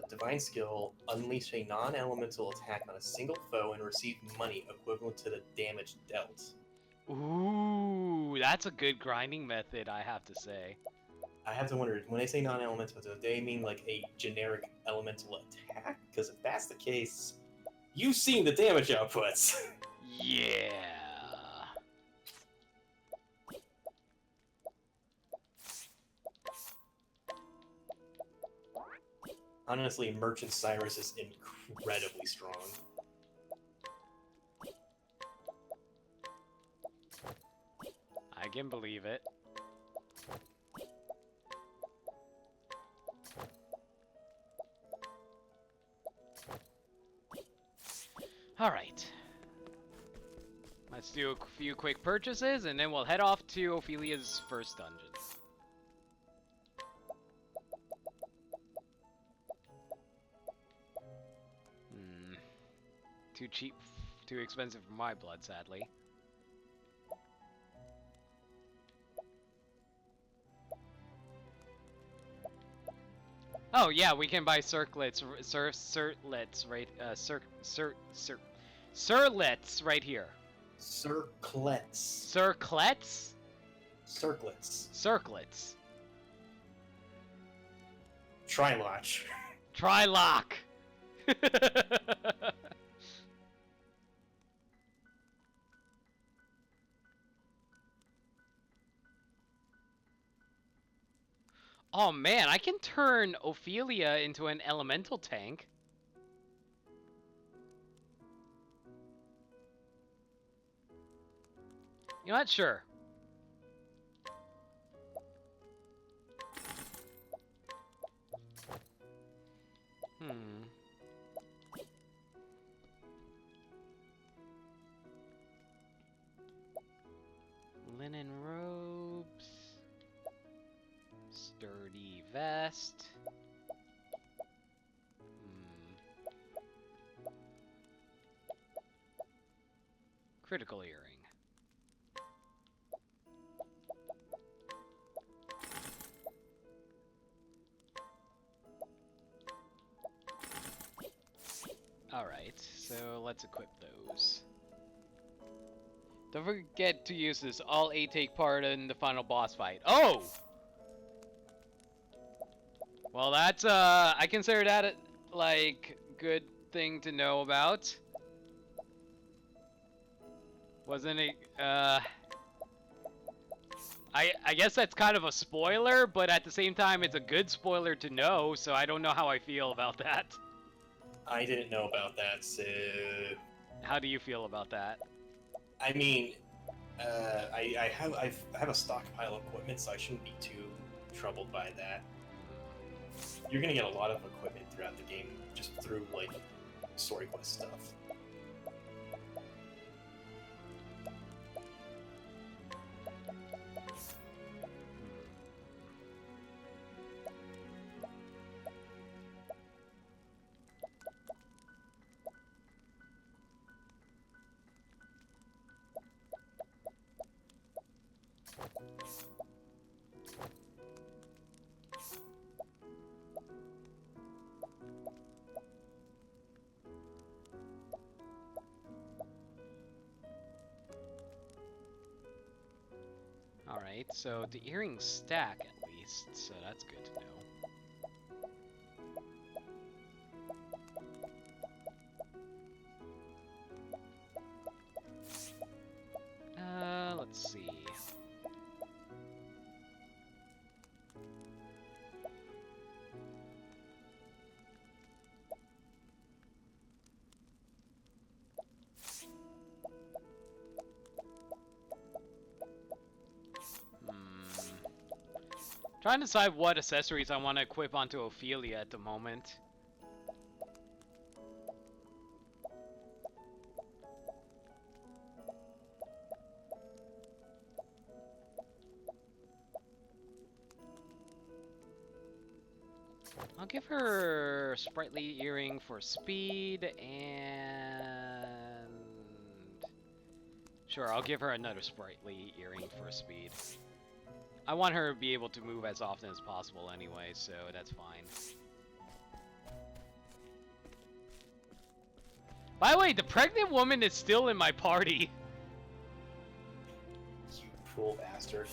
Divine Skill, unleash a non-elemental attack on a single foe and receive money equivalent to the damage dealt. Ooh, that's a good grinding method, I have to say. I have to wonder, when they say non-elemental, do they mean, like, a generic elemental attack? Because if that's the case, you've seen the damage outputs! Yeah. Honestly, Merchant Cyrus is incredibly strong. I can believe it. Alright. Let's do a few quick purchases, and then we'll head off to Ophelia's first dungeon. Too cheap, too expensive for my blood, sadly. Oh yeah, we can buy circlets, circlets right, circlets right here. Circlets. Circlets? Circlets. Circlets. Trilotch. Trilock. Oh man, I can turn Ophelia into an elemental tank. You know what? Sure. Linen robes. Sturdy vest. Critical earring. Alright, so let's equip those. Don't forget to use this. All 8 take part in the final boss fight. Oh! Well, that's, I consider that, like, good thing to know about. Wasn't it, I guess that's kind of a spoiler, but at the same time, it's a good spoiler to know, so I don't know how I feel about that. I didn't know about that, so... How do you feel about that? I mean, I have a stockpile of equipment, so I shouldn't be too troubled by that. You're gonna get a lot of equipment throughout the game, just through, like, story quest stuff. Alright, so the earrings stack at least, so that's good to know. Let's see. Trying to decide what accessories I want to equip onto Ophelia at the moment. I'll give her sprightly earring for speed and... Sure, I'll give her another sprightly earring for speed. I want her to be able to move as often as possible anyway, so that's fine. By the way, the pregnant woman is still in my party. You poor bastard.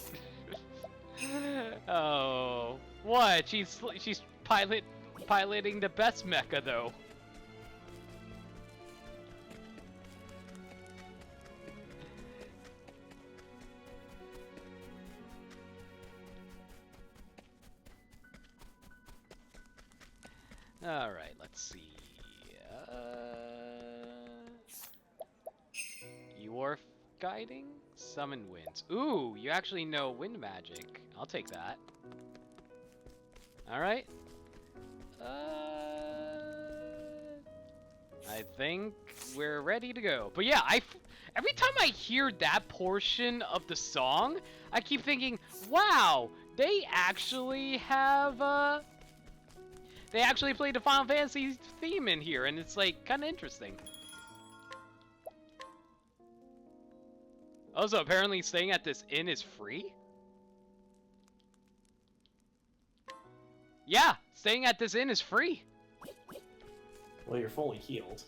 Oh, what? She's piloting the best mecha though. All right, let's see. Your guiding? Summon winds. Ooh, you actually know wind magic. I'll take that. Alright. I think we're ready to go. But yeah, every time I hear that portion of the song, I keep thinking, wow, they actually have, they actually played the Final Fantasy theme in here, and it's like, kind of interesting. Also, apparently staying at this inn is free? Yeah, staying at this inn is free. Well, you're fully healed.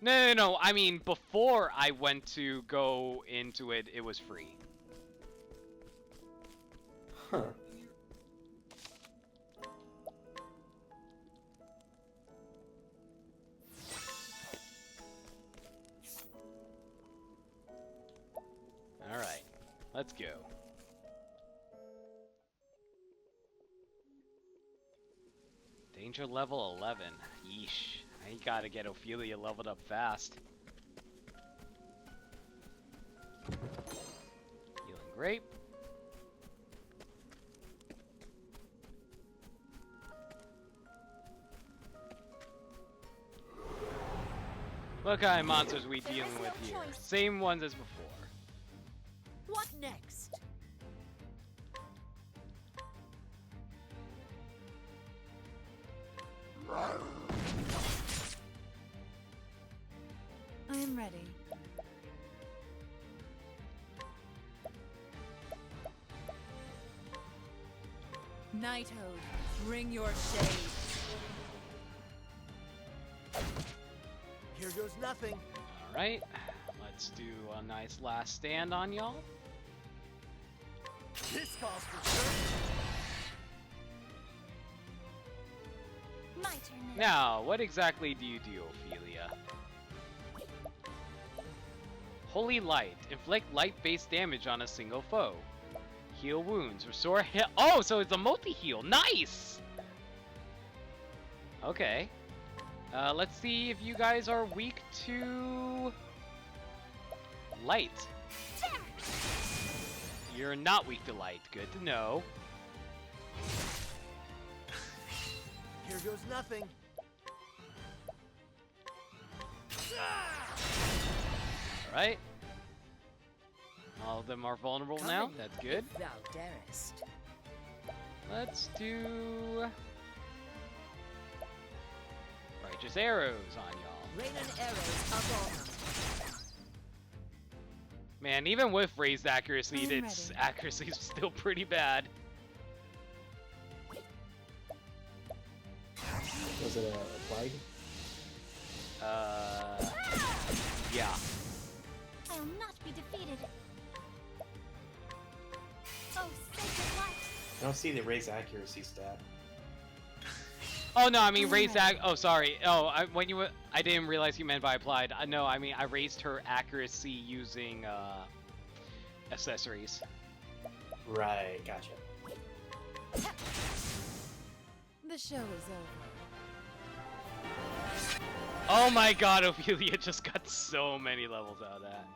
No. I mean, before I went to go into it, it was free. Huh. Alright, let's go. Danger level 11. Yeesh. I gotta get Ophelia leveled up fast. Healing grape. What kind of monsters are we dealing with here? Same ones as before. What next? I am ready. Night Ode, bring your shade. Here goes nothing. Alright, let's do a nice last stand on y'all. This calls for sure. My turn then. Now, what exactly do you do, Ophelia? Holy Light. Inflict light-based damage on a single foe. Heal wounds. Restore health. Oh, so it's a multi-heal. Nice! Okay. Let's see if you guys are weak to... light. You're not weak to light. Good to know. Here goes nothing. Alright. All of them are vulnerable now. That's good. If thou darest. Let's do... Righteous arrows on y'all. Rain and arrows upon them. Man, even with raised accuracy, I'm its ready. accuracy is still pretty bad. Was it a plague? Yeah. I will not be defeated. Oh, sacred light. I don't see the raise accuracy stat. Oh no, I mean raised oh sorry. Oh, I didn't realize you meant by applied. No, I mean I raised her accuracy using accessories. Right, gotcha. The show is over. Oh my god, Ophelia just got so many levels out of that.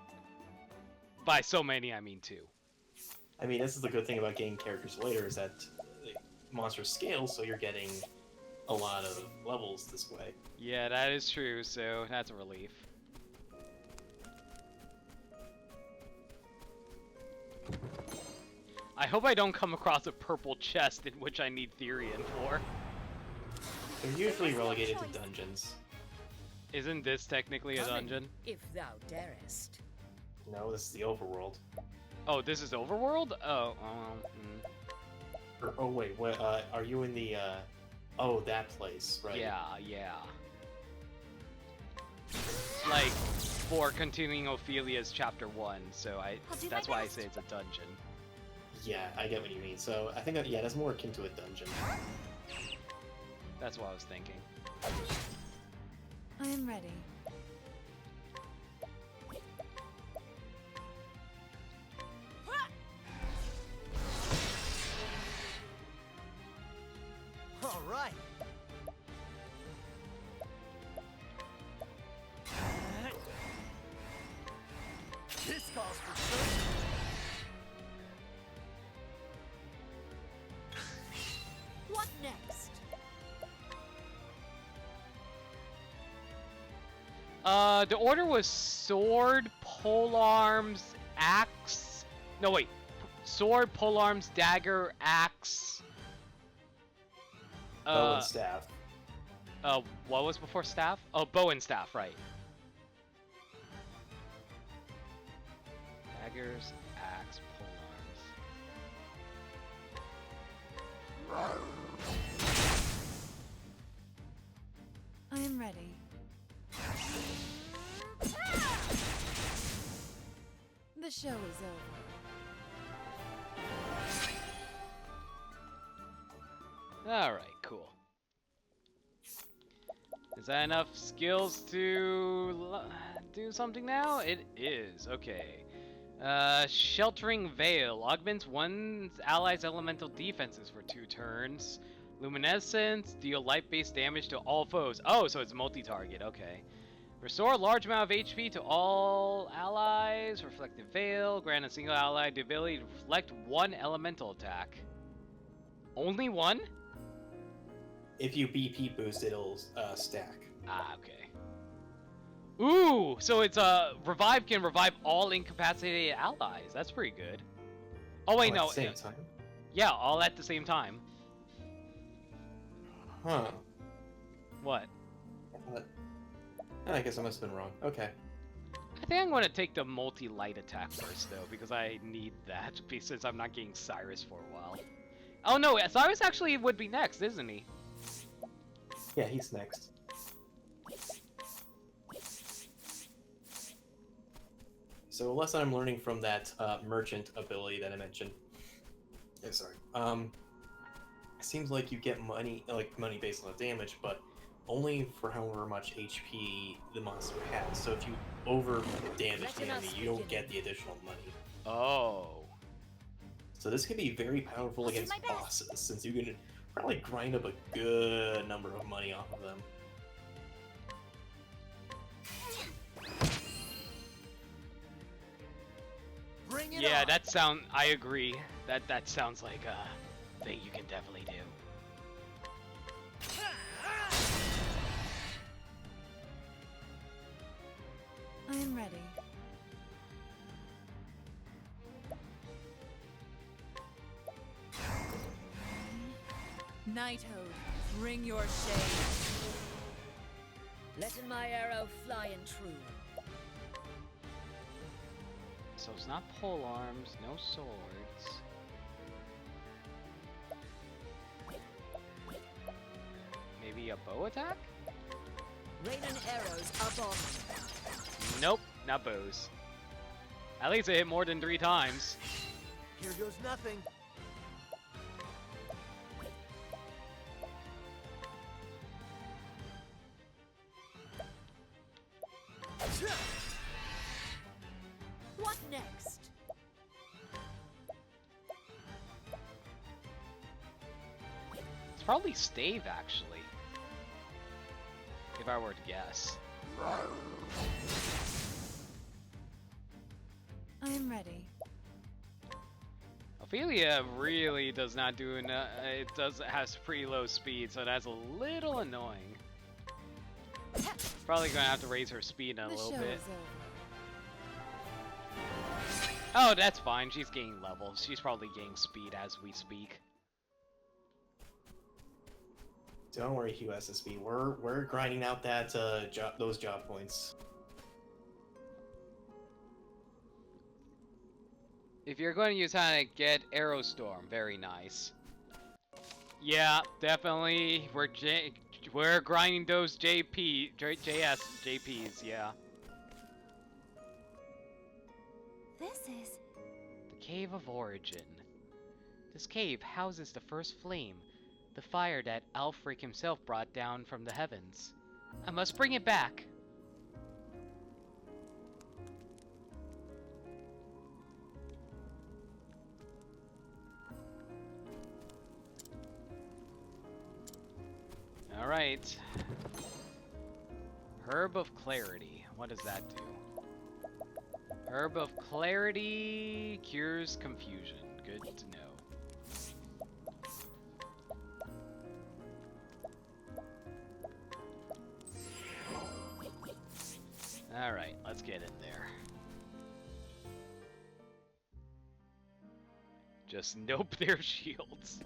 By so many, I mean 2. I mean, this is the good thing about getting characters later, is that the monsters scale, so you're getting a lot of levels this way. Yeah, that is true, so that's a relief. I hope I don't come across a purple chest in which I need Therian for. They're usually relegated to dungeons. Isn't this technically a dungeon? If thou darest. No, this is the overworld. Oh, this is overworld? Oh, oh wait, what? Are you in the? Oh, that place, right? Yeah, yeah. Like for continuing Ophelia's chapter 1, so that's why I say it's a dungeon. Yeah, I get what you mean. So I think that, yeah, that's more akin to a dungeon. That's what I was thinking. I am ready. All right. This calls for search. What next? The order was sword, polearms, axe. No, wait. Sword, polearms, dagger, axe. Bow and staff. What was before staff? Oh, bow and staff, right. Daggers, axe, polearms. I am ready. The show is over. Alright, cool. Is that enough skills to do something now? It is, okay. Sheltering Veil. Augments one's allies' elemental defenses for 2 turns. Luminescence. Deal light-based damage to all foes. Oh, so it's multi-target, okay. Restore a large amount of HP to all allies. Reflective Veil. Grant a single ally the ability to reflect 1 elemental attack. Only 1? If you BP boost, it'll stack. Ah, okay. Ooh, so it's revive can revive all incapacitated allies. That's pretty good. Oh wait, no. At the same time? Yeah, all at the same time. Huh. What? I guess I must have been wrong. Okay. I think I'm going to take the multi-light attack first, though, because I need that, since I'm not getting Cyrus for a while. Oh no, Cyrus actually would be next, isn't he? Yeah, he's next. So a lesson I'm learning from that merchant ability that I mentioned. Yeah, sorry. It seems like you get money, money based on the damage, but only for however much HP the monster has. So if you over damage the enemy, you don't get the additional money. Oh. So this can be very powerful against bosses, since you can probably grind up a good number of money off of them. Bring it yeah, on. I agree. That sounds like a thing you can definitely do. I am ready. Knighthood, bring your shade. Letting my arrow fly and true. So it's not pole arms, no swords. Maybe a bow attack? Raining arrows up on me. Nope, not bows. At least it hit more than 3 times. Here goes nothing. What next? It's probably stave, actually. If I were to guess. I am ready. Ophelia really does not do enough. Has pretty low speed, so that's a little annoying. Probably gonna have to raise her speed a little bit. Oh, that's fine. She's gaining levels. She's probably gaining speed as we speak. Don't worry, USSB. We're grinding out that those job points. If you're going to use Hana, get Aerostorm. Very nice. Yeah, definitely. We're grinding those JPs. Yeah. This is The Cave of Origin. This cave houses the first flame, the fire that Alfric himself brought down from the heavens. I must bring it back. Alright. Herb of Clarity. What does that do? Herb of Clarity cures confusion. Good to know. Alright, let's get in there. Just nope their shields.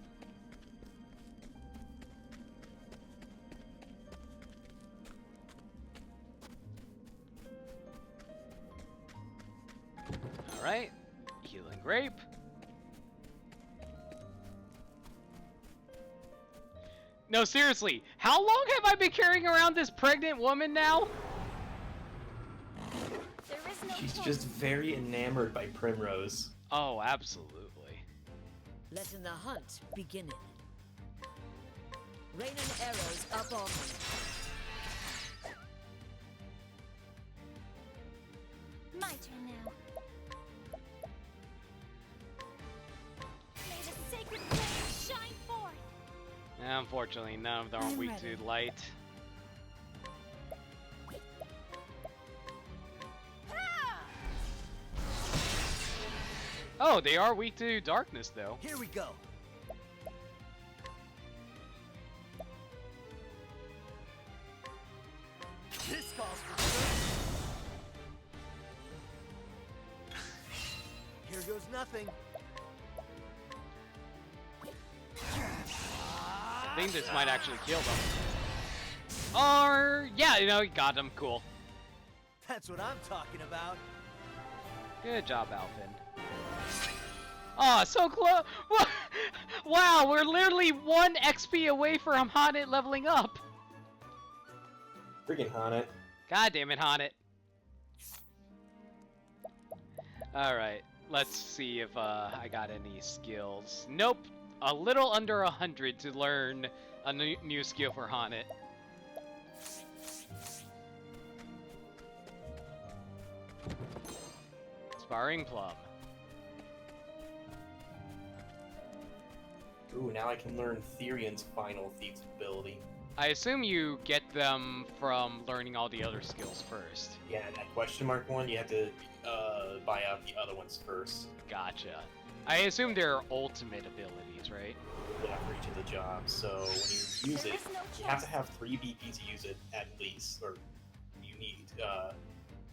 Alright, healing grape. No, seriously, how long have I been carrying around this pregnant woman now? there is no She's choice. just very enamored by Primrose. Oh, absolutely. Letting the hunt begin. Raining arrows up on me. My turn now. May the sacred flame shine forth. Unfortunately, none of them are I'm weak ready. to light. Oh, they are weak to darkness, though. Here we go. This calls for service. Here goes nothing. I think this might actually kill them. Or, yeah, you know, got them. Cool. That's what I'm talking about. Good job, Alpin. Oh, so close! Wow, we're literally 1 XP away from Haunted leveling up. Freaking Haunted. God damn it, Haunted. Alright, let's see if I got any skills. Nope, a little under 100 to learn a new skill for Haunted. Sparring Plum. Ooh, now I can learn Therion's final thief's ability. I assume you get them from learning all the other skills first. Yeah, that question mark one, you have to buy out the other ones first. Gotcha. I assume they're ultimate abilities, right? Yeah, for each of the jobs. So when you use it, you have to have 3 BP to use it at least, or you need,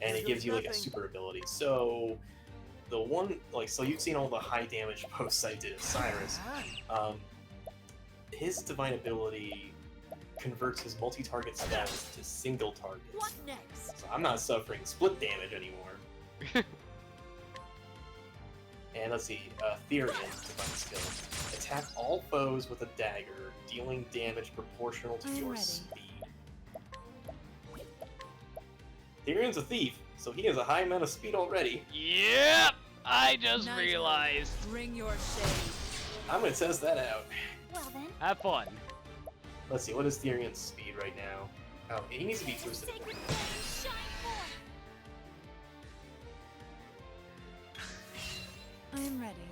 and it gives you like a super ability. So the one, like, so you've seen all the high damage posts I did of Cyrus. His divine ability converts his multi-target stats to single targets. What next? So I'm not suffering split damage anymore. And let's see, Therian divine skill. Attack all foes with a dagger, dealing damage proportional to your speed. Therian's a thief, so he has a high amount of speed already. Yep! I just Nice. realized. Bring your shade. I'm gonna test that out. Well then. Have fun. Let's see, what is Therian's speed right now? Oh, he needs to be May the boosted. sacred flame shine forth. I am ready.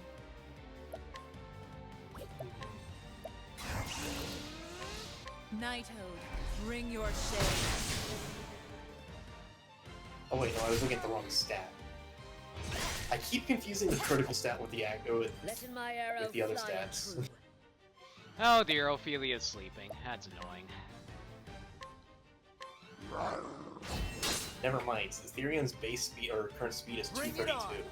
Nighthode, bring your shade. Oh wait, no, I was looking at the wrong stat. I keep confusing the critical stat with the Letting my arrow with the other fly stats. true. Oh dear, Ophelia's sleeping. That's annoying. Never mind, since Therian's base speed or current speed is Bring it 232.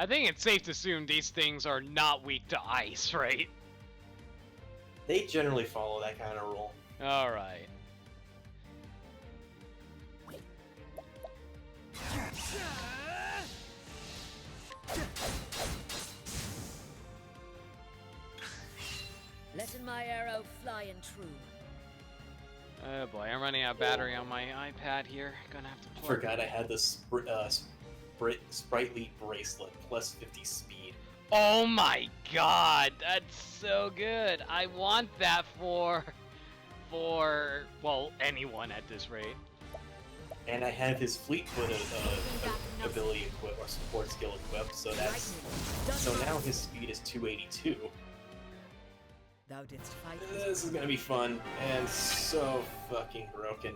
I think it's safe to assume these things are not weak to ice, right? They generally follow that kind of rule. Alright. Letting my arrow fly and true. Oh boy, I'm running out of battery on my iPad here. Gonna have to plug Forgot I had this sprightly bracelet, plus 50 speed. Oh my god, that's so good. I want that for well, anyone at this rate. And I have his Fleetfoot ability equipped, or support skill equipped, so now his speed is 282. Thou didst fight. This is gonna be fun, and so fucking broken.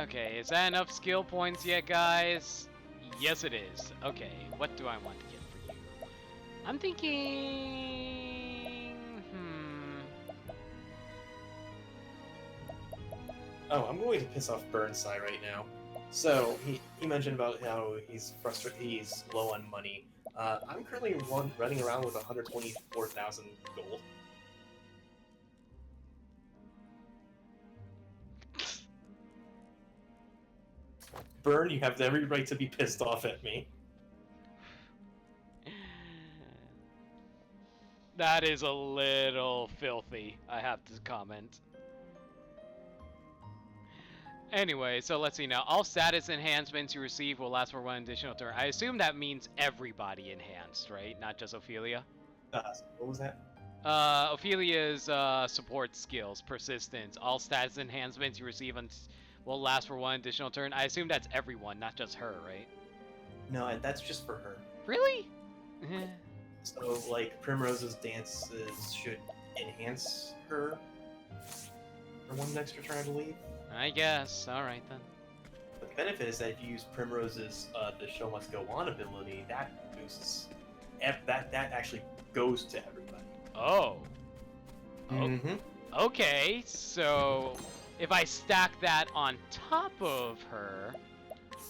Okay, is that enough skill points yet, guys? Yes, it is. Okay, what do I want to get for you? I'm thinking... Oh, I'm going to piss off Burnside right now. So, he mentioned about how he's frustrated, he's low on money. I'm currently running around with 124,000 gold. Burn, you have every right to be pissed off at me. That is a little filthy, I have to comment. Anyway, so let's see now. All status enhancements you receive will last for one additional turn. I assume that means everybody enhanced, right? Not just Ophelia? What was that? Ophelia's support skills, persistence. All status enhancements you receive will last for one additional turn. I assume that's everyone, not just her, right? No, that's just for her. Really? So, like, Primrose's dances should enhance her for one extra turn, I believe. I guess. Alright then. The benefit is that if you use Primrose's The Show Must Go On ability, that boosts... That actually goes to everybody. Oh. Mm-hmm. Okay, so if I stack that on top of her...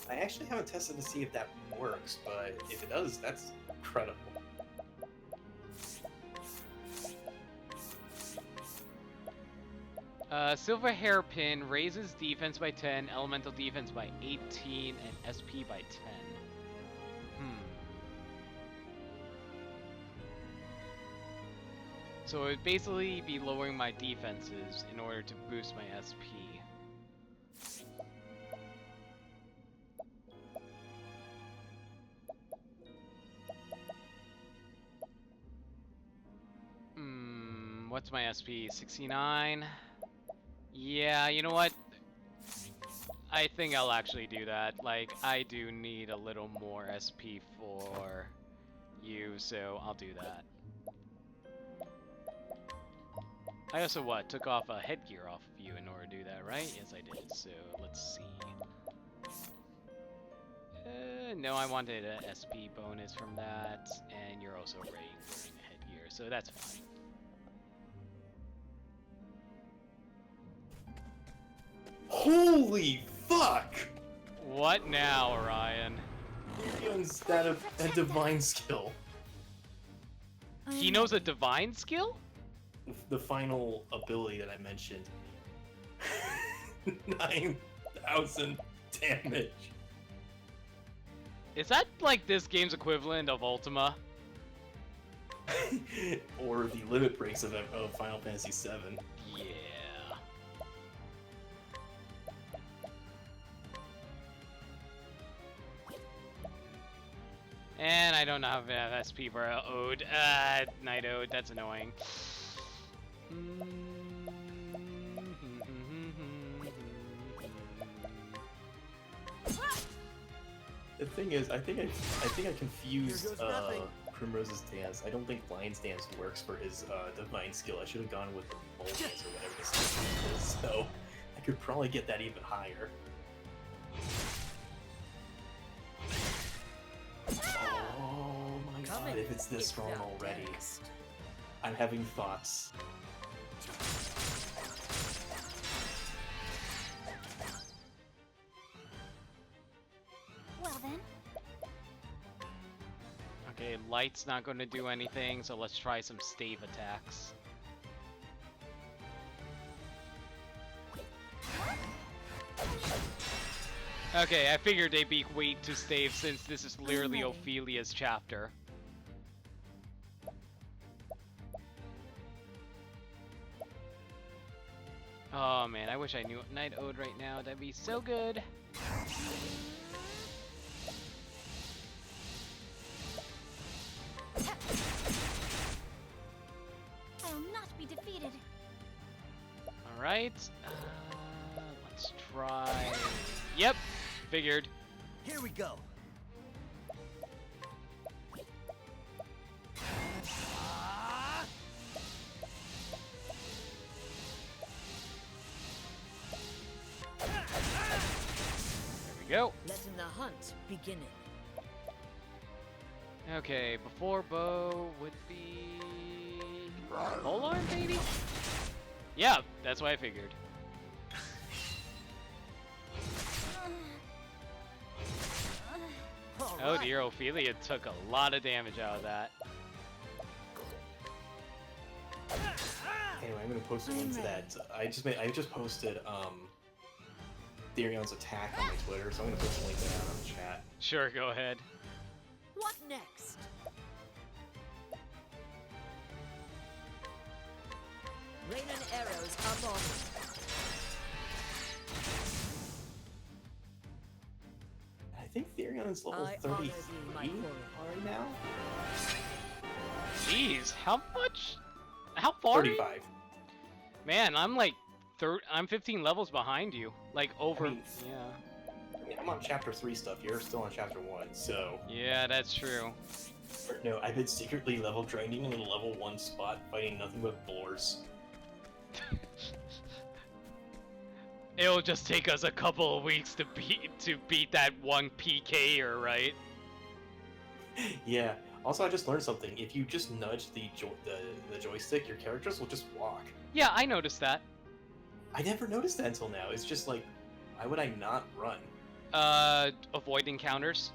I actually haven't tested to see if that works, but if it does, that's incredible. Silver Hairpin raises defense by 10, elemental defense by 18, and SP by 10. So it would basically be lowering my defenses in order to boost my SP. What's my SP? 69? Yeah, you know what? I think I'll actually do that. Like, I do need a little more SP for you, so I'll do that. I also, took off a headgear off of you in order to do that, right? Yes, I did. So, let's see. No, I wanted a SP bonus from that, and you're also wearing a headgear, so that's fine. Holy fuck! What now, Orion? Leon's that a divine skill. He knows a divine skill? The final ability that I mentioned. 9,000 damage. Is that like this game's equivalent of Ultima? Or the limit breaks of Final Fantasy VII. Yeah. And I don't have enough SP for Ode. Night Ode, that's annoying. The thing is, I think I confused Primrose's dance. I don't think Lion's dance works for his divine skill. I should have gone with the Bull dance or whatever this is. So I could probably get that even higher. Oh my god, if it's this strong already. I'm having thoughts. Okay, light's not going to do anything, so let's try some stave attacks. Okay, I figured they'd be weak to stave since this is literally Ophelia's chapter. Oh man, I wish I knew Night Ode right now. That'd be so good. I will not be defeated. Alright, let's try... Yep, figured. Here we go. Go. Letting the hunt begin. Okay, before bow would be polearm, maybe? Yeah, that's what I figured. Oh dear, Ophelia took a lot of damage out of that. Anyway, I'm gonna post a link to that. I just posted Therion's attack on my Twitter, so I'm gonna post a link to that on the chat. Sure, go ahead. What next? Rain and arrows up on it. I think Therion's level 33 right now. Jeez, how much? How far? 35. Man, I'm like I'm 15 levels behind you. Like over. I mean, I'm on chapter 3 stuff. You're still on chapter 1, so. Yeah, that's true. No, I've been secretly level grinding in the level 1 spot, fighting nothing but boars. It'll just take us a couple of weeks to beat that one PKer, right? Yeah. Also, I just learned something. If you just nudge the joystick, your characters will just walk. Yeah, I noticed that. I never noticed that until now. It's just like, why would I not run? Avoid encounters?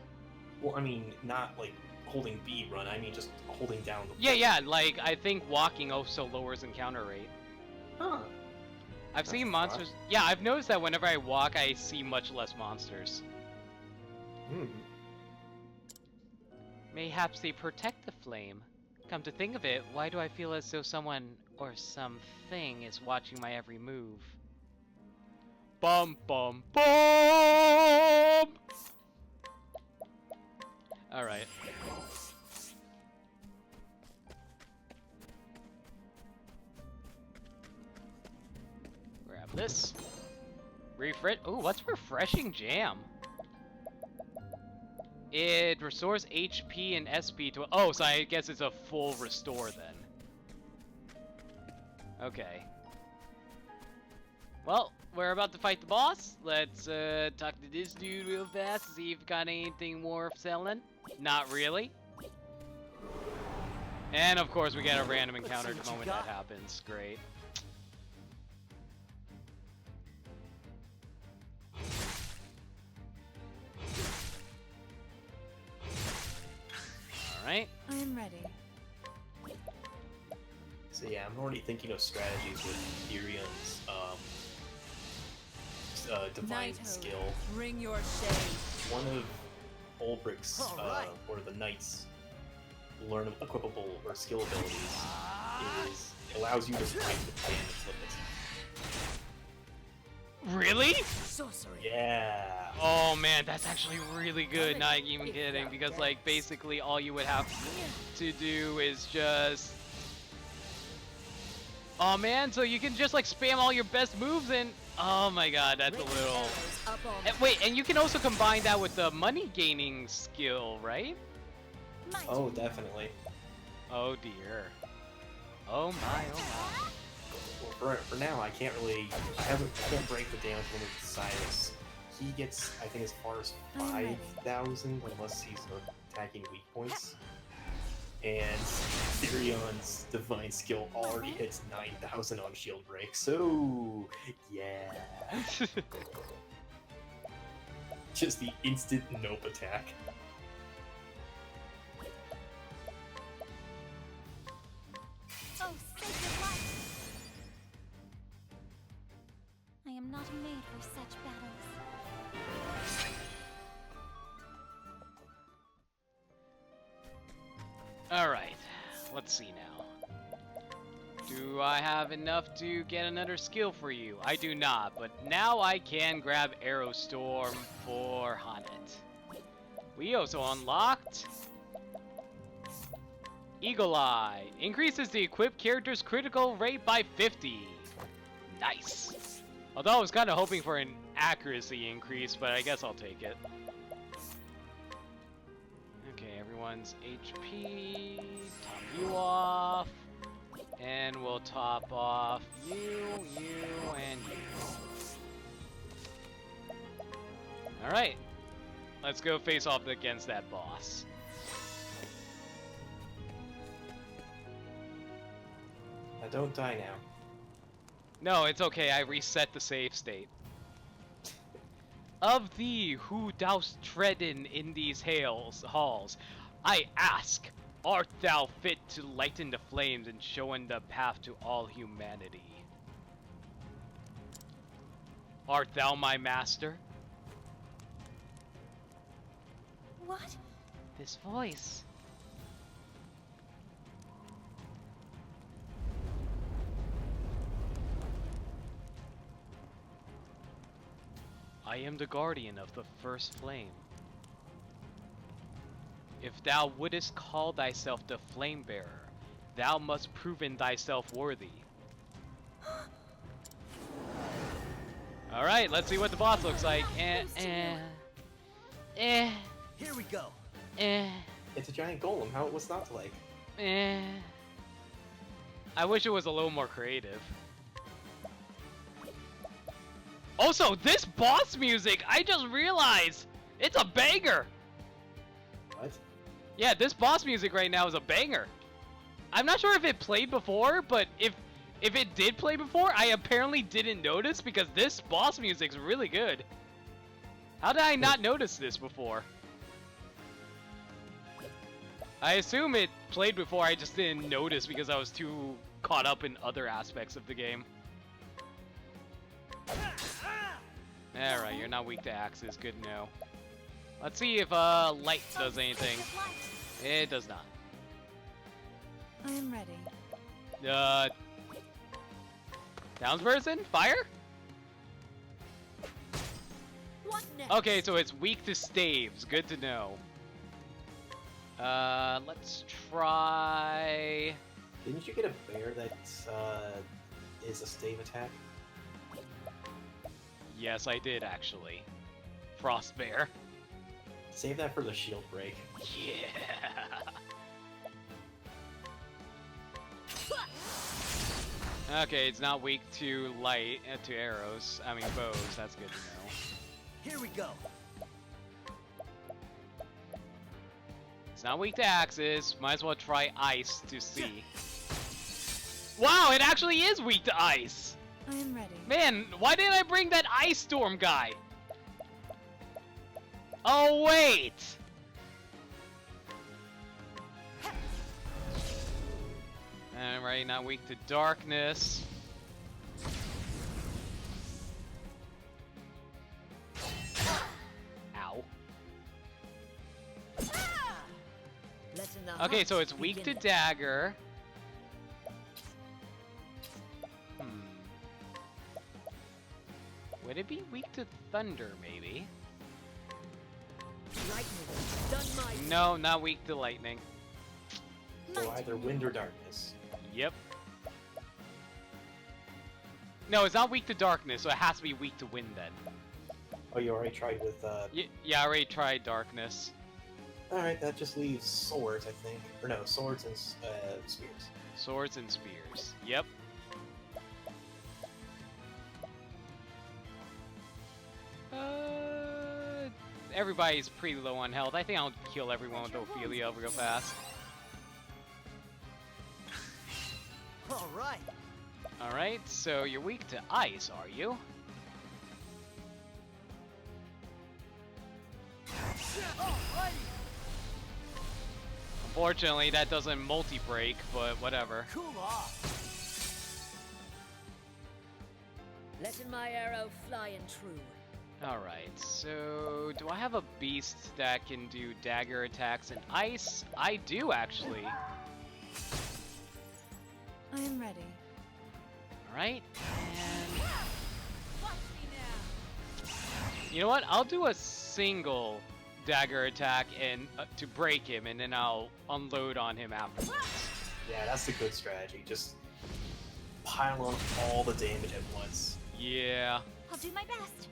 Well, I mean, not like holding B run. I mean, just holding down the. Yeah, like I think walking also lowers encounter rate. Huh. I've seen monsters. Yeah, I've noticed that whenever I walk, I see much less monsters. Hmm. Mayhaps they protect the flame. Come to think of it, why do I feel as though someone or something is watching my every move? Bum bum bum! Alright. Grab this. Refresh. Ooh, what's refreshing jam? It restores HP and SP to. Oh, so I guess it's a full restore then. Okay. Well, we're about to fight the boss. Let's talk to this dude real fast to see if got anything more selling. Not really. And of course, we get a random encounter the moment that happens. Great. Alright. I am ready. So yeah, I'm already thinking of strategies with Therion's divine skill. Bring your shade. One of Ulbrich's or the knight's learn equipable or skill abilities is it allows you to find the damage limit. Really? Sorcery. Yeah. Oh man, that's actually really good. Not even kidding, because like basically all you would have to do is just. Oh man, so you can just like spam all your best moves and. Oh my god, that's a little. Wait, and you can also combine that with the money gaining skill, right? Oh, definitely. Oh dear. Oh my, oh my. Well, for now, I can't really. I can't break the damage limit with Cyrus. He gets, I think, as far as 5,000 unless he's attacking weak points. And Therion's divine skill already hits 9,000 on shield break, so yeah. Just the instant nope attack. for such battles. Alright, let's see now. Do I have enough to get another skill for you? I do not, but now I can grab Arrow Storm for Hanet. We also unlocked Eagle Eye. Increases the equipped character's critical rate by 50. Nice. Although I was kind of hoping for an accuracy increase, but I guess I'll take it. Okay, everyone's HP. Top you off. And we'll top off you, and you. Alright. Let's go face off against that boss. Now don't die now. No, it's okay. I reset the save state. Of thee who dost tread in these halls, I ask, art thou fit to lighten the flames and showing the path to all humanity? Art thou my master? What? This voice. I am the guardian of the first flame. If thou wouldest call thyself the flame bearer, thou must proven thyself worthy. Alright, let's see what the boss looks like. Here we go. It's a giant golem. What's not to like? I wish it was a little more creative. Also, this boss music, I just realized, it's a banger! What? Yeah, this boss music right now is a banger. I'm not sure if it played before, but if it did play before, I apparently didn't notice because this boss music's really good. How did I not notice this before? I assume it played before, I just didn't notice because I was too caught up in other aspects of the game. Alright, you're not weak to axes, good to know. Let's see if light does anything. It does not. I am ready. Townsperson? Fire? What next? Okay, so it's weak to staves, good to know. Let's try... Didn't you get a bear that is a stave attack? Yes, I did actually. Frost Bear. Save that for the shield break. Yeah. Okay, it's not weak to light, to arrows. I mean bows. That's good to know. Here we go. It's not weak to axes. Might as well try ice to see. Wow, it actually is weak to ice. I am ready. Man, why didn't I bring that ice storm guy? Oh wait. Alright, not weak to darkness. Ow. Okay, so it's weak to dagger. Would it be weak to thunder, maybe? No, not weak to lightning. So either wind or darkness. Yep. No, it's not weak to darkness, so it has to be weak to wind then. Oh, you already tried with Yeah, I already tried darkness. Alright, that just leaves swords, I think. Or no, swords and spears. Swords and spears. Yep. Everybody's pretty low on health. I think I'll kill everyone with Ophelia real fast. Alright. Alright, so you're weak to ice, are you? Unfortunately, that doesn't multi-break, but whatever. Cool off. Letting my arrow fly and true. Alright, so do I have a beast that can do dagger attacks and ice? I do, actually. I am ready. Alright, and... You know what? I'll do a single dagger attack and to break him, and then I'll unload on him afterwards. Yeah, that's the good strategy. Just pile on all the damage at once. Yeah. I'll do my best.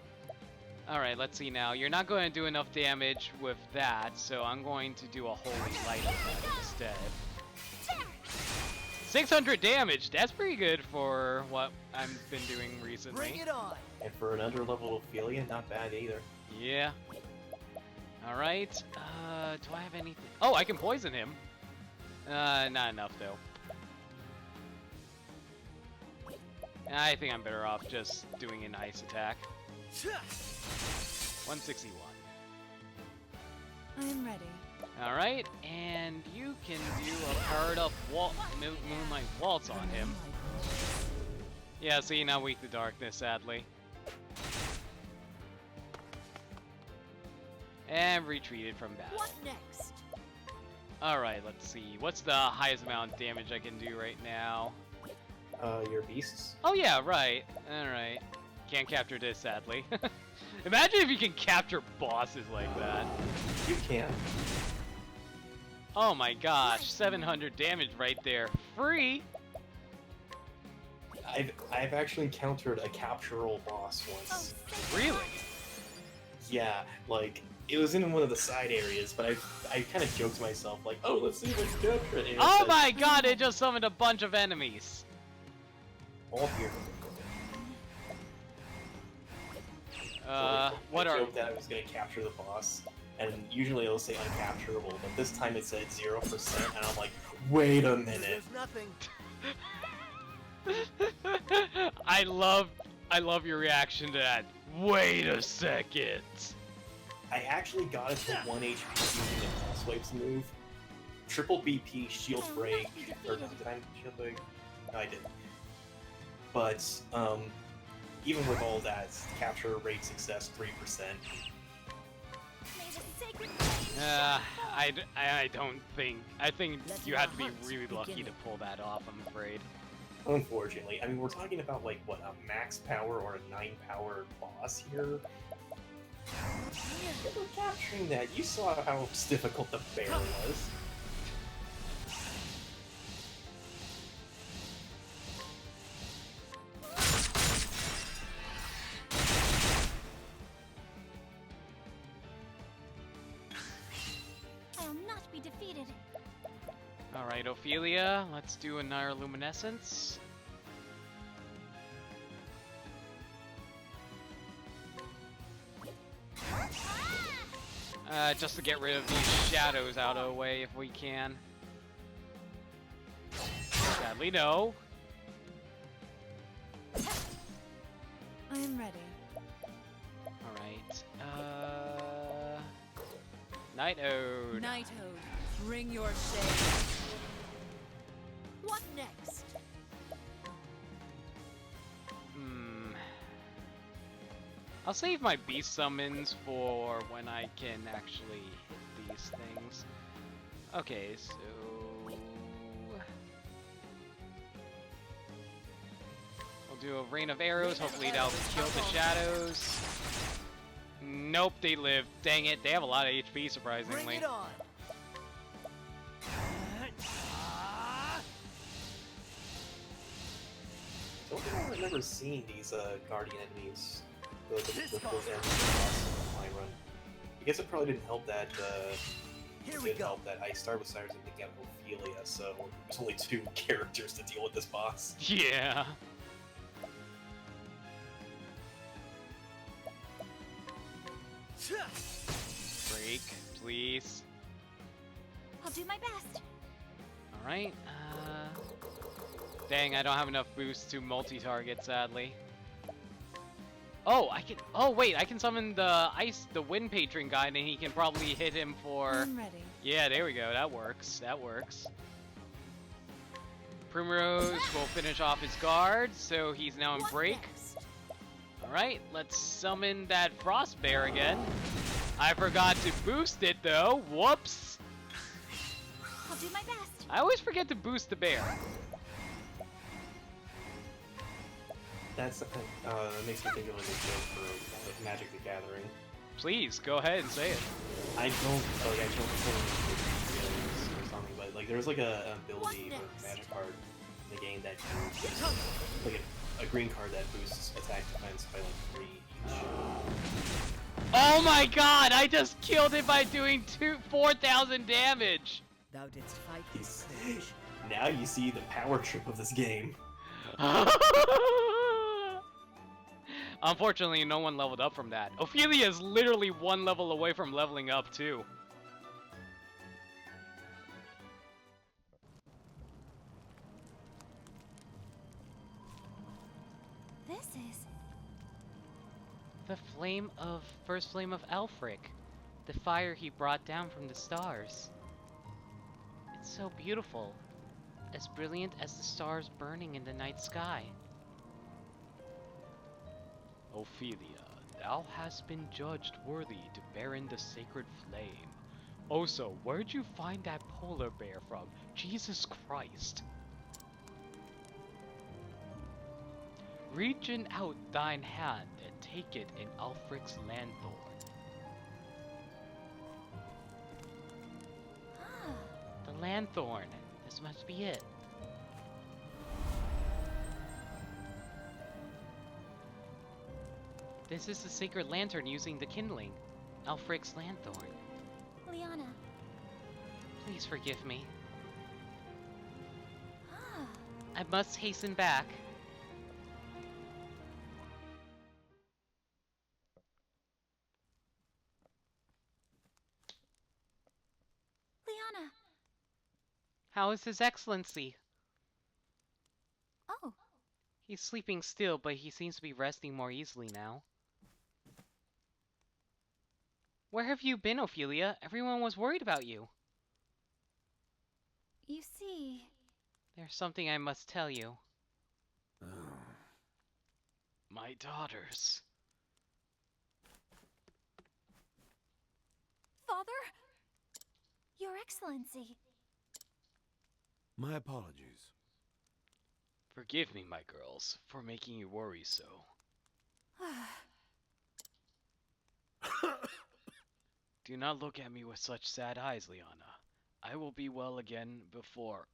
Alright, let's see now. You're not going to do enough damage with that, so I'm going to do a holy light attack instead. 600 damage! That's pretty good for what I've been doing recently. Bring it on! And for an under-level Ophelia, not bad either. Yeah. Alright, do I have anything? Oh, I can poison him. Not enough, though. I think I'm better off just doing an ice attack. 161. I am ready. Alright, and you can do a powered up Moonlight Waltz on him. Yeah, see, now weak to darkness, sadly. And retreated from battle. What next? Alright, let's see. What's the highest amount of damage I can do right now? Your beasts? Oh yeah, right. Alright. Can't capture this, sadly. Imagine if you can capture bosses like that. You can. Oh my gosh, 700 damage right there. Free! I've actually encountered a capturable boss once. Really? Yeah, like, it was in one of the side areas, but I kind of joked to myself, like, oh, let's see if I can capture it. And Oh said, my god, it just summoned a bunch of enemies. all here. What I are... joked that I was going to capture the boss, and usually it'll say uncapturable, but this time it said 0%, and I'm like, wait a minute. There's nothing. I love your reaction to that. Wait a second. I actually got it to 1 HP using the Pulse Waves move. Triple BP, Shield Break, or did I Shield Break? No, I didn't. But, even with all that, capture rate success 3%. I don't think... I think you have to be really lucky to pull that off, I'm afraid. Unfortunately. I mean, we're talking about, like, what, a max power or a 9 power boss here? We're capturing that. You saw how difficult the bear was. I'll not be defeated. Alright, Ophelia, let's do another Luminescence. Just to get rid of these shadows out of the way if we can. Sadly, no. I am ready. Alright, Night Ode. Night Ode, bring your shade. What next? I'll save my beast summons for when I can actually hit these things. Okay, so... I'll do a rain of arrows, hopefully that'll kill the shadows. Nope, they live. Dang it, they have a lot of HP, surprisingly. Bring it on. I don't think I remember seeing these guardian enemies. Those enemies in my run. I guess it probably didn't help that I started with Cyrus and didn't get Ophelia, so there's only 2 characters to deal with this boss. Yeah. Break, please. I'll do my best. Alright, dang, I don't have enough boost to multi-target, sadly. Oh, I can... Oh, wait, I can summon the Wind Patron guy, and he can probably hit him for... I'm ready. Yeah, there we go, that works, that works. Primrose will finish off his guard, so he's now in break. Alright, let's summon that frost bear again. I forgot to boost it though. Whoops. I'll do my best. I always forget to boost the bear. That makes me think of like a joke for like, Magic the Gathering. Please, go ahead and say it. I don't feelings or something, but like there's like an ability or magic card in the game that can boost, like a green card that boosts attack defense by like 3 each. Oh my god, I just killed it by doing 4,000 damage! Thou didst fight his Now you see the power trip of this game. Unfortunately, no one leveled up from that. Ophelia is literally 1 level away from leveling up too. This is... The first flame of Alfric. The fire he brought down from the stars. It's so beautiful. As brilliant as the stars burning in the night sky. Ophelia, thou hast been judged worthy to bear in the sacred flame. Also, where'd you find that polar bear from? Jesus Christ. Reach out thine hand and take it in Alfric's lanthorn. The lanthorn. This must be it. This is the sacred lantern using the kindling. Alfric's lanthorn. Liana. Please forgive me. I must hasten back. Liana. How is His Excellency? Oh. He's sleeping still, but he seems to be resting more easily now. Where have you been, Ophelia? Everyone was worried about you. You see... There's something I must tell you. My daughters. Father? Your Excellency. My apologies. Forgive me, my girls, for making you worry so. Do not look at me with such sad eyes, Liana. I will be well again before...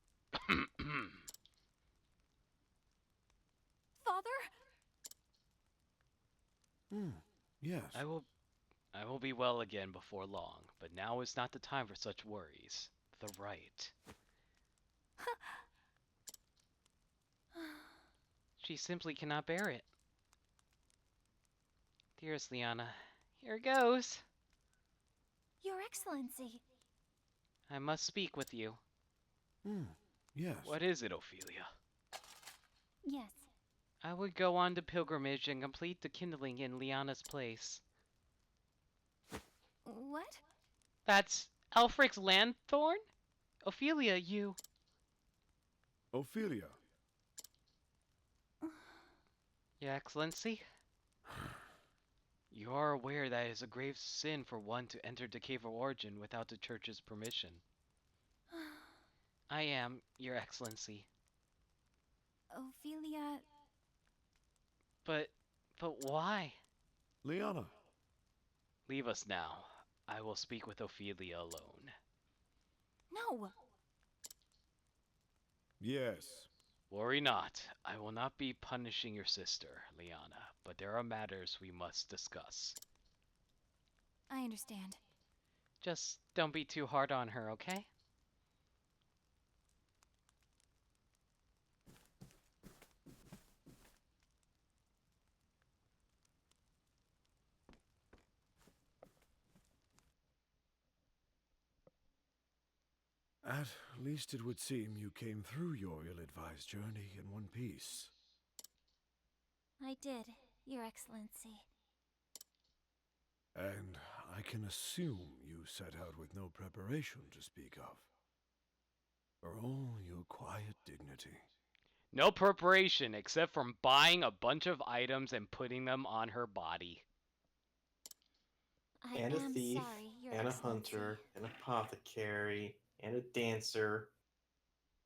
Father? Yes. I will be well again before long, but now is not the time for such worries. The right. She simply cannot bear it. Dearest Liana, here goes. Your Excellency. I must speak with you. Yes. What is it, Ophelia? Yes. I would go on the pilgrimage and complete the kindling in Liana's place. What? That's Alfric's lanthorn? Ophelia, you... Ophelia. Your Excellency? You are aware that it is a grave sin for one to enter the Cave of Origin without the Church's permission. I am, Your Excellency. Ophelia... But why? Liana. Leave us now. I will speak with Ophelia alone. No! Yes. Worry not. I will not be punishing your sister, Liana, but there are matters we must discuss. I understand. Just don't be too hard on her, okay? At least it would seem you came through your ill-advised journey in one piece. I did, Your Excellency. And I can assume you set out with no preparation to speak of. For all your quiet dignity. No preparation except from buying a bunch of items and putting them on her body. I And a am thief, sorry, Your and a Excellency. hunter, an apothecary, and a dancer.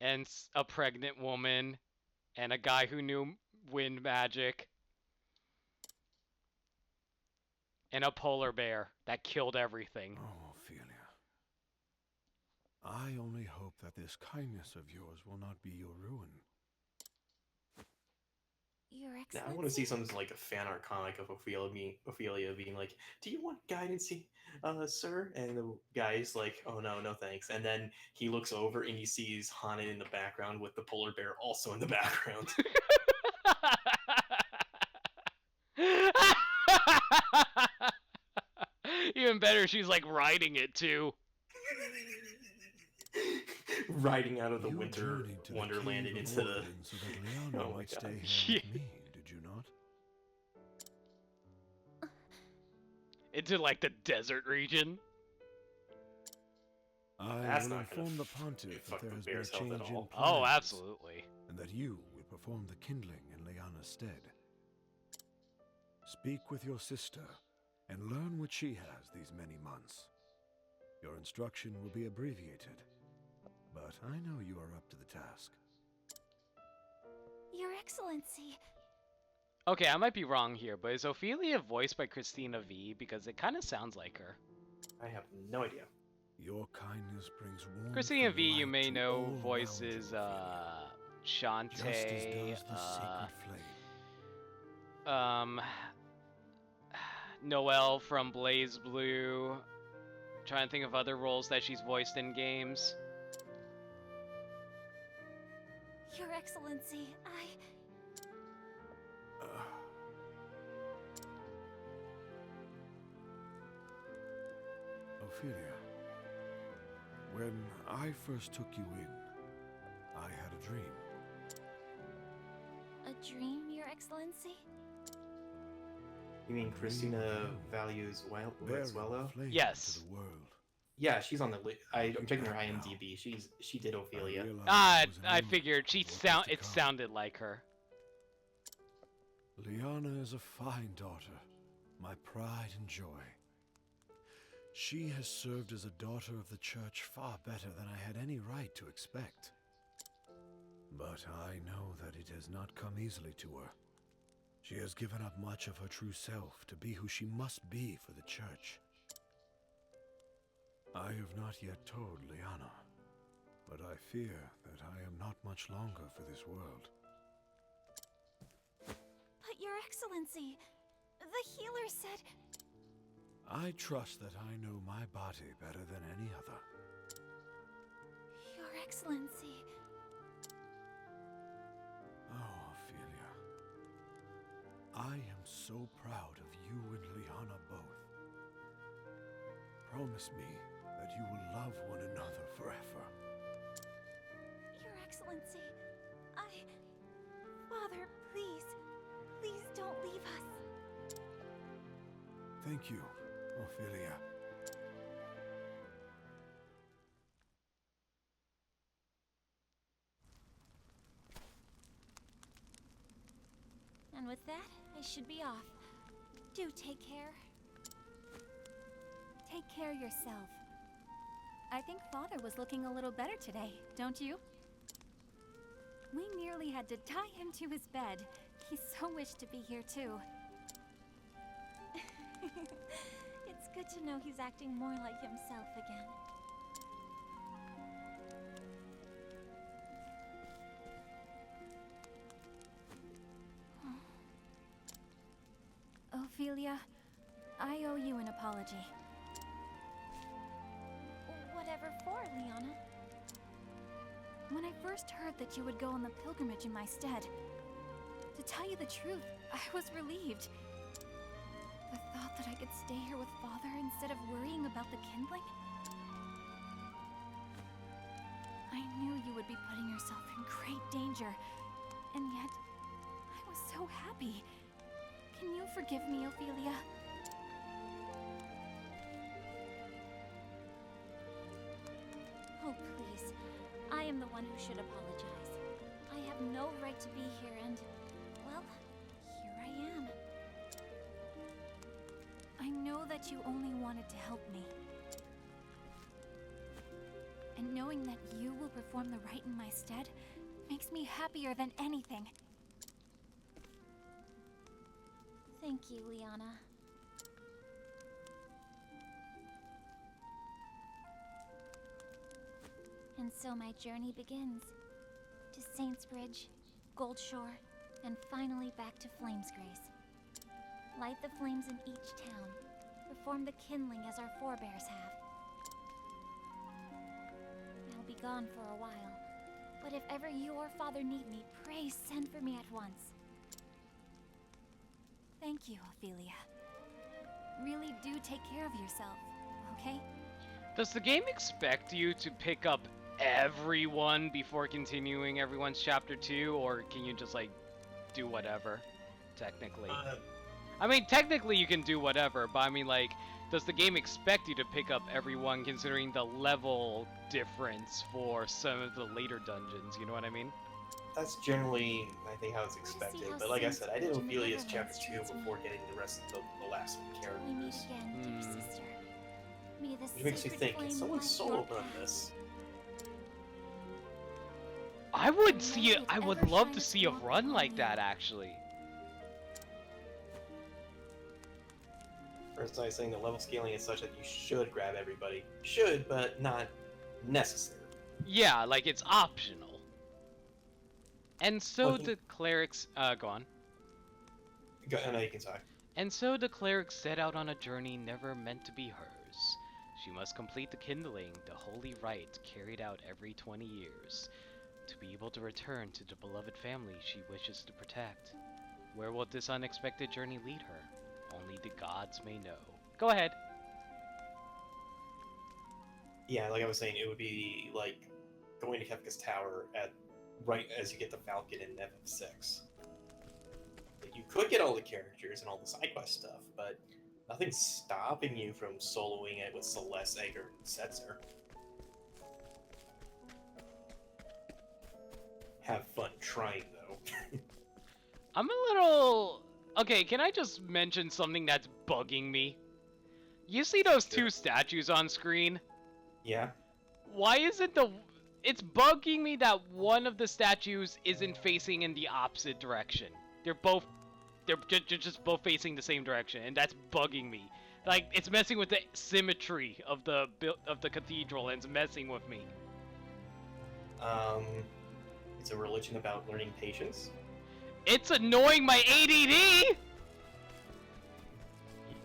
And a pregnant woman. And a guy who knew wind magic. And a polar bear that killed everything. Oh, Ophelia. I only hope that this kindness of yours will not be your ruin. Your Now, Excellency. I want to see something like a fan art comic of Ophelia being like, "Do you want guidance, sir?" And the guy's like, "Oh no, no thanks." And then he looks over and he sees Hana in the background with the polar bear also in the background. Even better, she's like riding it too. Riding out of the You winter journeyed to wonderland the and cave into of the. Odin so that Liana Oh my might god. stay here with me, did you not? Into like the desert region. I That's will not gonna inform the pontiff that fuck there the has been a bear's health at change in all. plans. Oh, absolutely. And that you will perform the kindling in Liana's stead. Speak with your sister and learn what she has these many months. Your instruction will be abbreviated, but I know you are up to the task. Your Excellency. Okay, I might be wrong here, but is Ophelia voiced by Christina V? Because it kind of sounds like her. I have no idea. Your kindness brings warmth. Christina and V, you light may to know, all around voices you, Ophelia. Shantae, Just as does the sacred flame. Noelle from Blaze Blue. Trying to think of other roles that she's voiced in games. Your Excellency, Ophelia, when I first took you in, I had a dream. A dream, Your Excellency? You mean Christina values Valenzuela? Yes. To the world. Yeah, she's on the list. I'm checking her IMDb. She did Ophelia. I figured it sounded like her. Liana is a fine daughter, my pride and joy. She has served as a daughter of the church far better than I had any right to expect. But I know that it has not come easily to her. She has given up much of her true self to be who she must be for the church. I have not yet told Liana, but I fear that I am not much longer for this world. But Your Excellency, the healer said... I trust that I know my body better than any other. Your Excellency... Oh, Ophelia. I am so proud of you and Liana both. Promise me that you will love one another forever. Your Excellency, Father, please, please don't leave us. Thank you, Ophelia. And with that, I should be off. Do take care. Take care yourself. I think Father was looking a little better today, don't you? We nearly had to tie him to his bed. He so wished to be here too. It's good to know he's acting more like himself again. Ophelia, I owe you an apology. Whatever for, Liana? When I first heard that you would go on the pilgrimage in my stead, to tell you the truth, I was relieved. The thought that I could stay here with Father instead of worrying about the kindling? I knew you would be putting yourself in great danger, and yet, I was so happy. Can you forgive me, Ophelia? Oh, please. I am the one who should apologize. I I have no right to be here and, well, here I am. I know that you only wanted to help me. And knowing that you will perform the rite in my stead makes me happier than anything. Thank you, Liana. And so my journey begins. To Saints Bridge, Goldshore, and finally back to Flamesgrace. Light the flames in each town. Perform the kindling as our forebears have. I'll be gone for a while, but if ever you or Father need me, pray send for me at once. Thank you, Ophelia. Really do take care of yourself, okay? Does the game expect you to pick up everyone before continuing everyone's chapter 2, or can you just like do whatever technically? I mean, technically you can do whatever, but I mean, like, does the game expect you to pick up everyone considering the level difference for some of the later dungeons, you know what I mean? That's generally, I think, how it's expected. But like I said, I did Ophelia's chapter 2 before getting the rest of the last characters. Which makes me think, can someone solo run this? I would love to see a run like that, actually. First, I was saying the level scaling is such that you should grab everybody. Should, but not necessary. Yeah, like it's optional. And so the clerics, go on. No, you can talk. And so the clerics set out on a journey never meant to be hers. She must complete the kindling, the holy rite carried out every 20 years, to be able to return to the beloved family she wishes to protect. Where will this unexpected journey lead her? Only the gods may know. Go ahead. Yeah, like I was saying, it would be like going to Kefka's Tower right as you get the Falcon in Nev 6. Like, you could get all the characters and all the side quest stuff, but nothing's stopping you from soloing it with Celeste, Egger, and Setzer. Have fun trying, though. I'm a little... Okay, can I just mention something that's bugging me? You see those two statues on screen? Yeah. Why isn't the... It's bugging me that one of the statues isn't facing in the opposite direction. They're just both facing the same direction, and that's bugging me. Like, it's messing with the symmetry of the cathedral, and it's messing with me. It's a religion about learning patience. It's annoying my ADD!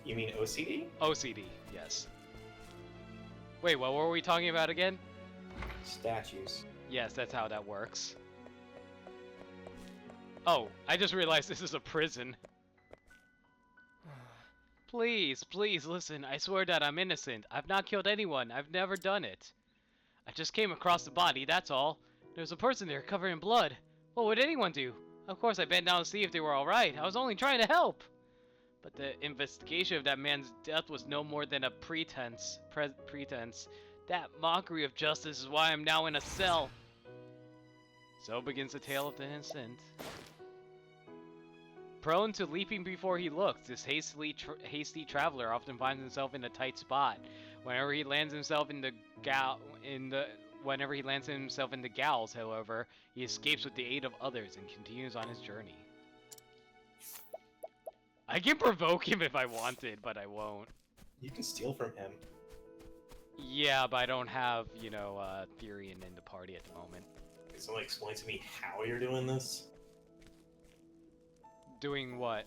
You mean OCD? OCD, yes. Wait, what were we talking about again? Statues. Yes, that's how that works. Oh, I just realized this is a prison. Please, please listen. I swear that I'm innocent. I've not killed anyone. I've never done it. I just came across the body, that's all. There's a person there covered in blood. What would anyone do? Of course, I bent down to see if they were alright. I was only trying to help. But the investigation of that man's death was no more than a pretense. That mockery of justice is why I'm now in a cell. So begins the tale of the innocent. Prone to leaping before he looks, this hasty traveler often finds himself in a tight spot. Whenever he lands himself in the gals, however, he escapes with the aid of others and continues on his journey. I can provoke him if I wanted, but I won't. You can steal from him. Yeah, but I don't have, you know, Therian in the party at the moment. Can someone explain to me how you're doing this? Doing what?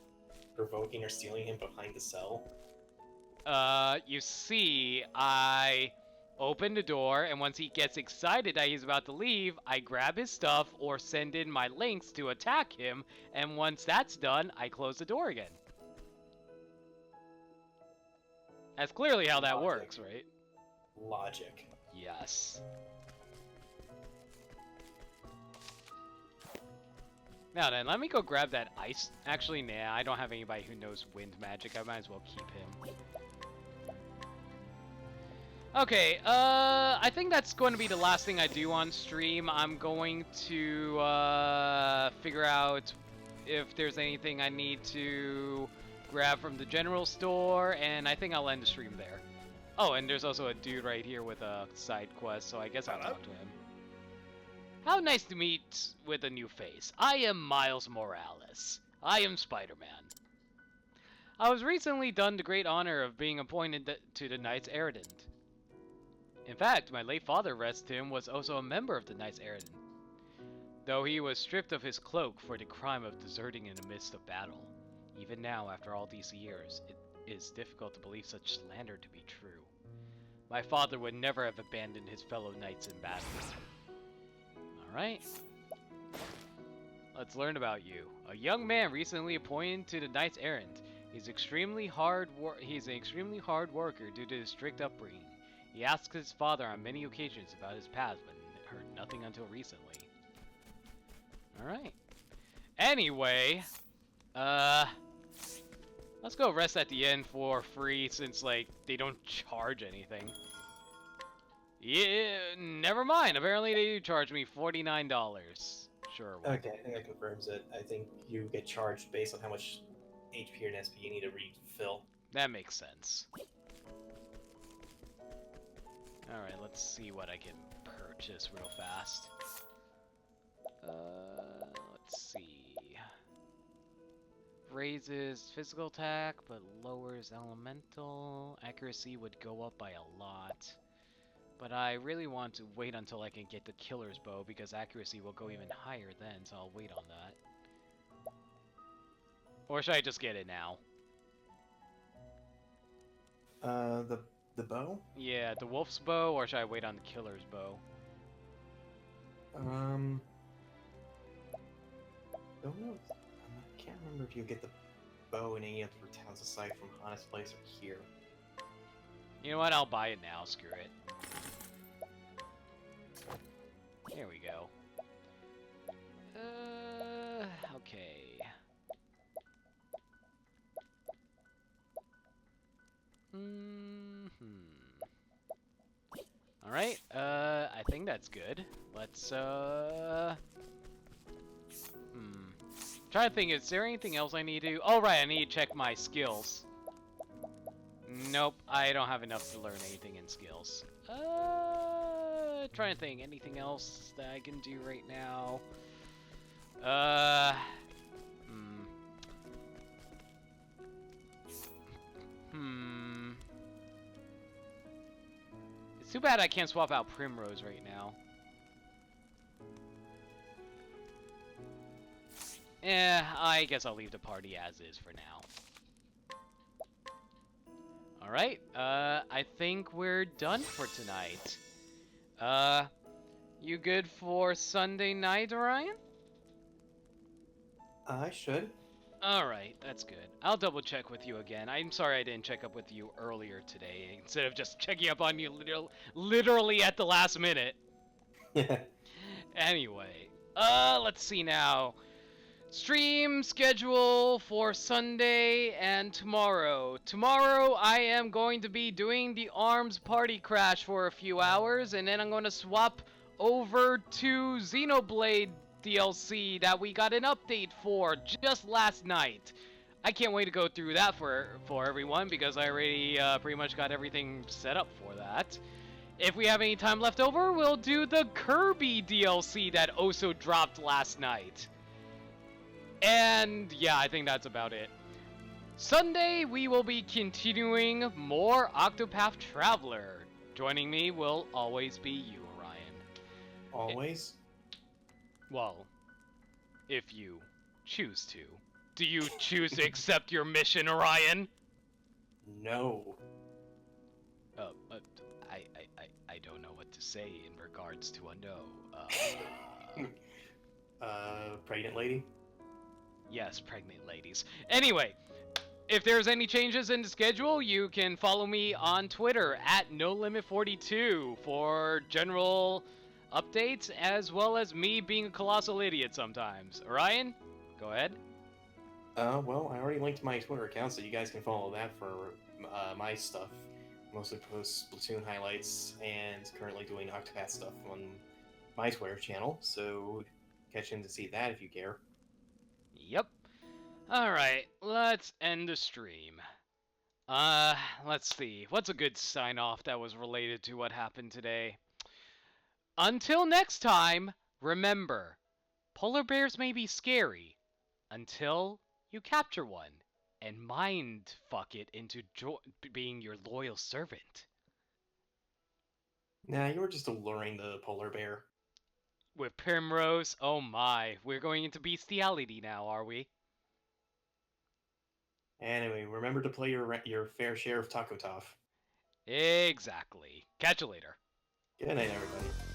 Provoking or stealing him behind the cell? You see, I open the door, and once he gets excited that he's about to leave, I grab his stuff or send in my links to attack him, and once that's done, I close the door again. That's clearly how that works, right? Logic. Yes. Now then, let me go grab that ice. Actually, nah, I don't have anybody who knows wind magic. I might as well keep him. Okay, I think that's going to be the last thing I do on stream. I'm going to figure out if there's anything I need to grab from the general store, and I think I'll end the stream there. Oh, and there's also a dude right here with a side quest, so I guess I'll talk to him. How nice to meet with a new face. I am Miles Morales. I am Spider-Man. I was recently done the great honor of being appointed to the Knights Errant. In fact, my late father, rest him, was also a member of the Knights Errant, though he was stripped of his cloak for the crime of deserting in the midst of battle. Even now, after all these years, it is difficult to believe such slander to be true. My father would never have abandoned his fellow knights in battle. Alright. Let's learn about you. A young man recently appointed to the Knights Errant. He's an extremely hard worker due to his strict upbringing. He asked his father on many occasions about his past, but heard nothing until recently. Alright. Anyway, let's go rest at the inn for free since, like, they don't charge anything. Yeah, never mind. Apparently they do charge me $49. Sure. Okay, I think that confirms it. I think you get charged based on how much HP and SP you need to refill. That makes sense. Alright, let's see what I can purchase real fast. Let's see. Raises physical attack, but lowers elemental. Accuracy would go up by a lot. But I really want to wait until I can get the killer's bow, because accuracy will go even higher then, so I'll wait on that. Or should I just get it now? The bow? Yeah, the wolf's bow, or should I wait on the killer's bow? Don't know. I can't remember if you get the bow in any other towns aside from Hana's place or here. You know what? I'll buy it now. Screw it. There we go. Okay. Alright, I think that's good. Let's, Trying to think, is there anything else I need to... Oh, right, I need to check my skills. Nope, I don't have enough to learn anything in skills. Trying to think, anything else that I can do right now? It's too bad I can't swap out Primrose right now. I guess I'll leave the party as is for now. Alright, I think we're done for tonight. You good for Sunday night, Orion? I should. Alright, that's good. I'll double check with you again. I'm sorry I didn't check up with you earlier today, instead of just checking up on you literally at the last minute. Anyway, let's see now. Stream schedule for Sunday and tomorrow. Tomorrow I am going to be doing the ARMS party crash for a few hours, and then I'm going to swap over to Xenoblade DLC that we got an update for just last night. I can't wait to go through that for everyone, because I already pretty much got everything set up for that. If we have any time left over, we'll do the Kirby DLC that also dropped last night. And yeah, I think that's about it. Sunday, we will be continuing more Octopath Traveler. Joining me will always be you, Orion. Always? Well, if you choose to. Do you choose to accept your mission, Orion? No. I don't know what to say in regards to a no. Pregnant lady? Yes, pregnant ladies. Anyway, if there's any changes in the schedule, you can follow me on Twitter at NoLimit42 for general updates, as well as me being a colossal idiot sometimes. Orion, go ahead. Well, I already linked my Twitter account, so you guys can follow that for my stuff. mostly posts Splatoon highlights and currently doing Octopath stuff on my Twitter channel, so catch in to see that if you care. Yep. Alright, let's end the stream. Let's see. What's a good sign-off that was related to what happened today? Until next time, remember, polar bears may be scary until you capture one and mind fuck it into being your loyal servant. Nah, you were just alluring the polar bear. With Primrose, oh my, we're going into bestiality now, are we? Anyway, remember to play your fair share of Tacotoph. Exactly. Catch you later. Good night, everybody.